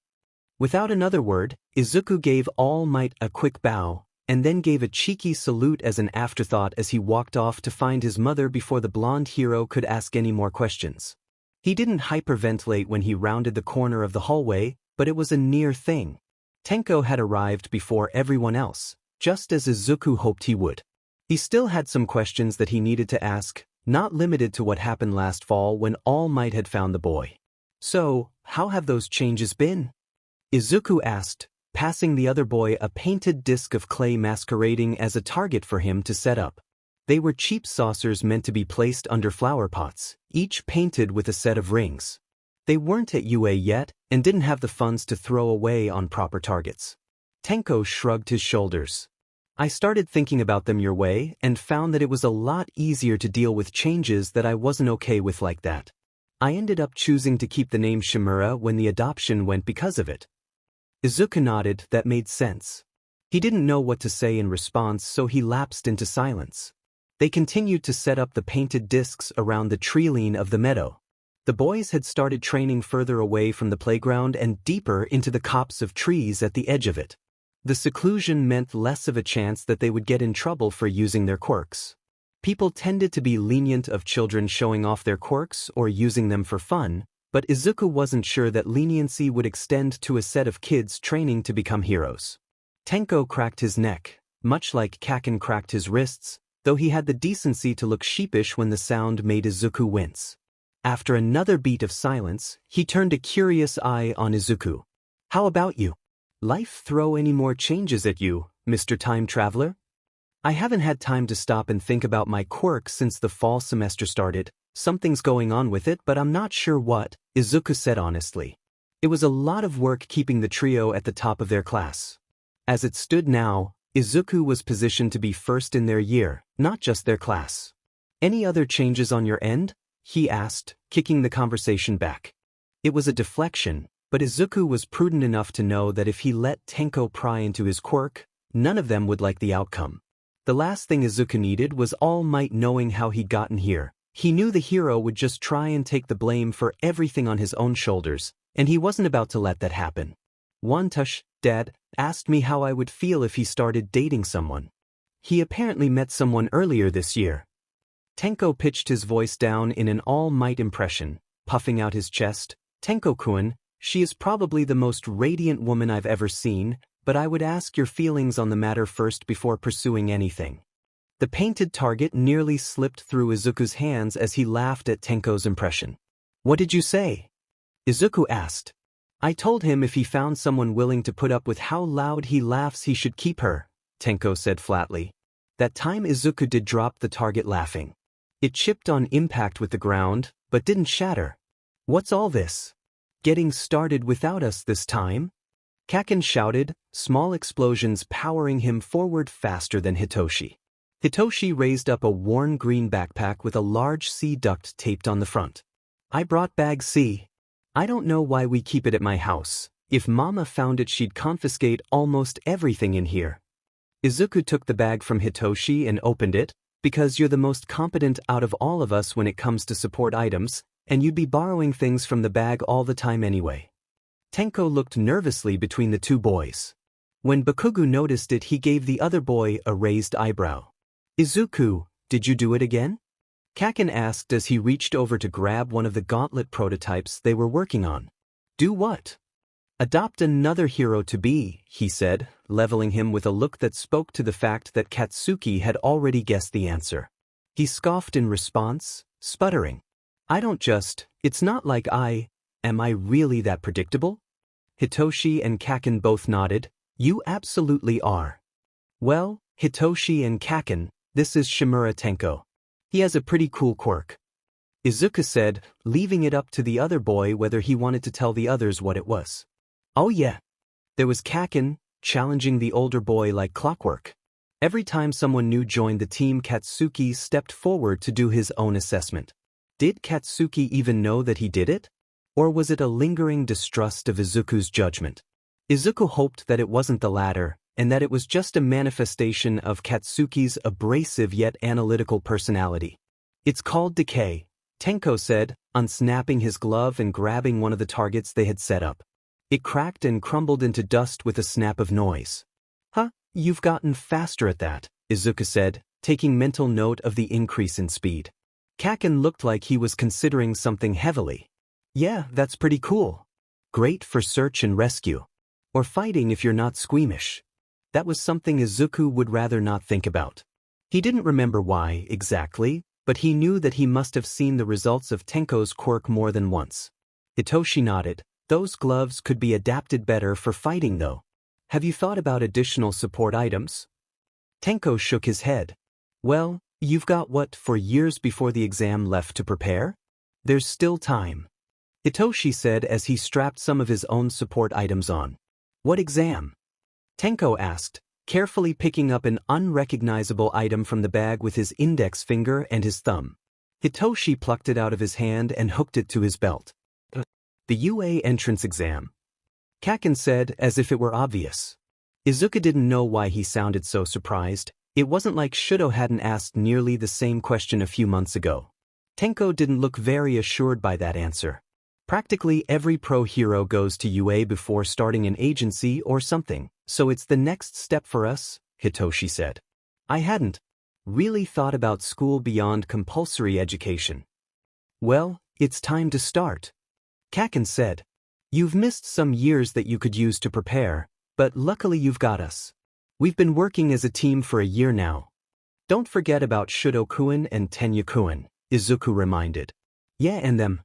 Without another word, Izuku gave All Might a quick bow, and then gave a cheeky salute as an afterthought as he walked off to find his mother before the blonde hero could ask any more questions. He didn't hyperventilate when he rounded the corner of the hallway, but it was a near thing. Tenko had arrived before everyone else, just as Izuku hoped he would. He still had some questions that he needed to ask, not limited to what happened last fall when All Might had found the boy. So, how have those changes been? Izuku asked, passing the other boy a painted disc of clay masquerading as a target for him to set up. They were cheap saucers meant to be placed under flower pots, each painted with a set of rings. They weren't at UA yet, and didn't have the funds to throw away on proper targets. Tenko shrugged his shoulders. I started thinking about them your way, and found that it was a lot easier to deal with changes that I wasn't okay with like that. I ended up choosing to keep the name Shimura when the adoption went because of it. Izuku nodded, that made sense. He didn't know what to say in response, so he lapsed into silence. They continued to set up the painted discs around the treeline of the meadow. The boys had started training further away from the playground and deeper into the copse of trees at the edge of it. The seclusion meant less of a chance that they would get in trouble for using their quirks. People tended to be lenient of children showing off their quirks or using them for fun, but Izuku wasn't sure that leniency would extend to a set of kids training to become heroes. Tenko cracked his neck, much like Kaken cracked his wrists, though he had the decency to look sheepish when the sound made Izuku wince. After another beat of silence, he turned a curious eye on Izuku. How about you? Life throw any more changes at you, Mr. Time Traveler? I haven't had time to stop and think about my quirk since the fall semester started. Something's going on with it, but I'm not sure what, Izuku said honestly. It was a lot of work keeping the trio at the top of their class. As it stood now, Izuku was positioned to be first in their year, not just their class. Any other changes on your end? He asked, kicking the conversation back. It was a deflection, but Izuku was prudent enough to know that if he let Tenko pry into his quirk, none of them would like the outcome. The last thing Izuku needed was All Might knowing how he'd gotten here. He knew the hero would just try and take the blame for everything on his own shoulders, and he wasn't about to let that happen. Wantush, Dad, asked me how I would feel if he started dating someone. He apparently met someone earlier this year. Tenko pitched his voice down in an All Might impression, puffing out his chest. Tenko-kun, she is probably the most radiant woman I've ever seen, but I would ask your feelings on the matter first before pursuing anything. The painted target nearly slipped through Izuku's hands as he laughed at Tenko's impression. What did you say? Izuku asked. I told him if he found someone willing to put up with how loud he laughs he should keep her, Tenko said flatly. That time Izuku did drop the target laughing. It chipped on impact with the ground, but didn't shatter. What's all this? Getting started without us this time? Kaken shouted, small explosions powering him forward faster than Hitoshi. Hitoshi raised up a worn green backpack with a large C duct taped on the front. I brought bag C. I don't know why we keep it at my house. If Mama found it, she'd confiscate almost everything in here. Izuku took the bag from Hitoshi and opened it, because you're the most competent out of all of us when it comes to support items, and you'd be borrowing things from the bag all the time anyway. Tenko looked nervously between the two boys. When Bakugu noticed it, he gave the other boy a raised eyebrow. Izuku, did you do it again? Kaken asked as he reached over to grab one of the gauntlet prototypes they were working on. Do what? Adopt another hero to be, he said, leveling him with a look that spoke to the fact that Katsuki had already guessed the answer. He scoffed in response, sputtering. It's not like am I really that predictable? Hitoshi and Kaken both nodded. You absolutely are. Well, Hitoshi and Kaken, this is Shimura Tenko. He has a pretty cool quirk. Izuku said, leaving it up to the other boy whether he wanted to tell the others what it was. Oh yeah. There was Kaken, challenging the older boy like clockwork. Every time someone new joined the team, Katsuki stepped forward to do his own assessment. Did Katsuki even know that he did it? Or was it a lingering distrust of Izuku's judgment? Izuku hoped that it wasn't the latter, and that it was just a manifestation of Katsuki's abrasive yet analytical personality. It's called decay, Tenko said, unsnapping his glove and grabbing one of the targets they had set up. It cracked and crumbled into dust with a snap of noise. Huh, you've gotten faster at that, Izuku said, taking mental note of the increase in speed. Kaken looked like he was considering something heavily. Yeah, that's pretty cool. Great for search and rescue. Or fighting if you're not squeamish. That was something Izuku would rather not think about. He didn't remember why, exactly, but he knew that he must have seen the results of Tenko's quirk more than once. Hitoshi nodded. Those gloves could be adapted better for fighting though. Have you thought about additional support items? Tenko shook his head. Well, you've got 4 years before the exam left to prepare? There's still time. Hitoshi said as he strapped some of his own support items on. What exam? Tenko asked, carefully picking up an unrecognizable item from the bag with his index finger and his thumb. Hitoshi plucked it out of his hand and hooked it to his belt. The UA entrance exam. Kaken said as if it were obvious. Izuku didn't know why he sounded so surprised. It wasn't like Shudo hadn't asked nearly the same question a few months ago. Tenko didn't look very assured by that answer. Practically every pro hero goes to UA before starting an agency or something, so it's the next step for us, Hitoshi said. I hadn't really thought about school beyond compulsory education. Well, it's time to start. Kaken said. You've missed some years that you could use to prepare, but luckily you've got us. We've been working as a team for a year now. Don't forget about Shudo-kun and Tenya-kun, Izuku reminded. Yeah, and them.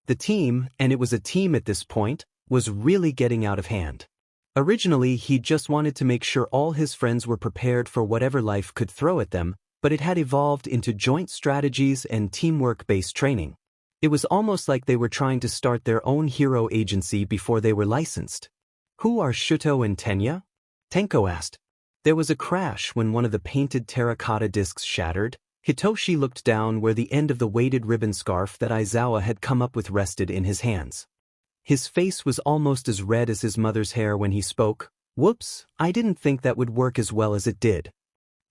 The team, and it was a team at this point, was really getting out of hand. Originally, he just wanted to make sure all his friends were prepared for whatever life could throw at them, but it had evolved into joint strategies and teamwork-based training. It was almost like they were trying to start their own hero agency before they were licensed. "Who are Shuto and Tenya?" Tenko asked. There was a crash when one of the painted terracotta discs shattered. Hitoshi looked down where the end of the weighted ribbon scarf that Aizawa had come up with rested in his hands. His face was almost as red as his mother's hair when he spoke. "Whoops, I didn't think that would work as well as it did."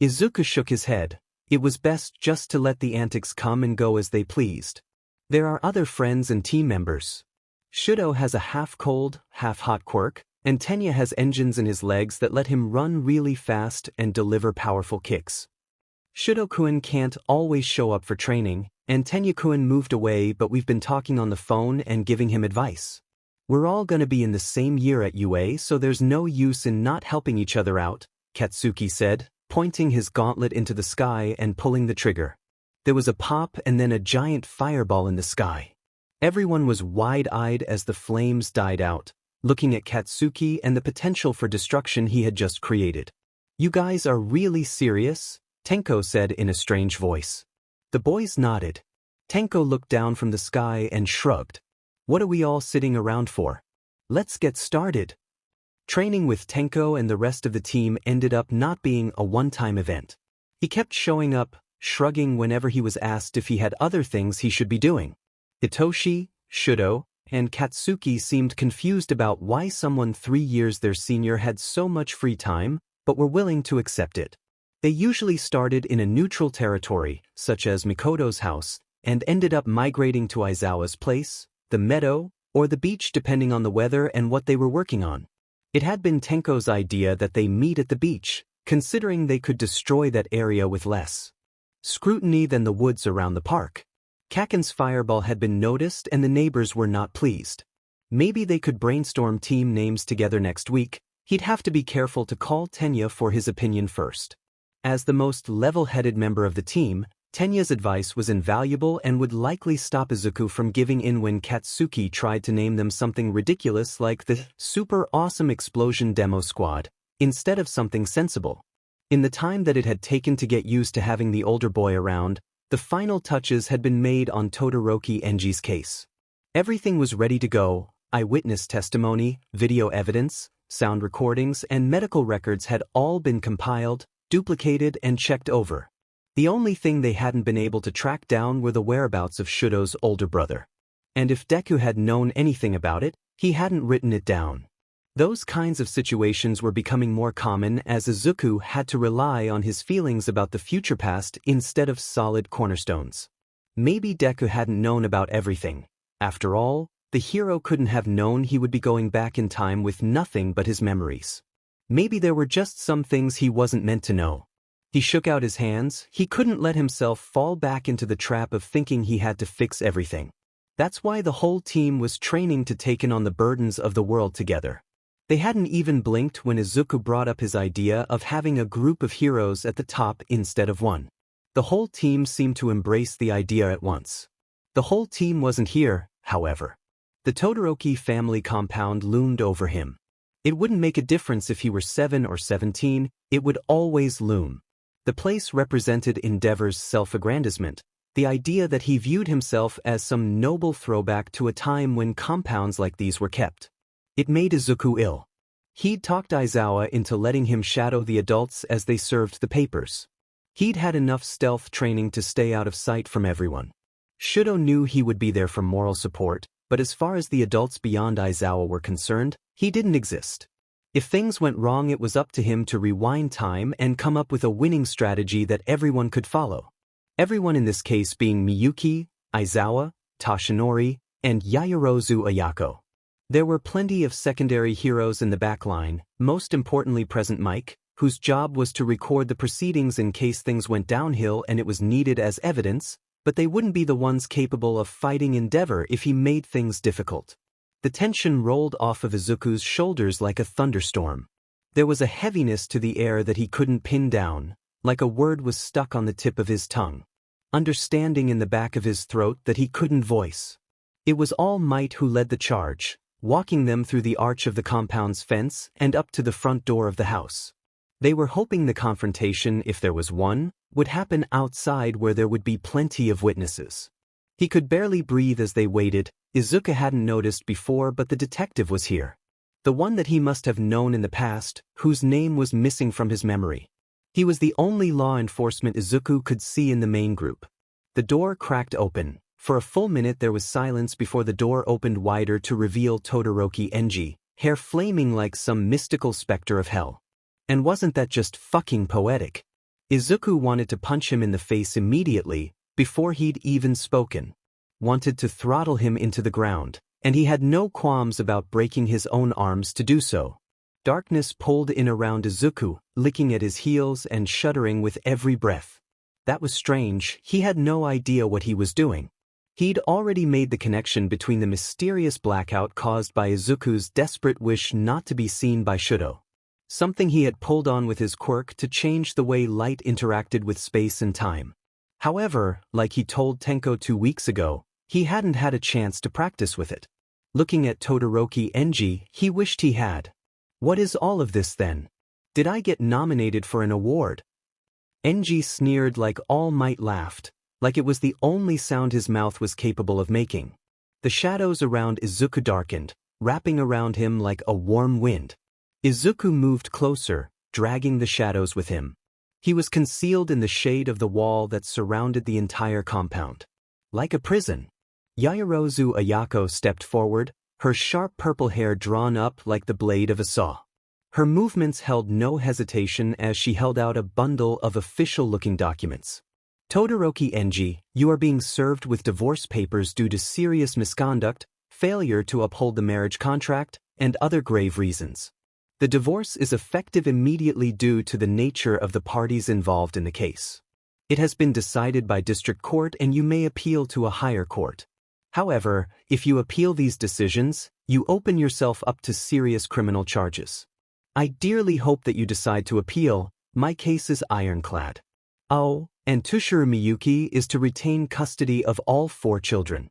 Izuku shook his head. It was best just to let the antics come and go as they pleased. There are other friends and team members. Shuto has a half-cold, half-hot quirk, and Tenya has engines in his legs that let him run really fast and deliver powerful kicks. Shuto-kun can't always show up for training, and Tenya-kun moved away, but we've been talking on the phone and giving him advice. We're all gonna be in the same year at UA, so there's no use in not helping each other out, Katsuki said, pointing his gauntlet into the sky and pulling the trigger. There was a pop and then a giant fireball in the sky. Everyone was wide-eyed as the flames died out, looking at Katsuki and the potential for destruction he had just created. "You guys are really serious?" Tenko said in a strange voice. The boys nodded. Tenko looked down from the sky and shrugged. "What are we all sitting around for? Let's get started." Training with Tenko and the rest of the team ended up not being a one-time event. He kept showing up, shrugging whenever he was asked if he had other things he should be doing. Hitoshi, Shuto, and Katsuki seemed confused about why someone 3 years their senior had so much free time, but were willing to accept it. They usually started in a neutral territory, such as Mikoto's house, and ended up migrating to Aizawa's place, the meadow, or the beach depending on the weather and what they were working on. It had been Tenko's idea that they meet at the beach, considering they could destroy that area with less scrutiny than the woods around the park. Kaken's fireball had been noticed and the neighbors were not pleased. Maybe they could brainstorm team names together next week. He'd have to be careful to call Tenya for his opinion first. As the most level-headed member of the team, Tenya's advice was invaluable and would likely stop Izuku from giving in when Katsuki tried to name them something ridiculous like the Super Awesome Explosion Demo Squad, instead of something sensible. In the time that it had taken to get used to having the older boy around, the final touches had been made on Todoroki Enji's case. Everything was ready to go. Eyewitness testimony, video evidence, sound recordings, and medical records had all been compiled, duplicated, and checked over. The only thing they hadn't been able to track down were the whereabouts of Shuto's older brother. And if Deku had known anything about it, he hadn't written it down. Those kinds of situations were becoming more common as Izuku had to rely on his feelings about the future past instead of solid cornerstones. Maybe Deku hadn't known about everything. After all, the hero couldn't have known he would be going back in time with nothing but his memories. Maybe there were just some things he wasn't meant to know. He shook out his hands. He couldn't let himself fall back into the trap of thinking he had to fix everything. That's why the whole team was training to take on the burdens of the world together. They hadn't even blinked when Izuku brought up his idea of having a group of heroes at the top instead of one. The whole team seemed to embrace the idea at once. The whole team wasn't here, however. The Todoroki family compound loomed over him. It wouldn't make a difference if he were 7 or 17, it would always loom. The place represented Endeavor's self-aggrandizement, the idea that he viewed himself as some noble throwback to a time when compounds like these were kept. It made Izuku ill. He'd talked Aizawa into letting him shadow the adults as they served the papers. He'd had enough stealth training to stay out of sight from everyone. Shuto knew he would be there for moral support, but as far as the adults beyond Aizawa were concerned, he didn't exist. If things went wrong, it was up to him to rewind time and come up with a winning strategy that everyone could follow. Everyone in this case being Miyuki, Aizawa, Toshinori, and Yaoyorozu Ayako. There were plenty of secondary heroes in the backline, most importantly Present Mike, whose job was to record the proceedings in case things went downhill and it was needed as evidence, but they wouldn't be the ones capable of fighting Endeavor if he made things difficult. The tension rolled off of Izuku's shoulders like a thunderstorm. There was a heaviness to the air that he couldn't pin down, like a word was stuck on the tip of his tongue. Understanding in the back of his throat that he couldn't voice. It was All Might who led the charge. walking them through the arch of the compound's fence and up to the front door of the house. They were hoping the confrontation, if there was one, would happen outside where there would be plenty of witnesses. He could barely breathe as they waited. Izuku hadn't noticed before, but the detective was here. The one that he must have known in the past, whose name was missing from his memory. He was the only law enforcement Izuku could see in the main group. The door cracked open. For a full minute there was silence before the door opened wider to reveal Todoroki Enji, hair flaming like some mystical specter of hell. And wasn't that just fucking poetic? Izuku wanted to punch him in the face immediately, before he'd even spoken. Wanted to throttle him into the ground, and he had no qualms about breaking his own arms to do so. Darkness pulled in around Izuku, licking at his heels and shuddering with every breath. That was strange. He had no idea what he was doing. He'd already made the connection between the mysterious blackout caused by Izuku's desperate wish not to be seen by Shudo. Something he had pulled on with his quirk to change the way light interacted with space and time. However, like he told Tenko 2 weeks ago, he hadn't had a chance to practice with it. Looking at Todoroki Enji, he wished he had. What is all of this then? Did I get nominated for an award? Enji sneered like All Might laughed, like it was the only sound his mouth was capable of making. The shadows around Izuku darkened, wrapping around him like a warm wind. Izuku moved closer, dragging the shadows with him. He was concealed in the shade of the wall that surrounded the entire compound. Like a prison. Yaoyorozu Ayako stepped forward, her sharp purple hair drawn up like the blade of a saw. Her movements held no hesitation as she held out a bundle of official-looking documents. Todoroki Enji, you are being served with divorce papers due to serious misconduct, failure to uphold the marriage contract, and other grave reasons. The divorce is effective immediately due to the nature of the parties involved in the case. It has been decided by district court and you may appeal to a higher court. However, if you appeal these decisions, you open yourself up to serious criminal charges. I dearly hope that you decide to appeal. My case is ironclad. Oh, and Tushiro Miyuki is to retain custody of all 4 children.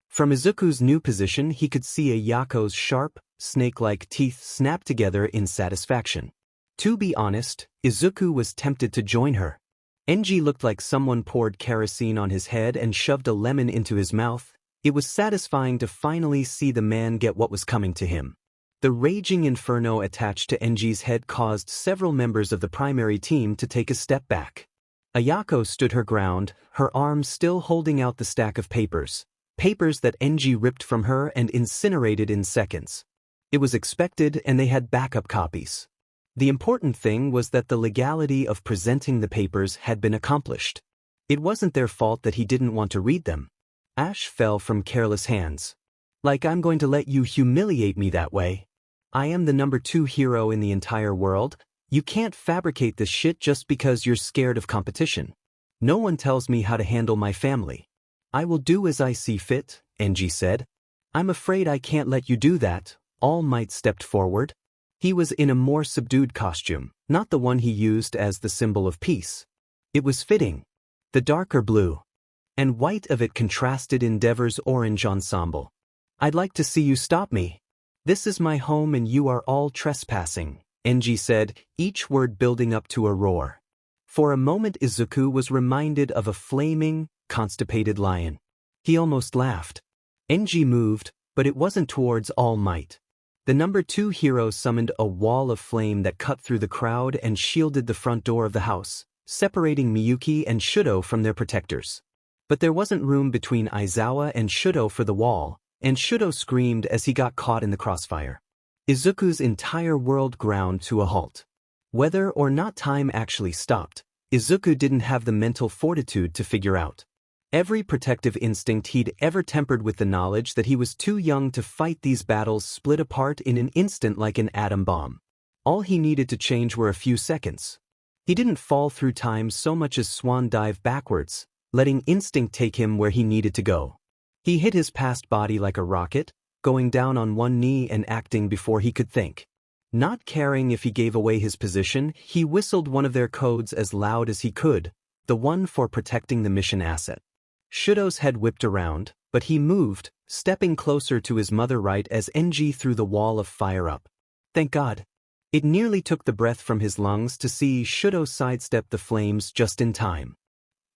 From Izuku's new position he could see Ayako's sharp, snake-like teeth snap together in satisfaction. To be honest, Izuku was tempted to join her. Enji looked like someone poured kerosene on his head and shoved a lemon into his mouth. It was satisfying to finally see the man get what was coming to him. The raging inferno attached to Enji's head caused several members of the primary team to take a step back. Ayako stood her ground, her arms still holding out the stack of papers. Papers that Enji ripped from her and incinerated in seconds. It was expected and they had backup copies. The important thing was that the legality of presenting the papers had been accomplished. It wasn't their fault that he didn't want to read them. Ash fell from careless hands. Like I'm going to let you humiliate me that way. I am the number 2 hero in the entire world. You can't fabricate this shit just because you're scared of competition. No one tells me how to handle my family. I will do as I see fit, Enji said. I'm afraid I can't let you do that. All Might stepped forward. He was in a more subdued costume, not the one he used as the symbol of peace. It was fitting. The darker blue and white of it contrasted Endeavor's orange ensemble. I'd like to see you stop me. This is my home and you are all trespassing, Enji said, each word building up to a roar. For a moment Izuku was reminded of a flaming, constipated lion. He almost laughed. Enji moved, but it wasn't towards All Might. The number 2 hero summoned a wall of flame that cut through the crowd and shielded the front door of the house, separating Miyuki and Shudo from their protectors. But there wasn't room between Aizawa and Shudo for the wall, and Shudo screamed as he got caught in the crossfire. Izuku's entire world ground to a halt. Whether or not time actually stopped, Izuku didn't have the mental fortitude to figure out. Every protective instinct he'd ever tempered with the knowledge that he was too young to fight these battles split apart in an instant like an atom bomb. All he needed to change were a few seconds. He didn't fall through time so much as swan dive backwards, letting instinct take him where he needed to go. He hit his past body like a rocket, going down on one knee and acting before he could think. Not caring if he gave away his position, he whistled one of their codes as loud as he could, the one for protecting the mission asset. Shudo's head whipped around, but he moved, stepping closer to his mother right as NG threw the wall of fire up. Thank God. It nearly took the breath from his lungs to see Shudo sidestep the flames just in time.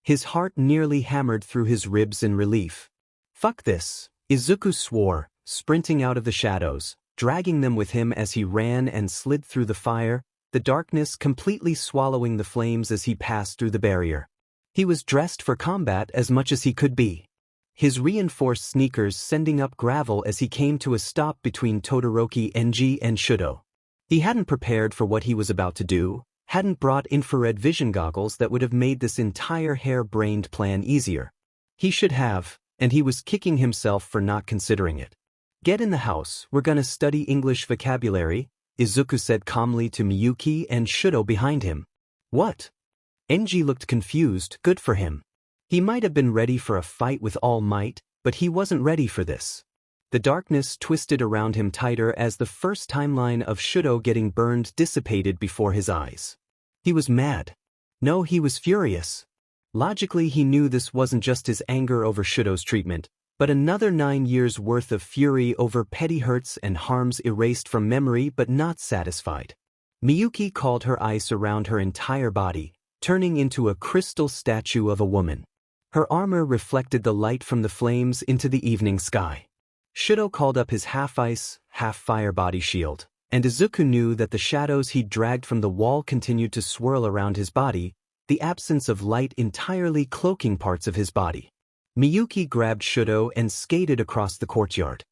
His heart nearly hammered through his ribs in relief. Fuck this, Izuku swore, sprinting out of the shadows, dragging them with him as he ran and slid through the fire, the darkness completely swallowing the flames as he passed through the barrier. He was dressed for combat as much as he could be. His reinforced sneakers sending up gravel as he came to a stop between Todoroki NG and Shudo. He hadn't prepared for what he was about to do, hadn't brought infrared vision goggles that would have made this entire hair-brained plan easier. He should have, and he was kicking himself for not considering it. Get in the house, we're gonna study English vocabulary, Izuku said calmly to Miyuki and Shudo behind him. What? NG looked confused. Good for him. He might have been ready for a fight with All Might, but he wasn't ready for this. The darkness twisted around him tighter as the first timeline of Shudo getting burned dissipated before his eyes. He was mad. No, he was furious. Logically, he knew this wasn't just his anger over Shudo's treatment, but another 9 years' worth of fury over petty hurts and harms erased from memory but not satisfied. Miyuki called her ice around her entire body, turning into a crystal statue of a woman. Her armor reflected the light from the flames into the evening sky. Shudo called up his half-ice, half-fire body shield, and Izuku knew that the shadows he'd dragged from the wall continued to swirl around his body, the absence of light entirely cloaking parts of his body. Miyuki grabbed Shudo and skated across the courtyard.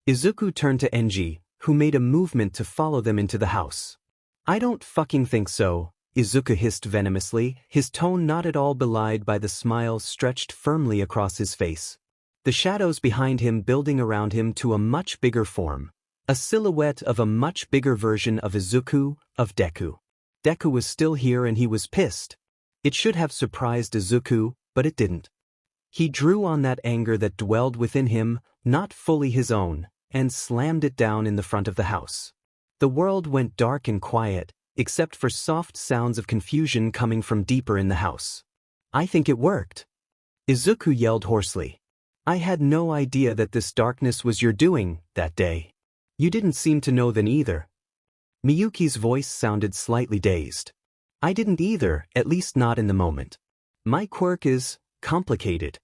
Izuku turned to NG, who made a movement to follow them into the house. I don't fucking think so, Izuku hissed venomously, his tone not at all belied by the smile stretched firmly across his face. The shadows behind him building around him to a much bigger form. A silhouette of a much bigger version of Izuku, of Deku. Deku was still here and he was pissed. It should have surprised Izuku, but it didn't. He drew on that anger that dwelled within him, not fully his own, and slammed it down in the front of the house. The world went dark and quiet, except for soft sounds of confusion coming from deeper in the house. I think it worked. Izuku yelled hoarsely. I had no idea that this darkness was your doing, that day. You didn't seem to know then either. Miyuki's voice sounded slightly dazed. I didn't either, at least not in the moment. My quirk is complicated.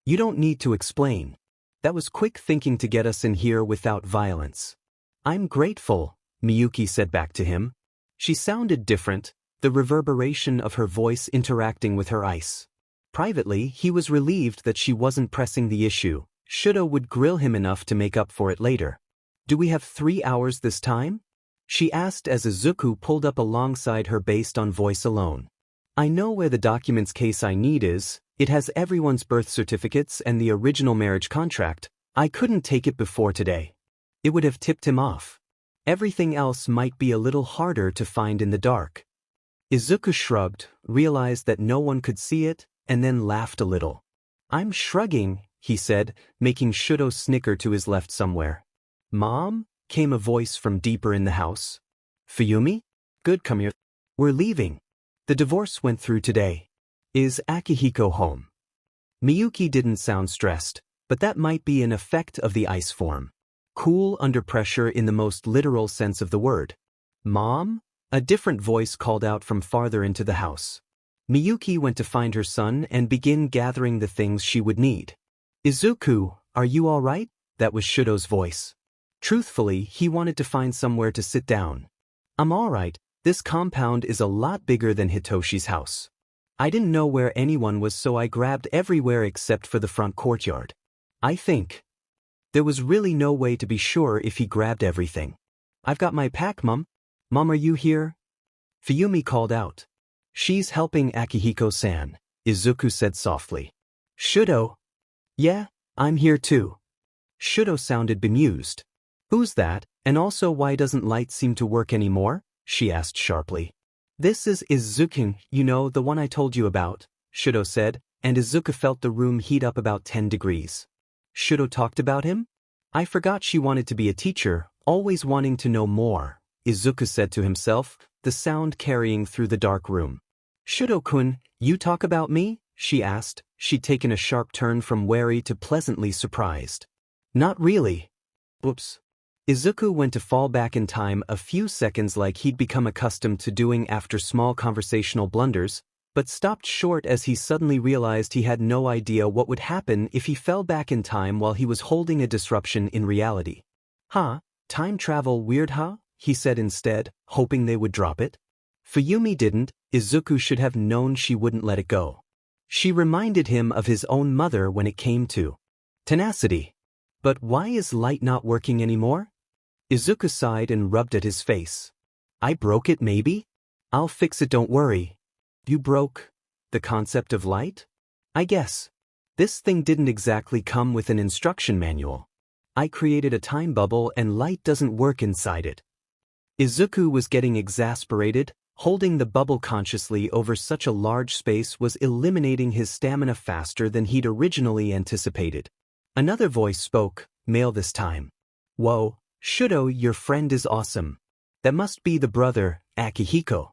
You don't need to explain. That was quick thinking to get us in here without violence. I'm grateful, Miyuki said back to him. She sounded different, the reverberation of her voice interacting with her ice. Privately, he was relieved that she wasn't pressing the issue. Shudo would grill him enough to make up for it later. Do we have 3 hours this time? She asked as Izuku pulled up alongside her based on voice alone. I know where the documents case I need is. It has everyone's birth certificates and the original marriage contract. I couldn't take it before today. It would have tipped him off. Everything else might be a little harder to find in the dark. Izuku shrugged, realized that no one could see it, and then laughed a little. I'm shrugging, he said, making Shudo snicker to his left somewhere. Mom? Came a voice from deeper in the house. Fuyumi? Good, come here. We're leaving. The divorce went through today. Is Akihiko home? Miyuki didn't sound stressed, but that might be an effect of the ice form. Cool under pressure in the most literal sense of the word. Mom? A different voice called out from farther into the house. Miyuki went to find her son and begin gathering the things she would need. Izuku, are you all right? That was Shudo's voice. Truthfully, he wanted to find somewhere to sit down. I'm all right. This compound is a lot bigger than Hitoshi's house. I didn't know where anyone was, so I grabbed everywhere except for the front courtyard. I think. There was really no way to be sure if he grabbed everything. I've got my pack, Mom. Mom, are you here? Fuyumi called out. She's helping Akihiko-san, Izuku said softly. Shudo? Yeah, I'm here too. Shudo sounded bemused. Who's that, and also why doesn't light seem to work anymore? She asked sharply. This is Izuku, you know, the one I told you about, Shudo said, and Izuku felt the room heat up about 10 degrees. Shudo talked about him? I forgot she wanted to be a teacher, always wanting to know more, Izuku said to himself, the sound carrying through the dark room. Shudo-kun, you talk about me? She asked. She'd taken a sharp turn from wary to pleasantly surprised. Not really. Oops. Izuku went to fall back in time a few seconds like he'd become accustomed to doing after small conversational blunders, but stopped short as he suddenly realized he had no idea what would happen if he fell back in time while he was holding a disruption in reality. Huh? Time travel weird huh? He said instead, hoping they would drop it. Fuyumi didn't. Izuku should have known she wouldn't let it go. She reminded him of his own mother when it came to tenacity. But why is light not working anymore? Izuku sighed and rubbed at his face. I broke it maybe? I'll fix it, don't worry. You broke the concept of light? I guess. This thing didn't exactly come with an instruction manual. I created a time bubble and light doesn't work inside it. Izuku was getting exasperated. Holding the bubble consciously over such a large space was eliminating his stamina faster than he'd originally anticipated. Another voice spoke, male this time. Whoa, Shudo, your friend is awesome. That must be the brother, Akihiko.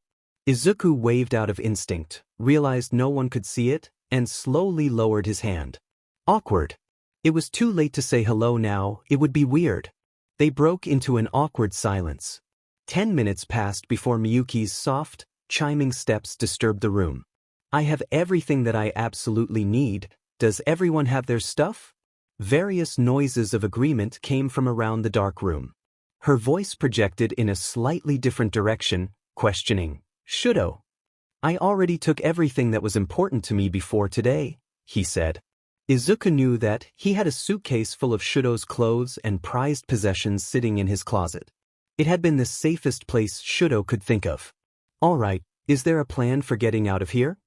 Izuku waved out of instinct, realized no one could see it, and slowly lowered his hand. Awkward. It was too late to say hello now, it would be weird. They broke into an awkward silence. 10 minutes passed before Miyuki's soft, chiming steps disturbed the room. I have everything that I absolutely need. Does everyone have their stuff? Various noises of agreement came from around the dark room. Her voice projected in a slightly different direction, questioning, Shudo. I already took everything that was important to me before today, he said. Izuku knew that he had a suitcase full of Shudo's clothes and prized possessions sitting in his closet. It had been the safest place Shudo could think of. All right, is there a plan for getting out of here?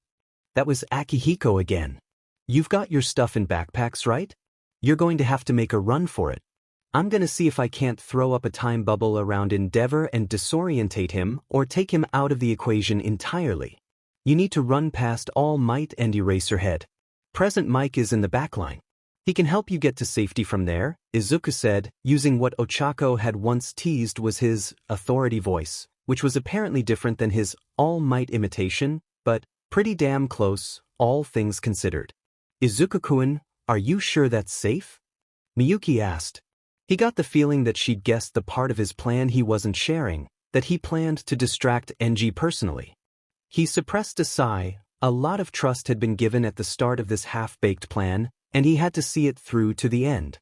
That was Akihiko again. You've got your stuff in backpacks, right? You're going to have to make a run for it. I'm gonna see if I can't throw up a time bubble around Endeavor and disorientate him or take him out of the equation entirely. You need to run past All Might and Eraserhead. Present Mike is in the backline. He can help you get to safety from there, Izuku said, using what Ochako had once teased was his authority voice, which was apparently different than his All Might imitation, but pretty damn close, all things considered. Izuku-kun, are you sure that's safe? Miyuki asked. He got the feeling that she'd guessed the part of his plan he wasn't sharing, that he planned to distract Enji personally. He suppressed a sigh. A lot of trust had been given at the start of this half-baked plan, and he had to see it through to the end.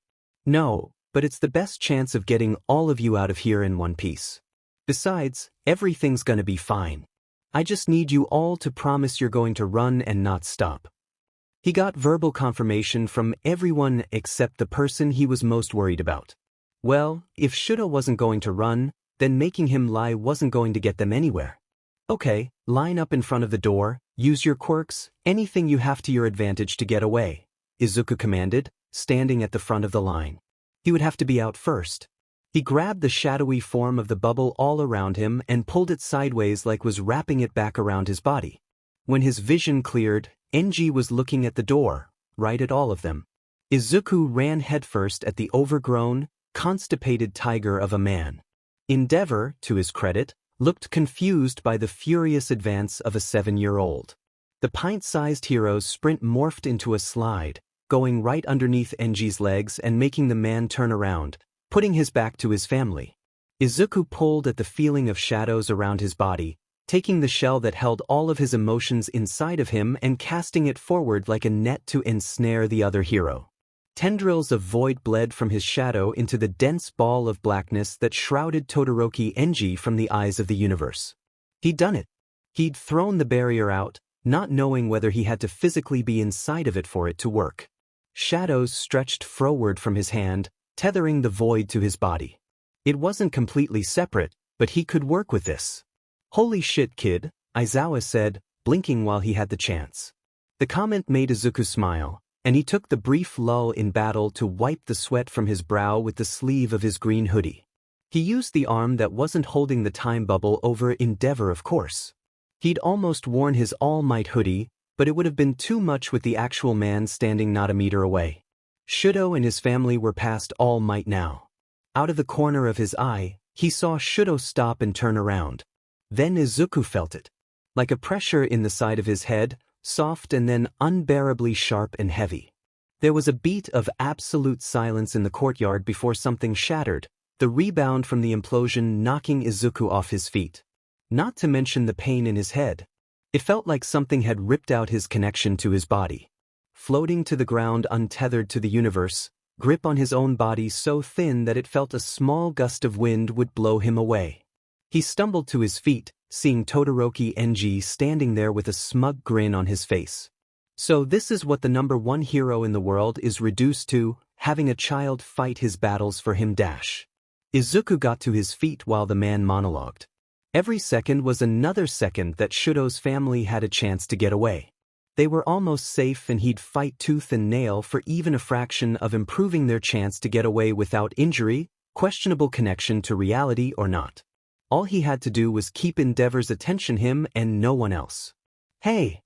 No, but it's the best chance of getting all of you out of here in one piece. Besides, everything's gonna be fine. I just need you all to promise you're going to run and not stop. He got verbal confirmation from everyone except the person he was most worried about. Well, if Shudo wasn't going to run, then making him lie wasn't going to get them anywhere. Okay, line up in front of the door, use your quirks, anything you have to your advantage to get away, Izuku commanded, standing at the front of the line. He would have to be out first. He grabbed the shadowy form of the bubble all around him and pulled it sideways like was wrapping it back around his body. When his vision cleared, Enji was looking at the door, right at all of them. Izuku ran headfirst at the overgrown, constipated tiger of a man. Endeavor, to his credit, looked confused by the furious advance of a 7-year-old. The pint-sized hero's sprint morphed into a slide, going right underneath Enji's legs and making the man turn around, putting his back to his family. Izuku pulled at the feeling of shadows around his body, taking the shell that held all of his emotions inside of him and casting it forward like a net to ensnare the other hero. Tendrils of void bled from his shadow into the dense ball of blackness that shrouded Todoroki Enji from the eyes of the universe. He'd done it. He'd thrown the barrier out, not knowing whether he had to physically be inside of it for it to work. Shadows stretched forward from his hand, tethering the void to his body. It wasn't completely separate, but he could work with this. Holy shit, kid, Aizawa said, blinking while he had the chance. The comment made Izuku smile, and he took the brief lull in battle to wipe the sweat from his brow with the sleeve of his green hoodie. He used the arm that wasn't holding the time bubble over Endeavor, of course. He'd almost worn his All Might hoodie, but it would have been too much with the actual man standing not a meter away. Shudo and his family were past All Might now. Out of the corner of his eye, he saw Shudo stop and turn around. Then Izuku felt it. Like a pressure in the side of his head, soft and then unbearably sharp and heavy. There was a beat of absolute silence in the courtyard before something shattered, the rebound from the implosion knocking Izuku off his feet. Not to mention the pain in his head. It felt like something had ripped out his connection to his body. Floating to the ground untethered to the universe, grip on his own body so thin that it felt a small gust of wind would blow him away. He stumbled to his feet, seeing Todoroki Enji standing there with a smug grin on his face. So this is what the #1 hero in the world is reduced to, having a child fight his battles for him. Izuku got to his feet while the man monologued. Every second was another second that Shudo's family had a chance to get away. They were almost safe and he'd fight tooth and nail for even a fraction of improving their chance to get away without injury, questionable connection to reality or not. All he had to do was keep Endeavor's attention him and no one else. "Hey!"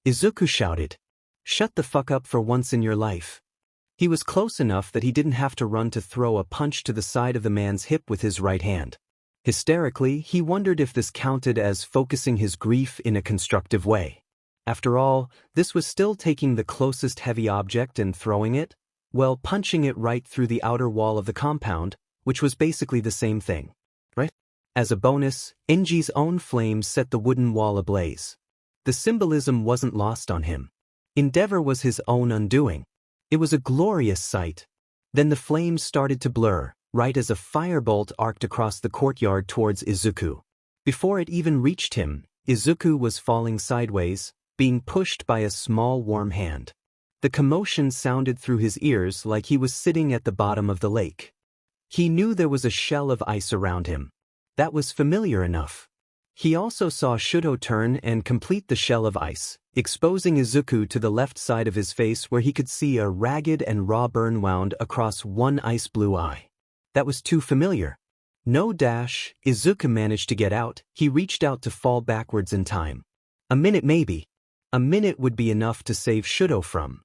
Izuku shouted. "Shut the fuck up for once in your life." He was close enough that he didn't have to run to throw a punch to the side of the man's hip with his right hand. Hysterically, he wondered if this counted as focusing his grief in a constructive way. After all, this was still taking the closest heavy object and throwing it, well, punching it right through the outer wall of the compound, which was basically the same thing, right? As a bonus, Enji's own flames set the wooden wall ablaze. The symbolism wasn't lost on him. Endeavor was his own undoing. It was a glorious sight. Then the flames started to blur, right as a firebolt arced across the courtyard towards Izuku. Before it even reached him, Izuku was falling sideways, being pushed by a small warm hand. The commotion sounded through his ears like he was sitting at the bottom of the lake. He knew there was a shell of ice around him. That was familiar enough. He also saw Shudo turn and complete the shell of ice, exposing Izuku to the left side of his face where he could see a ragged and raw burn wound across one ice-blue eye. That was too familiar. No dash, Izuku managed to get out. He reached out to fall backwards in time. A minute maybe. A minute would be enough to save Shudo from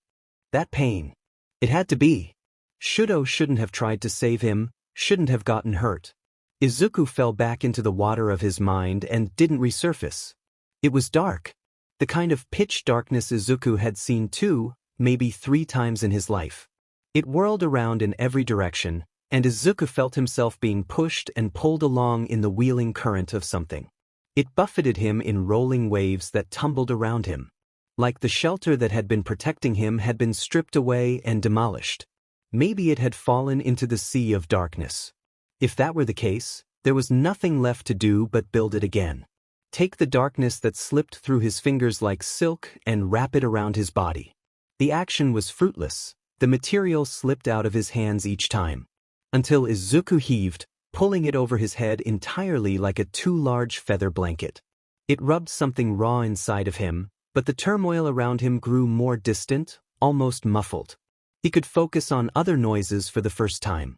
that pain. It had to be. Shudo shouldn't have tried to save him, shouldn't have gotten hurt. Izuku fell back into the water of his mind and didn't resurface. It was dark. The kind of pitch darkness Izuku had seen 2, maybe 3 times in his life. It whirled around in every direction, and Izuku felt himself being pushed and pulled along in the wheeling current of something. It buffeted him in rolling waves that tumbled around him. Like the shelter that had been protecting him had been stripped away and demolished. Maybe it had fallen into the sea of darkness. If that were the case, there was nothing left to do but build it again. Take the darkness that slipped through his fingers like silk and wrap it around his body. The action was fruitless. The material slipped out of his hands each time. Until Izuku heaved, pulling it over his head entirely like a too large feather blanket. It rubbed something raw inside of him, but the turmoil around him grew more distant, almost muffled. He could focus on other noises for the first time.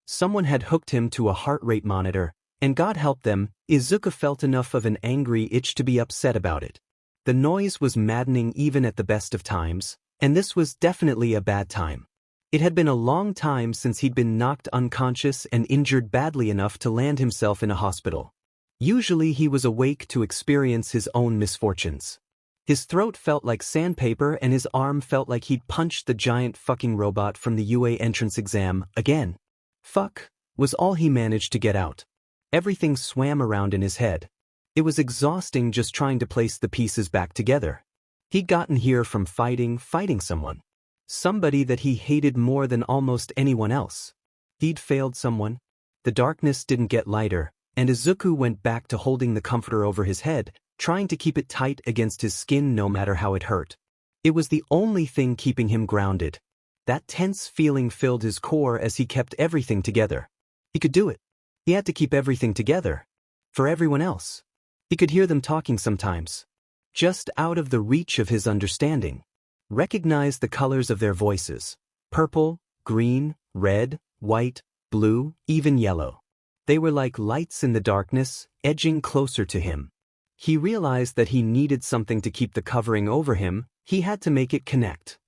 Someone had hooked him to a heart rate monitor, and God help them, Izuku felt enough of an angry itch to be upset about it. The noise was maddening even at the best of times, and this was definitely a bad time. It had been a long time since he'd been knocked unconscious and injured badly enough to land himself in a hospital. Usually he was awake to experience his own misfortunes. His throat felt like sandpaper and his arm felt like he'd punched the giant fucking robot from the UA entrance exam again. Fuck, was all he managed to get out. Everything swam around in his head. It was exhausting just trying to place the pieces back together. He'd gotten here from fighting someone. Somebody that he hated more than almost anyone else. He'd failed someone. The darkness didn't get lighter, and Izuku went back to holding the comforter over his head, trying to keep it tight against his skin no matter how it hurt. It was the only thing keeping him grounded. That tense feeling filled his core as he kept everything together. He could do it. He had to keep everything together. For everyone else. He could hear them talking sometimes. Just out of the reach of his understanding. Recognize the colors of their voices. Purple, green, red, white, blue, even yellow. They were like lights in the darkness, edging closer to him. He realized that he needed something to keep the covering over him. He had to make it connect.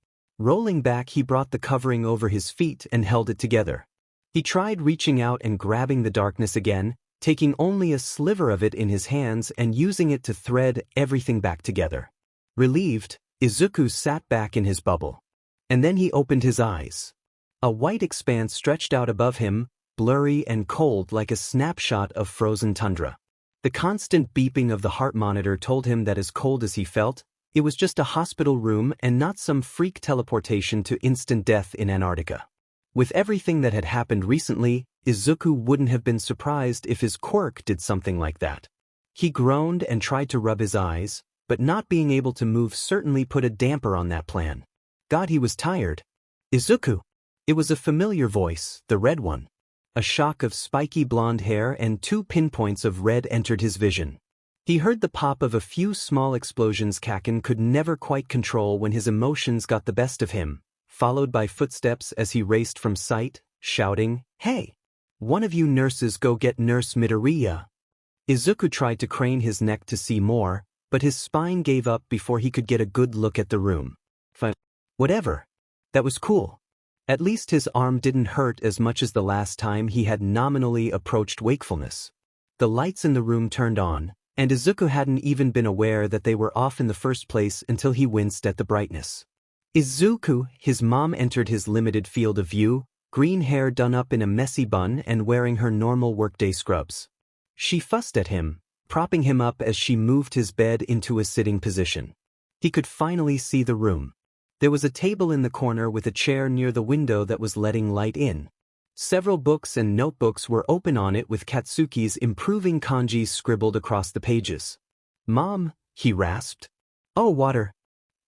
Rolling back, he brought the covering over his feet and held it together. He tried reaching out and grabbing the darkness again, taking only a sliver of it in his hands and using it to thread everything back together. Relieved, Izuku sat back in his bubble. And then he opened his eyes. A white expanse stretched out above him, blurry and cold like a snapshot of frozen tundra. The constant beeping of the heart monitor told him that as cold as he felt, it was just a hospital room and not some freak teleportation to instant death in Antarctica. With everything that had happened recently, Izuku wouldn't have been surprised if his quirk did something like that. He groaned and tried to rub his eyes, but not being able to move certainly put a damper on that plan. God, he was tired. Izuku! It was a familiar voice, the red one. A shock of spiky blonde hair and 2 pinpoints of red entered his vision. He heard the pop of a few small explosions Kaken could never quite control when his emotions got the best of him, followed by footsteps as he raced from sight, shouting, "Hey! One of you nurses go get Nurse Midoriya." Izuku tried to crane his neck to see more, but his spine gave up before he could get a good look at the room. Whatever. That was cool. At least his arm didn't hurt as much as the last time he had nominally approached wakefulness. The lights in the room turned on, and Izuku hadn't even been aware that they were off in the first place until he winced at the brightness. Izuku, his mom entered his limited field of view, green hair done up in a messy bun and wearing her normal workday scrubs. She fussed at him, propping him up as she moved his bed into a sitting position. He could finally see the room. There was a table in the corner with a chair near the window that was letting light in. Several books and notebooks were open on it with Katsuki's improving kanji scribbled across the pages. "Mom," he rasped. "Oh, water."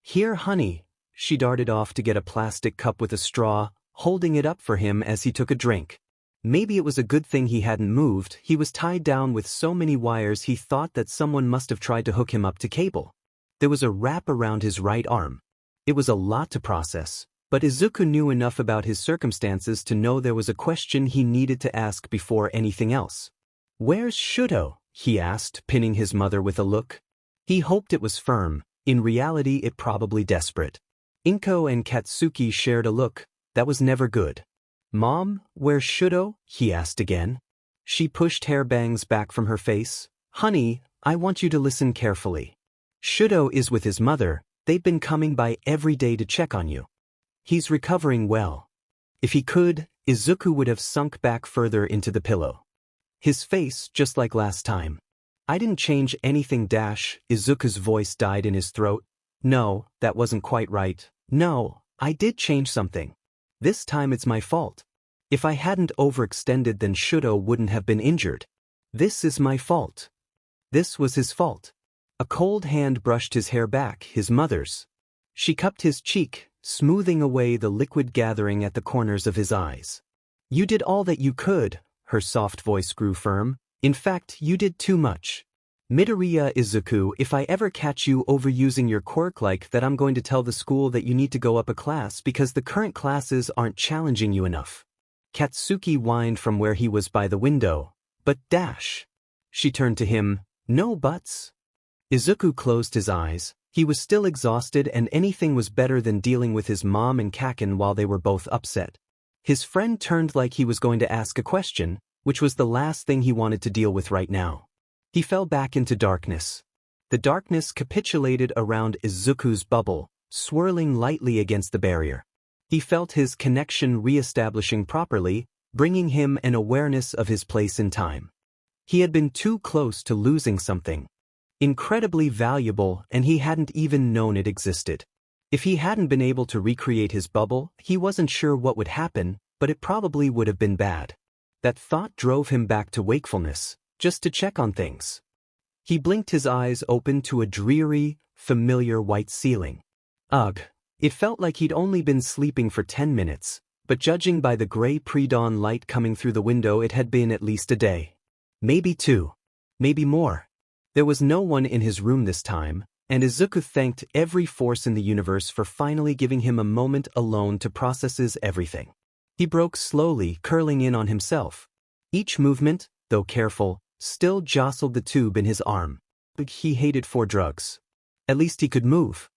"Here, honey." She darted off to get a plastic cup with a straw, holding it up for him as he took a drink. Maybe it was a good thing he hadn't moved. He was tied down with so many wires he thought that someone must have tried to hook him up to cable. There was a wrap around his right arm. It was a lot to process, but Izuku knew enough about his circumstances to know there was a question he needed to ask before anything else. "Where's Shudo?" he asked, pinning his mother with a look. He hoped it was firm. In reality, it probably desperate. Inko and Katsuki shared a look. That was never good. "Mom, where's Shudo?" he asked again. She pushed hair bangs back from her face. "Honey, I want you to listen carefully. Shudo is with his mother. They've been coming by every day to check on you. He's recovering well." If he could, Izuku would have sunk back further into the pillow. His face, just like last time. "I didn't change anything, Izuku's voice died in his throat. "No, that wasn't quite right. No, I did change something. This time it's my fault. If I hadn't overextended, then Shudo wouldn't have been injured. This is my fault." This was his fault. A cold hand brushed his hair back, his mother's. She cupped his cheek, smoothing away the liquid gathering at the corners of his eyes. "You did all that you could," her soft voice grew firm. "In fact, you did too much. Midoriya, Izuku, if I ever catch you overusing your quirk like that, I'm going to tell the school that you need to go up a class because the current classes aren't challenging you enough." Katsuki whined from where he was by the window. "But She turned to him. "No buts." Izuku closed his eyes. He was still exhausted, and anything was better than dealing with his mom and Kaken while they were both upset. His friend turned like he was going to ask a question, which was the last thing he wanted to deal with right now. He fell back into darkness. The darkness capitulated around Izuku's bubble, swirling lightly against the barrier. He felt his connection re-establishing properly, bringing him an awareness of his place in time. He had been too close to losing something incredibly valuable, and he hadn't even known it existed. If he hadn't been able to recreate his bubble, he wasn't sure what would happen, but it probably would have been bad. That thought drove him back to wakefulness, just to check on things. He blinked his eyes open to a dreary, familiar white ceiling. Ugh, it felt like he'd only been sleeping for 10 minutes, but judging by the gray pre-dawn light coming through the window, it had been at least a day. Maybe 2. Maybe more. There was no one in his room this time, and Izuku thanked every force in the universe for finally giving him a moment alone to process everything. He broke slowly, curling in on himself. Each movement, though careful, still jostled the tube in his arm. He hated 4 drugs. At least he could move.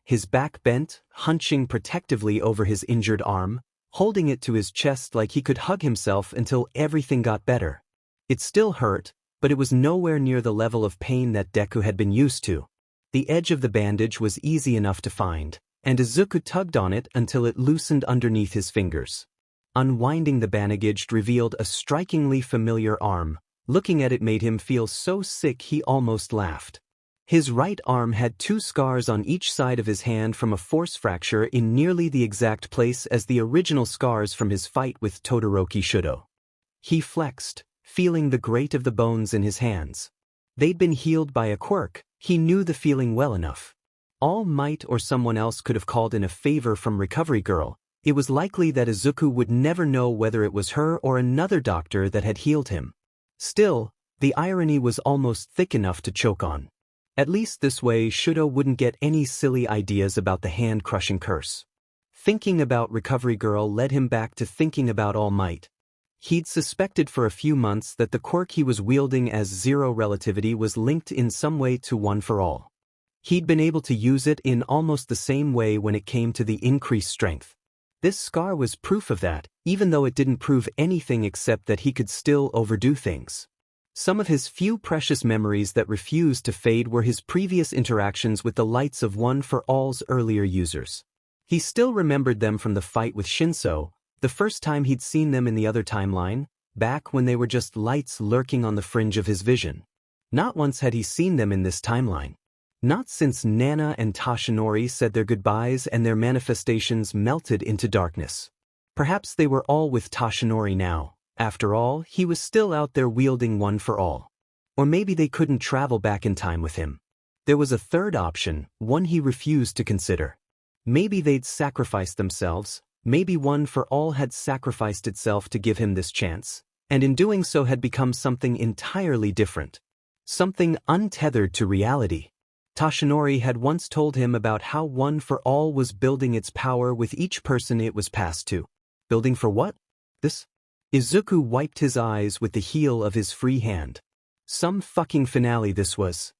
His back bent, hunching protectively over his injured arm, holding it to his chest like he could hug himself until everything got better. It still hurt, but it was nowhere near the level of pain that Deku had been used to. The edge of the bandage was easy enough to find, and Izuku tugged on it until it loosened underneath his fingers. Unwinding the bandage revealed a strikingly familiar arm. Looking at it made him feel so sick he almost laughed. His right arm had 2 scars on each side of his hand from a force fracture in nearly the exact place as the original scars from his fight with Todoroki Shudo. He flexed, feeling the grate of the bones in his hands. They'd been healed by a quirk. He knew the feeling well enough. All Might or someone else could have called in a favor from Recovery Girl. It was likely that Izuku would never know whether it was her or another doctor that had healed him. Still, the irony was almost thick enough to choke on. At least this way Shudo wouldn't get any silly ideas about the hand-crushing curse. Thinking about Recovery Girl led him back to thinking about All Might. He'd suspected for a few months that the quirk he was wielding as Zero Relativity was linked in some way to One for All. He'd been able to use it in almost the same way when it came to the increased strength. This scar was proof of that, even though it didn't prove anything except that he could still overdo things. Some of his few precious memories that refused to fade were his previous interactions with the lights of One for All's earlier users. He still remembered them from the fight with Shinso, the first time he'd seen them in the other timeline, back when they were just lights lurking on the fringe of his vision. Not once had he seen them in this timeline. Not since Nana and Tashinori said their goodbyes and their manifestations melted into darkness. Perhaps they were all with Tashinori now. After all, he was still out there wielding One for All. Or maybe they couldn't travel back in time with him. There was a third option, one he refused to consider. Maybe they'd sacrificed themselves, maybe One for All had sacrificed itself to give him this chance, and in doing so had become something entirely different. Something untethered to reality. Tashinori had once told him about how One for All was building its power with each person it was passed to. Building for what? This? Izuku wiped his eyes with the heel of his free hand. Some fucking finale this was.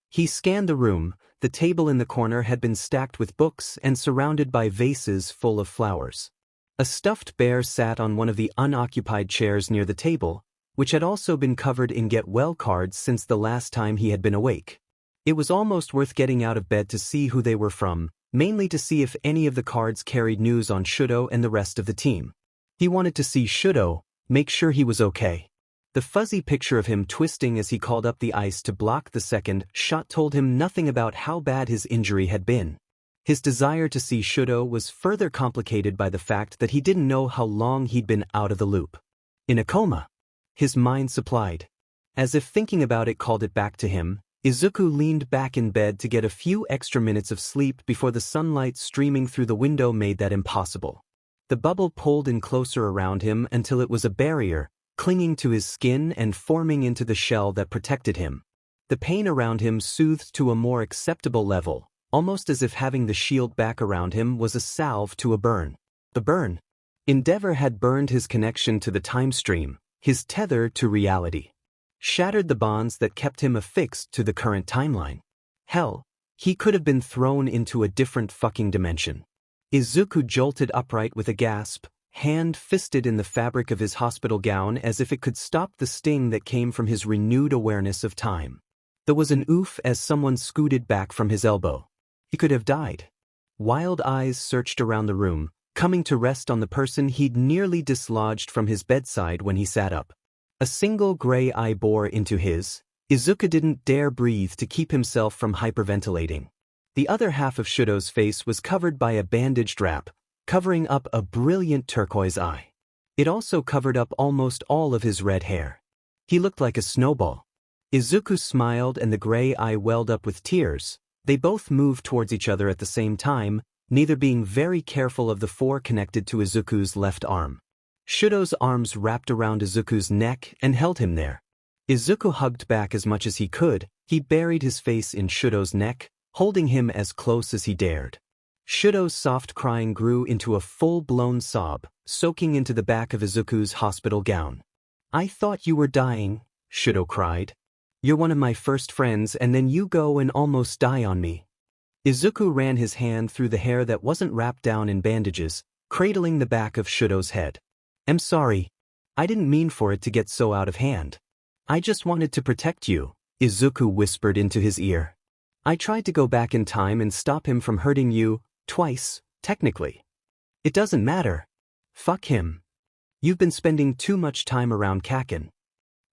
He scanned the room. The table in the corner had been stacked with books and surrounded by vases full of flowers. A stuffed bear sat on one of the unoccupied chairs near the table, which had also been covered in get well cards since the last time he had been awake. It was almost worth getting out of bed to see who they were from, mainly to see if any of the cards carried news on Shudo and the rest of the team. He wanted to see Shudo, make sure he was okay. The fuzzy picture of him twisting as he called up the ice to block the second shot told him nothing about how bad his injury had been. His desire to see Shudo was further complicated by the fact that he didn't know how long he'd been out of the loop. In a coma. His mind supplied. As if thinking about it called it back to him, Izuku leaned back in bed to get a few extra minutes of sleep before the sunlight streaming through the window made that impossible. The bubble pulled in closer around him until it was a barrier, clinging to his skin and forming into the shell that protected him. The pain around him soothed to a more acceptable level, almost as if having the shield back around him was a salve to a burn. The burn. Endeavor had burned his connection to the time stream, his tether to reality. Shattered the bonds that kept him affixed to the current timeline. Hell, he could have been thrown into a different fucking dimension. Izuku jolted upright with a gasp, hand fisted in the fabric of his hospital gown as if it could stop the sting that came from his renewed awareness of time. There was an oof as someone scooted back from his elbow. He could have died. Wild eyes searched around the room, coming to rest on the person he'd nearly dislodged from his bedside when he sat up. A single gray eye bore into his. Izuku didn't dare breathe to keep himself from hyperventilating. The other half of Shudo's face was covered by a bandaged wrap, covering up a brilliant turquoise eye. It also covered up almost all of his red hair. He looked like a snowball. Izuku smiled and the gray eye welled up with tears. They both moved towards each other at the same time, neither being very careful of the four connected to Izuku's left arm. Shudo's arms wrapped around Izuku's neck and held him there. Izuku hugged back as much as he could. He buried his face in Shudo's neck, holding him as close as he dared. Shudo's soft crying grew into a full-blown sob, soaking into the back of Izuku's hospital gown. "I thought you were dying," Shudo cried. "You're one of my first friends and then you go and almost die on me." Izuku ran his hand through the hair that wasn't wrapped down in bandages, cradling the back of Shudo's head. "I'm sorry. I didn't mean for it to get so out of hand. I just wanted to protect you," Izuku whispered into his ear. "I tried to go back in time and stop him from hurting you, Twice, technically. It doesn't matter. Fuck him. You've been spending too much time around Kakin.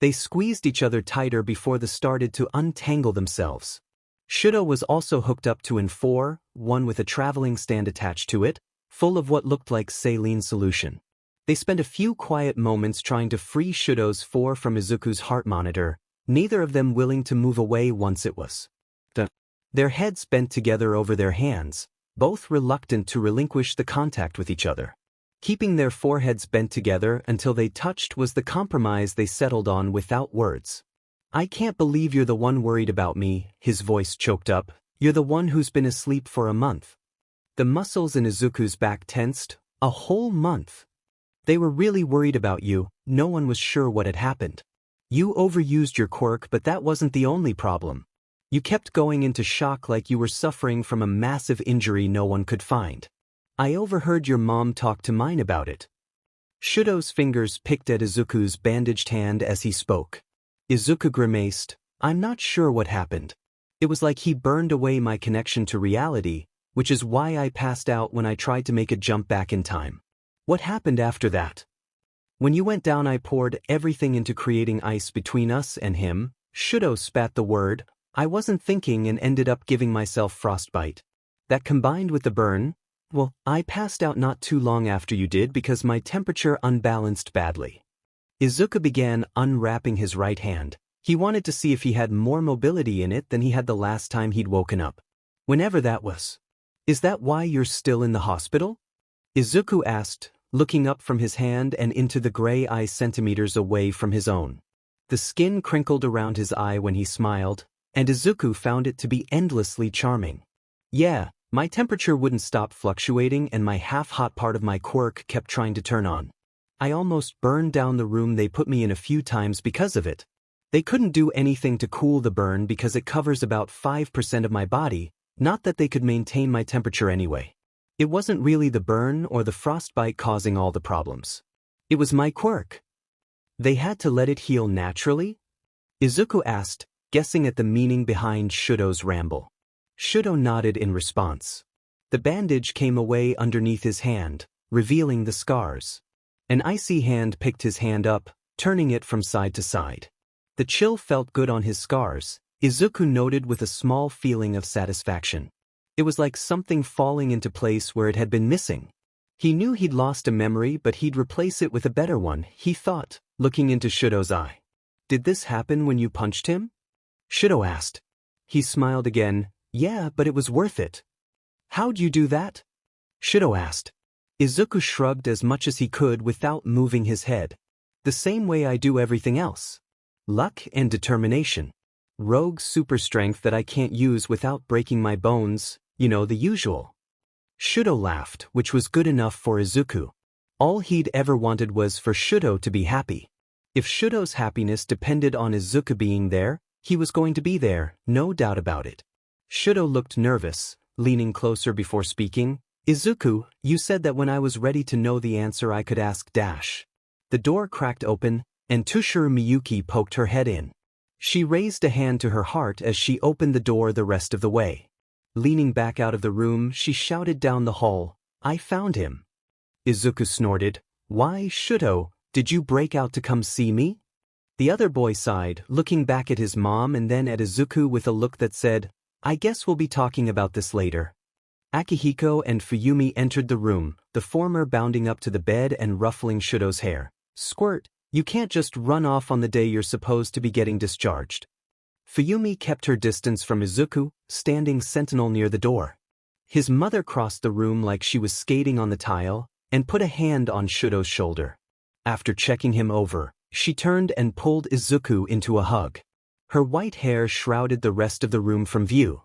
They squeezed each other tighter before they started to untangle themselves. Shudo was also hooked up to N4, one with a traveling stand attached to it, full of what looked like saline solution. They spent a few quiet moments trying to free Shudo's 4 from Izuku's heart monitor, neither of them willing to move away once it was done. Their heads bent together over their hands, both reluctant to relinquish the contact with each other. Keeping their foreheads bent together until they touched was the compromise they settled on without words. I can't believe you're the one worried about me, his voice choked up. You're the one who's been asleep for a month. The muscles in Izuku's back tensed. A whole month. They were really worried about you, no one was sure what had happened. You overused your quirk, but that wasn't the only problem. You kept going into shock like you were suffering from a massive injury no one could find. I overheard your mom talk to mine about it. Shudo's fingers picked at Izuku's bandaged hand as he spoke. Izuku grimaced. I'm not sure what happened. It was like he burned away my connection to reality, which is why I passed out when I tried to make a jump back in time. What happened after that? When you went down, I poured everything into creating ice between us and him. Shudo spat the word. I wasn't thinking and ended up giving myself frostbite. That combined with the burn, well, I passed out not too long after you did because my temperature unbalanced badly. Izuku began unwrapping his right hand. He wanted to see if he had more mobility in it than he had the last time he'd woken up. Whenever that was. Is that why you're still in the hospital? Izuku asked, looking up from his hand and into the gray eye centimeters away from his own. The skin crinkled around his eye when he smiled, and Izuku found it to be endlessly charming. Yeah, my temperature wouldn't stop fluctuating and my half-hot part of my quirk kept trying to turn on. I almost burned down the room they put me in a few times because of it. They couldn't do anything to cool the burn because it covers about 5% of my body, not that they could maintain my temperature anyway. It wasn't really the burn or the frostbite causing all the problems. It was my quirk. They had to let it heal naturally? Izuku asked, guessing at the meaning behind Shudo's ramble. Shudo nodded in response. The bandage came away underneath his hand, revealing the scars. An icy hand picked his hand up, turning it from side to side. The chill felt good on his scars, Izuku noted with a small feeling of satisfaction. It was like something falling into place where it had been missing. He knew he'd lost a memory, but he'd replace it with a better one, he thought, looking into Shudo's eye. Did this happen when you punched him? Shudo asked. He smiled again. Yeah, but it was worth it. How'd you do that? Shudo asked. Izuku shrugged as much as he could without moving his head. The same way I do everything else. Luck and determination. Rogue super strength that I can't use without breaking my bones, the usual. Shudo laughed, which was good enough for Izuku. All he'd ever wanted was for Shudo to be happy. If Shudo's happiness depended on Izuku being there, he was going to be there, no doubt about it. Shudo looked nervous, leaning closer before speaking. Izuku, you said that when I was ready to know the answer I could ask Dash. The door cracked open, and Tushuru Miyuki poked her head in. She raised a hand to her heart as she opened the door the rest of the way. Leaning back out of the room, she shouted down the hall, I found him. Izuku snorted. Why, Shudo, did you break out to come see me? The other boy sighed, looking back at his mom and then at Izuku with a look that said, I guess we'll be talking about this later. Akihiko and Fuyumi entered the room, the former bounding up to the bed and ruffling Shudo's hair. Squirt, you can't just run off on the day you're supposed to be getting discharged. Fuyumi kept her distance from Izuku, standing sentinel near the door. His mother crossed the room like she was skating on the tile, and put a hand on Shudo's shoulder. After checking him over, she turned and pulled Izuku into a hug. Her white hair shrouded the rest of the room from view.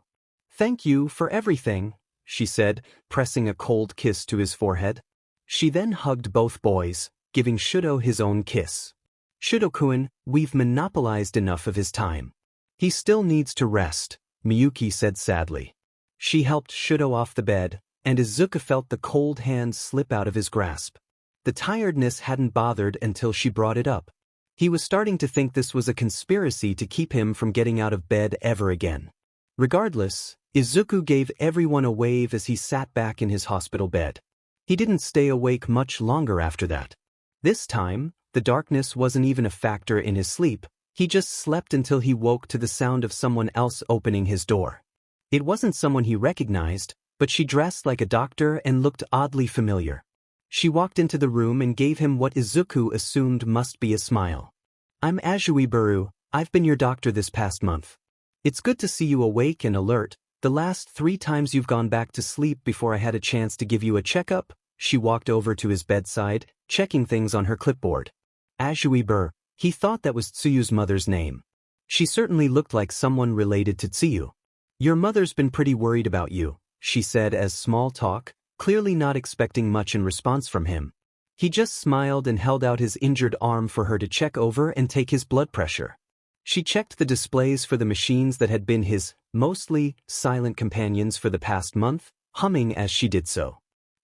Thank you for everything, she said, pressing a cold kiss to his forehead. She then hugged both boys, giving Shudo his own kiss. Shudo-kun, we've monopolized enough of his time. He still needs to rest, Miyuki said sadly. She helped Shudo off the bed, and Izuku felt the cold hand slip out of his grasp. The tiredness hadn't bothered until she brought it up. He was starting to think this was a conspiracy to keep him from getting out of bed ever again. Regardless, Izuku gave everyone a wave as he sat back in his hospital bed. He didn't stay awake much longer after that. This time, the darkness wasn't even a factor in his sleep. He just slept until he woke to the sound of someone else opening his door. It wasn't someone he recognized, but she dressed like a doctor and looked oddly familiar. She walked into the room and gave him what Izuku assumed must be a smile. "I'm Azui, I've been your doctor this past month. It's good to see you awake and alert. The last 3 times you've gone back to sleep before I had a chance to give you a checkup." She walked over to his bedside, checking things on her clipboard. Azui, he thought that was Tsuyu's mother's name. She certainly looked like someone related to Tsuyu. "Your mother's been pretty worried about you," she said as small talk, clearly not expecting much in response from him. He just smiled and held out his injured arm for her to check over and take his blood pressure. She checked the displays for the machines that had been his, mostly, silent companions for the past month, humming as she did so.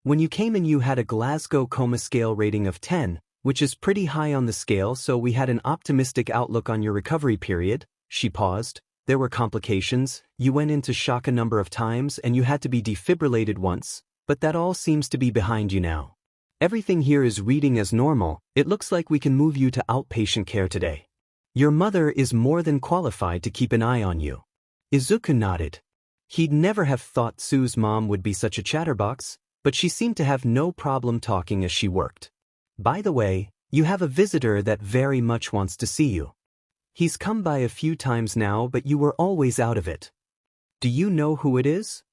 "When you came in you had a Glasgow Coma Scale rating of 10, which is pretty high on the scale, so we had an optimistic outlook on your recovery period." She paused. "There were complications, you went into shock a number of times and you had to be defibrillated once, but that all seems to be behind you now. Everything here is reading as normal. It looks like we can move you to outpatient care today. Your mother is more than qualified to keep an eye on you." Izuku nodded. He'd never have thought Sue's mom would be such a chatterbox, but she seemed to have no problem talking as she worked. "By the way, you have a visitor that very much wants to see you. He's come by a few times now, but you were always out of it. Do you know who it is?"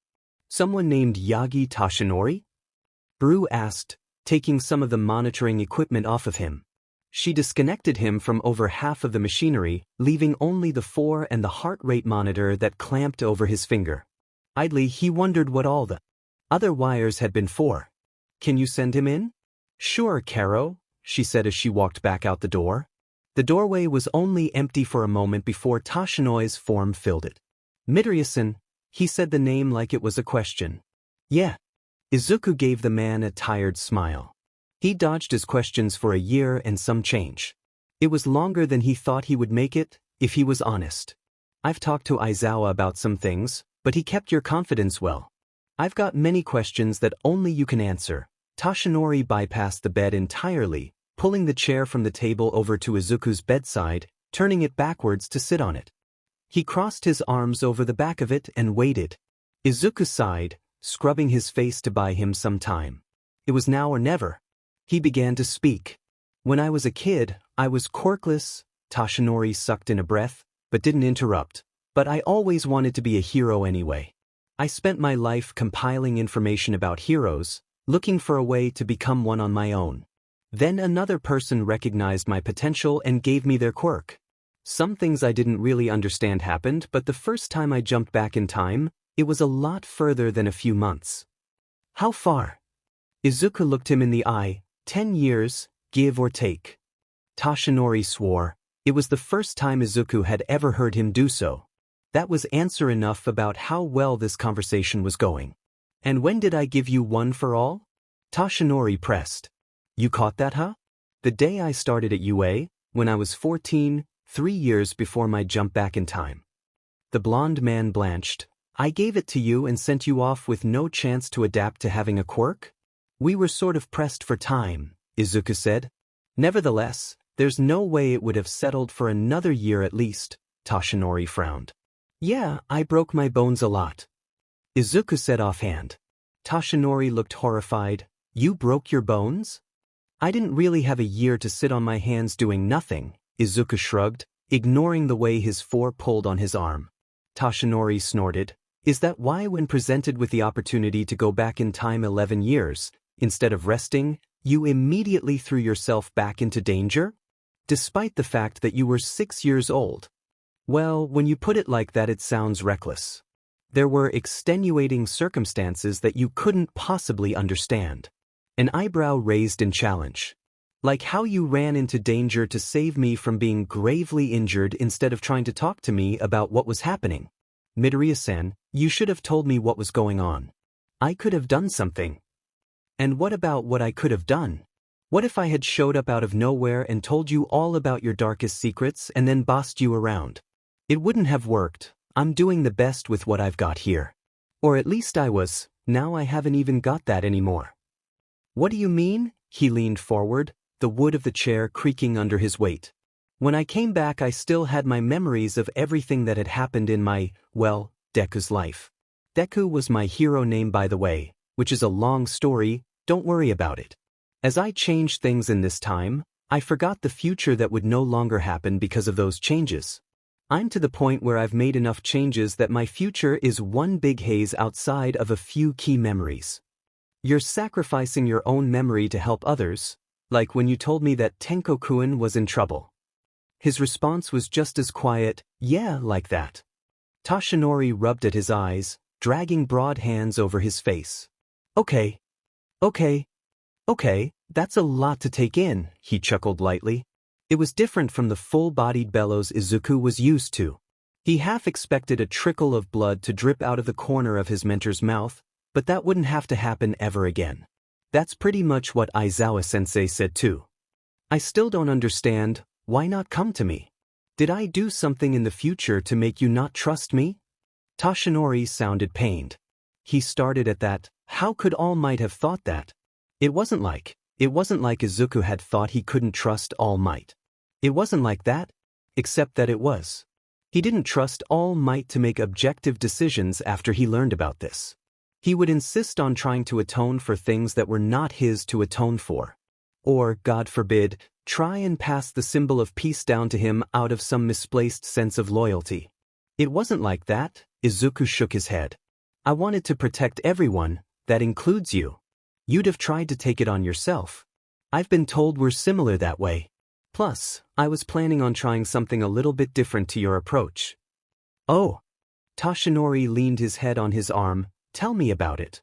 "Someone named Yagi Toshinori?" Brew asked, taking some of the monitoring equipment off of him. She disconnected him from over half of the machinery, leaving only the 4 and the heart rate monitor that clamped over his finger. Idly, he wondered what all the other wires had been for. "Can you send him in?" "Sure, Karo," she said as she walked back out the door. The doorway was only empty for a moment before Toshinori's form filled it. "Midoriya-san," he said the name like it was a question. "Yeah." Izuku gave the man a tired smile. He dodged his questions for a year and some change. It was longer than he thought he would make it, if he was honest. "I've talked to Aizawa about some things, but he kept your confidence well. I've got many questions that only you can answer." Toshinori bypassed the bed entirely, pulling the chair from the table over to Izuku's bedside, turning it backwards to sit on it. He crossed his arms over the back of it and waited. Izuku sighed, scrubbing his face to buy him some time. It was now or never. He began to speak. "When I was a kid, I was quirkless." Toshinori sucked in a breath, but didn't interrupt. "But I always wanted to be a hero anyway. I spent my life compiling information about heroes, looking for a way to become one on my own. Then another person recognized my potential and gave me their quirk. Some things I didn't really understand happened, but the first time I jumped back in time, it was a lot further than a few months." "How far?" Izuku looked him in the eye. 10 years, give or take." Toshinori swore. It was the first time Izuku had ever heard him do so. That was answer enough about how well this conversation was going. "And when did I give you one for all?" Toshinori pressed. "You caught that, huh? The day I started at UA, when I was 14, 3 years before my jump back in time." The blonde man blanched. "I gave it to you and sent you off with no chance to adapt to having a quirk?" "We were sort of pressed for time," Izuku said. "Nevertheless, there's no way it would have settled for another year at least." Toshinori frowned. "Yeah, I broke my bones a lot," Izuku said offhand. Toshinori looked horrified. "You broke your bones?" "I didn't really have a year to sit on my hands doing nothing," Izuku shrugged, ignoring the way his 4 pulled on his arm. Toshinori snorted. "Is that why when presented with the opportunity to go back in time 11 years, instead of resting, you immediately threw yourself back into danger? Despite the fact that you were 6 years old." "Well, when you put it like that it sounds reckless. There were extenuating circumstances that you couldn't possibly understand." An eyebrow raised in challenge. "Like how you ran into danger to save me from being gravely injured instead of trying to talk to me about what was happening. Midoriya-san, you should have told me what was going on. I could have done something." "And what about what I could have done? What if I had showed up out of nowhere and told you all about your darkest secrets and then bossed you around? It wouldn't have worked. I'm doing the best with what I've got here." Or at least I was, now I haven't even got that anymore. What do you mean? He leaned forward, the wood of the chair creaking under his weight. When I came back I still had my memories of everything that had happened in my, well, Deku's life. Deku was my hero name by the way, which is a long story, don't worry about it. As I changed things in this time, I forgot the future that would no longer happen because of those changes. I'm to the point where I've made enough changes that my future is one big haze outside of a few key memories. You're sacrificing your own memory to help others, like when you told me that Tenko-kun was in trouble. His response was just as quiet, yeah, like that. Toshinori rubbed at his eyes, dragging broad hands over his face. Okay, that's a lot to take in, he chuckled lightly. It was different from the full-bodied bellows Izuku was used to. He half expected a trickle of blood to drip out of the corner of his mentor's mouth, but that wouldn't have to happen ever again. That's pretty much what Aizawa-sensei said too. I still don't understand, why not come to me? Did I do something in the future to make you not trust me? Toshinori sounded pained. He started at that, how could All Might have thought that? It wasn't like Izuku had thought he couldn't trust All Might. It wasn't like that, except that it was. He didn't trust All Might to make objective decisions after he learned about this. He would insist on trying to atone for things that were not his to atone for. Or, God forbid, try and pass the symbol of peace down to him out of some misplaced sense of loyalty. It wasn't like that, Izuku shook his head. I wanted to protect everyone, that includes you. You'd have tried to take it on yourself. I've been told we're similar that way. Plus, I was planning on trying something a little bit different to your approach. Oh. Toshinori leaned his head on his arm, tell me about it.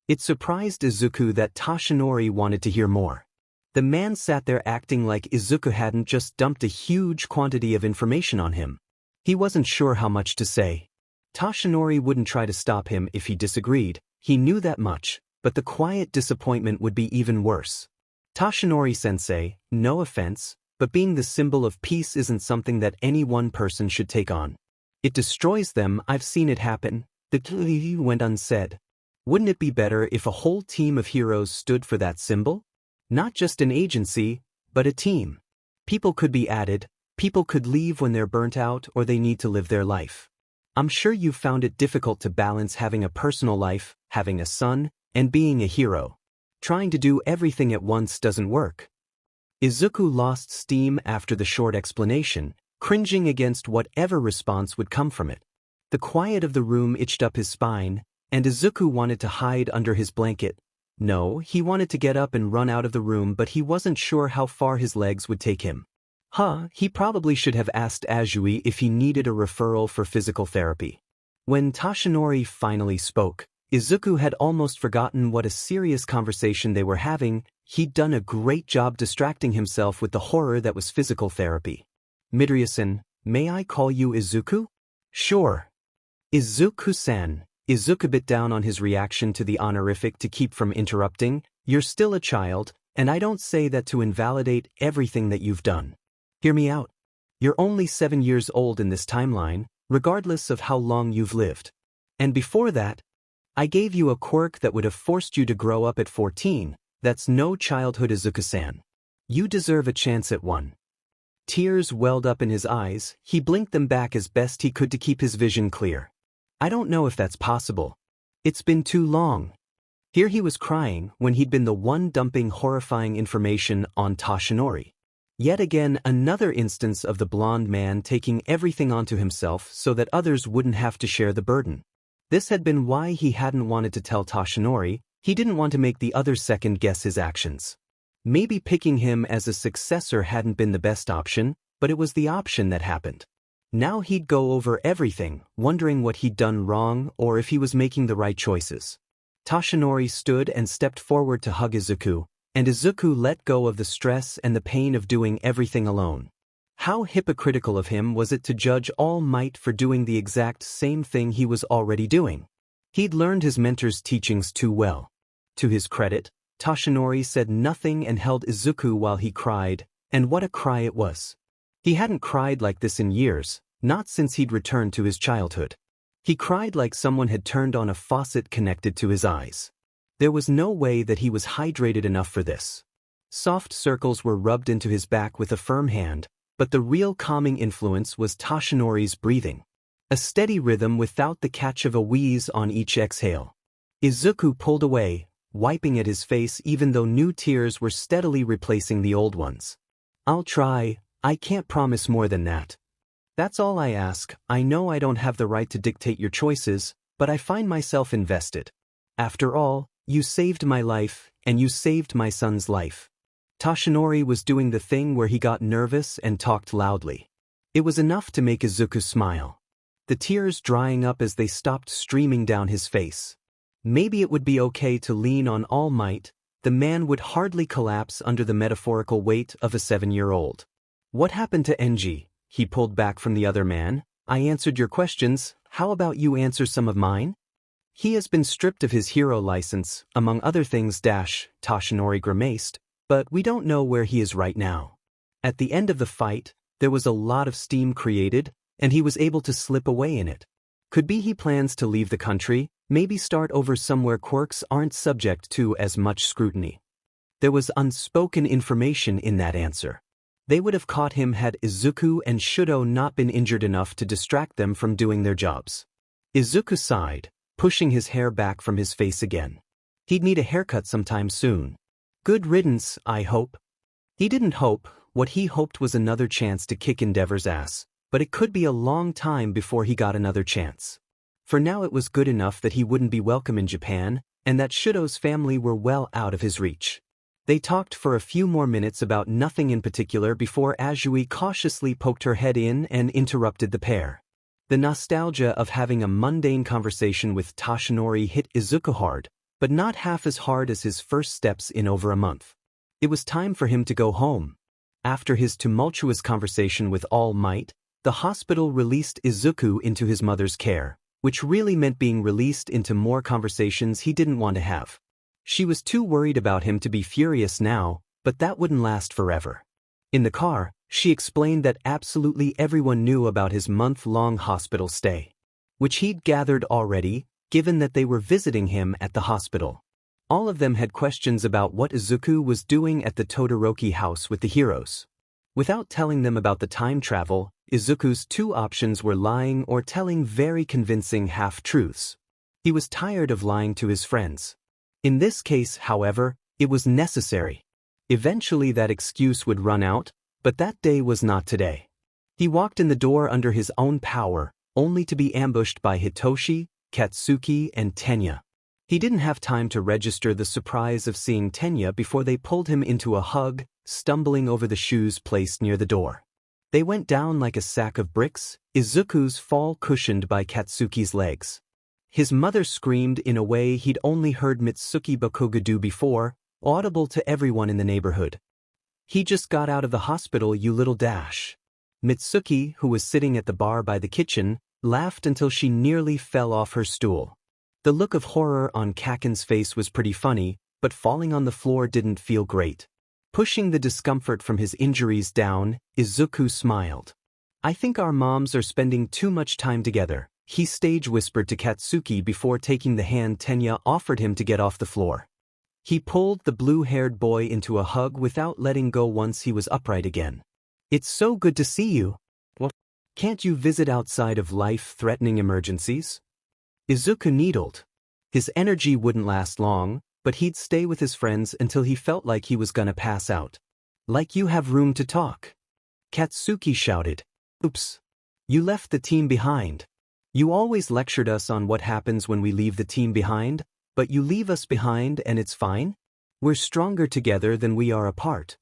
It surprised Izuku that Toshinori wanted to hear more. The man sat there acting like Izuku hadn't just dumped a huge quantity of information on him. He wasn't sure how much to say. Toshinori wouldn't try to stop him if he disagreed, he knew that much, but the quiet disappointment would be even worse. Toshinori-sensei, no offense, but being the symbol of peace isn't something that any one person should take on. It destroys them, I've seen it happen. The Tlii went unsaid. Wouldn't it be better if a whole team of heroes stood for that symbol? Not just an agency, but a team. People could be added, people could leave when they're burnt out or they need to live their life. I'm sure you've found it difficult to balance having a personal life, having a son, and being a hero. Trying to do everything at once doesn't work. Izuku lost steam after the short explanation, cringing against whatever response would come from it. The quiet of the room itched up his spine, and Izuku wanted to hide under his blanket. No, he wanted to get up and run out of the room, but he wasn't sure how far his legs would take him. He probably should have asked Azui if he needed a referral for physical therapy. When Toshinori finally spoke, Izuku had almost forgotten what a serious conversation they were having. He'd done a great job distracting himself with the horror that was physical therapy. Midoriya-san, may I call you Izuku? Sure. Izuku-san. Izuku bit down on his reaction to the honorific to keep from interrupting. You're still a child, and I don't say that to invalidate everything that you've done. Hear me out. You're only 7 years old in this timeline, regardless of how long you've lived. And before that, I gave you a quirk that would have forced you to grow up at 14. That's no childhood, Izuku-san. You deserve a chance at one. Tears welled up in his eyes, he blinked them back as best he could to keep his vision clear. I don't know if that's possible. It's been too long. Here he was crying when he'd been the one dumping horrifying information on Toshinori. Yet again another instance of the blonde man taking everything onto himself so that others wouldn't have to share the burden. This had been why he hadn't wanted to tell Toshinori. He didn't want to make the others second-guess his actions. Maybe picking him as a successor hadn't been the best option, but it was the option that happened. Now he'd go over everything, wondering what he'd done wrong or if he was making the right choices. Toshinori stood and stepped forward to hug Izuku, and Izuku let go of the stress and the pain of doing everything alone. How hypocritical of him was it to judge All Might for doing the exact same thing he was already doing? He'd learned his mentor's teachings too well. To his credit, Toshinori said nothing and held Izuku while he cried, and what a cry it was. He hadn't cried like this in years, not since he'd returned to his childhood. He cried like someone had turned on a faucet connected to his eyes. There was no way that he was hydrated enough for this. Soft circles were rubbed into his back with a firm hand, but the real calming influence was Toshinori's breathing. A steady rhythm without the catch of a wheeze on each exhale. Izuku pulled away, wiping at his face even though new tears were steadily replacing the old ones. I'll try, I can't promise more than that. That's all I ask. I know I don't have the right to dictate your choices, but I find myself invested. After all, you saved my life, and you saved my son's life. Toshinori was doing the thing where he got nervous and talked loudly. It was enough to make Izuku smile. The tears drying up as they stopped streaming down his face. Maybe it would be okay to lean on All Might. The man would hardly collapse under the metaphorical weight of a 7-year-old. What happened to Enji? He pulled back from the other man. I answered your questions, how about you answer some of mine? He has been stripped of his hero license, among other things. Toshinori grimaced, but we don't know where he is right now. At the end of the fight, there was a lot of steam created, and he was able to slip away in it. Could be he plans to leave the country, maybe start over somewhere quirks aren't subject to as much scrutiny. There was unspoken information in that answer. They would have caught him had Izuku and Shudo not been injured enough to distract them from doing their jobs. Izuku sighed, pushing his hair back from his face again. He'd need a haircut sometime soon. Good riddance, I hope. He didn't hope. What he hoped was another chance to kick Endeavor's ass, but it could be a long time before he got another chance. For now it was good enough that he wouldn't be welcome in Japan, and that Shudo's family were well out of his reach. They talked for a few more minutes about nothing in particular before Azui cautiously poked her head in and interrupted the pair. The nostalgia of having a mundane conversation with Toshinori hit Izuku hard, but not half as hard as his first steps in over a month. It was time for him to go home. After his tumultuous conversation with All Might, the hospital released Izuku into his mother's care, which really meant being released into more conversations he didn't want to have. She was too worried about him to be furious now, but that wouldn't last forever. In the car, she explained that absolutely everyone knew about his month-long hospital stay, which he'd gathered already, given that they were visiting him at the hospital. All of them had questions about what Izuku was doing at the Todoroki house with the heroes. Without telling them about the time travel, Izuku's two options were lying or telling very convincing half-truths. He was tired of lying to his friends. In this case, however, it was necessary. Eventually that excuse would run out, but that day was not today. He walked in the door under his own power, only to be ambushed by Hitoshi, Katsuki, and Tenya. He didn't have time to register the surprise of seeing Tenya before they pulled him into a hug, stumbling over the shoes placed near the door. They went down like a sack of bricks, Izuku's fall cushioned by Katsuki's legs. His mother screamed in a way he'd only heard Mitsuki Bakuga do before, audible to everyone in the neighborhood. He just got out of the hospital, you little dash. Mitsuki, who was sitting at the bar by the kitchen, laughed until she nearly fell off her stool. The look of horror on Kaken's face was pretty funny, but falling on the floor didn't feel great. Pushing the discomfort from his injuries down, Izuku smiled. I think our moms are spending too much time together, he stage whispered to Katsuki before taking the hand Tenya offered him to get off the floor. He pulled the blue-haired boy into a hug without letting go once he was upright again. It's so good to see you. What? Can't you visit outside of life-threatening emergencies? Izuku needled. His energy wouldn't last long, but he'd stay with his friends until he felt like he was gonna pass out. Like you have room to talk. Katsuki shouted. Oops. You left the team behind. You always lectured us on what happens when we leave the team behind, but you leave us behind and it's fine? We're stronger together than we are apart.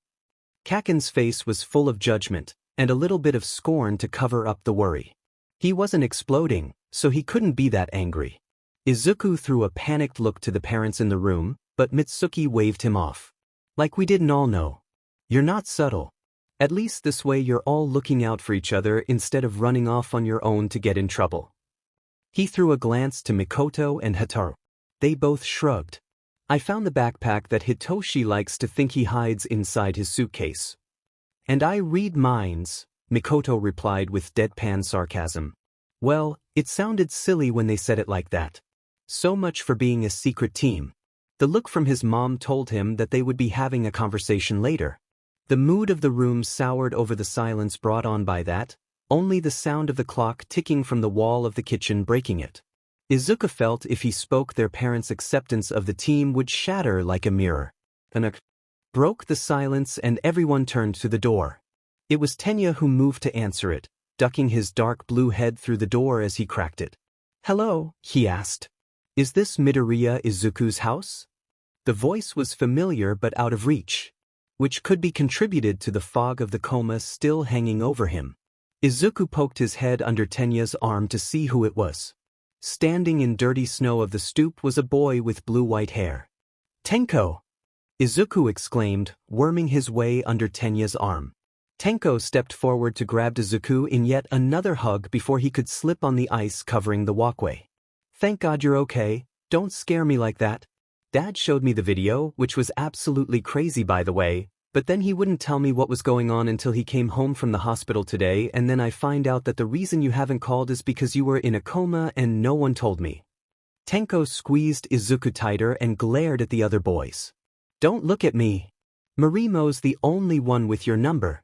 Kaken's face was full of judgment, and a little bit of scorn to cover up the worry. He wasn't exploding, so he couldn't be that angry. Izuku threw a panicked look to the parents in the room, but Mitsuki waved him off. Like we didn't all know. You're not subtle. At least this way you're all looking out for each other instead of running off on your own to get in trouble. He threw a glance to Mikoto and Hataru. They both shrugged. I found the backpack that Hitoshi likes to think he hides inside his suitcase. And I read minds, Mikoto replied with deadpan sarcasm. Well, it sounded silly when they said it like that. So much for being a secret team. The look from his mom told him that they would be having a conversation later. The mood of the room soured over the silence brought on by that, only the sound of the clock ticking from the wall of the kitchen breaking it. Izuku felt if he spoke their parents' acceptance of the team would shatter like a mirror. An broke the silence and everyone turned to the door. It was Tenya who moved to answer it, ducking his dark blue head through the door as he cracked it. "Hello?" he asked. "Is this Midoriya Izuku's house?" The voice was familiar but out of reach, which could be contributed to the fog of the coma still hanging over him. Izuku poked his head under Tenya's arm to see who it was. Standing in dirty snow of the stoop was a boy with blue-white hair. "Tenko!" Izuku exclaimed, worming his way under Tenya's arm. Tenko stepped forward to grab Izuku in yet another hug before he could slip on the ice covering the walkway. "Thank God you're okay, don't scare me like that. Dad showed me the video, which was absolutely crazy by the way, but then he wouldn't tell me what was going on until he came home from the hospital today, and then I find out that the reason you haven't called is because you were in a coma and no one told me." Tenko squeezed Izuku tighter and glared at the other boys. "Don't look at me. Marimo's the only one with your number."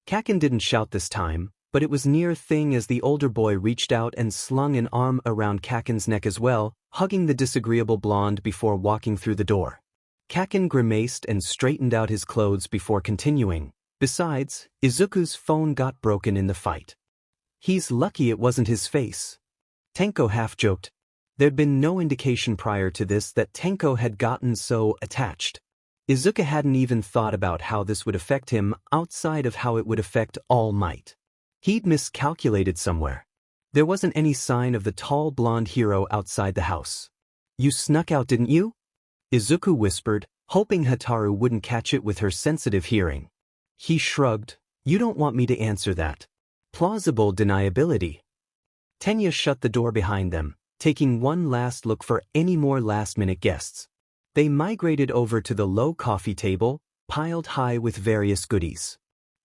Kaken didn't shout this time, but it was near thing as the older boy reached out and slung an arm around Kaken's neck as well, hugging the disagreeable blonde before walking through the door. Kaken grimaced and straightened out his clothes before continuing. Besides, Izuku's phone got broken in the fight. "He's lucky it wasn't his face." Tenko half-joked. There'd been no indication prior to this that Tenko had gotten so attached. Izuku hadn't even thought about how this would affect him outside of how it would affect All Might. He'd miscalculated somewhere. There wasn't any sign of the tall blonde hero outside the house. "You snuck out, didn't you?" Izuku whispered, hoping Hataru wouldn't catch it with her sensitive hearing. He shrugged. "You don't want me to answer that." Plausible deniability. Tenya shut the door behind them, taking one last look for any more last-minute guests. They migrated over to the low coffee table, piled high with various goodies.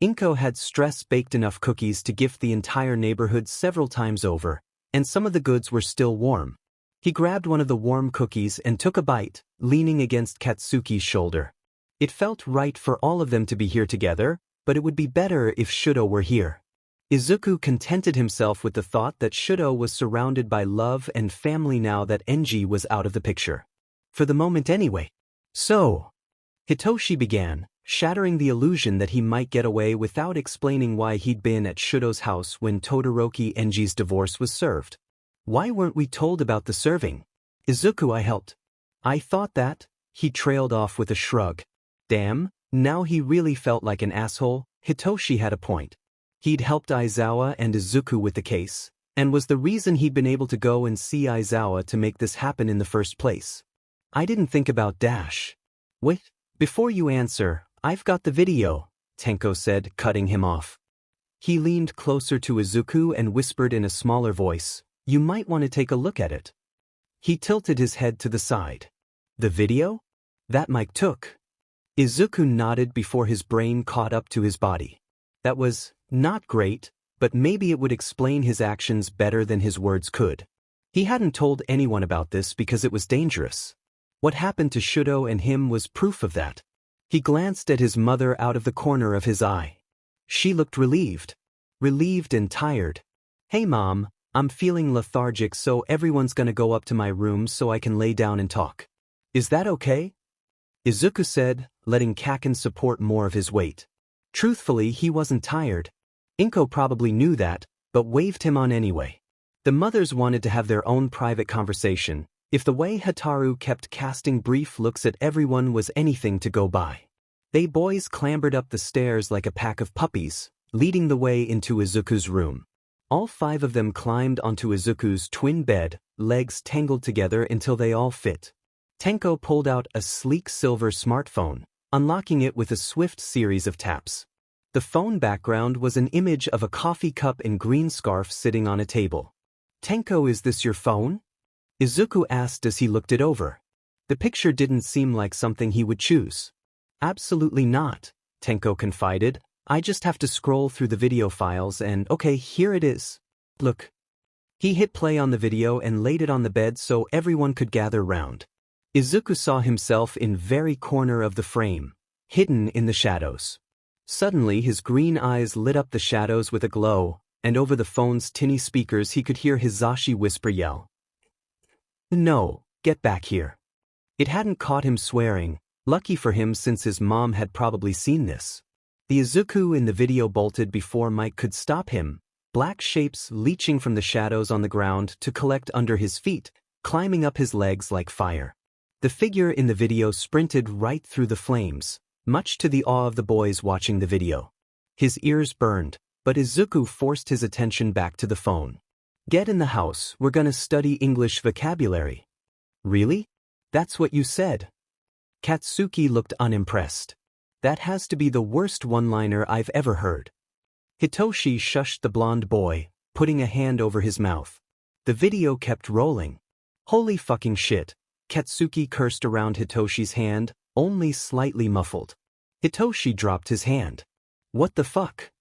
Inko had stress-baked enough cookies to gift the entire neighborhood several times over, and some of the goods were still warm. He grabbed one of the warm cookies and took a bite, leaning against Katsuki's shoulder. It felt right for all of them to be here together, but it would be better if Shudo were here. Izuku contented himself with the thought that Shudo was surrounded by love and family now that Enji was out of the picture. For the moment anyway. "So," Hitoshi began, shattering the illusion that he might get away without explaining why he'd been at Shudo's house when Todoroki Enji's divorce was served. "Why weren't we told about the serving?" "Izuku, I helped." "I thought that," he trailed off with a shrug. Damn, now he really felt like an asshole. Hitoshi had a point. He'd helped Aizawa and Izuku with the case, and was the reason he'd been able to go and see Aizawa to make this happen in the first place. "I didn't think about Dash." "Wait, before you answer, I've got the video," Tenko said, cutting him off. He leaned closer to Izuku and whispered in a smaller voice, "You might want to take a look at it." He tilted his head to the side. "The video? That Mike took?" Izuku nodded before his brain caught up to his body. That was not great, but maybe it would explain his actions better than his words could. He hadn't told anyone about this because it was dangerous. What happened to Shudo and him was proof of that. He glanced at his mother out of the corner of his eye. She looked relieved. Relieved and tired. "Hey Mom, I'm feeling lethargic, so everyone's gonna go up to my room so I can lay down and talk. Is that okay?" Izuku said, letting Kaken support more of his weight. Truthfully, he wasn't tired. Inko probably knew that, but waved him on anyway. The mothers wanted to have their own private conversation, if the way Hataru kept casting brief looks at everyone was anything to go by. They boys clambered up the stairs like a pack of puppies, leading the way into Izuku's room. All 5 of them climbed onto Izuku's twin bed, legs tangled together until they all fit. Tenko pulled out a sleek silver smartphone, unlocking it with a swift series of taps. The phone background was an image of a coffee cup and green scarf sitting on a table. "Tenko, is this your phone?" Izuku asked as he looked it over. The picture didn't seem like something he would choose. "Absolutely not," Tenko confided. "I just have to scroll through the video files and okay, here it is. Look." He hit play on the video and laid it on the bed so everyone could gather round. Izuku saw himself in very corner of the frame, hidden in the shadows. Suddenly his green eyes lit up the shadows with a glow, and over the phone's tinny speakers he could hear Hizashi whisper yell. "No, get back here." It hadn't caught him swearing, lucky for him since his mom had probably seen this. The Izuku in the video bolted before Mike could stop him, black shapes leaching from the shadows on the ground to collect under his feet, climbing up his legs like fire. The figure in the video sprinted right through the flames, much to the awe of the boys watching the video. His ears burned, but Izuku forced his attention back to the phone. "Get in the house, we're gonna study English vocabulary." "Really? That's what you said?" Katsuki looked unimpressed. "That has to be the worst one-liner I've ever heard." Hitoshi shushed the blonde boy, putting a hand over his mouth. The video kept rolling. "Holy fucking shit," Katsuki cursed around Hitoshi's hand, only slightly muffled. Hitoshi dropped his hand. "What the fuck?"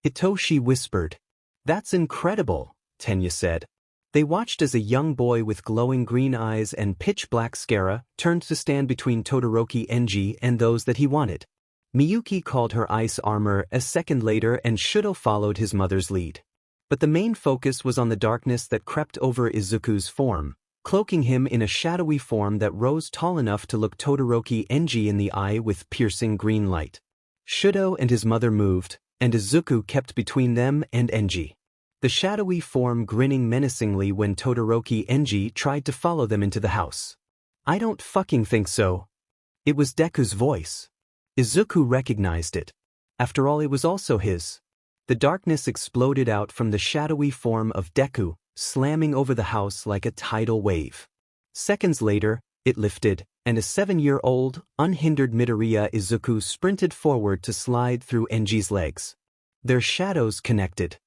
Hitoshi whispered. "That's incredible," Tenya said. They watched as a young boy with glowing green eyes and pitch-black mascara turned to stand between Todoroki Enji and those that he wanted. Miyuki called her ice armor a second later and Shudo followed his mother's lead. But the main focus was on the darkness that crept over Izuku's form, cloaking him in a shadowy form that rose tall enough to look Todoroki Enji in the eye with piercing green light. Shudo and his mother moved, and Izuku kept between them and Enji. The shadowy form grinning menacingly when Todoroki Enji tried to follow them into the house. "I don't fucking think so." It was Deku's voice. Izuku recognized it. After all, it was also his. The darkness exploded out from the shadowy form of Deku, slamming over the house like a tidal wave. Seconds later, it lifted, and a 7-year-old, unhindered Midoriya Izuku sprinted forward to slide through Enji's legs. Their shadows connected.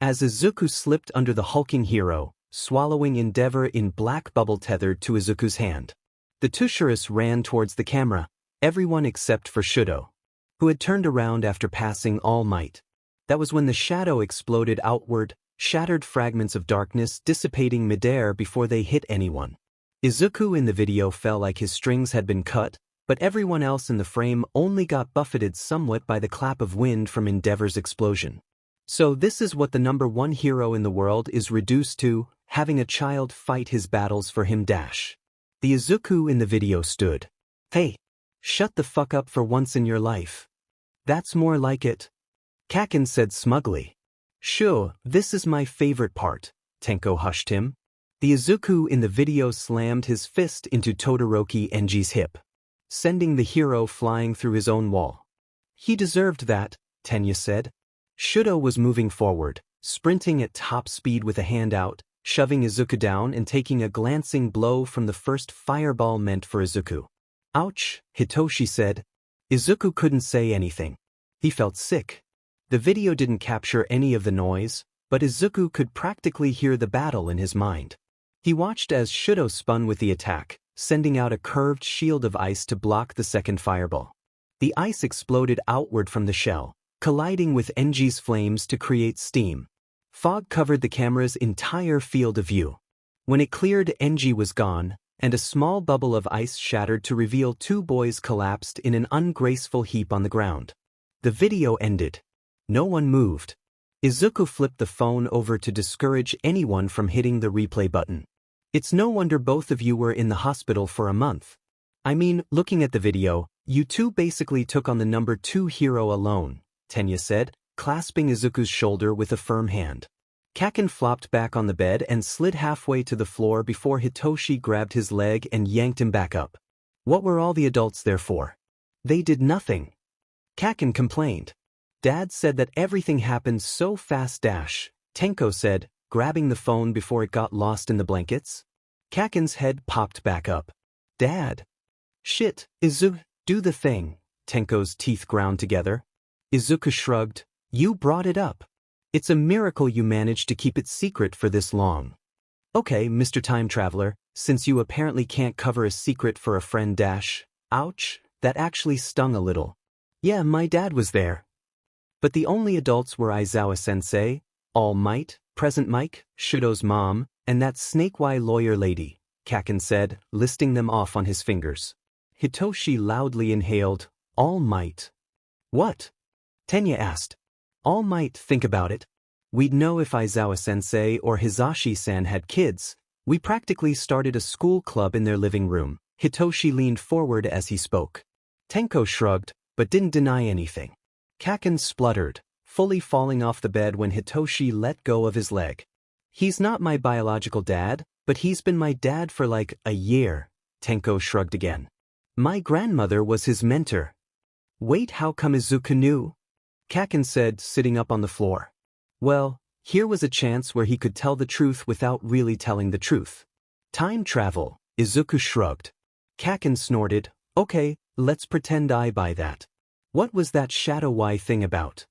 As Izuku slipped under the hulking hero, swallowing Endeavor in black bubble tethered to Izuku's hand. The Tusherus ran towards the camera, everyone except for Shudo, who had turned around after passing All Might. That was when the shadow exploded outward, shattered fragments of darkness dissipating midair before they hit anyone. Izuku in the video felt like his strings had been cut, but everyone else in the frame only got buffeted somewhat by the clap of wind from Endeavor's explosion. So this is what the #1 hero in the world is reduced to, having a child fight his battles for him. The Izuku in the video stood. "Hey, shut the fuck up for once in your life." "That's more like it," Kaken said smugly. "Sure, this is my favorite part," Tenko hushed him. The Izuku in the video slammed his fist into Todoroki Enji's hip, sending the hero flying through his own wall. "He deserved that," Tenya said. Shudo was moving forward, sprinting at top speed with a hand out, shoving Izuku down and taking a glancing blow from the first fireball meant for Izuku. "Ouch," Hitoshi said. Izuku couldn't say anything. He felt sick. The video didn't capture any of the noise, but Izuku could practically hear the battle in his mind. He watched as Shudo spun with the attack, sending out a curved shield of ice to block the second fireball. The ice exploded outward from the shell, colliding with Enji's flames to create steam. Fog covered the camera's entire field of view. When it cleared, Enji was gone, and a small bubble of ice shattered to reveal 2 boys collapsed in an ungraceful heap on the ground. The video ended. No one moved. Izuku flipped the phone over to discourage anyone from hitting the replay button. "It's no wonder both of you were in the hospital for a month. I mean, looking at the video, you two basically took on the #2 hero alone," Tenya said, clasping Izuku's shoulder with a firm hand. Kaken flopped back on the bed and slid halfway to the floor before Hitoshi grabbed his leg and yanked him back up. "What were all the adults there for? They did nothing." Kaken complained. "Dad said that everything happened so fast." Tenko said, grabbing the phone before it got lost in the blankets. Kaken's head popped back up. "Dad." "Shit, Izuku, do the thing." Tenko's teeth ground together. Izuku shrugged. "You brought it up. It's a miracle you managed to keep it secret for this long." "Okay, Mr. Time Traveler, since you apparently can't cover a secret for a friend." Ouch, that actually stung a little. "Yeah, my dad was there. But the only adults were Aizawa-sensei, All Might, Present Mike, Shudo's mom, and that snake-eye lawyer lady, Kaken said, listing them off on his fingers. Hitoshi loudly inhaled, All Might. What? Tenya asked. All Might, think about it. We'd know if Aizawa-sensei or Hizashi-san had kids. We practically started a school club in their living room. Hitoshi leaned forward as he spoke. Tenko shrugged, but didn't deny anything. Kaken spluttered, fully falling off the bed when Hitoshi let go of his leg. He's not my biological dad, but he's been my dad for like a year. Tenko shrugged again. My grandmother was his mentor. Wait, how come Izuku knew? Kaken said, sitting up on the floor. Well, here was a chance where he could tell the truth without really telling the truth. Time travel, Izuku shrugged. Kaken snorted, okay, let's pretend I buy that. What was that Shadow Y thing about?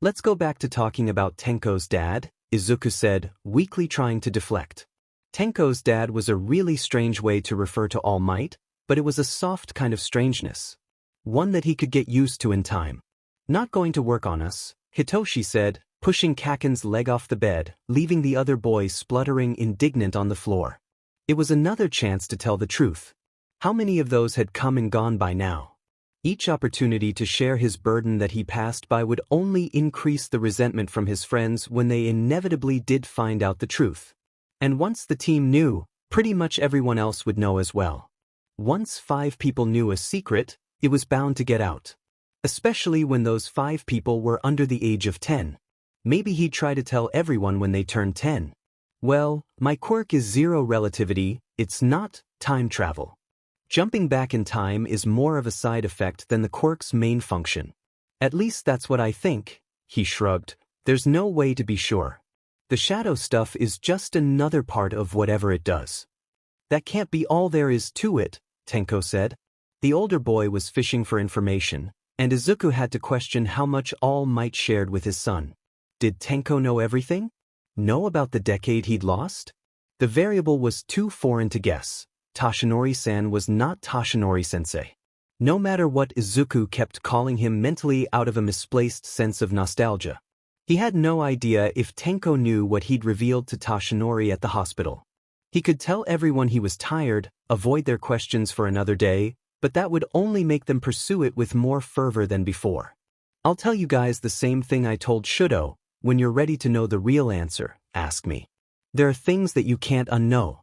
Let's go back to talking about Tenko's dad, Izuku said, weakly trying to deflect. Tenko's dad was a really strange way to refer to All Might, but it was a soft kind of strangeness. One that he could get used to in time. Not going to work on us, Hitoshi said, pushing Kaken's leg off the bed, leaving the other boy spluttering indignant on the floor. It was another chance to tell the truth. How many of those had come and gone by now? Each opportunity to share his burden that he passed by would only increase the resentment from his friends when they inevitably did find out the truth. And once the team knew, pretty much everyone else would know as well. Once 5 people knew a secret, it was bound to get out. Especially when those 5 people were under the age of 10. Maybe he'd try to tell everyone when they turned 10. Well, my quirk is zero relativity, it's not time travel. Jumping back in time is more of a side effect than the quirk's main function. At least that's what I think, he shrugged. There's no way to be sure. The shadow stuff is just another part of whatever it does. That can't be all there is to it, Tenko said. The older boy was fishing for information, and Izuku had to question how much All Might shared with his son. Did Tenko know everything? Know about the decade he'd lost? The variable was too foreign to guess. Tashinori-san was not Tashinori-sensei. No matter what Izuku kept calling him mentally out of a misplaced sense of nostalgia. He had no idea if Tenko knew what he'd revealed to Tashinori at the hospital. He could tell everyone he was tired, avoid their questions for another day, but that would only make them pursue it with more fervor than before. I'll tell you guys the same thing I told Shudo. When you're ready to know the real answer, ask me. There are things that you can't unknow.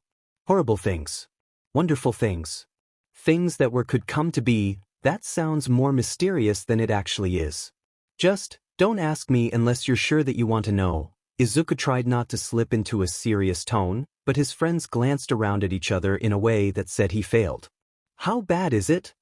Horrible things. Wonderful things. Things that could come to be. That sounds more mysterious than it actually is. Just, don't ask me unless you're sure that you want to know. Izuku tried not to slip into a serious tone, but his friends glanced around at each other in a way that said he failed. How bad is it?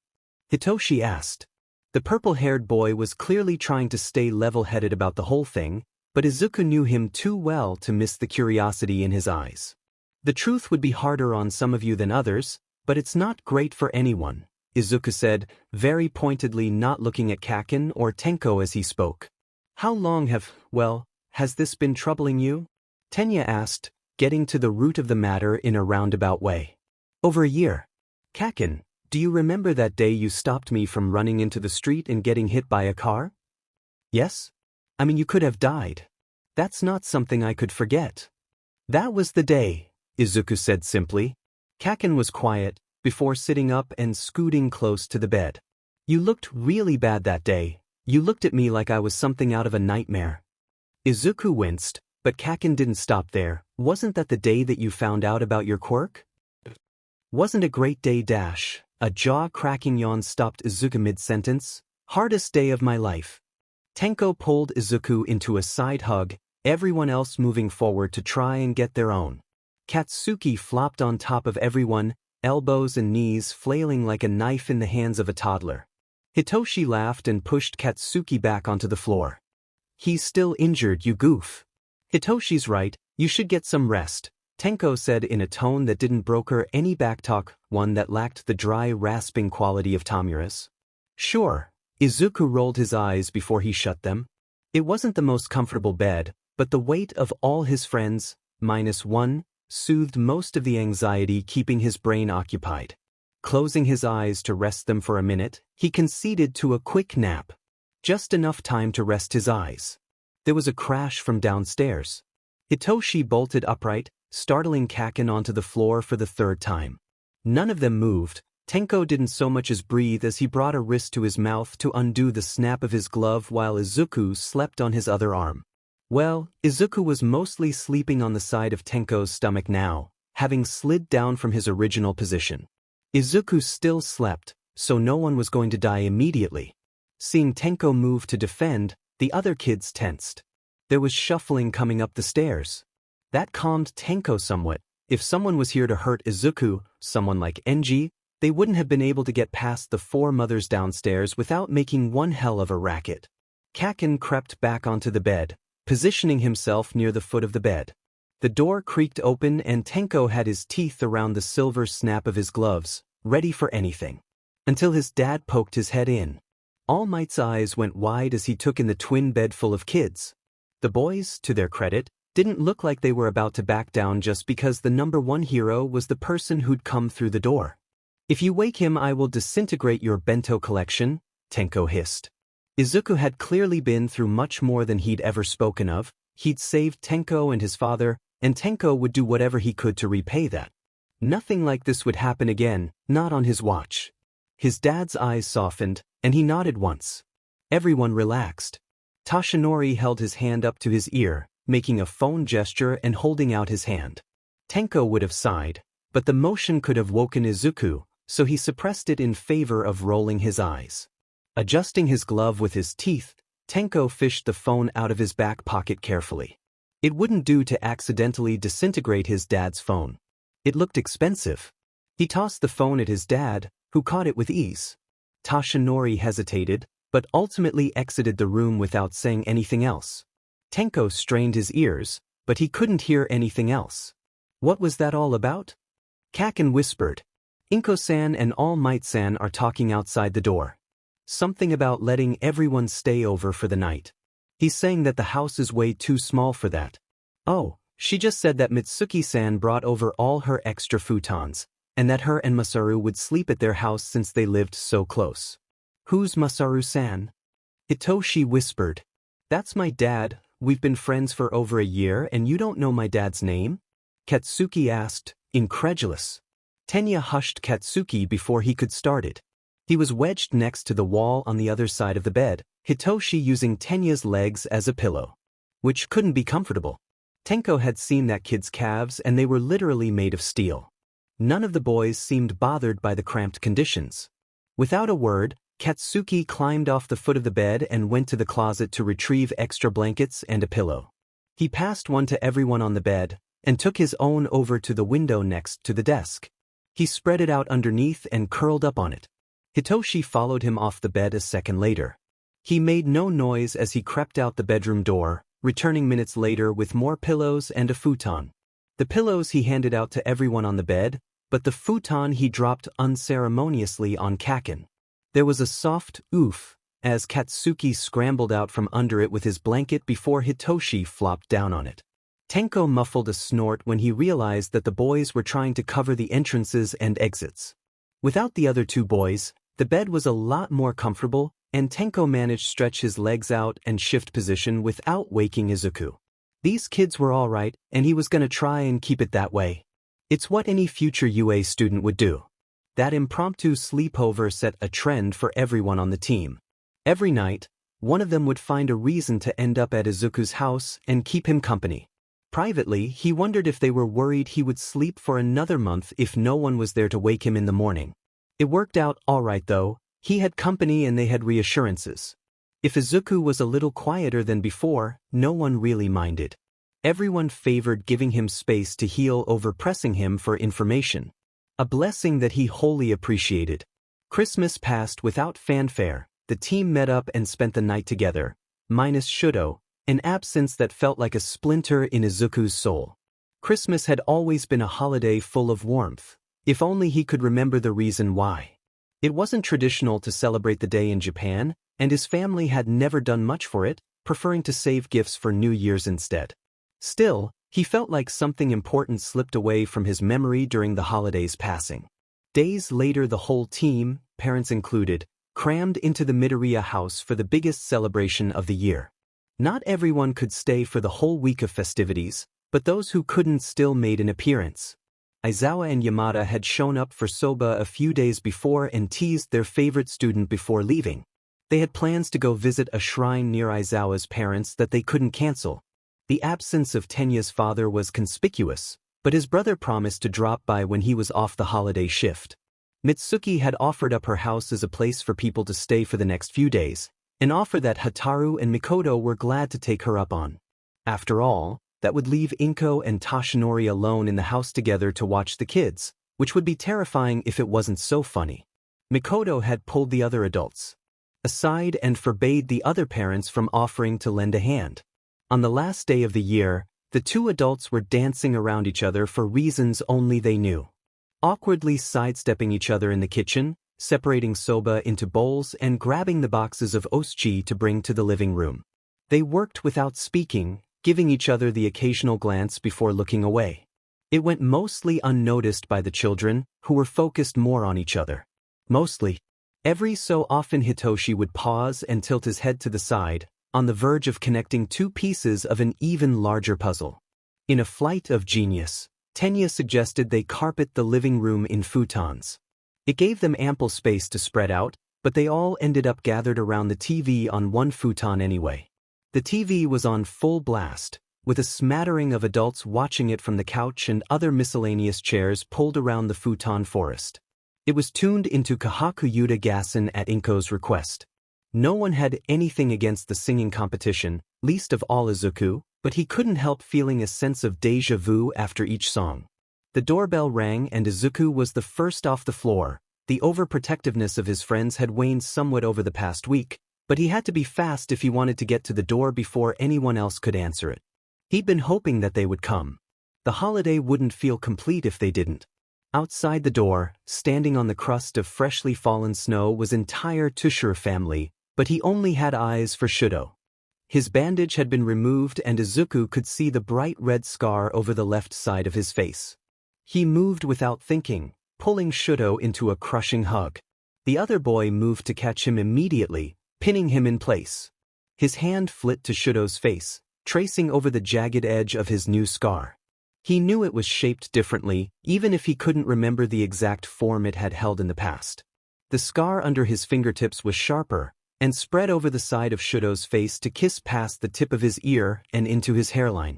Hitoshi asked. The purple-haired boy was clearly trying to stay level-headed about the whole thing, but Izuku knew him too well to miss the curiosity in his eyes. The truth would be harder on some of you than others, but it's not great for anyone, Izuku said, very pointedly not looking at Kaken or Tenko as he spoke. How long has this been troubling you? Tenya asked, getting to the root of the matter in a roundabout way. Over a year. Kaken, do you remember that day you stopped me from running into the street and getting hit by a car? Yes? I mean, you could have died. That's not something I could forget. That was the day, Izuku said simply. Kaken was quiet, before sitting up and scooting close to the bed. You looked really bad that day. You looked at me like I was something out of a nightmare. Izuku winced, but Kaken didn't stop there. Wasn't that the day that you found out about your quirk? Wasn't a great day dash. A jaw-cracking yawn stopped Izuku mid-sentence. Hardest day of my life. Tenko pulled Izuku into a side hug, everyone else moving forward to try and get their own. Katsuki flopped on top of everyone, elbows and knees flailing like a knife in the hands of a toddler. Hitoshi laughed and pushed Katsuki back onto the floor. He's still injured, you goof. Hitoshi's right, you should get some rest, Tenko said in a tone that didn't broker any backtalk, one that lacked the dry, rasping quality of Tamura's. Sure. Izuku rolled his eyes before he shut them. It wasn't the most comfortable bed, but the weight of all his friends, -1, soothed most of the anxiety keeping his brain occupied. Closing his eyes to rest them for a minute, he conceded to a quick nap. Just enough time to rest his eyes. There was a crash from downstairs. Hitoshi bolted upright, startling Kaken onto the floor for the third time. None of them moved. Tenko didn't so much as breathe as he brought a wrist to his mouth to undo the snap of his glove while Izuku slept on his other arm. Well, Izuku was mostly sleeping on the side of Tenko's stomach now, having slid down from his original position. Izuku still slept, so no one was going to die immediately. Seeing Tenko move to defend, the other kids tensed. There was shuffling coming up the stairs. That calmed Tenko somewhat. If someone was here to hurt Izuku, someone like Enji, they wouldn't have been able to get past the four mothers downstairs without making one hell of a racket. Kaken crept back onto the bed, positioning himself near the foot of the bed. The door creaked open and Tenko had his teeth around the silver snap of his gloves, ready for anything. Until his dad poked his head in. All Might's eyes went wide as he took in the twin bed full of kids. The boys, to their credit, didn't look like they were about to back down just because the number one hero was the person who'd come through the door. If you wake him, I will disintegrate your bento collection, Tenko hissed. Izuku had clearly been through much more than he'd ever spoken of. He'd saved Tenko and his father, and Tenko would do whatever he could to repay that. Nothing like this would happen again, not on his watch. His dad's eyes softened, and he nodded once. Everyone relaxed. Tashinori held his hand up to his ear, making a phone gesture and holding out his hand. Tenko would have sighed, but the motion could have woken Izuku, so he suppressed it in favor of rolling his eyes. Adjusting his glove with his teeth, Tenko fished the phone out of his back pocket carefully. It wouldn't do to accidentally disintegrate his dad's phone. It looked expensive. He tossed the phone at his dad, who caught it with ease. Tashinori hesitated, but ultimately exited the room without saying anything else. Tenko strained his ears, but he couldn't hear anything else. What was that all about? Kaken whispered. Inko-san and All Might-san are talking outside the door. Something about letting everyone stay over for the night. He's saying that the house is way too small for that. Oh, she just said that Mitsuki-san brought over all her extra futons, and that her and Masaru would sleep at their house since they lived so close. Who's Masaru-san? Hitoshi whispered. That's my dad. We've been friends for over a year and you don't know my dad's name? Katsuki asked, incredulous. Tenya hushed Katsuki before he could start it. He was wedged next to the wall on the other side of the bed, Hitoshi using Tenya's legs as a pillow. Which couldn't be comfortable. Tenko had seen that kid's calves and they were literally made of steel. None of the boys seemed bothered by the cramped conditions. Without a word, Katsuki climbed off the foot of the bed and went to the closet to retrieve extra blankets and a pillow. He passed one to everyone on the bed, and took his own over to the window next to the desk. He spread it out underneath and curled up on it. Hitoshi followed him off the bed a second later. He made no noise as he crept out the bedroom door, returning minutes later with more pillows and a futon. The pillows he handed out to everyone on the bed, but the futon he dropped unceremoniously on Kaken. There was a soft oof as Katsuki scrambled out from under it with his blanket before Hitoshi flopped down on it. Tenko muffled a snort when he realized that the boys were trying to cover the entrances and exits. Without the other two boys, the bed was a lot more comfortable, and Tenko managed to stretch his legs out and shift position without waking Izuku. These kids were all right, and he was going to try and keep it that way. It's what any future UA student would do. That impromptu sleepover set a trend for everyone on the team. Every night, one of them would find a reason to end up at Izuku's house and keep him company. Privately, he wondered if they were worried he would sleep for another month if no one was there to wake him in the morning. It worked out all right though. He had company and they had reassurances. If Izuku was a little quieter than before, no one really minded. Everyone favored giving him space to heal over pressing him for information. A blessing that he wholly appreciated. Christmas passed without fanfare. The team met up and spent the night together, minus Shudo, an absence that felt like a splinter in Izuku's soul. Christmas had always been a holiday full of warmth. If only he could remember the reason why. It wasn't traditional to celebrate the day in Japan, and his family had never done much for it, preferring to save gifts for New Year's instead. Still, he felt like something important slipped away from his memory during the holiday's passing. Days later, the whole team, parents included, crammed into the Midoriya house for the biggest celebration of the year. Not everyone could stay for the whole week of festivities, but those who couldn't still made an appearance. Aizawa and Yamada had shown up for soba a few days before and teased their favorite student before leaving. They had plans to go visit a shrine near Aizawa's parents that they couldn't cancel. The absence of Tenya's father was conspicuous, but his brother promised to drop by when he was off the holiday shift. Mitsuki had offered up her house as a place for people to stay for the next few days, an offer that Hataru and Mikoto were glad to take her up on. After all, that would leave Inko and Toshinori alone in the house together to watch the kids, which would be terrifying if it wasn't so funny. Mikoto had pulled the other adults aside and forbade the other parents from offering to lend a hand. On the last day of the year, the two adults were dancing around each other for reasons only they knew. Awkwardly sidestepping each other in the kitchen, separating soba into bowls and grabbing the boxes of osuchi to bring to the living room. They worked without speaking, giving each other the occasional glance before looking away. It went mostly unnoticed by the children, who were focused more on each other. Mostly. Every so often Hitoshi would pause and tilt his head to the side, on the verge of connecting two pieces of an even larger puzzle. In a flight of genius, Tenya suggested they carpet the living room in futons. It gave them ample space to spread out, but they all ended up gathered around the TV on one futon anyway. The TV was on full blast, with a smattering of adults watching it from the couch and other miscellaneous chairs pulled around the futon forest. It was tuned into Kahaku Yuta Gassen at Inko's request. No one had anything against the singing competition, least of all Izuku, but he couldn't help feeling a sense of déjà vu after each song. The doorbell rang and Izuku was the first off the floor. The overprotectiveness of his friends had waned somewhat over the past week, but he had to be fast if he wanted to get to the door before anyone else could answer it. He'd been hoping that they would come. The holiday wouldn't feel complete if they didn't. Outside the door, standing on the crust of freshly fallen snow was entire Tushiro family, but he only had eyes for Shudo. His bandage had been removed and Izuku could see the bright red scar over the left side of his face. He moved without thinking, pulling Shudo into a crushing hug. The other boy moved to catch him immediately, pinning him in place. His hand flit to Shudo's face, tracing over the jagged edge of his new scar. He knew it was shaped differently, even if he couldn't remember the exact form it had held in the past. The scar under his fingertips was sharper, and spread over the side of Shudo's face to kiss past the tip of his ear and into his hairline.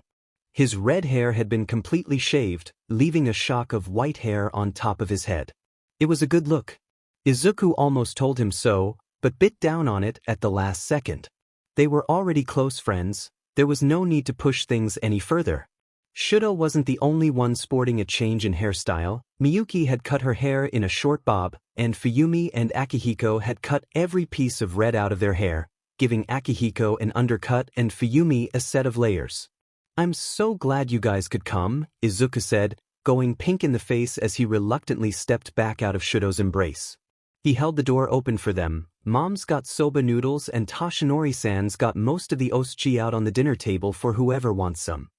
His red hair had been completely shaved, leaving a shock of white hair on top of his head. It was a good look. Izuku almost told him so, but bit down on it at the last second. They were already close friends, there was no need to push things any further. Shudo wasn't the only one sporting a change in hairstyle. Miyuki had cut her hair in a short bob, and Fuyumi and Akihiko had cut every piece of red out of their hair, giving Akihiko an undercut and Fuyumi a set of layers. "I'm so glad you guys could come," Izuku said, going pink in the face as he reluctantly stepped back out of Shudo's embrace. He held the door open for them. Mom's got soba noodles and Toshinori-san's got most of the osuchi out on the dinner table for whoever wants some.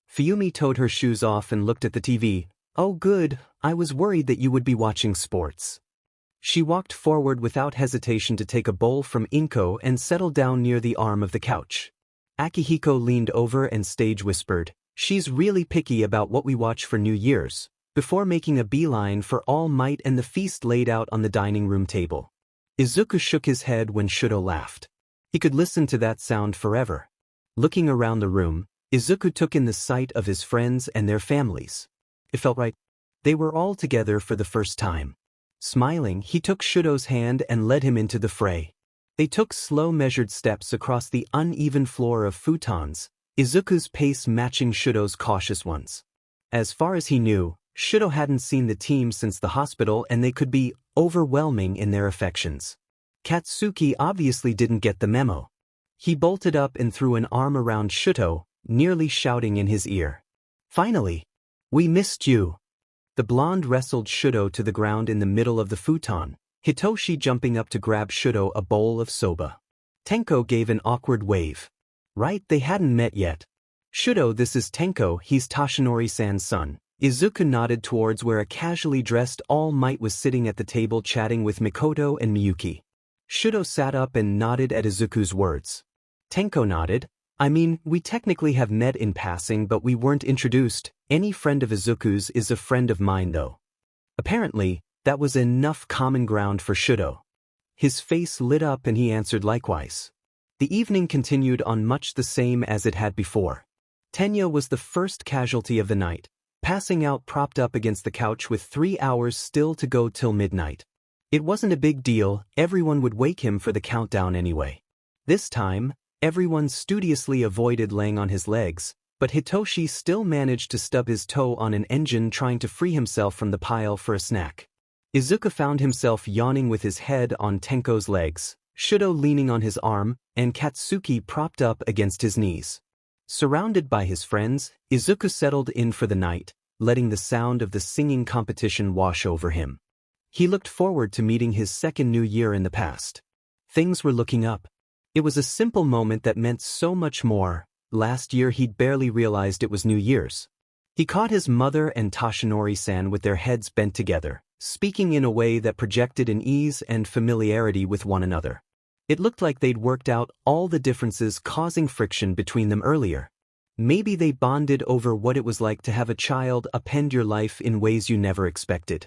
Fuyumi toed her shoes off and looked at the TV. "Oh good, I was worried that you would be watching sports." She walked forward without hesitation to take a bowl from Inko and settled down near the arm of the couch. Akihiko leaned over and stage whispered, "She's really picky about what we watch for New Year's," before making a beeline for All Might and the feast laid out on the dining room table. Izuku shook his head when Shudo laughed. He could listen to that sound forever. Looking around the room, Izuku took in the sight of his friends and their families. It felt right. They were all together for the first time. Smiling, he took Shudo's hand and led him into the fray. They took slow measured steps across the uneven floor of futons, Izuku's pace matching Shudo's cautious ones. As far as he knew, Shudo hadn't seen the team since the hospital and they could be overwhelming in their affections. Katsuki obviously didn't get the memo. He bolted up and threw an arm around Shudo, nearly shouting in his ear. "Finally! We missed you!" The blonde wrestled Shudo to the ground in the middle of the futon, Hitoshi jumping up to grab Shudo a bowl of soba. Tenko gave an awkward wave. Right, they hadn't met yet. "Shudo, this is Tenko, he's Toshinori-san's son." Izuku nodded towards where a casually dressed All Might was sitting at the table chatting with Mikoto and Miyuki. Shudo sat up and nodded at Izuku's words. Tenko nodded. I mean, we technically have met in passing but we weren't introduced. Any friend of Izuku's is a friend of mine though. Apparently, that was enough common ground for Shudo. His face lit up and he answered likewise. The evening continued on much the same as it had before. Tenya was the first casualty of the night, passing out propped up against the couch with 3 hours still to go till midnight. It wasn't a big deal, everyone would wake him for the countdown anyway. This time, everyone studiously avoided laying on his legs, but Hitoshi still managed to stub his toe on an engine trying to free himself from the pile for a snack. Izuku found himself yawning with his head on Tenko's legs, Shudo leaning on his arm, and Katsuki propped up against his knees. Surrounded by his friends, Izuku settled in for the night, letting the sound of the singing competition wash over him. He looked forward to meeting his second new year in the past. Things were looking up. It was a simple moment that meant so much more. Last year he'd barely realized it was New Year's. He caught his mother and Toshinori-san with their heads bent together, speaking in a way that projected an ease and familiarity with one another. It looked like they'd worked out all the differences causing friction between them earlier. Maybe they bonded over what it was like to have a child upend your life in ways you never expected.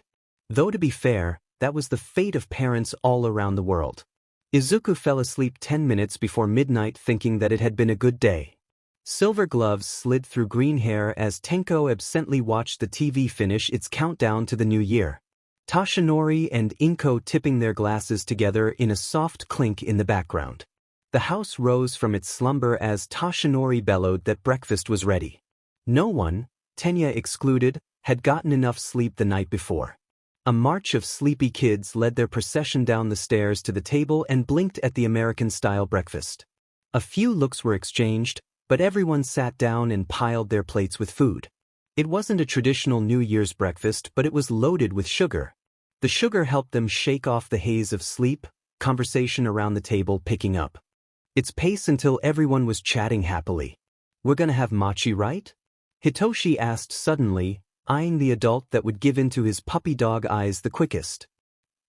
Though to be fair, that was the fate of parents all around the world. Izuku fell asleep 10 minutes before midnight thinking that it had been a good day. Silver gloves slid through green hair as Tenko absently watched the TV finish its countdown to the new year. Toshinori and Inko tipping their glasses together in a soft clink in the background. The house rose from its slumber as Toshinori bellowed that breakfast was ready. No one, Tenya excluded, had gotten enough sleep the night before. A march of sleepy kids led their procession down the stairs to the table and blinked at the American-style breakfast. A few looks were exchanged, but everyone sat down and piled their plates with food. It wasn't a traditional New Year's breakfast, but it was loaded with sugar. The sugar helped them shake off the haze of sleep, conversation around the table picking up its pace until everyone was chatting happily. "We're gonna have mochi, right?" Hitoshi asked suddenly, eyeing the adult that would give into his puppy dog eyes the quickest.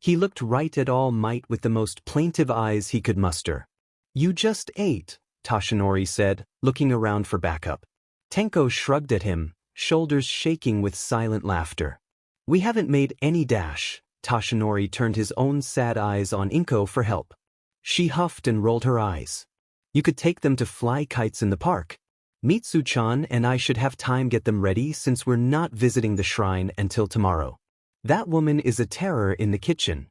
He looked right at All Might with the most plaintive eyes he could muster. "You just ate," Toshinori said, looking around for backup. Tenko shrugged at him, shoulders shaking with silent laughter. "We haven't made any dash." Toshinori turned his own sad eyes on Inko for help. She huffed and rolled her eyes. "You could take them to fly kites in the park. Mitsu-chan and I should have time get them ready since we're not visiting the shrine until tomorrow. That woman is a terror in the kitchen."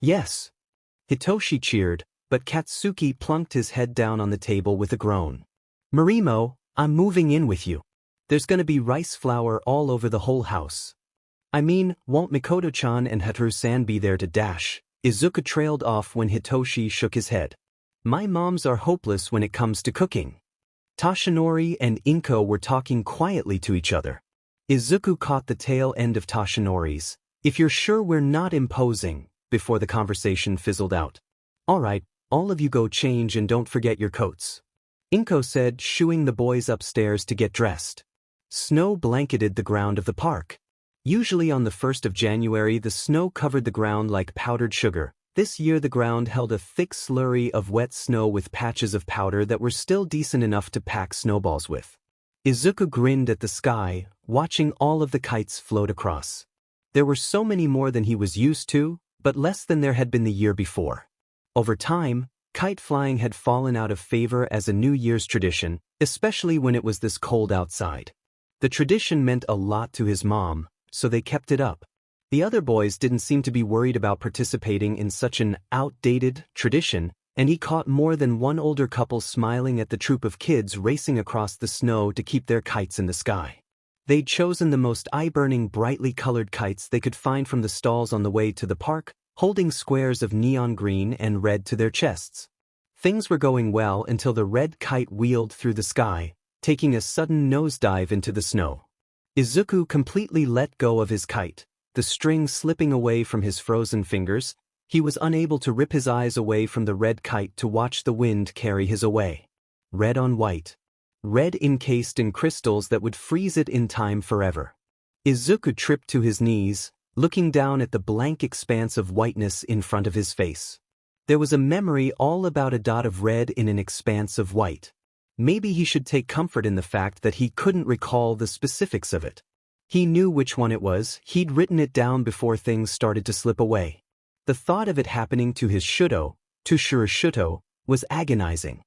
"Yes." Hitoshi cheered, but Katsuki plunked his head down on the table with a groan. "Marimo, I'm moving in with you. There's gonna be rice flour all over the whole house." "I mean, won't Mikoto-chan and Hataru-san be there to dash?" Izuku trailed off when Hitoshi shook his head. "My moms are hopeless when it comes to cooking." Toshinori and Inko were talking quietly to each other. Izuku caught the tail end of Toshinori's, "If you're sure we're not imposing," before the conversation fizzled out. "All right, all of you go change and don't forget your coats," Inko said, shooing the boys upstairs to get dressed. Snow blanketed the ground of the park. Usually on the 1st of January the snow covered the ground like powdered sugar. This year the ground held a thick slurry of wet snow with patches of powder that were still decent enough to pack snowballs with. Izuku grinned at the sky, watching all of the kites float across. There were so many more than he was used to, but less than there had been the year before. Over time, kite flying had fallen out of favor as a New Year's tradition, especially when it was this cold outside. The tradition meant a lot to his mom, so they kept it up. The other boys didn't seem to be worried about participating in such an outdated tradition, and he caught more than one older couple smiling at the troop of kids racing across the snow to keep their kites in the sky. They'd chosen the most eye-burning brightly colored kites they could find from the stalls on the way to the park, holding squares of neon green and red to their chests. Things were going well until the red kite wheeled through the sky, taking a sudden nosedive into the snow. Izuku completely let go of his kite, the string slipping away from his frozen fingers. He was unable to rip his eyes away from the red kite to watch the wind carry his away. Red on white. Red encased in crystals that would freeze it in time forever. Izuku tripped to his knees, looking down at the blank expanse of whiteness in front of his face. There was a memory all about a dot of red in an expanse of white. Maybe he should take comfort in the fact that he couldn't recall the specifics of it. He knew which one it was, he'd written it down before things started to slip away. The thought of it happening to his Shuto, was agonizing.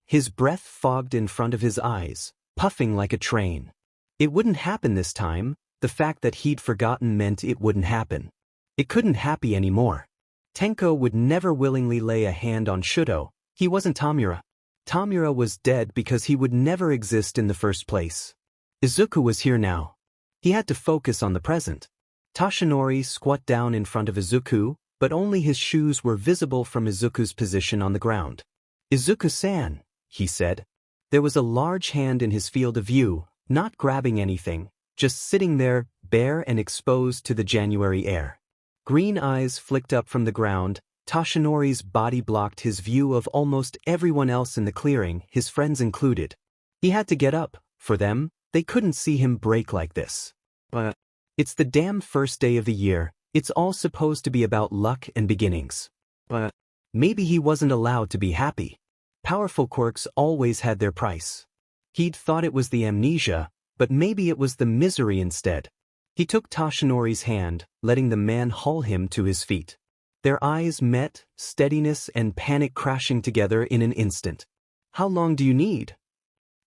His breath fogged in front of his eyes, puffing like a train. It wouldn't happen this time, the fact that he'd forgotten meant it wouldn't happen. It couldn't happen anymore. Tenko would never willingly lay a hand on Shuto, he wasn't Tamura. Tamura was dead because he would never exist in the first place. Izuku was here now. He had to focus on the present. Toshinori squat down in front of Izuku, but only his shoes were visible from Izuku's position on the ground. "Izuku-san," he said. There was a large hand in his field of view, not grabbing anything, just sitting there, bare and exposed to the January air. Green eyes flicked up from the ground. Toshinori's body blocked his view of almost everyone else in the clearing, his friends included. He had to get up. For them, they couldn't see him break like this. But it's the damn first day of the year, it's all supposed to be about luck and beginnings. But maybe he wasn't allowed to be happy. Powerful quirks always had their price. He'd thought it was the amnesia, but maybe it was the misery instead. He took Toshinori's hand, letting the man haul him to his feet. Their eyes met, steadiness and panic crashing together in an instant. "How long do you need?"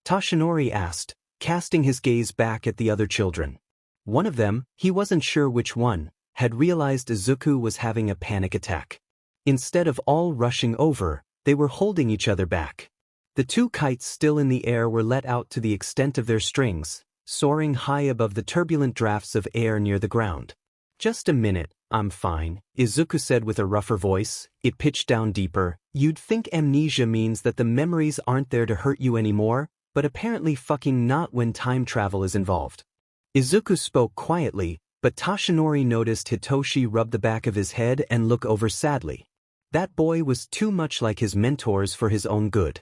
Toshinori asked, casting his gaze back at the other children. One of them, he wasn't sure which one, had realized Izuku was having a panic attack. Instead of all rushing over, they were holding each other back. The two kites still in the air were let out to the extent of their strings, soaring high above the turbulent drafts of air near the ground. "Just a minute, I'm fine," Izuku said with a rougher voice. It pitched down deeper. "You'd think amnesia means that the memories aren't there to hurt you anymore, but apparently fucking not when time travel is involved." Izuku spoke quietly, but Toshinori noticed Hitoshi rub the back of his head and look over sadly. That boy was too much like his mentors for his own good.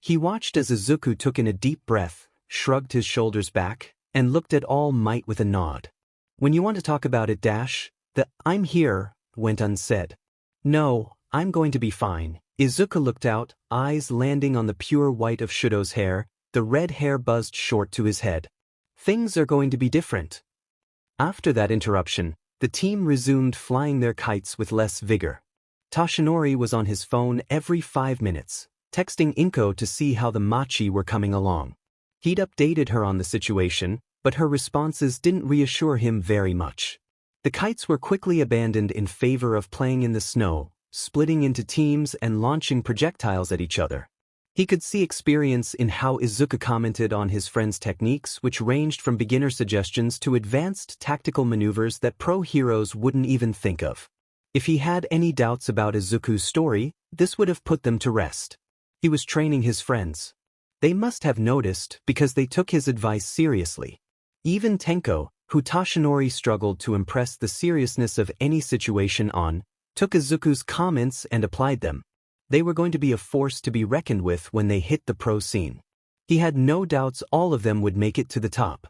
He watched as Izuku took in a deep breath, shrugged his shoulders back, and looked at All Might with a nod. "When you want to talk about it, the 'I'm here' went unsaid." "No, I'm going to be fine." Izuku looked out, eyes landing on the pure white of Shuto's hair, the red hair buzzed short to his head. "Things are going to be different." After that interruption, the team resumed flying their kites with less vigor. Toshinori was on his phone every 5 minutes, texting Inko to see how the Machi were coming along. He'd updated her on the situation, but her responses didn't reassure him very much. The kites were quickly abandoned in favor of playing in the snow, splitting into teams and launching projectiles at each other. He could see experience in how Izuku commented on his friend's techniques, which ranged from beginner suggestions to advanced tactical maneuvers that pro heroes wouldn't even think of. If he had any doubts about Izuku's story, this would have put them to rest. He was training his friends. They must have noticed because they took his advice seriously. Even Tenko, who Toshinori struggled to impress the seriousness of any situation on, took Izuku's comments and applied them. They were going to be a force to be reckoned with when they hit the pro scene. He had no doubts all of them would make it to the top.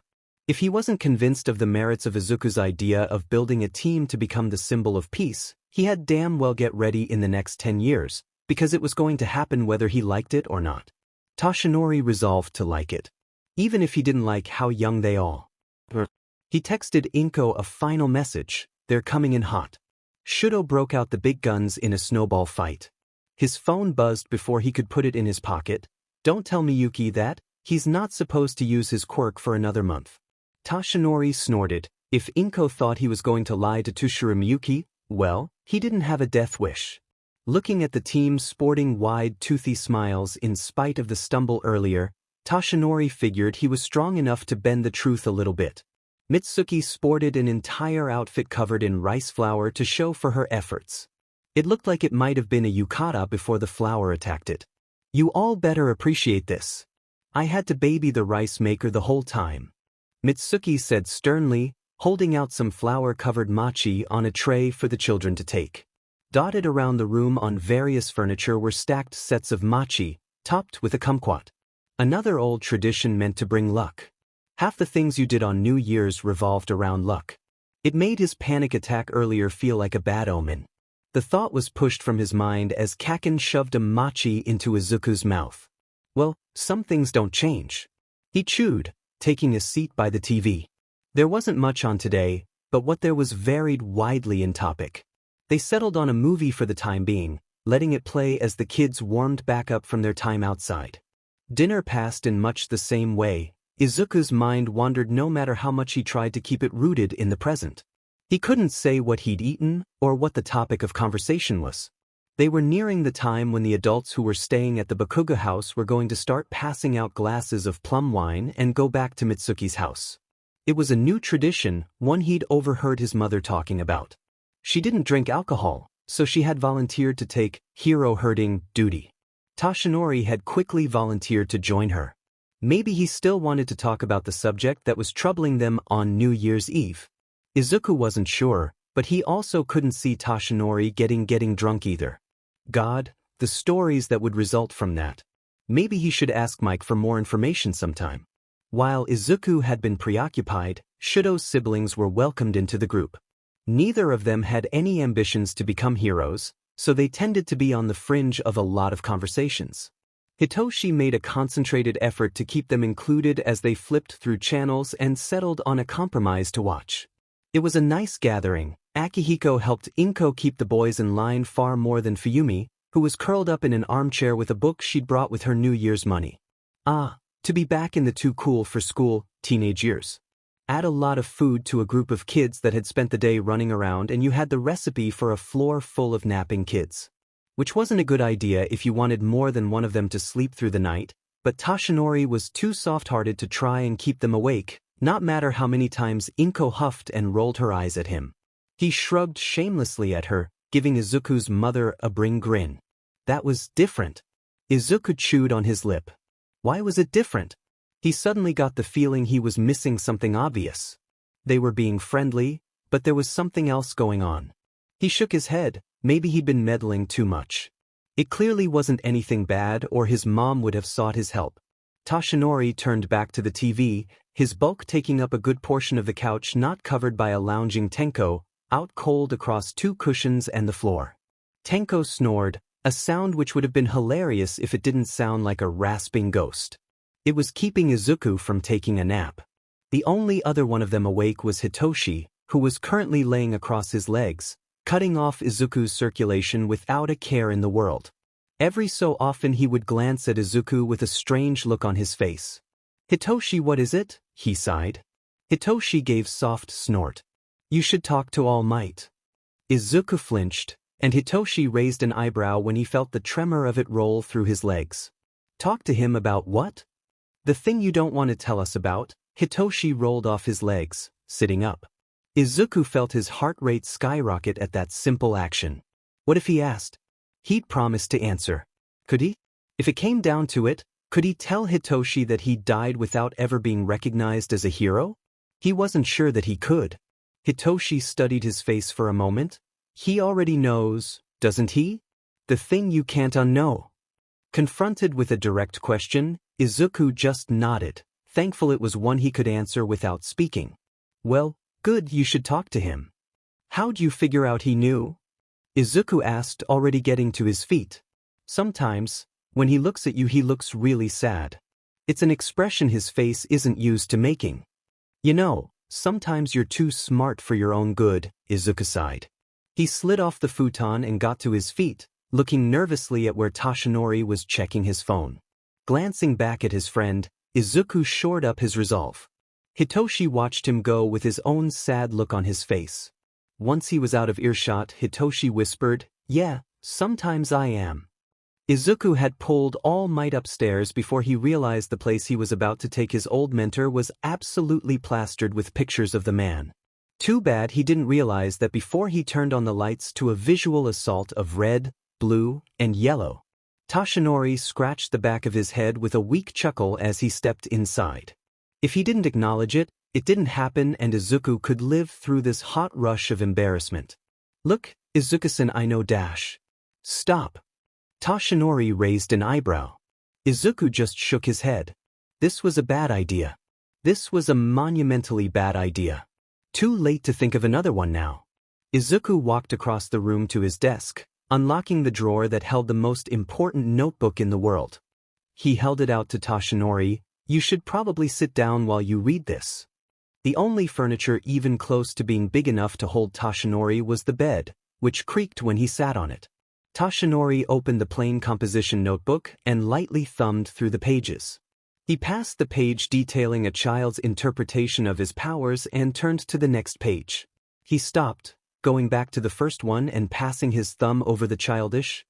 If he wasn't convinced of the merits of Izuku's idea of building a team to become the symbol of peace, he had damn well get ready in the next 10 years, because it was going to happen whether he liked it or not. Toshinori resolved to like it. Even if he didn't like how young they all were. He texted Inko a final message, "They're coming in hot." Shuto broke out the big guns in a snowball fight. His phone buzzed before he could put it in his pocket. "Don't tell Miyuki that, he's not supposed to use his quirk for another month." Toshinori snorted. If Inko thought he was going to lie to Tushiro Miyuki, well, he didn't have a death wish. Looking at the team sporting wide, toothy smiles in spite of the stumble earlier, Toshinori figured he was strong enough to bend the truth a little bit. Mitsuki sported an entire outfit covered in rice flour to show for her efforts. It looked like it might have been a yukata before the flour attacked it. "You all better appreciate this. I had to baby the rice maker the whole time," Mitsuki said sternly, holding out some flour-covered machi on a tray for the children to take. Dotted around the room on various furniture were stacked sets of machi, topped with a kumquat. Another old tradition meant to bring luck. Half the things you did on New Year's revolved around luck. It made his panic attack earlier feel like a bad omen. The thought was pushed from his mind as Kaken shoved a machi into Izuku's mouth. Well, some things don't change. He chewed, taking a seat by the TV. There wasn't much on today, but what there was varied widely in topic. They settled on a movie for the time being, letting it play as the kids warmed back up from their time outside. Dinner passed in much the same way. Izuku's mind wandered no matter how much he tried to keep it rooted in the present. He couldn't say what he'd eaten or what the topic of conversation was. They were nearing the time when the adults who were staying at the Bakuga house were going to start passing out glasses of plum wine and go back to Mitsuki's house. It was a new tradition, one he'd overheard his mother talking about. She didn't drink alcohol, so she had volunteered to take hero-herding duty. Toshinori had quickly volunteered to join her. Maybe he still wanted to talk about the subject that was troubling them on New Year's Eve. Izuku wasn't sure, but he also couldn't see Toshinori getting drunk either. God, the stories that would result from that. Maybe he should ask Mike for more information sometime. While Izuku had been preoccupied, Shudo's siblings were welcomed into the group. Neither of them had any ambitions to become heroes, so they tended to be on the fringe of a lot of conversations. Hitoshi made a concentrated effort to keep them included as they flipped through channels and settled on a compromise to watch. It was a nice gathering. Akihiko helped Inko keep the boys in line far more than Fuyumi, who was curled up in an armchair with a book she'd brought with her New Year's money. To be back in the too cool for school teenage years. Add a lot of food to a group of kids that had spent the day running around and you had the recipe for a floor full of napping kids. Which wasn't a good idea if you wanted more than one of them to sleep through the night, but Toshinori was too soft-hearted to try and keep them awake, not matter how many times Inko huffed and rolled her eyes at him. He shrugged shamelessly at her, giving Izuku's mother a bring grin. That was different. Izuku chewed on his lip. Why was it different? He suddenly got the feeling he was missing something obvious. They were being friendly, but there was something else going on. He shook his head. Maybe he'd been meddling too much. It clearly wasn't anything bad or his mom would have sought his help. Toshinori turned back to the TV, his bulk taking up a good portion of the couch not covered by a lounging Tenko, out cold across two cushions and the floor. Tenko snored, a sound which would have been hilarious if it didn't sound like a rasping ghost. It was keeping Izuku from taking a nap. The only other one of them awake was Hitoshi, who was currently laying across his legs, cutting off Izuku's circulation without a care in the world. Every so often he would glance at Izuku with a strange look on his face. "Hitoshi, what is it?" he sighed. Hitoshi gave soft snort. "You should talk to All Might." Izuku flinched, and Hitoshi raised an eyebrow when he felt the tremor of it roll through his legs. "Talk to him about what?" "The thing you don't want to tell us about." Hitoshi rolled off his legs, sitting up. Izuku felt his heart rate skyrocket at that simple action. What if he asked? He'd promised to answer. Could he? If it came down to it, could he tell Hitoshi that he died without ever being recognized as a hero? He wasn't sure that he could. Hitoshi studied his face for a moment. He already knows, doesn't he? The thing you can't unknow. Confronted with a direct question, Izuku just nodded, thankful it was one he could answer without speaking. Well, good, you should talk to him. How'd you figure out he knew? Izuku asked, already getting to his feet. Sometimes, when he looks at you he looks really sad. It's an expression his face isn't used to making. You know, sometimes you're too smart for your own good, Izuku sighed. He slid off the futon and got to his feet, looking nervously at where Toshinori was checking his phone. Glancing back at his friend, Izuku shored up his resolve. Hitoshi watched him go with his own sad look on his face. Once he was out of earshot, Hitoshi whispered, "Yeah, sometimes I am." Izuku had pulled All Might upstairs before he realized the place he was about to take his old mentor was absolutely plastered with pictures of the man. Too bad he didn't realize that before he turned on the lights to a visual assault of red, blue, and yellow. Toshinori scratched the back of his head with a weak chuckle as he stepped inside. If he didn't acknowledge it, it didn't happen and Izuku could live through this hot rush of embarrassment. "Look, Izuku-san, I know dash." "Stop." Toshinori raised an eyebrow. Izuku just shook his head. This was a bad idea. This was a monumentally bad idea. Too late to think of another one now. Izuku walked across the room to his desk, unlocking the drawer that held the most important notebook in the world. He held it out to Toshinori. "You should probably sit down while you read this." The only furniture even close to being big enough to hold Toshinori was the bed, which creaked when he sat on it. Toshinori opened the plain composition notebook and lightly thumbed through the pages. He passed the page detailing a child's interpretation of his powers and turned to the next page. He stopped, going back to the first one and passing his thumb over the childish,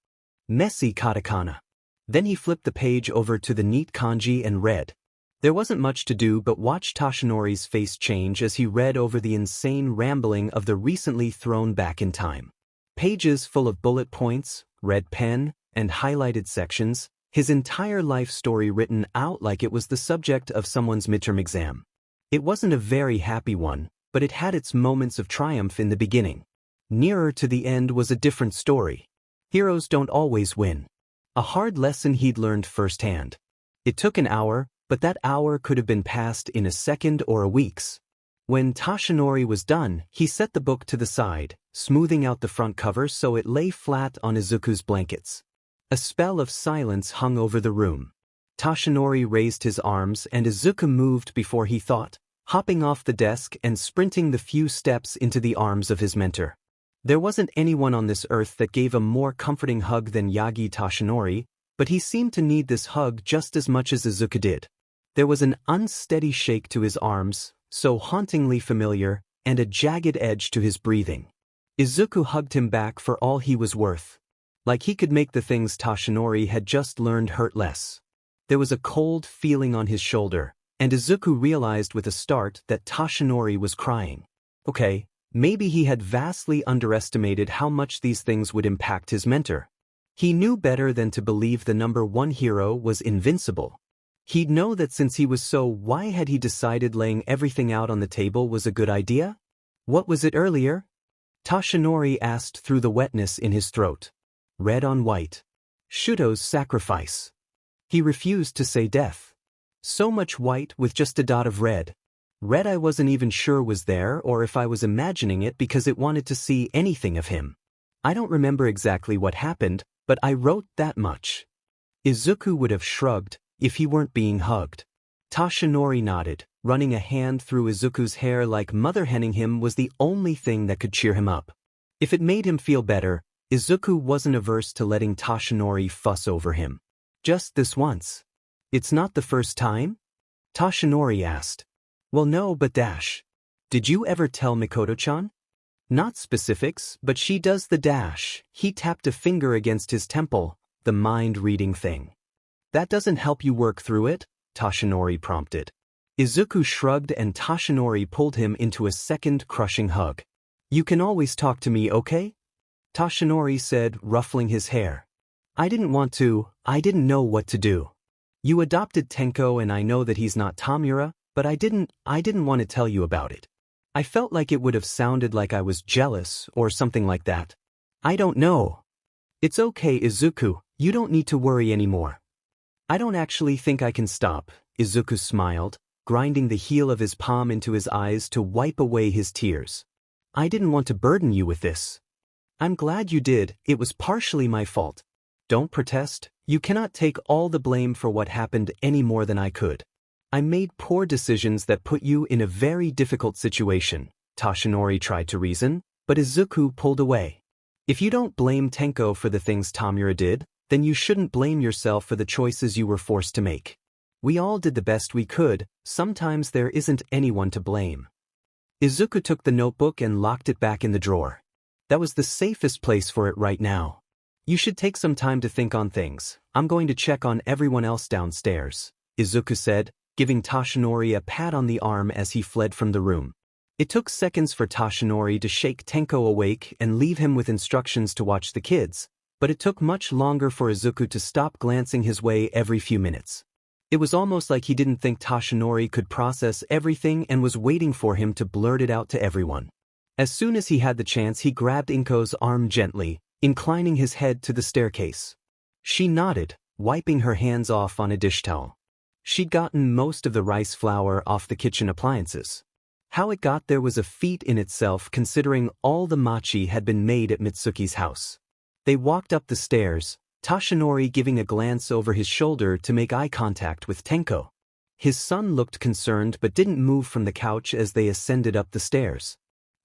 messy katakana. Then he flipped the page over to the neat kanji and read. There wasn't much to do but watch Toshinori's face change as he read over the insane rambling of the recently thrown back in time. Pages full of bullet points, red pen, and highlighted sections, his entire life story written out like it was the subject of someone's midterm exam. It wasn't a very happy one, but it had its moments of triumph in the beginning. Nearer to the end was a different story. Heroes don't always win. A hard lesson he'd learned firsthand. It took an hour, but that hour could have been passed in a second or a week's. When Toshinori was done, he set the book to the side, smoothing out the front cover so it lay flat on Izuku's blankets. A spell of silence hung over the room. Toshinori raised his arms and Izuku moved before he thought, hopping off the desk and sprinting the few steps into the arms of his mentor. There wasn't anyone on this earth that gave a more comforting hug than Yagi Toshinori, but he seemed to need this hug just as much as Izuku did. There was an unsteady shake to his arms, so hauntingly familiar, and a jagged edge to his breathing. Izuku hugged him back for all he was worth. Like he could make the things Toshinori had just learned hurt less. There was a cold feeling on his shoulder, and Izuku realized with a start that Toshinori was crying. Okay, maybe he had vastly underestimated how much these things would impact his mentor. He knew better than to believe the number one hero was invincible. He'd know that since he was so, why had he decided laying everything out on the table was a good idea? What was it earlier? Toshinori asked through the wetness in his throat. Red on white. Shuto's sacrifice. He refused to say death. So much white with just a dot of red. Red I wasn't even sure was there or if I was imagining it because it wanted to see anything of him. I don't remember exactly what happened, but I wrote that much. Izuku would have shrugged if he weren't being hugged. Toshinori nodded, running a hand through Izuku's hair like mother henning him was the only thing that could cheer him up. If it made him feel better, Izuku wasn't averse to letting Toshinori fuss over him. Just this once. It's not the first time? Toshinori asked. Well no, but dash. Did you ever tell Mikoto-chan? Not specifics, but she does the dash. He tapped a finger against his temple, the mind-reading thing. That doesn't help you work through it? Toshinori prompted. Izuku shrugged and Toshinori pulled him into a second crushing hug. You can always talk to me, okay? Toshinori said, ruffling his hair. I didn't want to, I didn't know what to do. You adopted Tenko and I know that he's not Tamura, but I didn't want to tell you about it. I felt like it would have sounded like I was jealous or something like that. I don't know. It's okay, Izuku, you don't need to worry anymore. I don't actually think I can stop, Izuku smiled, grinding the heel of his palm into his eyes to wipe away his tears. I didn't want to burden you with this. I'm glad you did, it was partially my fault. Don't protest, you cannot take all the blame for what happened any more than I could. I made poor decisions that put you in a very difficult situation, Toshinori tried to reason, but Izuku pulled away. If you don't blame Tenko for the things Tamura did, then you shouldn't blame yourself for the choices you were forced to make. We all did the best we could, sometimes there isn't anyone to blame. Izuku took the notebook and locked it back in the drawer. That was the safest place for it right now. You should take some time to think on things. I'm going to check on everyone else downstairs, Izuku said, giving Toshinori a pat on the arm as he fled from the room. It took seconds for Toshinori to shake Tenko awake and leave him with instructions to watch the kids, but it took much longer for Izuku to stop glancing his way every few minutes. It was almost like he didn't think Toshinori could process everything and was waiting for him to blurt it out to everyone. As soon as he had the chance, he grabbed Inko's arm gently, inclining his head to the staircase. She nodded, wiping her hands off on a dish towel. She'd gotten most of the rice flour off the kitchen appliances. How it got there was a feat in itself considering all the mochi had been made at Mitsuki's house. They walked up the stairs, Toshinori giving a glance over his shoulder to make eye contact with Tenko. His son looked concerned but didn't move from the couch as they ascended up the stairs.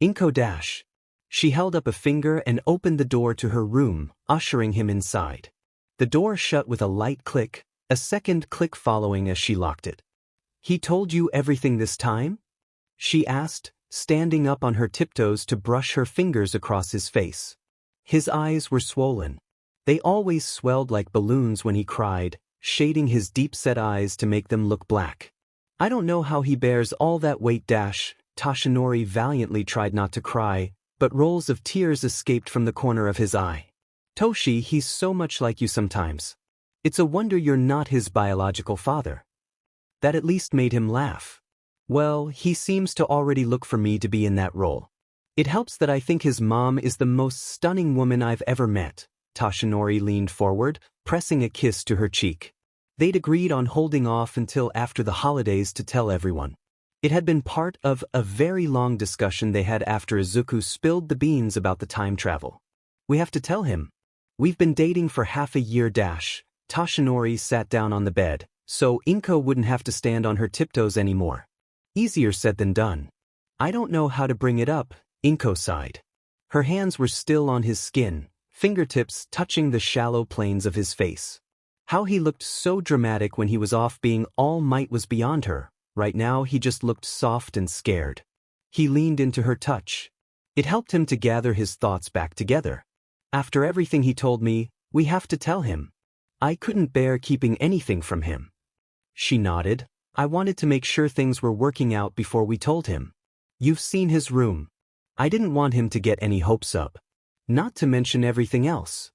Inko dash. She held up a finger and opened the door to her room, ushering him inside. The door shut with a light click, a second click following as she locked it. "He told you everything this time?" she asked, standing up on her tiptoes to brush her fingers across his face. His eyes were swollen. They always swelled like balloons when he cried, shading his deep-set eyes to make them look black. "I don't know how he bears all that weight dash." Toshinori valiantly tried not to cry, but rolls of tears escaped from the corner of his eye. "Toshi, he's so much like you sometimes. It's a wonder you're not his biological father." That at least made him laugh. "Well, he seems to already look for me to be in that role. It helps that I think his mom is the most stunning woman I've ever met." Toshinori leaned forward, pressing a kiss to her cheek. They'd agreed on holding off until after the holidays to tell everyone. It had been part of a very long discussion they had after Izuku spilled the beans about the time travel. "We have to tell him. We've been dating for half a year dash." Toshinori sat down on the bed, so Inko wouldn't have to stand on her tiptoes anymore. Easier said than done. "I don't know how to bring it up," Inko sighed. Her hands were still on his skin, fingertips touching the shallow planes of his face. How he looked so dramatic when he was off being all might was beyond her. Right now he just looked soft and scared. He leaned into her touch. It helped him to gather his thoughts back together. "After everything he told me, we have to tell him. I couldn't bear keeping anything from him." She nodded. "I wanted to make sure things were working out before we told him. You've seen his room. I didn't want him to get any hopes up. Not to mention everything else."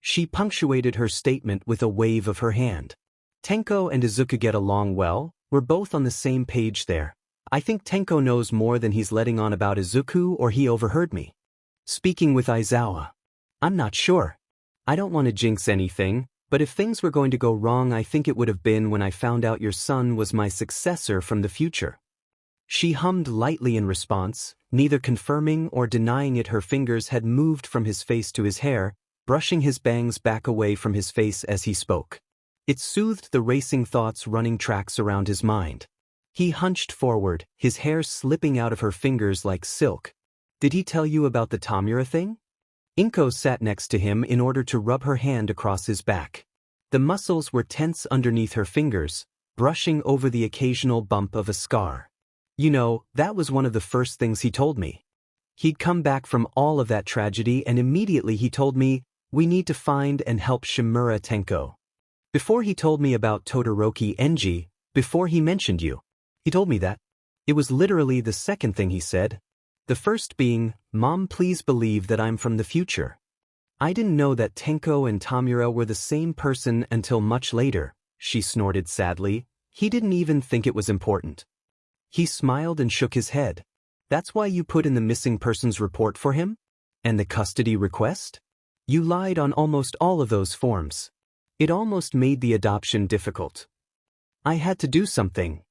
She punctuated her statement with a wave of her hand. "Tenko and Izuku get along well. We're both on the same page there. I think Tenko knows more than he's letting on about Izuku, or he overheard me speaking with Aizawa. I'm not sure. I don't want to jinx anything, but if things were going to go wrong, I think it would have been when I found out your son was my successor from the future." She hummed lightly in response, neither confirming or denying it. Her fingers had moved from his face to his hair, brushing his bangs back away from his face as he spoke. It soothed the racing thoughts running tracks around his mind. He hunched forward, his hair slipping out of her fingers like silk. "Did he tell you about the Tamura thing?" Inko sat next to him in order to rub her hand across his back. The muscles were tense underneath her fingers, brushing over the occasional bump of a scar. "You know, that was one of the first things he told me. He'd come back from all of that tragedy and immediately he told me, we need to find and help Shimura Tenko. Before he told me about Todoroki Enji, before he mentioned you. He told me that. It was literally the second thing he said. The first being, Mom, please believe that I'm from the future. I didn't know that Tenko and Tamura were the same person until much later," she snorted sadly. "He didn't even think it was important." He smiled and shook his head. "That's why you put in the missing persons report for him? And the custody request? You lied on almost all of those forms. It almost made the adoption difficult." "I had to do something."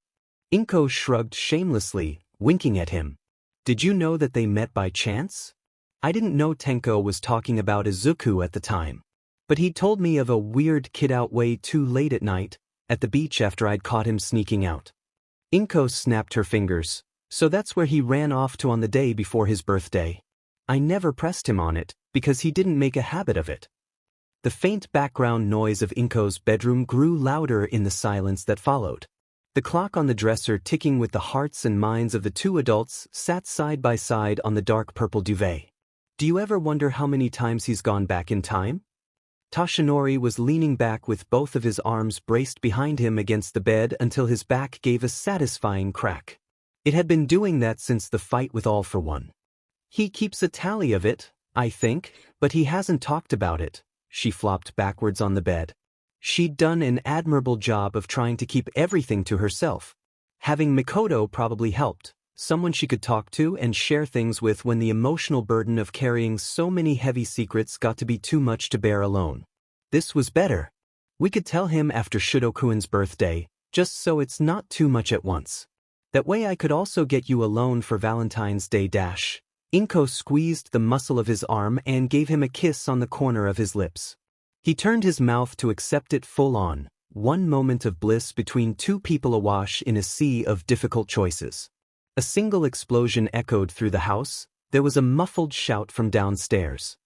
Inko shrugged shamelessly, winking at him. "Did you know that they met by chance? I didn't know Tenko was talking about Izuku at the time. But he told me of a weird kid out way too late at night, at the beach after I'd caught him sneaking out." Inko snapped her fingers. "So that's where he ran off to on the day before his birthday. I never pressed him on it, because he didn't make a habit of it." The faint background noise of Inko's bedroom grew louder in the silence that followed. The clock on the dresser ticking with the hearts and minds of the two adults sat side by side on the dark purple duvet. "Do you ever wonder how many times he's gone back in time?" Toshinori was leaning back with both of his arms braced behind him against the bed until his back gave a satisfying crack. It had been doing that since the fight with All for One. "He keeps a tally of it, I think, but he hasn't talked about it." She flopped backwards on the bed. She'd done an admirable job of trying to keep everything to herself. Having Mikoto probably helped, someone she could talk to and share things with when the emotional burden of carrying so many heavy secrets got to be too much to bear alone. This was better. "We could tell him after Shidokuin's birthday, just so it's not too much at once. That way I could also get you alone for Valentine's Day dash." Inko squeezed the muscle of his arm and gave him a kiss on the corner of his lips. He turned his mouth to accept it full on, one moment of bliss between two people awash in a sea of difficult choices. A single explosion echoed through the house. There was a muffled shout from downstairs.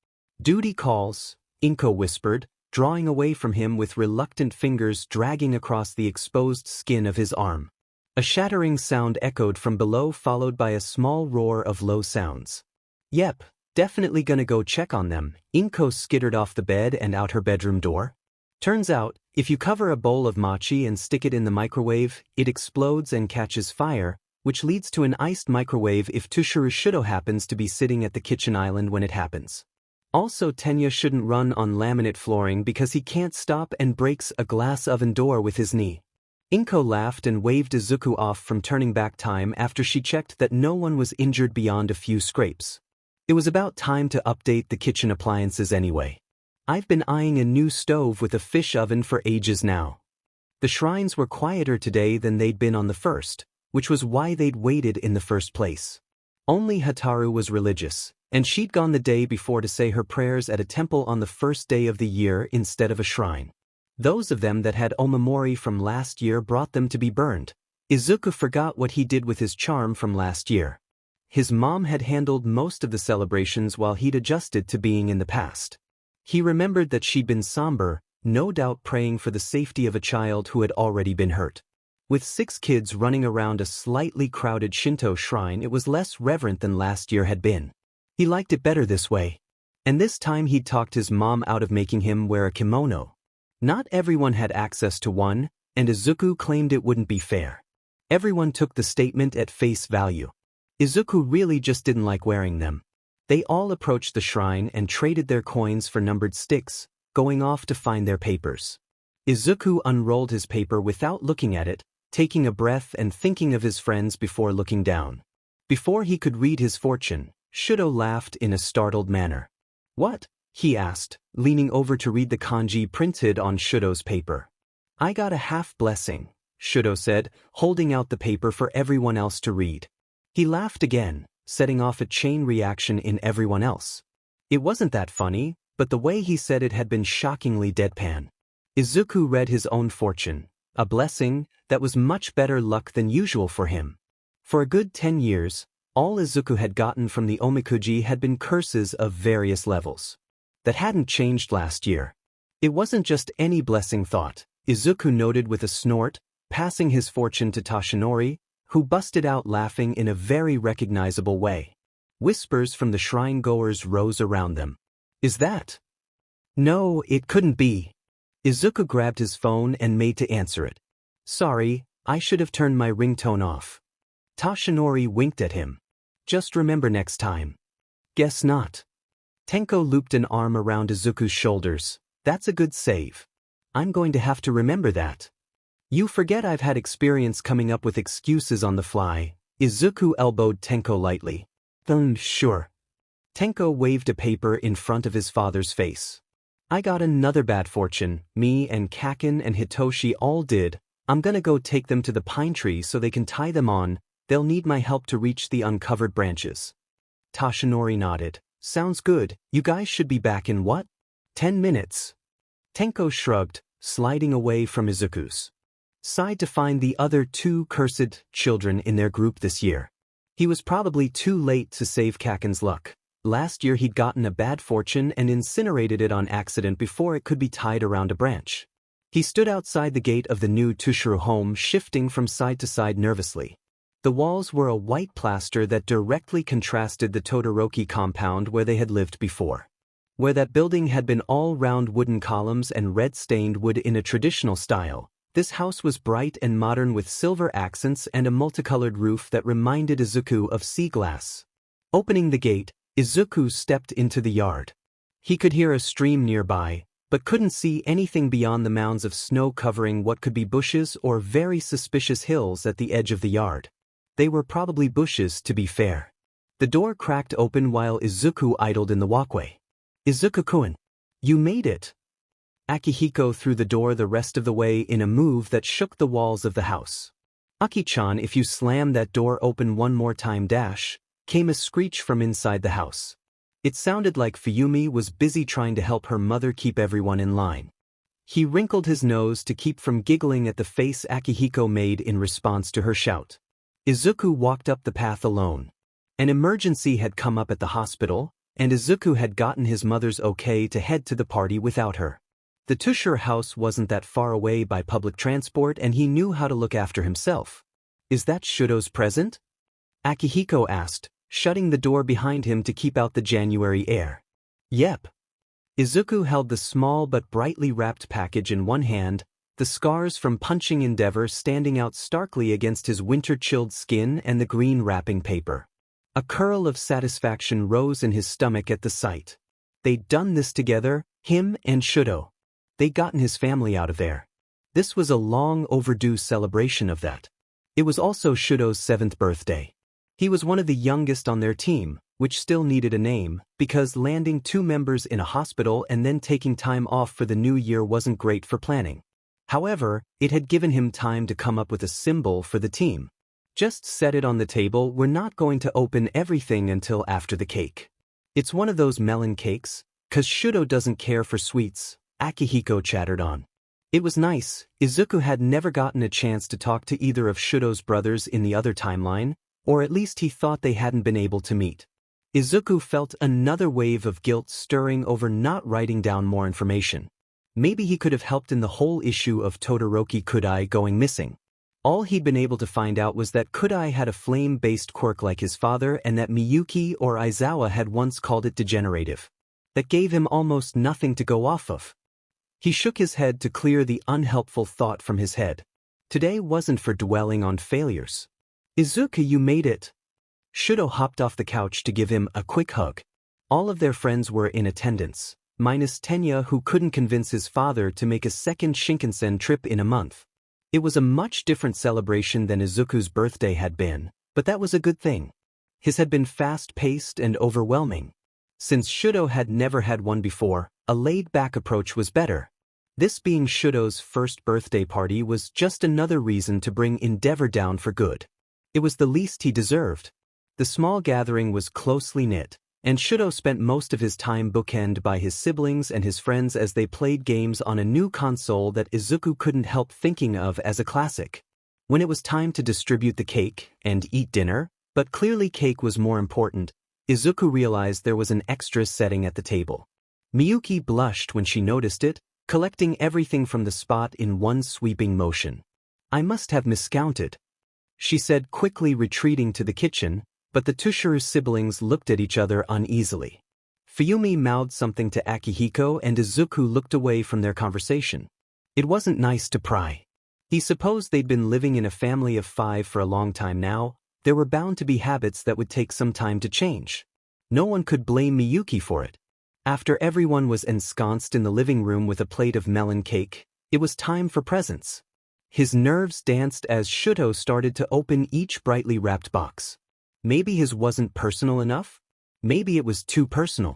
"Duty calls," Inko whispered, drawing away from him with reluctant fingers dragging across the exposed skin of his arm. A shattering sound echoed from below, followed by a small roar of low sounds. "Yep, definitely gonna go check on them." Inko skittered off the bed and out her bedroom door. Turns out, if you cover a bowl of mochi and stick it in the microwave, it explodes and catches fire, which leads to an iced microwave if Tushuru Shudo happens to be sitting at the kitchen island when it happens. Also, Tenya shouldn't run on laminate flooring because he can't stop and breaks a glass oven door with his knee. Inko laughed and waved Izuku off from turning back time after she checked that no one was injured beyond a few scrapes. It was about time to update the kitchen appliances anyway. I've been eyeing a new stove with a fish oven for ages now. The shrines were quieter today than they'd been on the first, which was why they'd waited in the first place. Only Hataru was religious, and she'd gone the day before to say her prayers at a temple on the first day of the year instead of a shrine. Those of them that had omamori from last year brought them to be burned. Izuku forgot what he did with his charm from last year. His mom had handled most of the celebrations while he'd adjusted to being in the past. He remembered that she'd been somber, no doubt praying for the safety of a child who had already been hurt. With 6 kids running around a slightly crowded Shinto shrine, it was less reverent than last year had been. He liked it better this way. And this time he'd talked his mom out of making him wear a kimono. Not everyone had access to one, and Izuku claimed it wouldn't be fair. Everyone took the statement at face value. Izuku really just didn't like wearing them. They all approached the shrine and traded their coins for numbered sticks, going off to find their papers. Izuku unrolled his paper without looking at it, taking a breath and thinking of his friends before looking down. Before he could read his fortune, Shudo laughed in a startled manner. "What?" he asked, leaning over to read the kanji printed on Shudo's paper. "I got a half blessing," Shudo said, holding out the paper for everyone else to read. He laughed again, setting off a chain reaction in everyone else. It wasn't that funny, but the way he said it had been shockingly deadpan. Izuku read his own fortune, a blessing that was much better luck than usual for him. For a good 10 years, all Izuku had gotten from the omikuji had been curses of various levels. That hadn't changed last year. It wasn't just any blessing thought, Izuku noted with a snort, passing his fortune to Tashinori, who busted out laughing in a very recognizable way. Whispers from the shrine-goers rose around them. "Is that?" "No, it couldn't be." Izuku grabbed his phone and made to answer it. "Sorry, I should have turned my ringtone off." Tashinori winked at him. "Just remember next time." "Guess not." Tenko looped an arm around Izuku's shoulders. "That's a good save. I'm going to have to remember that." "You forget I've had experience coming up with excuses on the fly." Izuku elbowed Tenko lightly. Sure." Tenko waved a paper in front of his father's face. "I got another bad fortune. Me and Kaken and Hitoshi all did. I'm gonna go take them to the pine tree so they can tie them on. They'll need my help to reach the uncovered branches." Tashinori nodded. "Sounds good. You guys should be back in what? 10 minutes. Tenko shrugged, sliding away from Izuku's side to find the other 2 cursed children in their group this year. He was probably too late to save Kaken's luck. Last year he'd gotten a bad fortune and incinerated it on accident before it could be tied around a branch. He stood outside the gate of the new Tushuru home, shifting from side to side nervously. The walls were a white plaster that directly contrasted the Todoroki compound where they had lived before. Where that building had been all round wooden columns and red-stained wood in a traditional style, this house was bright and modern with silver accents and a multicolored roof that reminded Izuku of sea glass. Opening the gate, Izuku stepped into the yard. He could hear a stream nearby, but couldn't see anything beyond the mounds of snow covering what could be bushes or very suspicious hills at the edge of the yard. They were probably bushes, to be fair. The door cracked open while Izuku idled in the walkway. "Izuku-kun, you made it." Akihiko threw the door the rest of the way in a move that shook the walls of the house. "Aki-chan, if you slam that door open one more time, came a screech from inside the house. It sounded like Fuyumi was busy trying to help her mother keep everyone in line. He wrinkled his nose to keep from giggling at the face Akihiko made in response to her shout. Izuku walked up the path alone. An emergency had come up at the hospital, and Izuku had gotten his mother's okay to head to the party without her. The Tusher house wasn't that far away by public transport and he knew how to look after himself. Is that Shudo's present? Akihiko asked, shutting the door behind him to keep out the January air. Yep. Izuku held the small but brightly wrapped package in one hand, the scars from punching Endeavor standing out starkly against his winter-chilled skin and the green wrapping paper. A curl of satisfaction rose in his stomach at the sight. They'd done this together, him and Shudo. They'd gotten his family out of there. This was a long overdue celebration of that. It was also Shudo's 7th birthday. He was one of the youngest on their team, which still needed a name, because landing 2 members in a hospital and then taking time off for the new year wasn't great for planning. However, it had given him time to come up with a symbol for the team. Just set it on the table, we're not going to open everything until after the cake. It's one of those melon cakes, 'cause Shudo doesn't care for sweets, Akihiko chattered on. It was nice, Izuku had never gotten a chance to talk to either of Shudo's brothers in the other timeline, or at least he thought they hadn't been able to meet. Izuku felt another wave of guilt stirring over not writing down more information. Maybe he could have helped in the whole issue of Todoroki Kudai going missing. All he'd been able to find out was that Kudai had a flame-based quirk like his father and that Miyuki or Aizawa had once called it degenerative. That gave him almost nothing to go off of. He shook his head to clear the unhelpful thought from his head. Today wasn't for dwelling on failures. Izuku, you made it. Shudo hopped off the couch to give him a quick hug. All of their friends were in attendance, minus Tenya, who couldn't convince his father to make a second Shinkansen trip in a month. It was a much different celebration than Izuku's birthday had been, but that was a good thing. His had been fast-paced and overwhelming. Since Shudo had never had one before, a laid-back approach was better. This being Shudo's first birthday party was just another reason to bring Endeavor down for good. It was the least he deserved. The small gathering was closely knit, and Shudo spent most of his time bookended by his siblings and his friends as they played games on a new console that Izuku couldn't help thinking of as a classic. When it was time to distribute the cake and eat dinner, but clearly cake was more important, Izuku realized there was an extra setting at the table. Miyuki blushed when she noticed it, collecting everything from the spot in one sweeping motion. I must have miscounted, she said, quickly retreating to the kitchen, but the Tushiru siblings looked at each other uneasily. Fuyumi mouthed something to Akihiko and Izuku looked away from their conversation. It wasn't nice to pry. He supposed they'd been living in a family of 5 for a long time now. There were bound to be habits that would take some time to change. No one could blame Miyuki for it. After everyone was ensconced in the living room with a plate of melon cake, it was time for presents. His nerves danced as Shudo started to open each brightly wrapped box. Maybe his wasn't personal enough? Maybe it was too personal.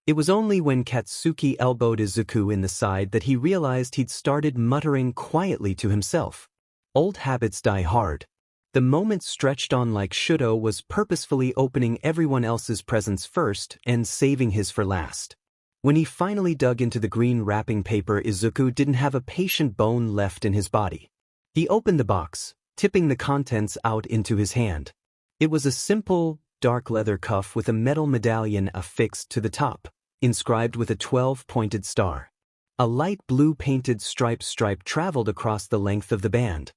It was only when Katsuki elbowed Izuku in the side that he realized he'd started muttering quietly to himself. Old habits die hard. The moment stretched on like Shudo was purposefully opening everyone else's presents first and saving his for last. When he finally dug into the green wrapping paper, Izuku didn't have a patient bone left in his body. He opened the box, tipping the contents out into his hand. It was a simple, dark leather cuff with a metal medallion affixed to the top, inscribed with a 12-pointed star. A light blue painted stripe traveled across the length of the band.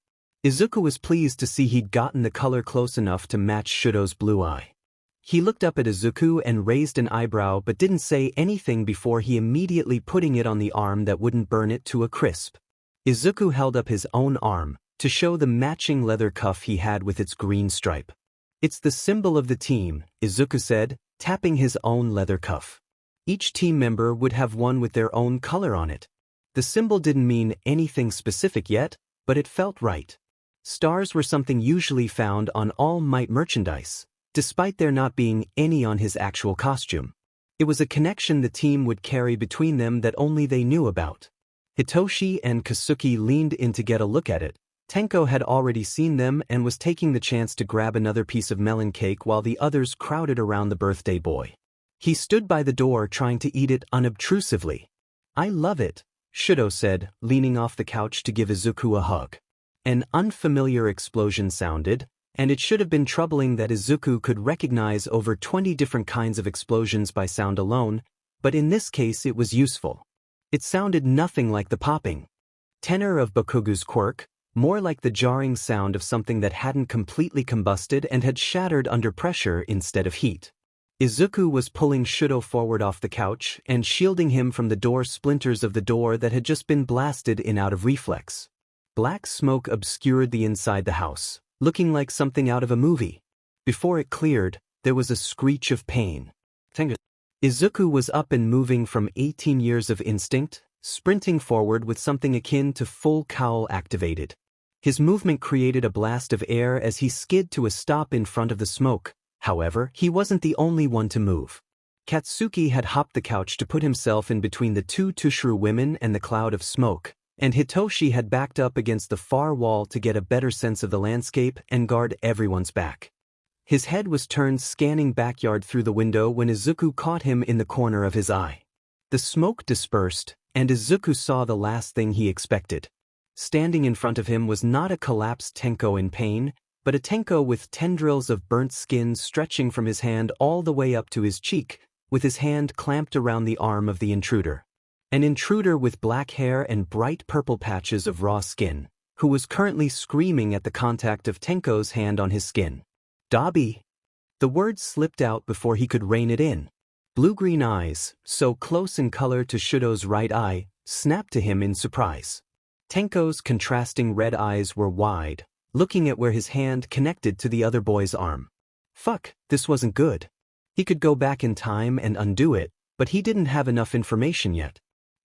Izuku was pleased to see he'd gotten the color close enough to match Shudo's blue eye. He looked up at Izuku and raised an eyebrow but didn't say anything before he immediately putting it on the arm that wouldn't burn it to a crisp. Izuku held up his own arm to show the matching leather cuff he had with its green stripe. It's the symbol of the team, Izuku said, tapping his own leather cuff. Each team member would have one with their own color on it. The symbol didn't mean anything specific yet, but it felt right. Stars were something usually found on All Might merchandise, despite there not being any on his actual costume. It was a connection the team would carry between them that only they knew about. Hitoshi and Kasuki leaned in to get a look at it. Tenko had already seen them and was taking the chance to grab another piece of melon cake while the others crowded around the birthday boy. He stood by the door trying to eat it unobtrusively. I love it, Shudo said, leaning off the couch to give Izuku a hug. An unfamiliar explosion sounded, and it should have been troubling that Izuku could recognize over 20 different kinds of explosions by sound alone, but in this case it was useful. It sounded nothing like the popping tenor of Bakugu's quirk, more like the jarring sound of something that hadn't completely combusted and had shattered under pressure instead of heat. Izuku was pulling Shudo forward off the couch and shielding him from the door splinters of the door that had just been blasted in out of reflex. Black smoke obscured the inside the house, looking like something out of a movie. Before it cleared, there was a screech of pain. Izuku was up and moving from 18 years of instinct, sprinting forward with something akin to full cowl activated. His movement created a blast of air as he skid to a stop in front of the smoke. However, he wasn't the only one to move. Katsuki had hopped the couch to put himself in between the two Tushuru women and the cloud of smoke, and Hitoshi had backed up against the far wall to get a better sense of the landscape and guard everyone's back. His head was turned scanning backyard through the window when Izuku caught him in the corner of his eye. The smoke dispersed, and Izuku saw the last thing he expected. Standing in front of him was not a collapsed Tenko in pain, but a Tenko with tendrils of burnt skin stretching from his hand all the way up to his cheek, with his hand clamped around the arm of the intruder. An intruder with black hair and bright purple patches of raw skin, who was currently screaming at the contact of Tenko's hand on his skin. Dabi! The word slipped out before he could rein it in. Blue-green eyes, so close in color to Shudo's right eye, snapped to him in surprise. Tenko's contrasting red eyes were wide, looking at where his hand connected to the other boy's arm. Fuck, this wasn't good. He could go back in time and undo it, but he didn't have enough information yet.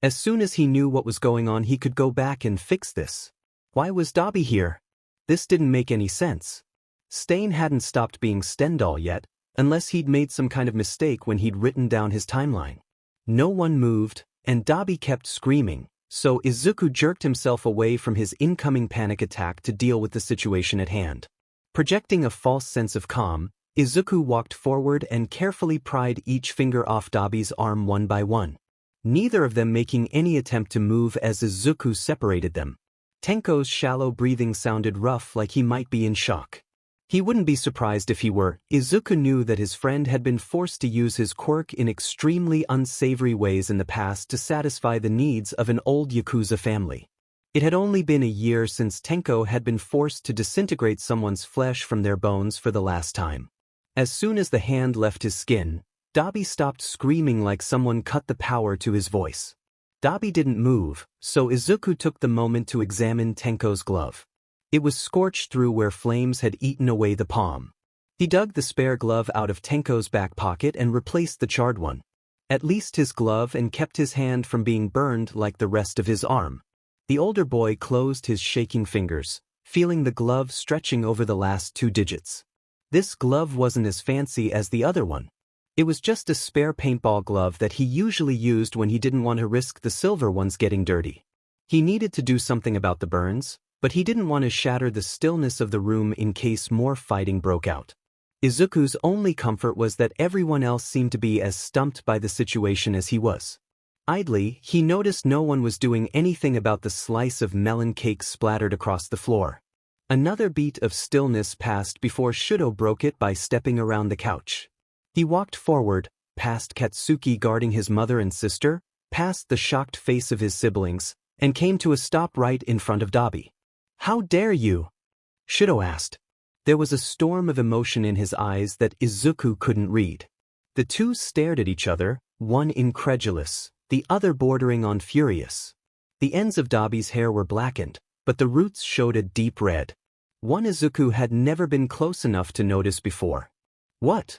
As soon as he knew what was going on, he could go back and fix this. Why was Dabi here? This didn't make any sense. Stain hadn't stopped being Stendhal yet, unless he'd made some kind of mistake when he'd written down his timeline. No one moved, and Dabi kept screaming, so Izuku jerked himself away from his incoming panic attack to deal with the situation at hand. Projecting a false sense of calm, Izuku walked forward and carefully pried each finger off Dabi's arm one by one, neither of them making any attempt to move as Izuku separated them. Tenko's shallow breathing sounded rough, like he might be in shock. He wouldn't be surprised if he were. Izuku knew that his friend had been forced to use his quirk in extremely unsavory ways in the past to satisfy the needs of an old Yakuza family. It had only been a year since Tenko had been forced to disintegrate someone's flesh from their bones for the last time. As soon as the hand left his skin, Dabi stopped screaming like someone cut the power to his voice. Dabi didn't move, so Izuku took the moment to examine Tenko's glove. It was scorched through where flames had eaten away the palm. He dug the spare glove out of Tenko's back pocket and replaced the charred one. At least his glove and kept his hand from being burned like the rest of his arm. The older boy closed his shaking fingers, feeling the glove stretching over the last 2 digits. This glove wasn't as fancy as the other one. It was just a spare paintball glove that he usually used when he didn't want to risk the silver ones getting dirty. He needed to do something about the burns, but he didn't want to shatter the stillness of the room in case more fighting broke out. Izuku's only comfort was that everyone else seemed to be as stumped by the situation as he was. Idly, he noticed no one was doing anything about the slice of melon cake splattered across the floor. Another beat of stillness passed before Shudo broke it by stepping around the couch. He walked forward, past Katsuki guarding his mother and sister, past the shocked face of his siblings, and came to a stop right in front of Dabi. "How dare you?" Shudo asked. There was a storm of emotion in his eyes that Izuku couldn't read. The two stared at each other, one incredulous, the other bordering on furious. The ends of Dabi's hair were blackened, but the roots showed a deep red. One Izuku had never been close enough to notice before. "What?"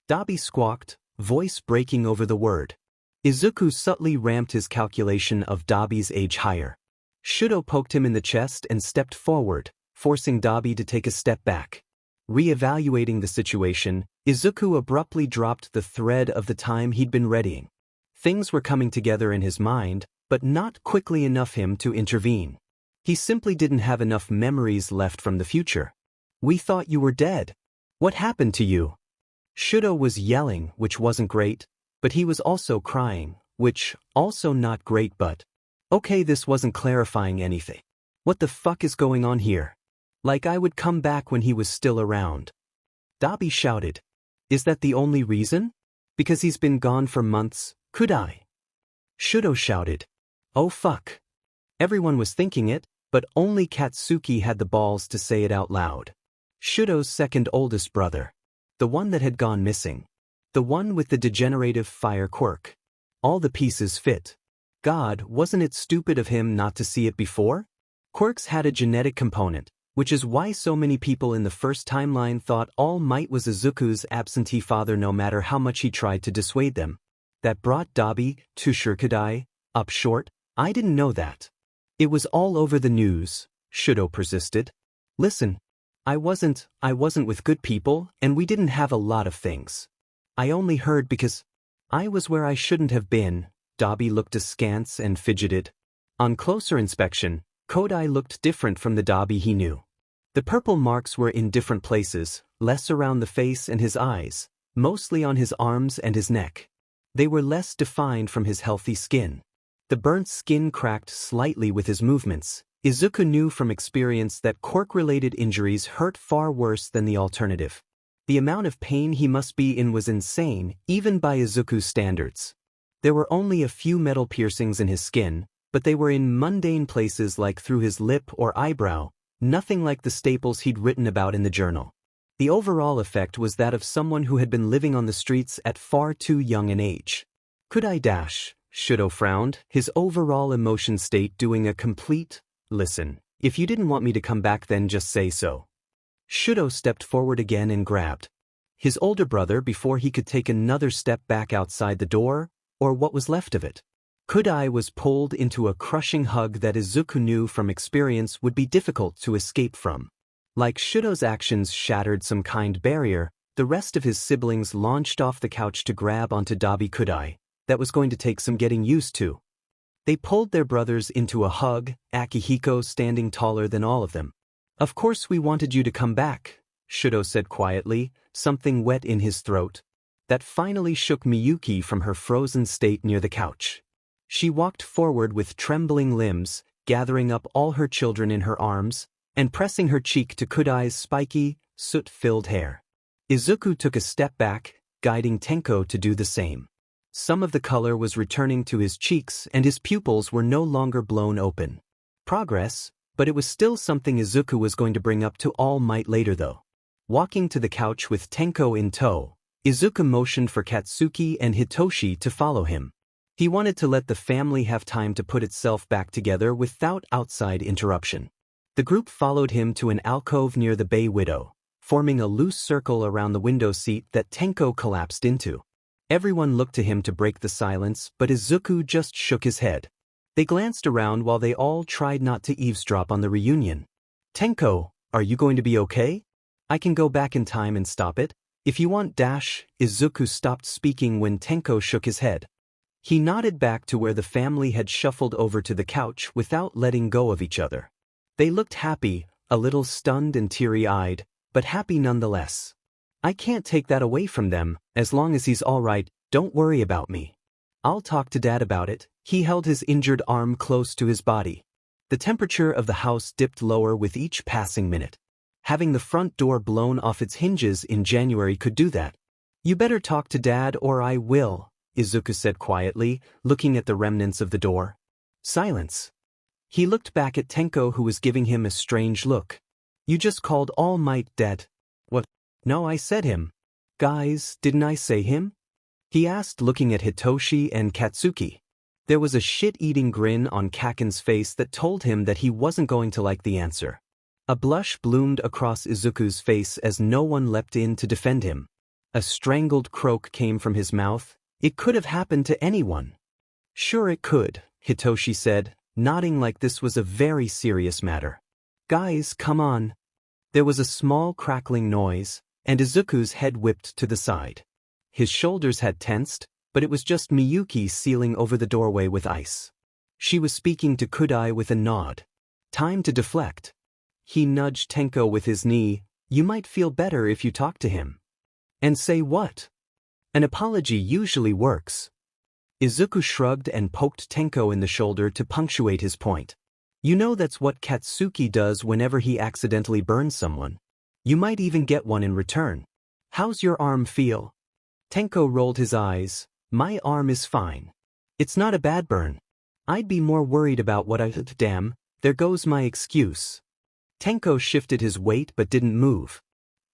Dabi squawked, voice breaking over the word. Izuku subtly ramped his calculation of Dabi's age higher. Shudo poked him in the chest and stepped forward, forcing Dabi to take a step back. Re-evaluating the situation, Izuku abruptly dropped the thread of the time he'd been readying. Things were coming together in his mind, but not quickly enough him to intervene. He simply didn't have enough memories left from the future. "We thought you were dead. What happened to you?" Shudo was yelling, which wasn't great, But he was also crying, which, also not great but... Okay, this wasn't clarifying anything. What the fuck is going on here? Like I would come back when he was still around. Dabi shouted. Is that the only reason? Because he's been gone for months, could I? Shudo shouted. Oh fuck. Everyone was thinking it, but only Katsuki had the balls to say it out loud. Shudo's second oldest brother. The one that had gone missing. The one with the degenerative fire quirk. All the pieces fit. God, wasn't it stupid of him not to see it before? Quirks had a genetic component, which is why so many people in the first timeline thought All Might was Izuku's absentee father no matter how much he tried to dissuade them. That brought Dabi, to Shurikadai, up short. I didn't know that. It was all over the news, Shudo persisted. Listen. I wasn't with good people, and we didn't have a lot of things. I only heard because I was where I shouldn't have been. Dabi looked askance and fidgeted. On closer inspection, Kodai looked different from the Dabi he knew. The purple marks were in different places, less around the face and his eyes, mostly on his arms and his neck. They were less defined from his healthy skin. The burnt skin cracked slightly with his movements. Izuku knew from experience that quirk-related injuries hurt far worse than the alternative. The amount of pain he must be in was insane, even by Izuku's standards. There were only a few metal piercings in his skin, but they were in mundane places like through his lip or eyebrow, nothing like the staples he'd written about in the journal. The overall effect was that of someone who had been living on the streets at far too young an age. Could I dash? Shudo frowned, his overall emotion state doing a complete, listen, if you didn't want me to come back then just say so. Shudo stepped forward again and grabbed his older brother before he could take another step back outside the door, or what was left of it. Kudai was pulled into a crushing hug that Izuku knew from experience would be difficult to escape from. Like Shudo's actions shattered some kind barrier, the rest of his siblings launched off the couch to grab onto Dabi Kudai. That was going to take some getting used to. They pulled their brothers into a hug, Akihiko standing taller than all of them. Of course we wanted you to come back, Shudo said quietly, something wet in his throat. That finally shook Miyuki from her frozen state near the couch. She walked forward with trembling limbs, gathering up all her children in her arms, and pressing her cheek to Kudai's spiky, soot-filled hair. Izuku took a step back, guiding Tenko to do the same. Some of the color was returning to his cheeks and his pupils were no longer blown open. Progress, but it was still something Izuku was going to bring up to All Might later though. Walking to the couch with Tenko in tow, Izuku motioned for Katsuki and Hitoshi to follow him. He wanted to let the family have time to put itself back together without outside interruption. The group followed him to an alcove near the Bay Widow, forming a loose circle around the window seat that Tenko collapsed into. Everyone looked to him to break the silence, but Izuku just shook his head. They glanced around while they all tried not to eavesdrop on the reunion. Tenko, are you going to be okay? I can go back in time and stop it. If you want dash, Izuku stopped speaking when Tenko shook his head. He nodded back to where the family had shuffled over to the couch without letting go of each other. They looked happy, a little stunned and teary-eyed, but happy nonetheless. I can't take that away from them. As long as he's all right, don't worry about me. I'll talk to Dad about it. He held his injured arm close to his body. The temperature of the house dipped lower with each passing minute. Having the front door blown off its hinges in January could do that. You better talk to Dad or I will, Izuku said quietly, looking at the remnants of the door. Silence. He looked back at Tenko who was giving him a strange look. You just called All Might dead. What? No, I said him. Guys, didn't I say him? He asked, looking at Hitoshi and Katsuki. There was a shit-eating grin on Kaken's face that told him that he wasn't going to like the answer. A blush bloomed across Izuku's face as no one leapt in to defend him. A strangled croak came from his mouth. It could have happened to anyone. Sure it could, Hitoshi said, nodding like this was a very serious matter. Guys, come on. There was a small crackling noise, and Izuku's head whipped to the side. His shoulders had tensed, but it was just Miyuki sealing over the doorway with ice. She was speaking to Kudai with a nod. Time to deflect. He nudged Tenko with his knee. You might feel better if you talk to him. And say what? An apology usually works. Izuku shrugged and poked Tenko in the shoulder to punctuate his point. You know that's what Katsuki does whenever he accidentally burns someone. You might even get one in return. How's your arm feel? Tenko rolled his eyes. My arm is fine. It's not a bad burn. I'd be more worried about what damn, there goes my excuse. Tenko shifted his weight but didn't move.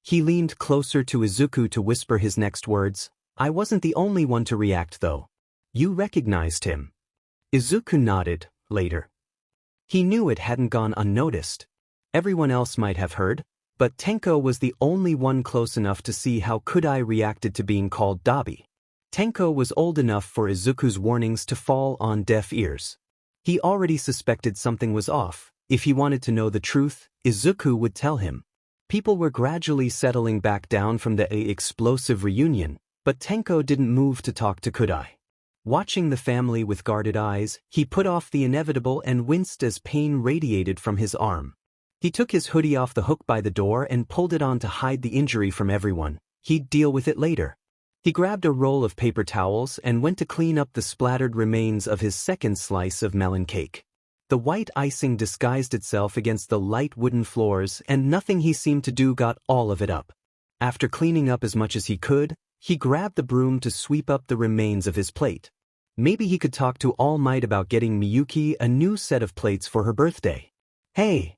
He leaned closer to Izuku to whisper his next words. I wasn't the only one to react though. You recognized him. Izuku nodded, later. He knew it hadn't gone unnoticed. Everyone else might have heard, but Tenko was the only one close enough to see how Kudai reacted to being called Dabi. Tenko was old enough for Izuku's warnings to fall on deaf ears. He already suspected something was off. If he wanted to know the truth, Izuku would tell him. People were gradually settling back down from the explosive reunion, but Tenko didn't move to talk to Kudai. Watching the family with guarded eyes, he put off the inevitable and winced as pain radiated from his arm. He took his hoodie off the hook by the door and pulled it on to hide the injury from everyone. He'd deal with it later. He grabbed a roll of paper towels and went to clean up the splattered remains of his second slice of melon cake. The white icing disguised itself against the light wooden floors, and nothing he seemed to do got all of it up. After cleaning up as much as he could, he grabbed the broom to sweep up the remains of his plate. Maybe he could talk to All Might about getting Miyuki a new set of plates for her birthday. Hey!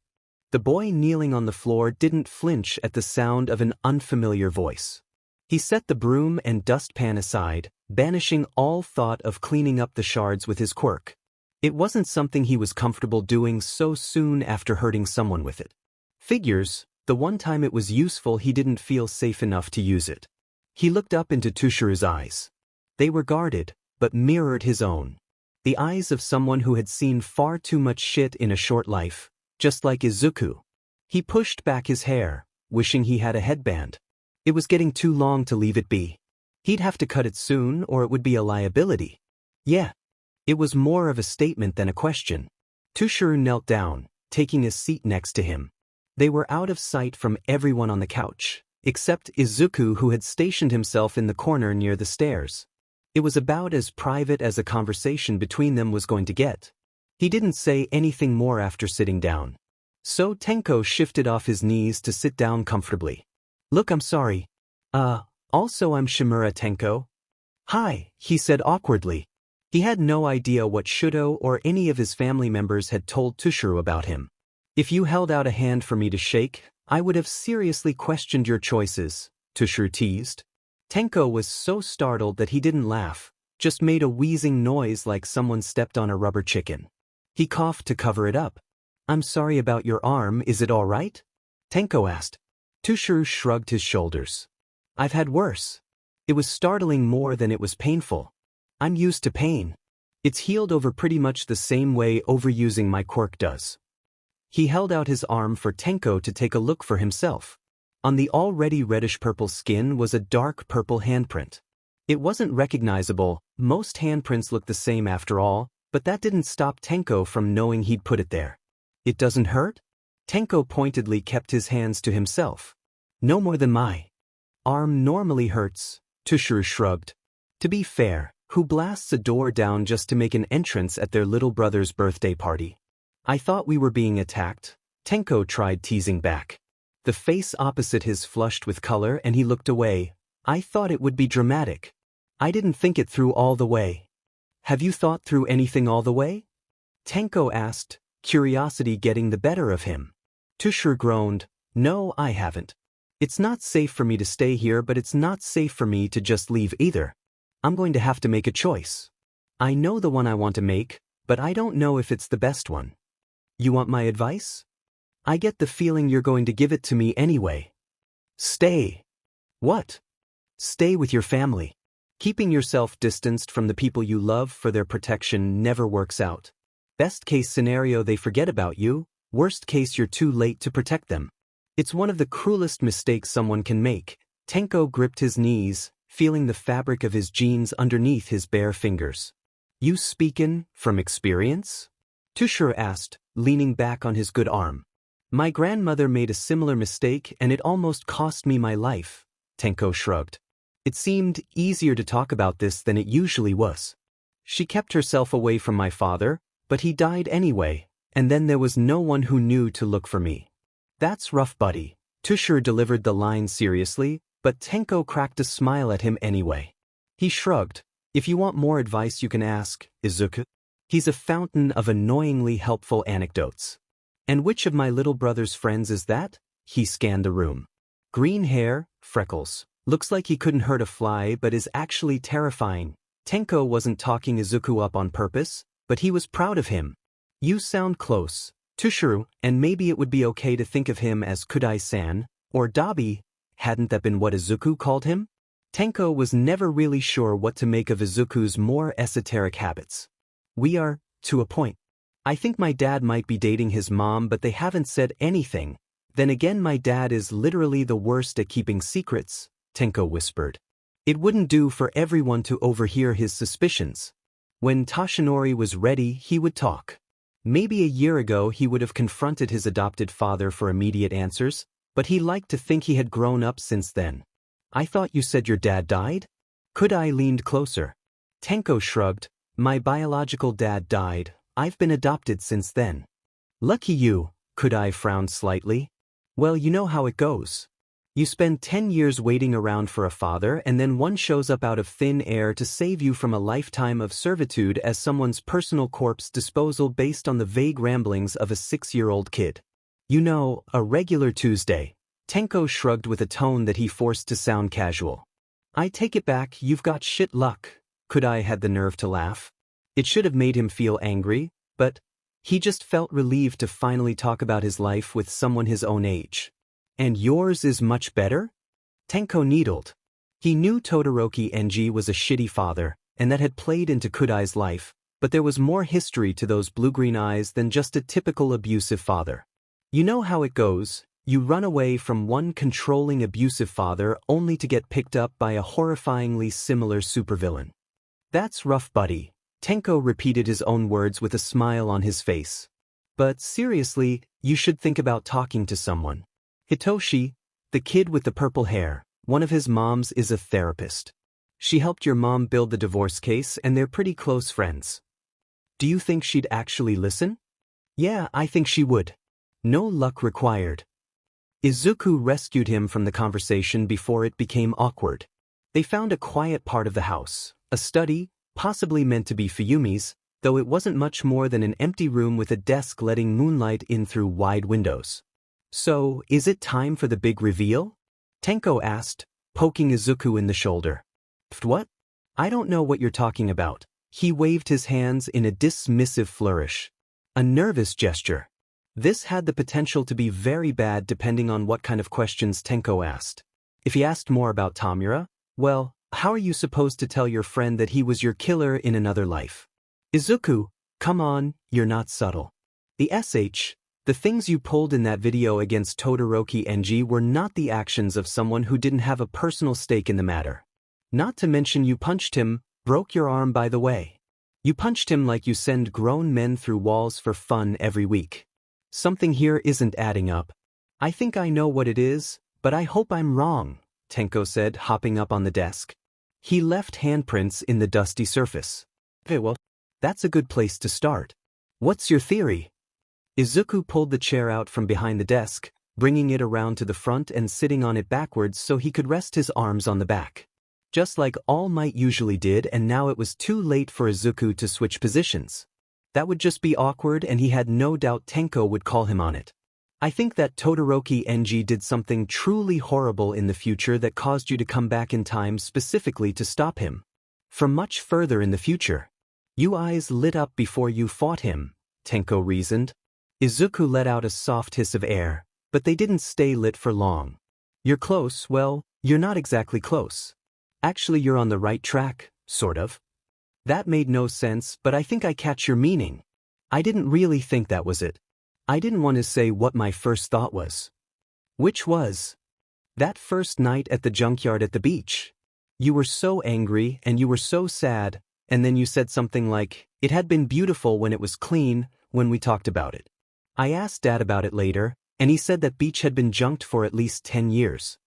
The boy kneeling on the floor didn't flinch at the sound of an unfamiliar voice. He set the broom and dustpan aside, banishing all thought of cleaning up the shards with his quirk. It wasn't something he was comfortable doing so soon after hurting someone with it. Figures, the one time it was useful he didn't feel safe enough to use it. He looked up into Tushiru's eyes. They were guarded, but mirrored his own. The eyes of someone who had seen far too much shit in a short life, just like Izuku. He pushed back his hair, wishing he had a headband. It was getting too long to leave it be. He'd have to cut it soon or it would be a liability. Yeah. It was more of a statement than a question. Tushiru knelt down, taking a seat next to him. They were out of sight from everyone on the couch, except Izuku, who had stationed himself in the corner near the stairs. It was about as private as a conversation between them was going to get. He didn't say anything more after sitting down. So Tenko shifted off his knees to sit down comfortably. Look, I'm sorry. Also I'm Shimura Tenko. Hi, he said awkwardly. He had no idea what Shudo or any of his family members had told Tushiru about him. If you held out a hand for me to shake, I would have seriously questioned your choices, Tushiru teased. Tenko was so startled that he didn't laugh, just made a wheezing noise like someone stepped on a rubber chicken. He coughed to cover it up. I'm sorry about your arm, is it all right? Tenko asked. Tushiru shrugged his shoulders. I've had worse. It was startling more than it was painful. I'm used to pain. It's healed over pretty much the same way overusing my quirk does. He held out his arm for Tenko to take a look for himself. On the already reddish-purple skin was a dark purple handprint. It wasn't recognizable, most handprints look the same after all, but that didn't stop Tenko from knowing he'd put it there. It doesn't hurt? Tenko pointedly kept his hands to himself. No more than my arm normally hurts, Tushiru shrugged. To be fair, who blasts a door down just to make an entrance at their little brother's birthday party? I thought we were being attacked, Tenko tried teasing back. The face opposite his flushed with color and he looked away. I thought it would be dramatic. I didn't think it through all the way. Have you thought through anything all the way? Tenko asked, curiosity getting the better of him. Tushiru groaned. No, I haven't. It's not safe for me to stay here, but it's not safe for me to just leave either. I'm going to have to make a choice. I know the one I want to make, but I don't know if it's the best one. You want my advice? I get the feeling you're going to give it to me anyway. Stay. What? Stay with your family. Keeping yourself distanced from the people you love for their protection never works out. Best case scenario, they forget about you. Worst case, you're too late to protect them. It's one of the cruelest mistakes someone can make. Tenko gripped his knees, feeling the fabric of his jeans underneath his bare fingers. You speakin' from experience? Tushiru asked, leaning back on his good arm. My grandmother made a similar mistake and it almost cost me my life, Tenko shrugged. It seemed easier to talk about this than it usually was. She kept herself away from my father, but he died anyway, and then there was no one who knew to look for me. That's rough, buddy. Tushar delivered the line seriously, but Tenko cracked a smile at him anyway. He shrugged. If you want more advice you can ask Izuku. He's a fountain of annoyingly helpful anecdotes. And which of my little brother's friends is that? He scanned the room. Green hair, freckles. Looks like he couldn't hurt a fly but is actually terrifying. Tenko wasn't talking Izuku up on purpose, but he was proud of him. You sound close, Tushuru, and maybe it would be okay to think of him as Kudai-san, or Dabi, hadn't that been what Izuku called him? Tenko was never really sure what to make of Izuku's more esoteric habits. We are, to a point. I think my dad might be dating his mom but they haven't said anything. Then again my dad is literally the worst at keeping secrets, Tenko whispered. It wouldn't do for everyone to overhear his suspicions. When Toshinori was ready he would talk. Maybe a year ago he would have confronted his adopted father for immediate answers, but he liked to think he had grown up since then. I thought you said your dad died? Kudai leaned closer. Tenko shrugged. My biological dad died. I've been adopted since then. Lucky you, Kudai frowned slightly. Well, you know how it goes. You spend 10 years waiting around for a father and then one shows up out of thin air to save you from a lifetime of servitude as someone's personal corpse disposal based on the vague ramblings of a 6-year-old kid. You know, a regular Tuesday. Tenko shrugged with a tone that he forced to sound casual. I take it back, you've got shit luck. Kudai had the nerve to laugh. It should have made him feel angry, but he just felt relieved to finally talk about his life with someone his own age. And yours is much better? Tenko needled. He knew Todoroki Enji was a shitty father, and that had played into Kudai's life, but there was more history to those blue-green eyes than just a typical abusive father. You know how it goes, you run away from one controlling abusive father only to get picked up by a horrifyingly similar supervillain. That's rough, buddy. Tenko repeated his own words with a smile on his face. But seriously, you should think about talking to someone. Hitoshi, the kid with the purple hair, one of his moms is a therapist. She helped your mom build the divorce case and they're pretty close friends. Do you think she'd actually listen? Yeah, I think she would. No luck required. Izuku rescued him from the conversation before it became awkward. They found a quiet part of the house, a study, possibly meant to be Fuyumi's, though it wasn't much more than an empty room with a desk letting moonlight in through wide windows. So, is it time for the big reveal? Tenko asked, poking Izuku in the shoulder. What? I don't know what you're talking about. He waved his hands in a dismissive flourish. A nervous gesture. This had the potential to be very bad depending on what kind of questions Tenko asked. If he asked more about Tamura, well, how are you supposed to tell your friend that he was your killer in another life? Izuku, come on, you're not subtle. The things you pulled in that video against Todoroki Enji were not the actions of someone who didn't have a personal stake in the matter. Not to mention you punched him, broke your arm by the way. You punched him like you send grown men through walls for fun every week. Something here isn't adding up. I think I know what it is, but I hope I'm wrong, Tenko said, hopping up on the desk. He left handprints in the dusty surface. Well, that's a good place to start. What's your theory? Izuku pulled the chair out from behind the desk, bringing it around to the front and sitting on it backwards so he could rest his arms on the back. Just like All Might usually did, and now it was too late for Izuku to switch positions. That would just be awkward and he had no doubt Tenko would call him on it. I think that Todoroki Enji did something truly horrible in the future that caused you to come back in time specifically to stop him. From much further in the future. You eyes lit up before you fought him, Tenko reasoned. Izuku let out a soft hiss of air, but they didn't stay lit for long. You're close, well, you're not exactly close. Actually, you're on the right track, sort of. That made no sense, but I think I catch your meaning. I didn't really think that was it. I didn't want to say what my first thought was. Which was? That first night at the junkyard at the beach. You were so angry and you were so sad, and then you said something like, it had been beautiful when it was clean, when we talked about it. I asked Dad about it later, and he said that beach had been junked for at least 10 years.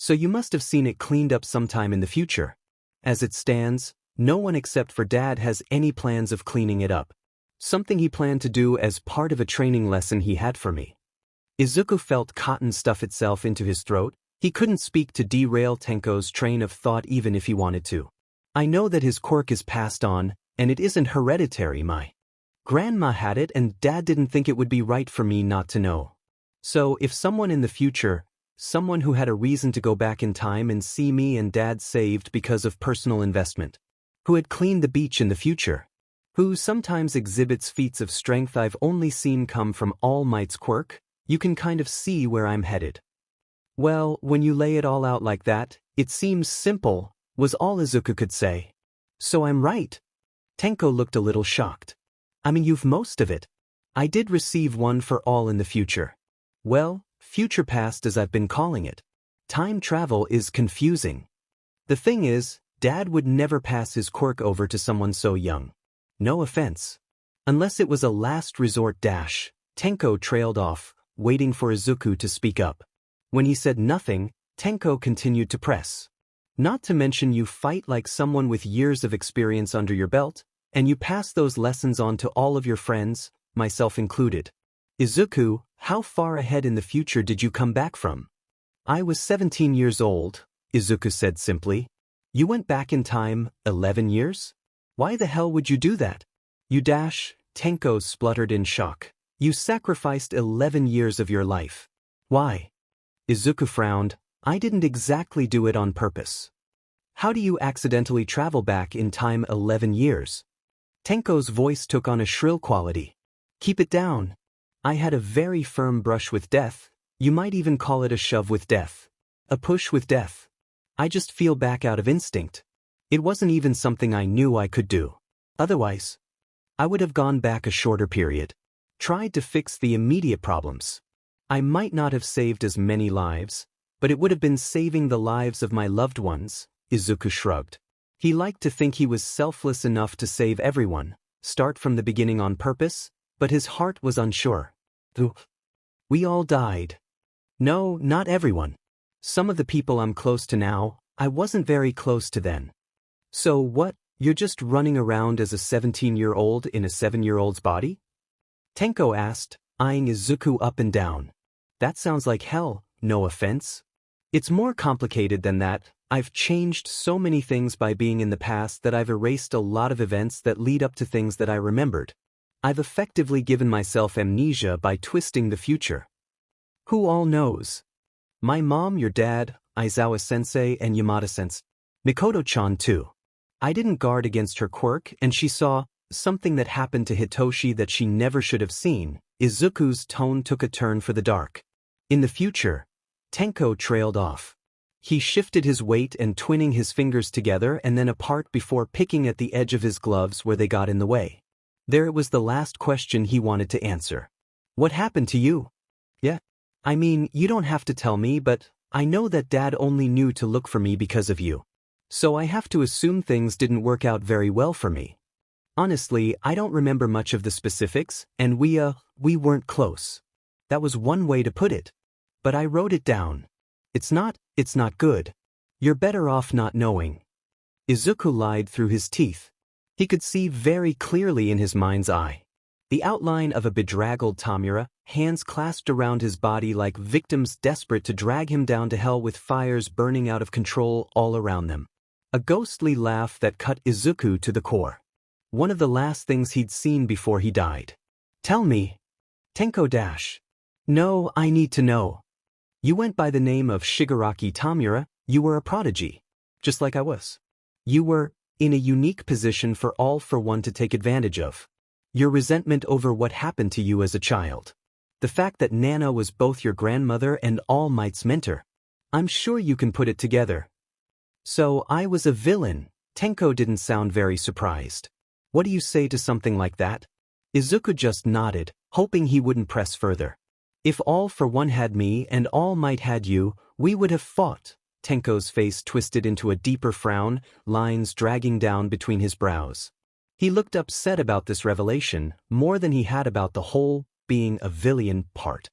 So you must have seen it cleaned up sometime in the future. As it stands, no one except for Dad has any plans of cleaning it up. Something he planned to do as part of a training lesson he had for me. Izuku felt cotton stuff itself into his throat. He couldn't speak to derail Tenko's train of thought even if he wanted to. I know that his quirk is passed on, and it isn't hereditary. My grandma had it and Dad didn't think it would be right for me not to know. So if someone in the future, someone who had a reason to go back in time and see me and Dad saved because of personal investment, who had cleaned the beach in the future, who sometimes exhibits feats of strength I've only seen come from All Might's quirk, you can kind of see where I'm headed. Well, when you lay it all out like that, it seems simple, was all Izuku could say. So I'm right. Tenko looked a little shocked. I mean, you've most of it. I did receive one for all in the future. Well, future past as I've been calling it. Time travel is confusing. The thing is, Dad would never pass his quirk over to someone so young. No offense. Unless it was a last resort dash. Tenko trailed off, waiting for Izuku to speak up. When he said nothing, Tenko continued to press. Not to mention you fight like someone with years of experience under your belt, and you pass those lessons on to all of your friends, myself included. Izuku, how far ahead in the future did you come back from? I was 17 years old, Izuku said simply. You went back in time 11 years? Why the hell would you do that? You dash, Tenko spluttered in shock. You sacrificed 11 years of your life. Why? Izuku frowned. I didn't exactly do it on purpose. How do you accidentally travel back in time 11 years? Tenko's voice took on a shrill quality. Keep it down. I had a very firm brush with death. You might even call it a shove with death. A push with death. I just feel back out of instinct. It wasn't even something I knew I could do. Otherwise, I would have gone back a shorter period. Tried to fix the immediate problems. I might not have saved as many lives, but it would have been saving the lives of my loved ones, Izuku shrugged. He liked to think he was selfless enough to save everyone, start from the beginning on purpose, but his heart was unsure. We all died. No, not everyone. Some of the people I'm close to now, I wasn't very close to then. So what, you're just running around as a 17-year-old in a 7-year-old's body? Tenko asked, eyeing Izuku up and down. That sounds like hell, no offense. It's more complicated than that. I've changed so many things by being in the past that I've erased a lot of events that lead up to things that I remembered. I've effectively given myself amnesia by twisting the future. Who all knows? My mom, your dad, Aizawa-sensei, and Yamada-sensei. Mikoto-chan too. I didn't guard against her quirk and she saw something that happened to Hitoshi that she never should have seen. Izuku's tone took a turn for the dark. In the future, Tenko trailed off. He shifted his weight and twinning his fingers together and then apart before picking at the edge of his gloves where they got in the way. There it was the last question he wanted to answer. What happened to you? Yeah. I mean, you don't have to tell me, but I know that Dad only knew to look for me because of you. So I have to assume things didn't work out very well for me. Honestly, I don't remember much of the specifics, and we weren't close. That was one way to put it. But I wrote it down. It's not good. You're better off not knowing. Izuku lied through his teeth. He could see very clearly in his mind's eye the outline of a bedraggled Tamura, hands clasped around his body like victims desperate to drag him down to hell with fires burning out of control all around them. A ghostly laugh that cut Izuku to the core. One of the last things he'd seen before he died. Tell me. Tenko dash. No, I need to know. You went by the name of Shigaraki Tamura, you were a prodigy. Just like I was. You were in a unique position for all for one to take advantage of. Your resentment over what happened to you as a child. The fact that Nana was both your grandmother and All Might's mentor. I'm sure you can put it together. So I was a villain. Tenko didn't sound very surprised. What do you say to something like that? Izuku just nodded, hoping he wouldn't press further. If All for One had me and All Might had you, we would have fought. Tenko's face twisted into a deeper frown, lines dragging down between his brows. He looked upset about this revelation, more than he had about the whole being a villain part.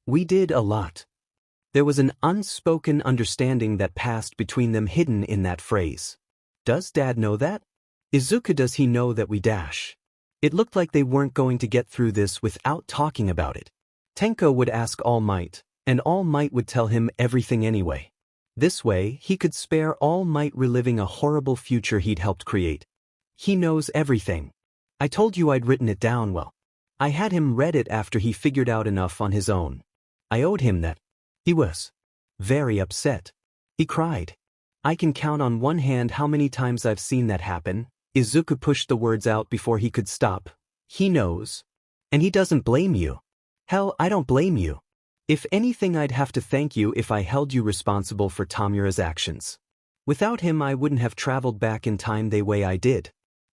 We did a lot. There was an unspoken understanding that passed between them hidden in that phrase. Does Dad know that? Izuku, does he know that we dash? It looked like they weren't going to get through this without talking about it. Tenko would ask All Might, and All Might would tell him everything anyway. This way, he could spare All Might reliving a horrible future he'd helped create. He knows everything. I told you I'd written it down well. I had him read it after he figured out enough on his own. I owed him that. He was very upset. He cried. I can count on one hand how many times I've seen that happen. Izuku pushed the words out before he could stop. He knows. And he doesn't blame you. Hell, I don't blame you. If anything, I'd have to thank you if I held you responsible for Tamura's actions. Without him, I wouldn't have traveled back in time the way I did.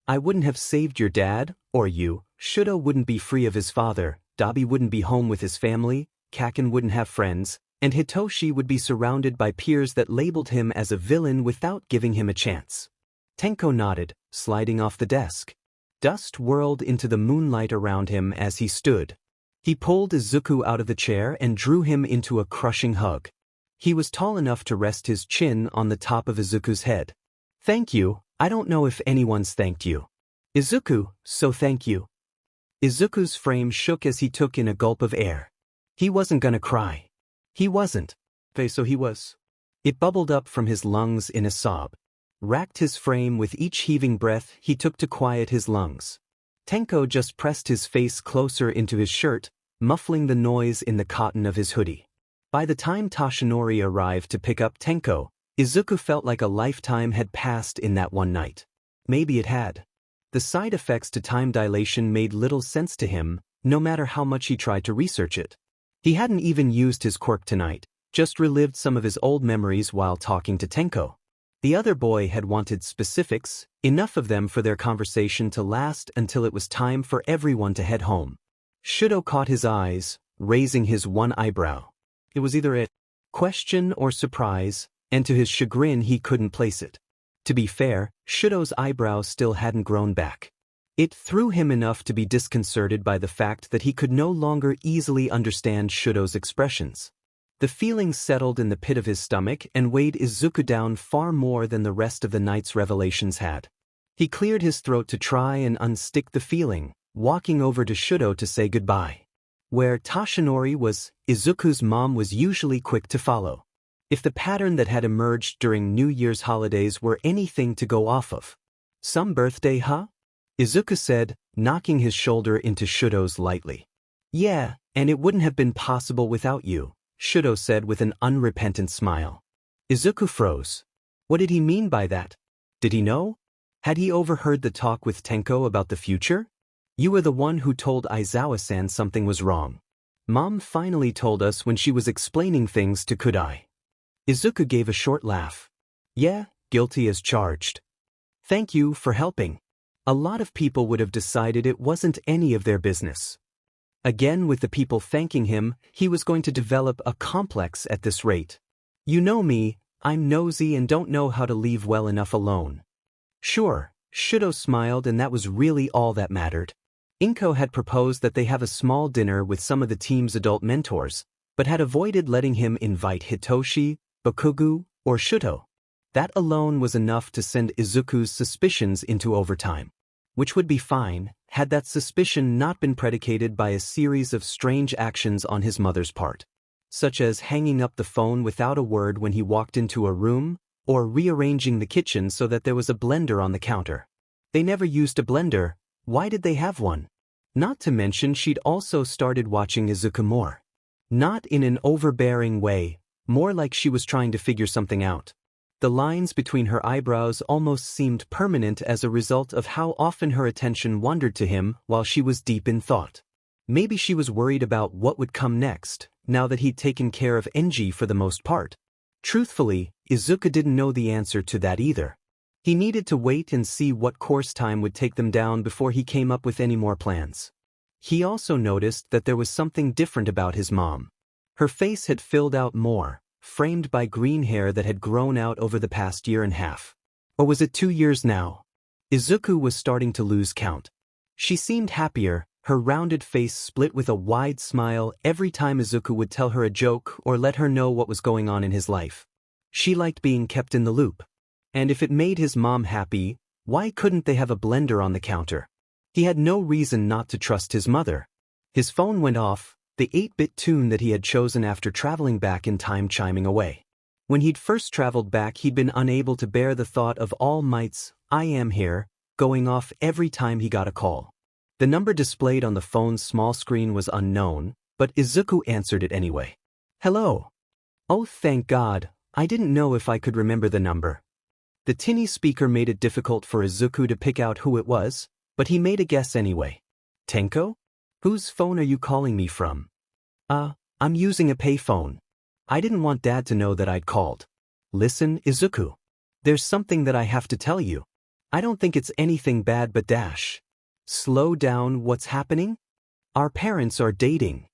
I wouldn't have saved your dad, or you. Shudo wouldn't be free of his father, Dabi wouldn't be home with his family, Kaken wouldn't have friends, and Hitoshi would be surrounded by peers that labeled him as a villain without giving him a chance. Tenko nodded, sliding off the desk. Dust whirled into the moonlight around him as he stood. He pulled Izuku out of the chair and drew him into a crushing hug. He was tall enough to rest his chin on the top of Izuku's head. Thank you, I don't know if anyone's thanked you. Izuku, so thank you. Izuku's frame shook as he took in a gulp of air. He wasn't gonna cry. He wasn't. So he was. It bubbled up from his lungs in a sob. Racked his frame with each heaving breath he took to quiet his lungs. Tenko just pressed his face closer into his shirt, muffling the noise in the cotton of his hoodie. By the time Toshinori arrived to pick up Tenko, Izuku felt like a lifetime had passed in that one night. Maybe it had. The side effects to time dilation made little sense to him, no matter how much he tried to research it. He hadn't even used his quirk tonight, just relived some of his old memories while talking to Tenko. The other boy had wanted specifics, enough of them for their conversation to last until it was time for everyone to head home. Shudo caught his eyes, raising his one eyebrow. It was either a question or surprise, and to his chagrin he couldn't place it. To be fair, Shudo's eyebrows still hadn't grown back. It threw him enough to be disconcerted by the fact that he could no longer easily understand Shudo's expressions. The feeling settled in the pit of his stomach and weighed Izuku down far more than the rest of the night's revelations had. He cleared his throat to try and unstick the feeling, walking over to Shudo to say goodbye. Where Toshinori was, Izuku's mom was usually quick to follow. If the pattern that had emerged during New Year's holidays were anything to go off of. Some birthday, huh? Izuku said, knocking his shoulder into Shudo's lightly. Yeah, and it wouldn't have been possible without you, Shudo said with an unrepentant smile. Izuku froze. What did he mean by that? Did he know? Had he overheard the talk with Tenko about the future? You were the one who told Aizawa-san something was wrong. Mom finally told us when she was explaining things to Kudai. Izuku gave a short laugh. Yeah, guilty as charged. Thank you for helping. A lot of people would have decided it wasn't any of their business. Again, with the people thanking him, he was going to develop a complex at this rate. You know me, I'm nosy and don't know how to leave well enough alone. Sure, Shudo smiled, and that was really all that mattered. Inko had proposed that they have a small dinner with some of the team's adult mentors, but had avoided letting him invite Hitoshi, Bakugu, or Shudo. That alone was enough to send Izuku's suspicions into overdrive. Which would be fine, had that suspicion not been predicated by a series of strange actions on his mother's part. Such as hanging up the phone without a word when he walked into a room, or rearranging the kitchen so that there was a blender on the counter. They never used a blender, why did they have one? Not to mention she'd also started watching Izuku more. Not in an overbearing way, more like she was trying to figure something out. The lines between her eyebrows almost seemed permanent as a result of how often her attention wandered to him while she was deep in thought. Maybe she was worried about what would come next, now that he'd taken care of Enji for the most part. Truthfully, Izuku didn't know the answer to that either. He needed to wait and see what course time would take them down before he came up with any more plans. He also noticed that there was something different about his mom. Her face had filled out more, framed by green hair that had grown out over the past year and a half. Or was it 2 years now? Izuku was starting to lose count. She seemed happier, Her rounded face split with a wide smile every time Izuku would tell her a joke or let her know what was going on in his life. She liked being kept in the loop. And if it made his mom happy, why couldn't they have a blender on the counter? He had no reason not to trust his mother. His phone went off, the 8-bit tune that he had chosen after traveling back in time chiming away. When he'd first traveled back, he'd been unable to bear the thought of All Might's "I am here" going off every time he got a call. The number displayed on the phone's small screen was unknown, but Izuku answered it anyway. "Hello." "Oh, thank God, I didn't know if I could remember the number." The tinny speaker made it difficult for Izuku to pick out who it was, but he made a guess anyway. "Tenko? Whose phone are you calling me from?" I'm using a payphone. I didn't want Dad to know that I'd called." "Listen, Izuku. There's something that I have to tell you. I don't think it's anything bad but dash." "Slow down, what's happening?" "Our parents are dating."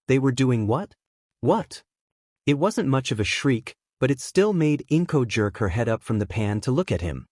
"They were doing what?" "What?" It wasn't much of a shriek, but it still made Inko jerk her head up from the pan to look at him.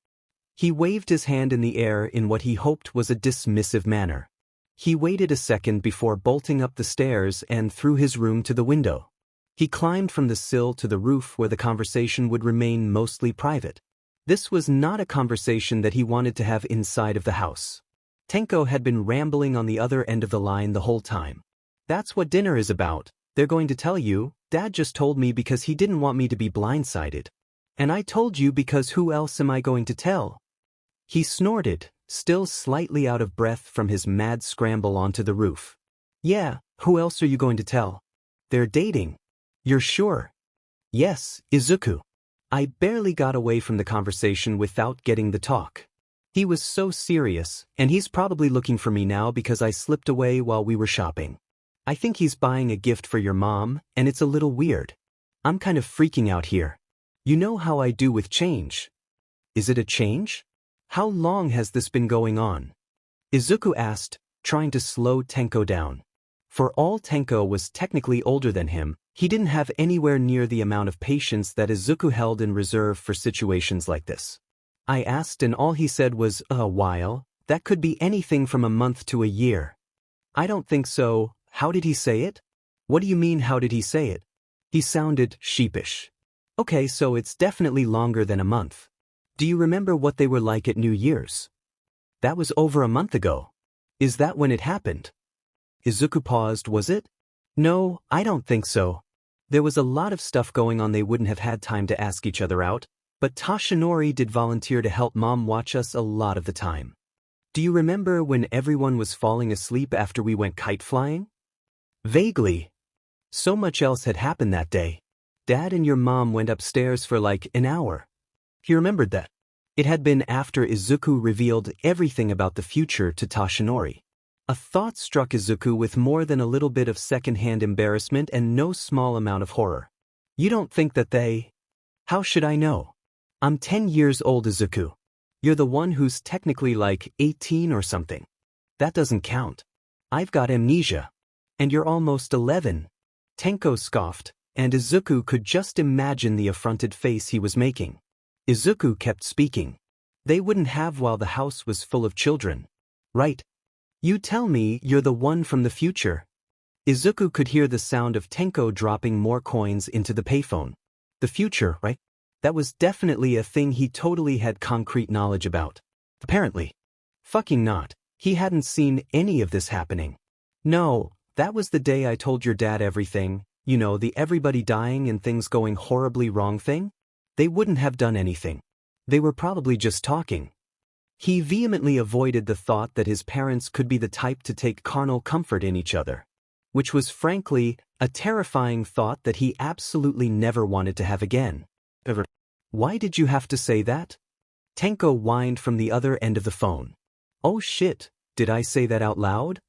He waved his hand in the air in what he hoped was a dismissive manner. He waited a second before bolting up the stairs and through his room to the window. He climbed from the sill to the roof where the conversation would remain mostly private. This was not a conversation that he wanted to have inside of the house. Tenko had been rambling on the other end of the line the whole time. "That's what dinner is about. They're going to tell you. Dad just told me because he didn't want me to be blindsided. And I told you because who else am I going to tell?" He snorted, still slightly out of breath from his mad scramble onto the roof. "Yeah, who else are you going to tell?" "They're dating." "You're sure?" "Yes, Izuku." I barely got away from the conversation without getting the talk. He was so serious, and he's probably looking for me now because I slipped away while we were shopping. I think he's buying a gift for your mom, and it's a little weird. I'm kind of freaking out here. You know how I do with change. Is it a change? How long has this been going on? Izuku asked, trying to slow Tenko down. For all Tenko was technically older than him, he didn't have anywhere near the amount of patience that Izuku held in reserve for situations like this. I asked and all he said was, "A while." That could be anything from a month to a year. "I don't think so." "How did he say it?" "What do you mean how did he say it?" He sounded sheepish. "Okay, so it's definitely longer than a month. Do you remember what they were like at New Year's?" "That was over a month ago." "Is that when it happened?" Izuku paused. "Was it?" "No, I don't think so. There was a lot of stuff going on, they wouldn't have had time to ask each other out, but Tashinori did volunteer to help Mom watch us a lot of the time." "Do you remember when everyone was falling asleep after we went kite flying?" "Vaguely. So much else had happened that day. Dad and your mom went upstairs for like an hour." He remembered that. It had been after Izuku revealed everything about the future to Tashinori. A thought struck Izuku with more than a little bit of second-hand embarrassment and no small amount of horror. "You don't think that they—" "How should I know? I'm 10 years old, Izuku. You're the one who's technically like 18 or something. That doesn't count. I've got amnesia. And you're almost 11. Tenko scoffed, and Izuku could just imagine the affronted face he was making. Izuku kept speaking. "They wouldn't have while the house was full of children. Right? You tell me you're the one from the future." Izuku could hear the sound of Tenko dropping more coins into the payphone. The future, right? That was definitely a thing he totally had concrete knowledge about. Apparently. Fucking not. He hadn't seen any of this happening. "No, that was the day I told your dad everything, you know, the everybody dying and things going horribly wrong thing. They wouldn't have done anything. They were probably just talking." He vehemently avoided the thought that his parents could be the type to take carnal comfort in each other, which was frankly a terrifying thought that he absolutely never wanted to have again. Ever. "Why did you have to say that?" Tenko whined from the other end of the phone. "Oh shit, did I say that out loud?"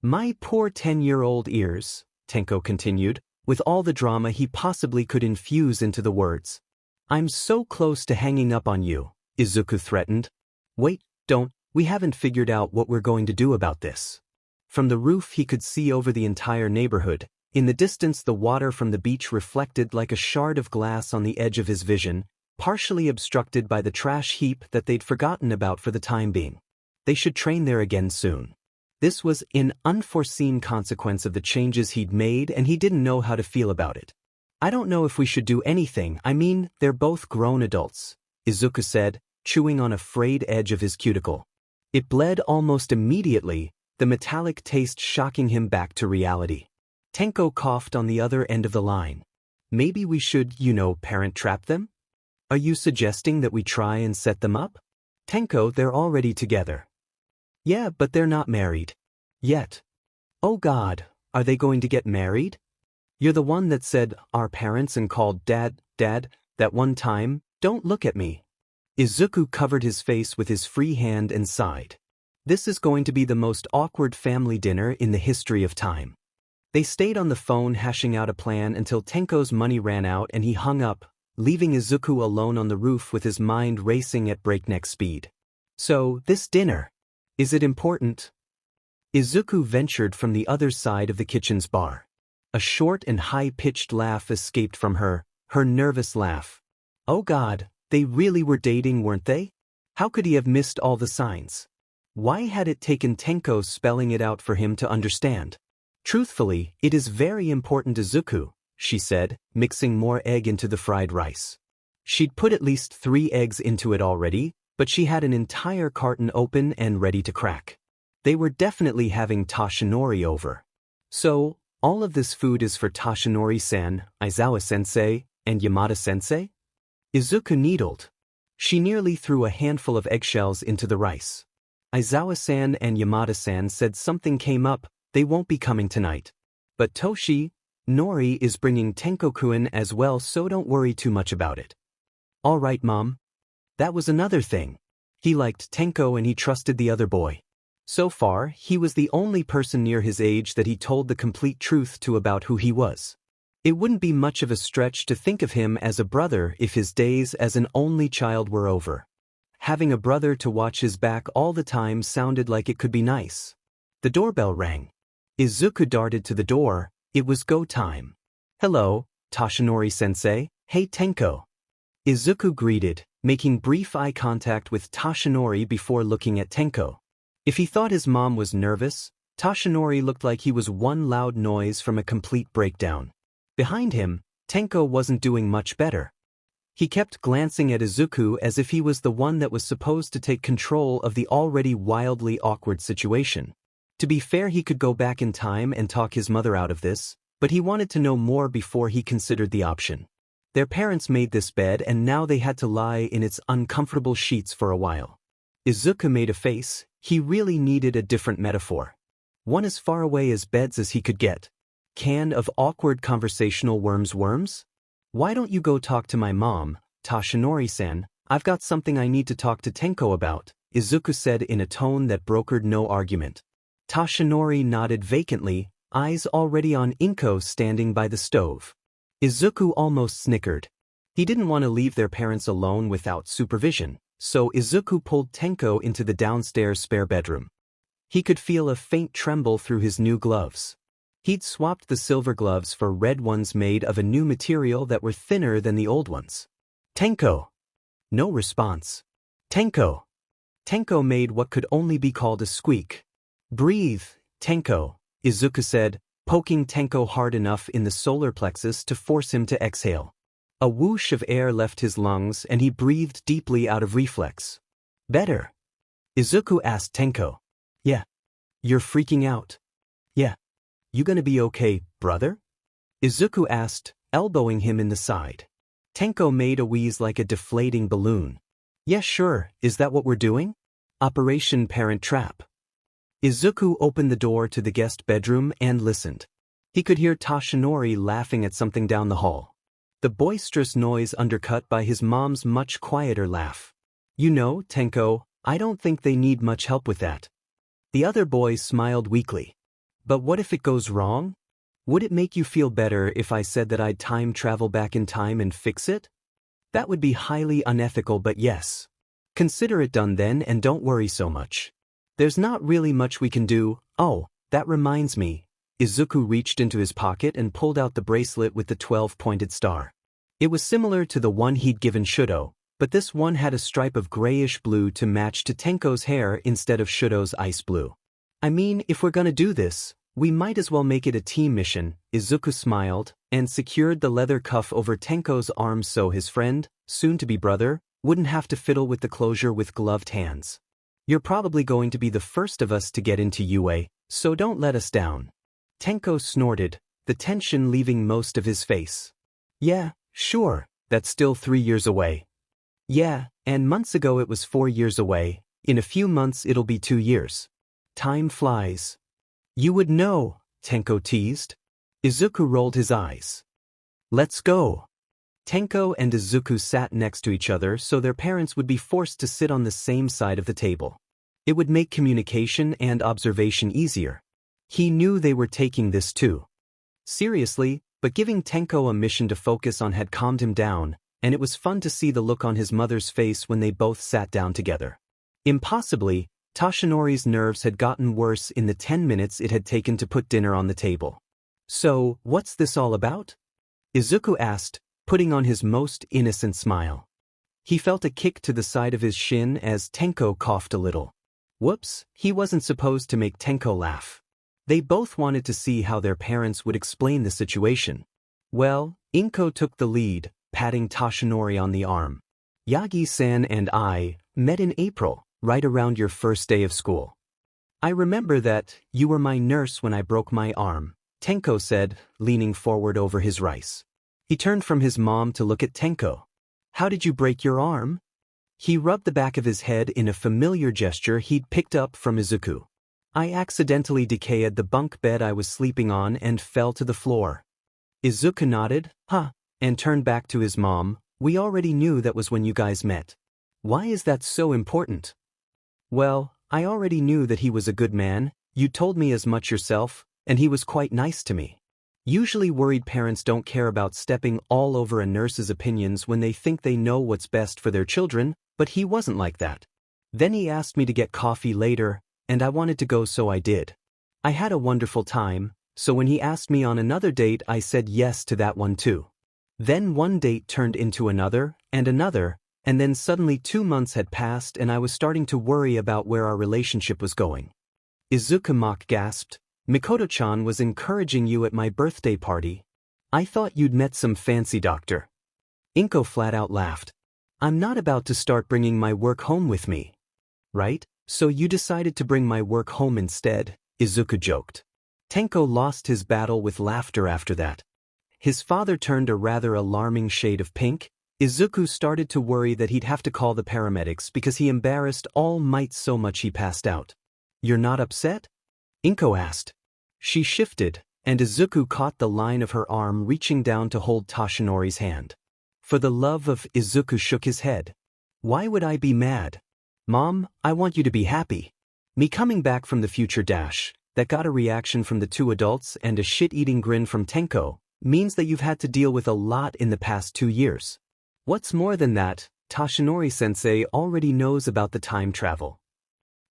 "My poor 10-year-old ears," Tenko continued, with all the drama he possibly could infuse into the words. "I'm so close to hanging up on you," Izuku threatened. "Wait, don't, we haven't figured out what we're going to do about this." From the roof he could see over the entire neighborhood. In the distance the water from the beach reflected like a shard of glass on the edge of his vision, partially obstructed by the trash heap that they'd forgotten about for the time being. They should train there again soon. This was an unforeseen consequence of the changes he'd made and he didn't know how to feel about it. I don't know if we should do anything, I mean, they're both grown adults, Izuku said, chewing on a frayed edge of his cuticle. It bled almost immediately, the metallic taste shocking him back to reality. Tenko coughed on the other end of the line. Maybe we should, parent trap them? Are you suggesting that we try and set them up? Tenko, they're already together. Yeah, but they're not married. Yet. Oh God, are they going to get married? You're the one that said, our parents, and called Dad, that one time. Don't look at me. Izuku covered his face with his free hand and sighed. This is going to be the most awkward family dinner in the history of time. They stayed on the phone hashing out a plan until Tenko's money ran out and he hung up, leaving Izuku alone on the roof with his mind racing at breakneck speed. So, this dinner. Is it important? Izuku ventured from the other side of the kitchen's bar. A short and high-pitched laugh escaped from her nervous laugh. Oh God, they really were dating, weren't they? How could he have missed all the signs? Why had it taken Tenko spelling it out for him to understand? Truthfully, it is very important, Izuku, she said, mixing more egg into the fried rice. She'd put at least 3 eggs into it already, but she had an entire carton open and ready to crack. They were definitely having Toshinori over. So, all of this food is for Toshinori-san, Aizawa-sensei, and Yamada-sensei? Izuku needled. She nearly threw a handful of eggshells into the rice. Aizawa-san and Yamada-san said something came up, they won't be coming tonight. But Nori is bringing Tenko-kun as well, so don't worry too much about it. All right, Mom. That was another thing. He liked Tenko and he trusted the other boy. So far, he was the only person near his age that he told the complete truth to about who he was. It wouldn't be much of a stretch to think of him as a brother if his days as an only child were over. Having a brother to watch his back all the time sounded like it could be nice. The doorbell rang. Izuku darted to the door. It was go time. Hello, Toshinori-sensei. Hey, Tenko. Izuku greeted, making brief eye contact with Toshinori before looking at Tenko. If he thought his mom was nervous, Toshinori looked like he was one loud noise from a complete breakdown. Behind him, Tenko wasn't doing much better. He kept glancing at Izuku as if he was the one that was supposed to take control of the already wildly awkward situation. To be fair, he could go back in time and talk his mother out of this, but he wanted to know more before he considered the option. Their parents made this bed and now they had to lie in its uncomfortable sheets for a while. Izuku made a face. He really needed a different metaphor. One as far away as beds as he could get. Can of awkward conversational worms? Why don't you go talk to my mom, Toshinori-san? I've got something I need to talk to Tenko about, Izuku said in a tone that brokered no argument. Toshinori nodded vacantly, eyes already on Inko standing by the stove. Izuku almost snickered. He didn't want to leave their parents alone without supervision, so Izuku pulled Tenko into the downstairs spare bedroom. He could feel a faint tremble through his new gloves. He'd swapped the silver gloves for red ones made of a new material that were thinner than the old ones. Tenko. No response. Tenko. Tenko made what could only be called a squeak. Breathe, Tenko, Izuku said, poking Tenko hard enough in the solar plexus to force him to exhale. A whoosh of air left his lungs and he breathed deeply out of reflex. Better? Izuku asked Tenko. Yeah. You're freaking out. Yeah. You gonna be okay, brother? Izuku asked, elbowing him in the side. Tenko made a wheeze like a deflating balloon. Yeah, sure, is that what we're doing? Operation Parent Trap. Izuku opened the door to the guest bedroom and listened. He could hear Toshinori laughing at something down the hall. The boisterous noise undercut by his mom's much quieter laugh. You know, Tenko, I don't think they need much help with that. The other boy smiled weakly. But what if it goes wrong? Would it make you feel better if I said that I'd time travel back in time and fix it? That would be highly unethical, but yes. Consider it done then and don't worry so much. There's not really much we can do. Oh, that reminds me. Izuku reached into his pocket and pulled out the bracelet with the 12-pointed star. It was similar to the one he'd given Shudo, but this one had a stripe of grayish blue to match to Tenko's hair instead of Shudo's ice blue. I mean, if we're gonna do this, we might as well make it a team mission. Izuku smiled and secured the leather cuff over Tenko's arm so his friend, soon-to-be brother, wouldn't have to fiddle with the closure with gloved hands. You're probably going to be the first of us to get into UA, so don't let us down. Tenko snorted, the tension leaving most of his face. Yeah, sure, that's still 3 years away. Yeah, and months ago it was 4 years away, in a few months it'll be 2 years. Time flies. You would know, Tenko teased. Izuku rolled his eyes. Let's go. Tenko and Izuku sat next to each other so their parents would be forced to sit on the same side of the table. It would make communication and observation easier. He knew they were taking this too seriously, but giving Tenko a mission to focus on had calmed him down, and it was fun to see the look on his mother's face when they both sat down together. Impossibly, Toshinori's nerves had gotten worse in the 10 minutes it had taken to put dinner on the table. So, what's this all about? Izuku asked, putting on his most innocent smile. He felt a kick to the side of his shin as Tenko coughed a little. Whoops, he wasn't supposed to make Tenko laugh. They both wanted to see how their parents would explain the situation. Well, Inko took the lead, patting Toshinori on the arm. Yagi-san and I met in April, right around your first day of school. I remember that you were my nurse when I broke my arm, Tenko said, leaning forward over his rice. He turned from his mom to look at Tenko. How did you break your arm? He rubbed the back of his head in a familiar gesture he'd picked up from Izuku. I accidentally decayed the bunk bed I was sleeping on and fell to the floor. Izuku nodded, and turned back to his mom. We already knew that was when you guys met. Why is that so important? Well, I already knew that he was a good man, you told me as much yourself, and he was quite nice to me. Usually worried parents don't care about stepping all over a nurse's opinions when they think they know what's best for their children, but he wasn't like that. Then he asked me to get coffee later, and I wanted to go so I did. I had a wonderful time, so when he asked me on another date I said yes to that one too. Then one date turned into another, and then suddenly 2 months had passed and I was starting to worry about where our relationship was going. Izuku mock gasped, Mikoto-chan was encouraging you at my birthday party. I thought you'd met some fancy doctor. Inko flat out laughed. I'm not about to start bringing my work home with me. Right? So you decided to bring my work home instead, Izuku joked. Tenko lost his battle with laughter after that. His father turned a rather alarming shade of pink. Izuku started to worry that he'd have to call the paramedics because he embarrassed All Might so much he passed out. You're not upset? Inko asked. She shifted, and Izuku caught the line of her arm reaching down to hold Toshinori's hand. For the love of, Izuku shook his head. Why would I be mad? Mom, I want you to be happy. Me coming back from the future dash, that got a reaction from the two adults and a shit-eating grin from Tenko, means that you've had to deal with a lot in the past 2 years. What's more than that, Toshinori-sensei already knows about the time travel.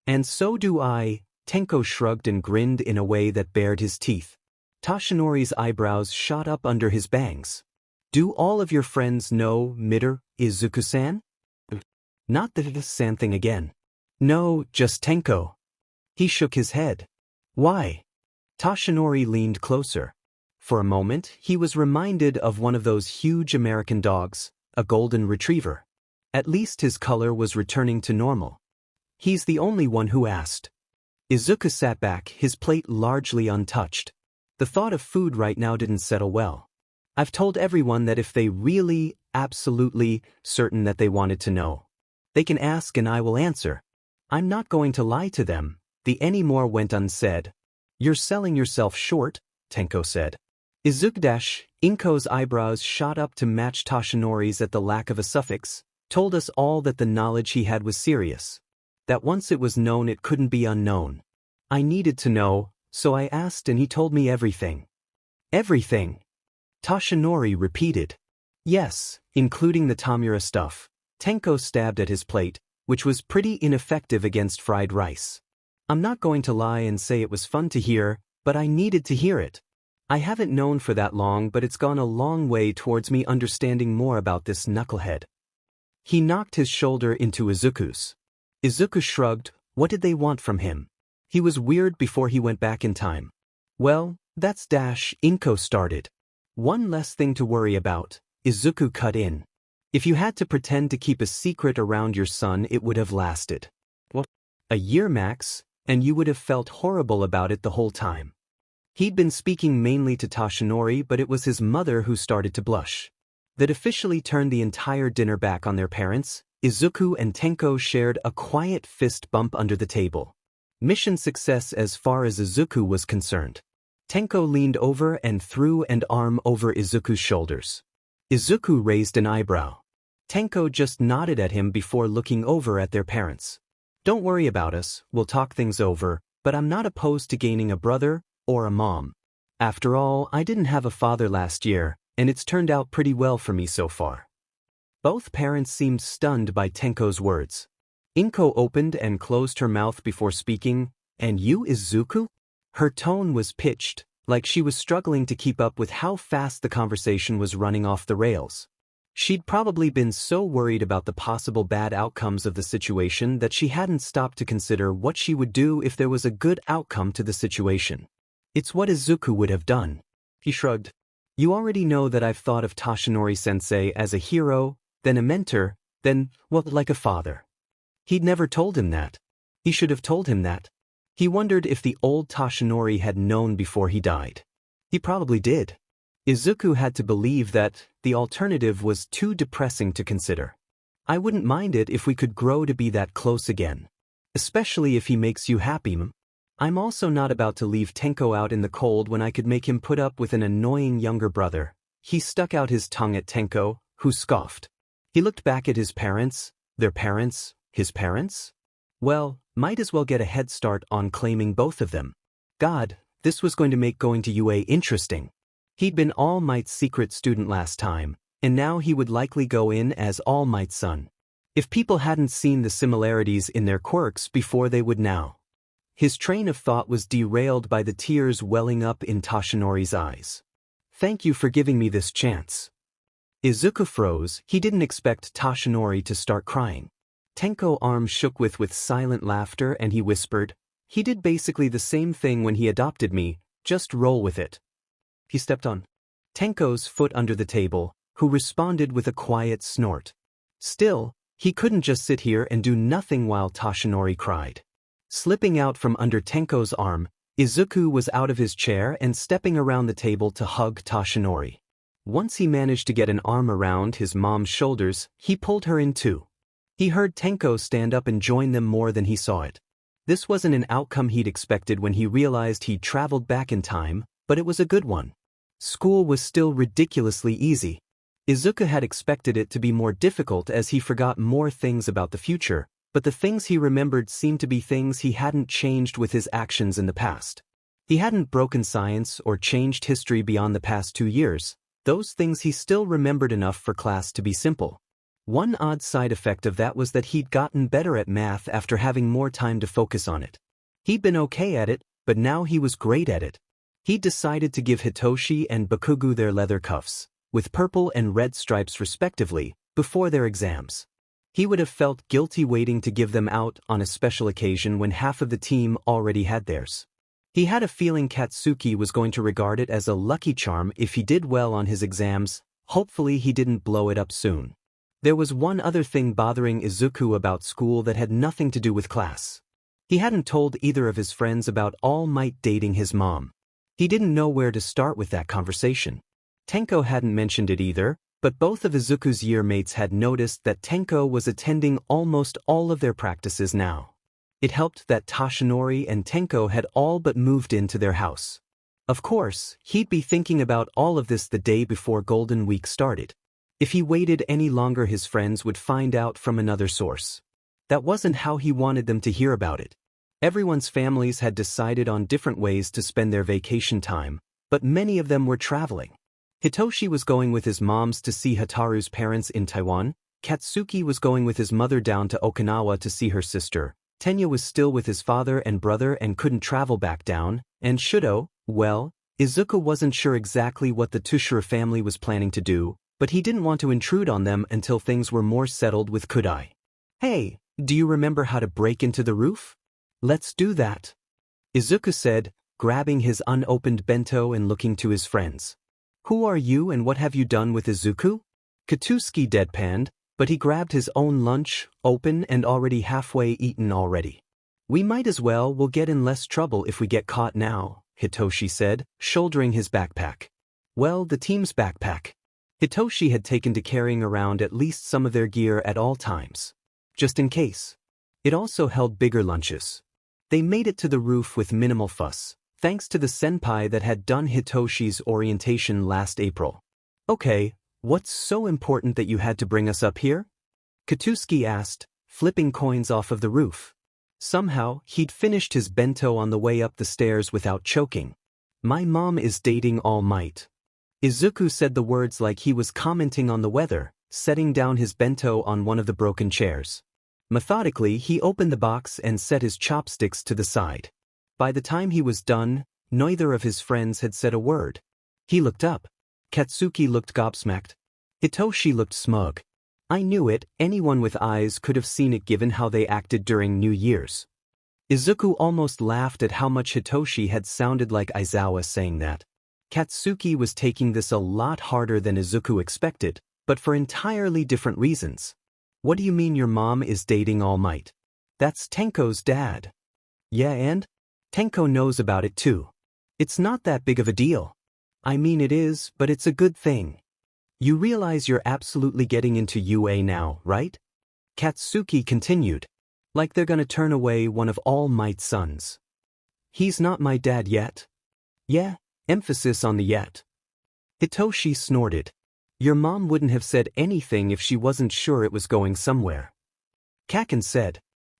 And so do I, Tenko shrugged and grinned in a way that bared his teeth. Toshinori's eyebrows shot up under his bangs. Do all of your friends know Mitter, Izuku-san? Not the san thing again. No, just Tenko. He shook his head. Why? Toshinori leaned closer. For a moment, he was reminded of one of those huge American dogs, a golden retriever. At least his color was returning to normal. He's the only one who asked. Izuku sat back, his plate largely untouched. The thought of food right now didn't settle well. I've told everyone that if they really, absolutely, certain that they wanted to know, they can ask and I will answer. I'm not going to lie to them. The any more went unsaid. You're selling yourself short, Tenko said. Izuku Inko's eyebrows shot up to match Toshinori's at the lack of a suffix, told us all that the knowledge he had was serious. That once it was known it couldn't be unknown. I needed to know, so I asked and he told me everything. Everything. Toshinori repeated. Yes, including the Tamura stuff. Tenko stabbed at his plate, which was pretty ineffective against fried rice. I'm not going to lie and say it was fun to hear, but I needed to hear it. I haven't known for that long, but it's gone a long way towards me understanding more about this knucklehead. He knocked his shoulder into Izuku's. Izuku shrugged. What did they want from him? He was weird before he went back in time. Well, that's Inko started. One less thing to worry about, Izuku cut in. If you had to pretend to keep a secret around your son, it would have lasted. What? A year max, and you would have felt horrible about it the whole time. He'd been speaking mainly to Toshinori, but it was his mother who started to blush. That officially turned the entire dinner back on their parents. Izuku and Tenko shared a quiet fist bump under the table. Mission success as far as Izuku was concerned. Tenko leaned over and threw an arm over Izuku's shoulders. Izuku raised an eyebrow. Tenko just nodded at him before looking over at their parents. Don't worry about us, we'll talk things over, but I'm not opposed to gaining a brother or a mom. After all, I didn't have a father last year, and it's turned out pretty well for me so far. Both parents seemed stunned by Tenko's words. Inko opened and closed her mouth before speaking. And you, Izuku? Her tone was pitched, like she was struggling to keep up with how fast the conversation was running off the rails. She'd probably been so worried about the possible bad outcomes of the situation that she hadn't stopped to consider what she would do if there was a good outcome to the situation. It's what Izuku would have done. He shrugged. You already know that I've thought of Toshinori-sensei as a hero, then a mentor, then, well, like a father. He'd never told him that. He should have told him that. He wondered if the old Toshinori had known before he died. He probably did. Izuku had to believe that the alternative was too depressing to consider. I wouldn't mind it if we could grow to be that close again. Especially if he makes you happy. I'm also not about to leave Tenko out in the cold when I could make him put up with an annoying younger brother. He stuck out his tongue at Tenko, who scoffed. He looked back at his parents, their parents, his parents? Well, might as well get a head start on claiming both of them. God, this was going to make going to UA interesting. He'd been All Might's secret student last time, and now he would likely go in as All Might's son. If people hadn't seen the similarities in their quirks before, they would now. His train of thought was derailed by the tears welling up in Toshinori's eyes. Thank you for giving me this chance. Izuku froze. He didn't expect Toshinori to start crying. Tenko's arm shook with silent laughter, and he whispered, he did basically the same thing when he adopted me, just roll with it. He stepped on Tenko's foot under the table, who responded with a quiet snort. Still, he couldn't just sit here and do nothing while Toshinori cried. Slipping out from under Tenko's arm, Izuku was out of his chair and stepping around the table to hug Toshinori. Once he managed to get an arm around his mom's shoulders, he pulled her in too. He heard Tenko stand up and join them more than he saw it. This wasn't an outcome he'd expected when he realized he'd traveled back in time, but it was a good one. School was still ridiculously easy. Izuku had expected it to be more difficult as he forgot more things about the future, but the things he remembered seemed to be things he hadn't changed with his actions in the past. He hadn't broken science or changed history beyond the past 2 years. Those things he still remembered enough for class to be simple. One odd side effect of that was that he'd gotten better at math after having more time to focus on it. He'd been okay at it, but now he was great at it. He decided to give Hitoshi and Bakugo their leather cuffs, with purple and red stripes respectively, before their exams. He would have felt guilty waiting to give them out on a special occasion when half of the team already had theirs. He had a feeling Katsuki was going to regard it as a lucky charm if he did well on his exams. Hopefully he didn't blow it up soon. There was one other thing bothering Izuku about school that had nothing to do with class. He hadn't told either of his friends about All Might dating his mom. He didn't know where to start with that conversation. Tenko hadn't mentioned it either, but both of Izuku's year mates had noticed that Tenko was attending almost all of their practices now. It helped that Toshinori and Tenko had all but moved into their house. Of course, he'd be thinking about all of this the day before Golden Week started. If he waited any longer, his friends would find out from another source. That wasn't how he wanted them to hear about it. Everyone's families had decided on different ways to spend their vacation time, but many of them were traveling. Hitoshi was going with his moms to see Hataru's parents in Taiwan, Katsuki was going with his mother down to Okinawa to see her sister, Tenya was still with his father and brother and couldn't travel back down, and Shudo, well, Izuku wasn't sure exactly what the Tushira family was planning to do, but he didn't want to intrude on them until things were more settled with Kudai. Hey, do you remember how to break into the roof? Let's do that. Izuku said, grabbing his unopened bento and looking to his friends. Who are you and what have you done with Izuku? Katsuki deadpanned, but he grabbed his own lunch, open and already halfway eaten already. We might as well, we'll get in less trouble if we get caught now, Hitoshi said, shouldering his backpack. Well, the team's backpack. Hitoshi had taken to carrying around at least some of their gear at all times. Just in case. It also held bigger lunches. They made it to the roof with minimal fuss, thanks to the senpai that had done Hitoshi's orientation last April. Okay, what's so important that you had to bring us up here? Katsuki asked, flipping coins off of the roof. Somehow, he'd finished his bento on the way up the stairs without choking. My mom is dating All Might. Izuku said the words like he was commenting on the weather, setting down his bento on one of the broken chairs. Methodically, he opened the box and set his chopsticks to the side. By the time he was done, neither of his friends had said a word. He looked up. Katsuki looked gobsmacked. Hitoshi looked smug. I knew it, anyone with eyes could have seen it given how they acted during New Year's. Izuku almost laughed at how much Hitoshi had sounded like Aizawa saying that. Katsuki was taking this a lot harder than Izuku expected, but for entirely different reasons. What do you mean your mom is dating All Might? That's Tenko's dad. Yeah, and? Tenko knows about it too. It's not that big of a deal. I mean it is, but it's a good thing. You realize you're absolutely getting into UA now, right? Katsuki continued. Like they're gonna turn away one of All Might's sons. He's not my dad yet. Yeah, emphasis on the yet. Hitoshi snorted. Your mom wouldn't have said anything if she wasn't sure it was going somewhere. Kaken said.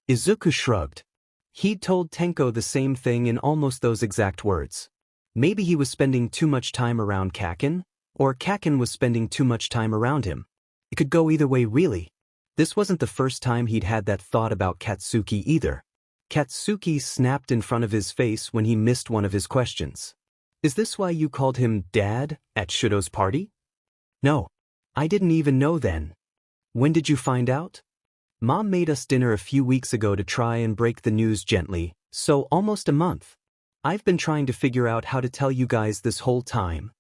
Izuku shrugged. He'd told Tenko the same thing in almost those exact words. Maybe he was spending too much time around Kaken, or Kaken was spending too much time around him. It could go either way really. This wasn't the first time he'd had that thought about Katsuki either. Katsuki snapped in front of his face when he missed one of his questions. Is this why you called him Dad at Shudo's party? No. I didn't even know then. When did you find out? Mom made us dinner a few weeks ago to try and break the news gently, so almost a month. I've been trying to figure out how to tell you guys this whole time.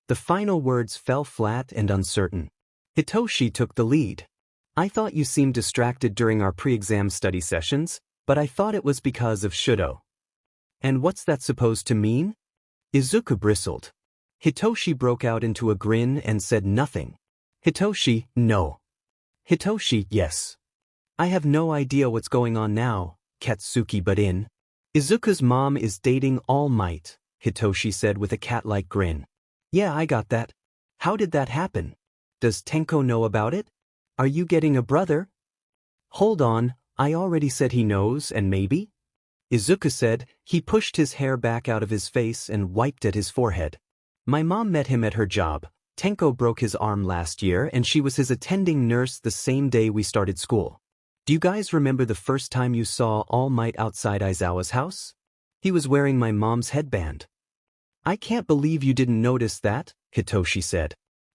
The final words fell flat and uncertain. Hitoshi took the lead. I thought you seemed distracted during our pre-exam study sessions, but I thought it was because of Shudo. And what's that supposed to mean? Izuku bristled. Hitoshi broke out into a grin and said nothing. Hitoshi, no. Hitoshi, yes. I have no idea what's going on now, Katsuki butt in. Izuku's mom is dating All Might, Hitoshi said with a cat-like grin. Yeah, I got that. How did that happen? Does Tenko know about it? Are you getting a brother? Hold on, I already said he knows and maybe? Izuku said. He pushed his hair back out of his face and wiped at his forehead. My mom met him at her job. Tenko broke his arm last year and she was his attending nurse the same day we started school. Do you guys remember the first time you saw All Might outside Aizawa's house? He was wearing my mom's headband. I can't believe you didn't notice that, Hitoshi said.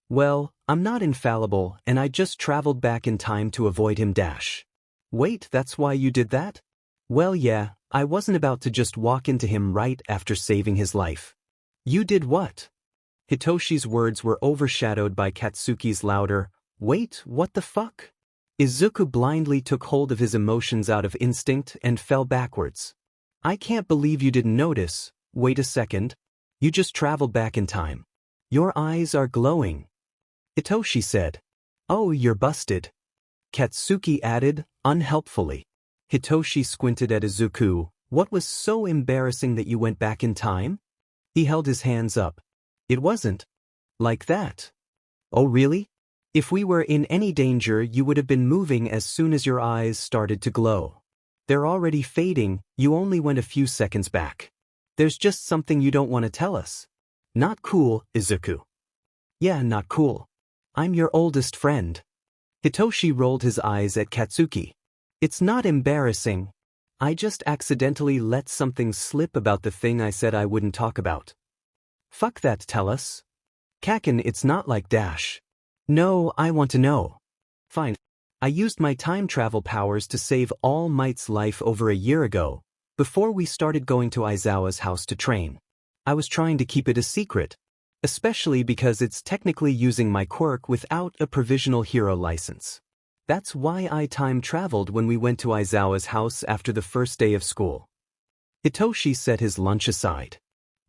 Well, I'm not infallible and I just traveled back in time to avoid him dash. Wait, that's why you did that? Well yeah, I wasn't about to just walk into him right after saving his life. You did what? Hitoshi's words were overshadowed by Katsuki's louder, wait, what the fuck? Izuku blindly took hold of his emotions out of instinct and fell backwards. I can't believe you didn't notice. Wait a second. You just traveled back in time. Your eyes are glowing. Hitoshi said. Oh, you're busted. Katsuki added, unhelpfully. Hitoshi squinted at Izuku. What was so embarrassing that you went back in time? He held his hands up. It wasn't. Like that. Oh really? If we were in any danger you would have been moving as soon as your eyes started to glow. They're already fading, you only went a few seconds back. There's just something you don't want to tell us. Not cool, Izuku. Yeah, not cool. I'm your oldest friend. Hitoshi rolled his eyes at Katsuki. It's not embarrassing. I just accidentally let something slip about the thing I said I wouldn't talk about. Fuck that, tell us. Kaken, it's not like dash. No, I want to know. Fine. I used my time travel powers to save All Might's life over a year ago. Before we started going to Aizawa's house to train, I was trying to keep it a secret, especially because it's technically using my quirk without a provisional hero license. That's why I time traveled when we went to Aizawa's house after the first day of school. Hitoshi set his lunch aside.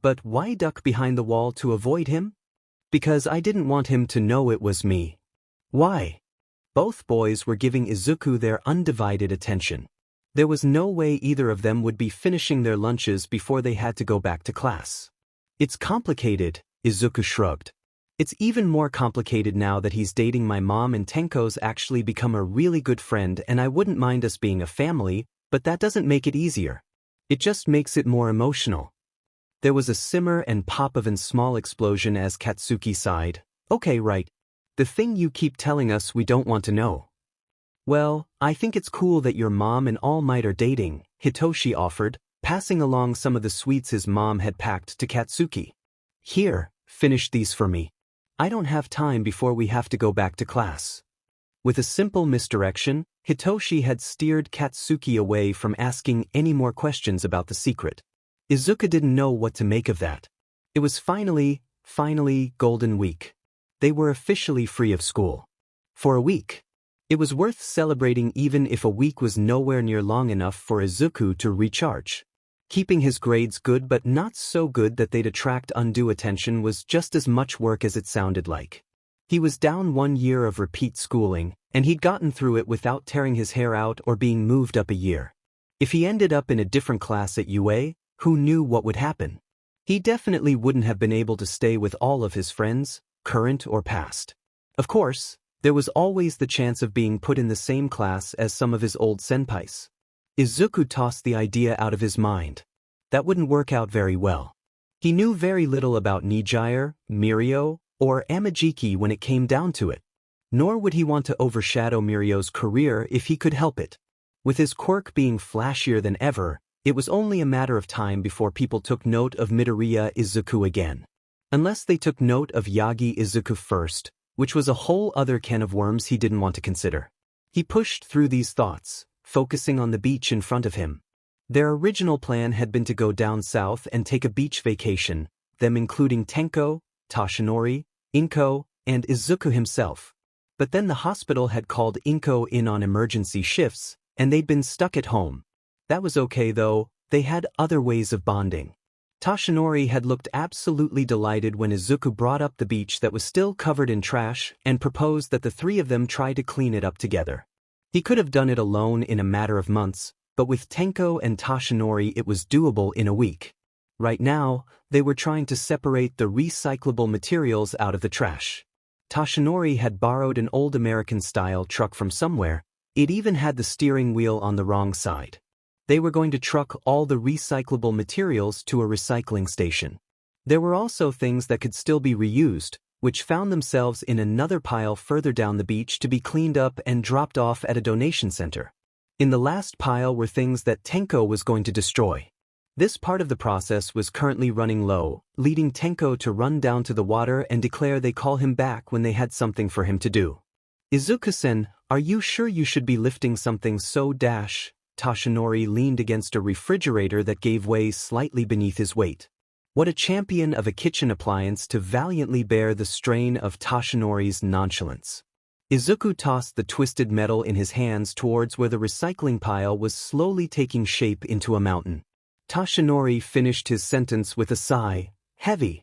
But why duck behind the wall to avoid him? Because I didn't want him to know it was me. Why? Both boys were giving Izuku their undivided attention. There was no way either of them would be finishing their lunches before they had to go back to class. It's complicated, Izuku shrugged. It's even more complicated now that he's dating my mom and Tenko's actually become a really good friend, and I wouldn't mind us being a family, but that doesn't make it easier. It just makes it more emotional. There was a simmer and pop of a small explosion as Katsuki sighed. Okay, right. The thing you keep telling us we don't want to know. Well, I think it's cool that your mom and All Might are dating, Hitoshi offered, passing along some of the sweets his mom had packed to Katsuki. Here, finish these for me. I don't have time before we have to go back to class. With a simple misdirection, Hitoshi had steered Katsuki away from asking any more questions about the secret. Izuku didn't know what to make of that. It was finally Golden Week. They were officially free of school. For a week. It was worth celebrating even if a week was nowhere near long enough for Izuku to recharge. Keeping his grades good but not so good that they'd attract undue attention was just as much work as it sounded like. He was down 1 year of repeat schooling, and he'd gotten through it without tearing his hair out or being moved up a year. If he ended up in a different class at UA, who knew what would happen? He definitely wouldn't have been able to stay with all of his friends, current or past. Of course, there was always the chance of being put in the same class as some of his old senpais. Izuku tossed the idea out of his mind. That wouldn't work out very well. He knew very little about Nijire, Mirio, or Amajiki when it came down to it. Nor would he want to overshadow Mirio's career if he could help it. With his quirk being flashier than ever, it was only a matter of time before people took note of Midoriya Izuku again. Unless they took note of Yagi Izuku first, which was a whole other can of worms he didn't want to consider. He pushed through these thoughts, focusing on the beach in front of him. Their original plan had been to go down south and take a beach vacation, them including Tenko, Toshinori, Inko, and Izuku himself. But then the hospital had called Inko in on emergency shifts, and they'd been stuck at home. That was okay though, they had other ways of bonding. Toshinori had looked absolutely delighted when Izuku brought up the beach that was still covered in trash and proposed that the three of them try to clean it up together. He could have done it alone in a matter of months, but with Tenko and Toshinori it was doable in a week. Right now, they were trying to separate the recyclable materials out of the trash. Toshinori had borrowed an old American-style truck from somewhere. It even had the steering wheel on the wrong side. They were going to truck all the recyclable materials to a recycling station. There were also things that could still be reused, which found themselves in another pile further down the beach to be cleaned up and dropped off at a donation center. In the last pile were things that Tenko was going to destroy. This part of the process was currently running low, leading Tenko to run down to the water and declare they call him back when they had something for him to do. Izuku-sen, are you sure you should be lifting something so dash? Toshinori leaned against a refrigerator that gave way slightly beneath his weight. What a champion of a kitchen appliance to valiantly bear the strain of Toshinori's nonchalance. Izuku tossed the twisted metal in his hands towards where the recycling pile was slowly taking shape into a mountain. Toshinori finished his sentence with a sigh, heavy.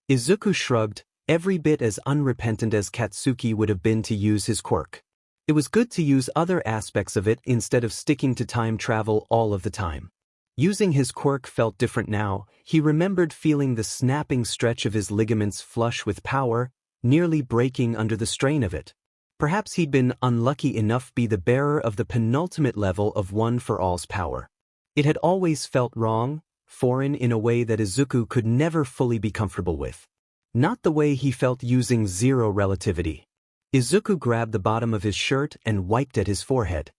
Izuku shrugged, every bit as unrepentant as Katsuki would have been to use his quirk. It was good to use other aspects of it instead of sticking to time travel all of the time. Using his quirk felt different now. He remembered feeling the snapping stretch of his ligaments flush with power, nearly breaking under the strain of it. Perhaps he'd been unlucky enough to be the bearer of the penultimate level of One for All's power. It had always felt wrong, foreign in a way that Izuku could never fully be comfortable with. Not the way he felt using zero relativity. Izuku grabbed the bottom of his shirt and wiped at his forehead.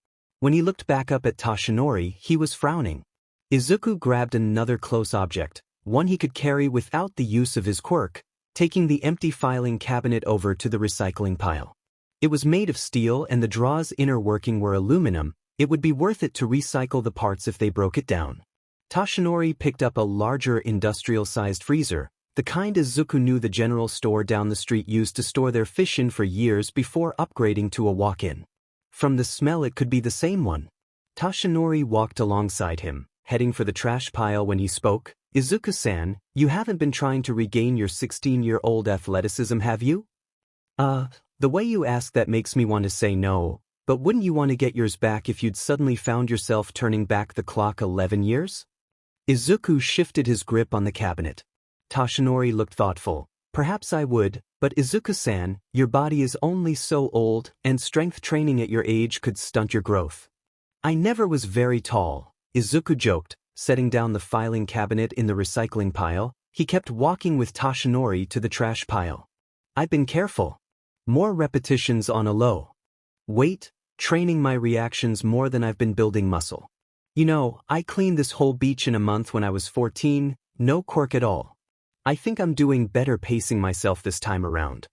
When he looked back up at Toshinori, he was frowning. Izuku grabbed another close object, one he could carry without the use of his quirk, taking the empty filing cabinet over to the recycling pile. It was made of steel and the draw's inner working were aluminum. It would be worth it to recycle the parts if they broke it down. Tashinori picked up a larger industrial-sized freezer, the kind Izuku knew the general store down the street used to store their fish in for years before upgrading to a walk-in. From the smell it could be the same one. Tashinori walked alongside him, heading for the trash pile when he spoke. Izuku-san, you haven't been trying to regain your 16-year-old athleticism, have you? The way you ask that makes me want to say no, but wouldn't you want to get yours back if you'd suddenly found yourself turning back the clock 11 years? Izuku shifted his grip on the cabinet. Tashinori looked thoughtful. Perhaps I would, but Izuku-san, your body is only so old, and strength training at your age could stunt your growth. I never was very tall, Izuku joked, setting down the filing cabinet in the recycling pile. He kept walking with Tashinori to the trash pile. I've been careful. More repetitions on a low weight, training my reactions more than I've been building muscle. You know, I cleaned this whole beach in a month when I was 14, no quirk at all. I think I'm doing better pacing myself this time around.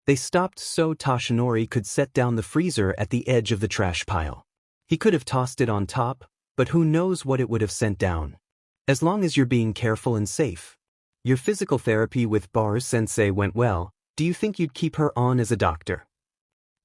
They stopped so Tashinori could set down the freezer at the edge of the trash pile. He could have tossed it on top, but who knows what it would have sent down. As long as you're being careful and safe. Your physical therapy with Bar-sensei went well. Do you think you'd keep her on as a doctor?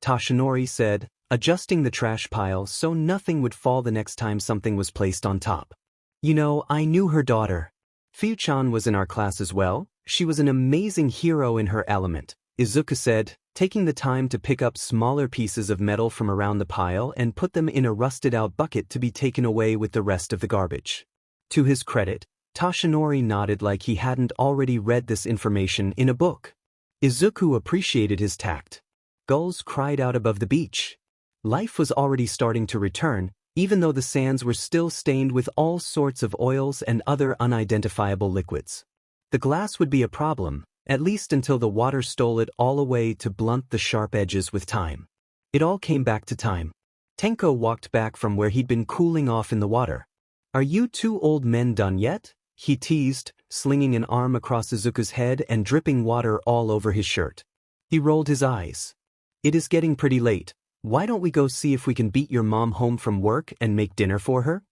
Tashinori said, adjusting the trash pile so nothing would fall the next time something was placed on top. You know, I knew her daughter. Fu-chan was in our class as well. She was an amazing hero in her element, Izuku said, taking the time to pick up smaller pieces of metal from around the pile and put them in a rusted-out bucket to be taken away with the rest of the garbage. To his credit, Tashinori nodded like he hadn't already read this information in a book. Izuku appreciated his tact. Gulls cried out above the beach. Life was already starting to return, even though the sands were still stained with all sorts of oils and other unidentifiable liquids. The glass would be a problem, at least until the water stole it all away to blunt the sharp edges with time. It all came back to time. Tenko walked back from where he'd been cooling off in the water. Are you two old men done yet? He teased, slinging an arm across Izuku's head and dripping water all over his shirt. He rolled his eyes. It is getting pretty late. Why don't we go see if we can beat your mom home from work and make dinner for her?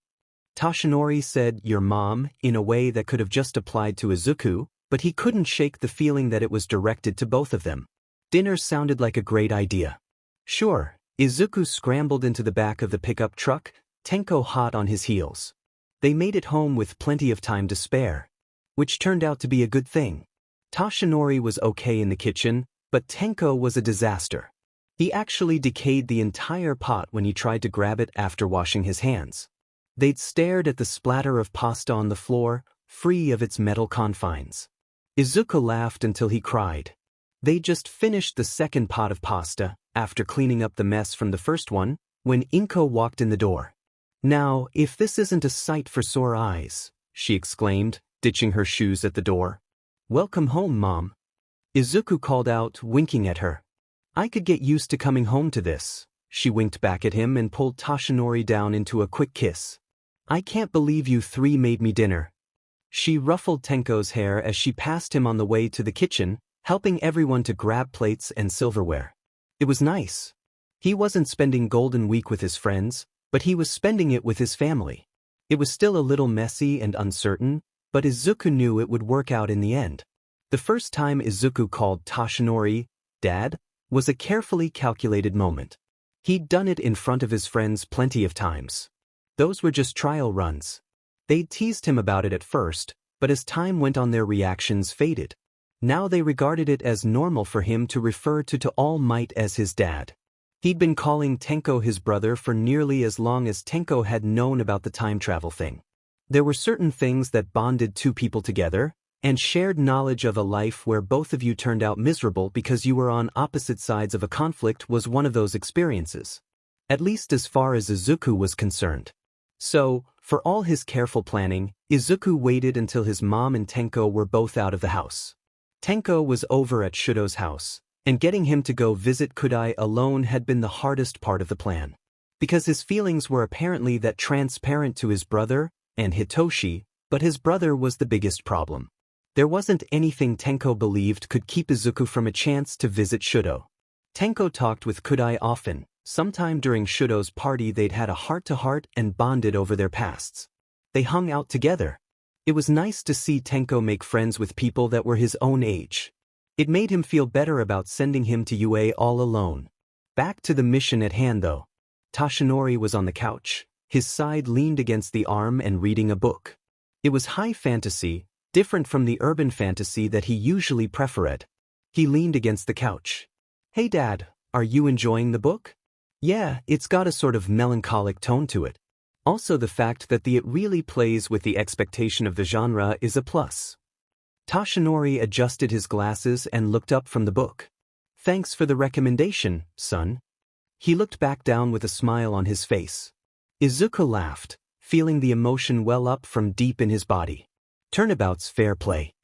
Tashinori said your mom in a way that could have just applied to Izuku, but he couldn't shake the feeling that it was directed to both of them. Dinner sounded like a great idea. Sure, Izuku scrambled into the back of the pickup truck, Tenko hot on his heels. They made it home with plenty of time to spare, which turned out to be a good thing. Tashinori was okay in the kitchen, but Tenko was a disaster. He actually decayed the entire pot when he tried to grab it after washing his hands. They'd stared at the splatter of pasta on the floor, free of its metal confines. Izuku laughed until he cried. They just finished the second pot of pasta, after cleaning up the mess from the first one, when Inko walked in the door. Now, if this isn't a sight for sore eyes, she exclaimed, ditching her shoes at the door. Welcome home, Mom. Izuku called out, winking at her. I could get used to coming home to this. She winked back at him and pulled Tashinori down into a quick kiss. I can't believe you three made me dinner. She ruffled Tenko's hair as she passed him on the way to the kitchen, helping everyone to grab plates and silverware. It was nice. He wasn't spending Golden Week with his friends, but he was spending it with his family. It was still a little messy and uncertain, but Izuku knew it would work out in the end. The first time Izuku called Tashinori Dad was a carefully calculated moment. He'd done it in front of his friends plenty of times. Those were just trial runs. They'd teased him about it at first, but as time went on their reactions faded. Now they regarded it as normal for him to refer to All Might as his dad. He'd been calling Tenko his brother for nearly as long as Tenko had known about the time travel thing. There were certain things that bonded two people together, and shared knowledge of a life where both of you turned out miserable because you were on opposite sides of a conflict was one of those experiences. At least as far as Izuku was concerned. So, for all his careful planning, Izuku waited until his mom and Tenko were both out of the house. Tenko was over at Shudo's house, and getting him to go visit Kudai alone had been the hardest part of the plan. Because his feelings were apparently that transparent to his brother and Hitoshi, but his brother was the biggest problem. There wasn't anything Tenko believed could keep Izuku from a chance to visit Shudo. Tenko talked with Kudai often. Sometime during Shudo's party they'd had a heart-to-heart and bonded over their pasts. They hung out together. It was nice to see Tenko make friends with people that were his own age. It made him feel better about sending him to UA all alone. Back to the mission at hand though. Tashinori was on the couch, his side leaned against the arm and reading a book. It was high fantasy, different from the urban fantasy that he usually preferred. He leaned against the couch. "Hey Dad, are you enjoying the book?" "Yeah, it's got a sort of melancholic tone to it. Also the fact that it really plays with the expectation of the genre is a plus." Tashinori adjusted his glasses and looked up from the book. "Thanks for the recommendation, son." He looked back down with a smile on his face. Izuku laughed, feeling the emotion well up from deep in his body. "Turnabout's fair play.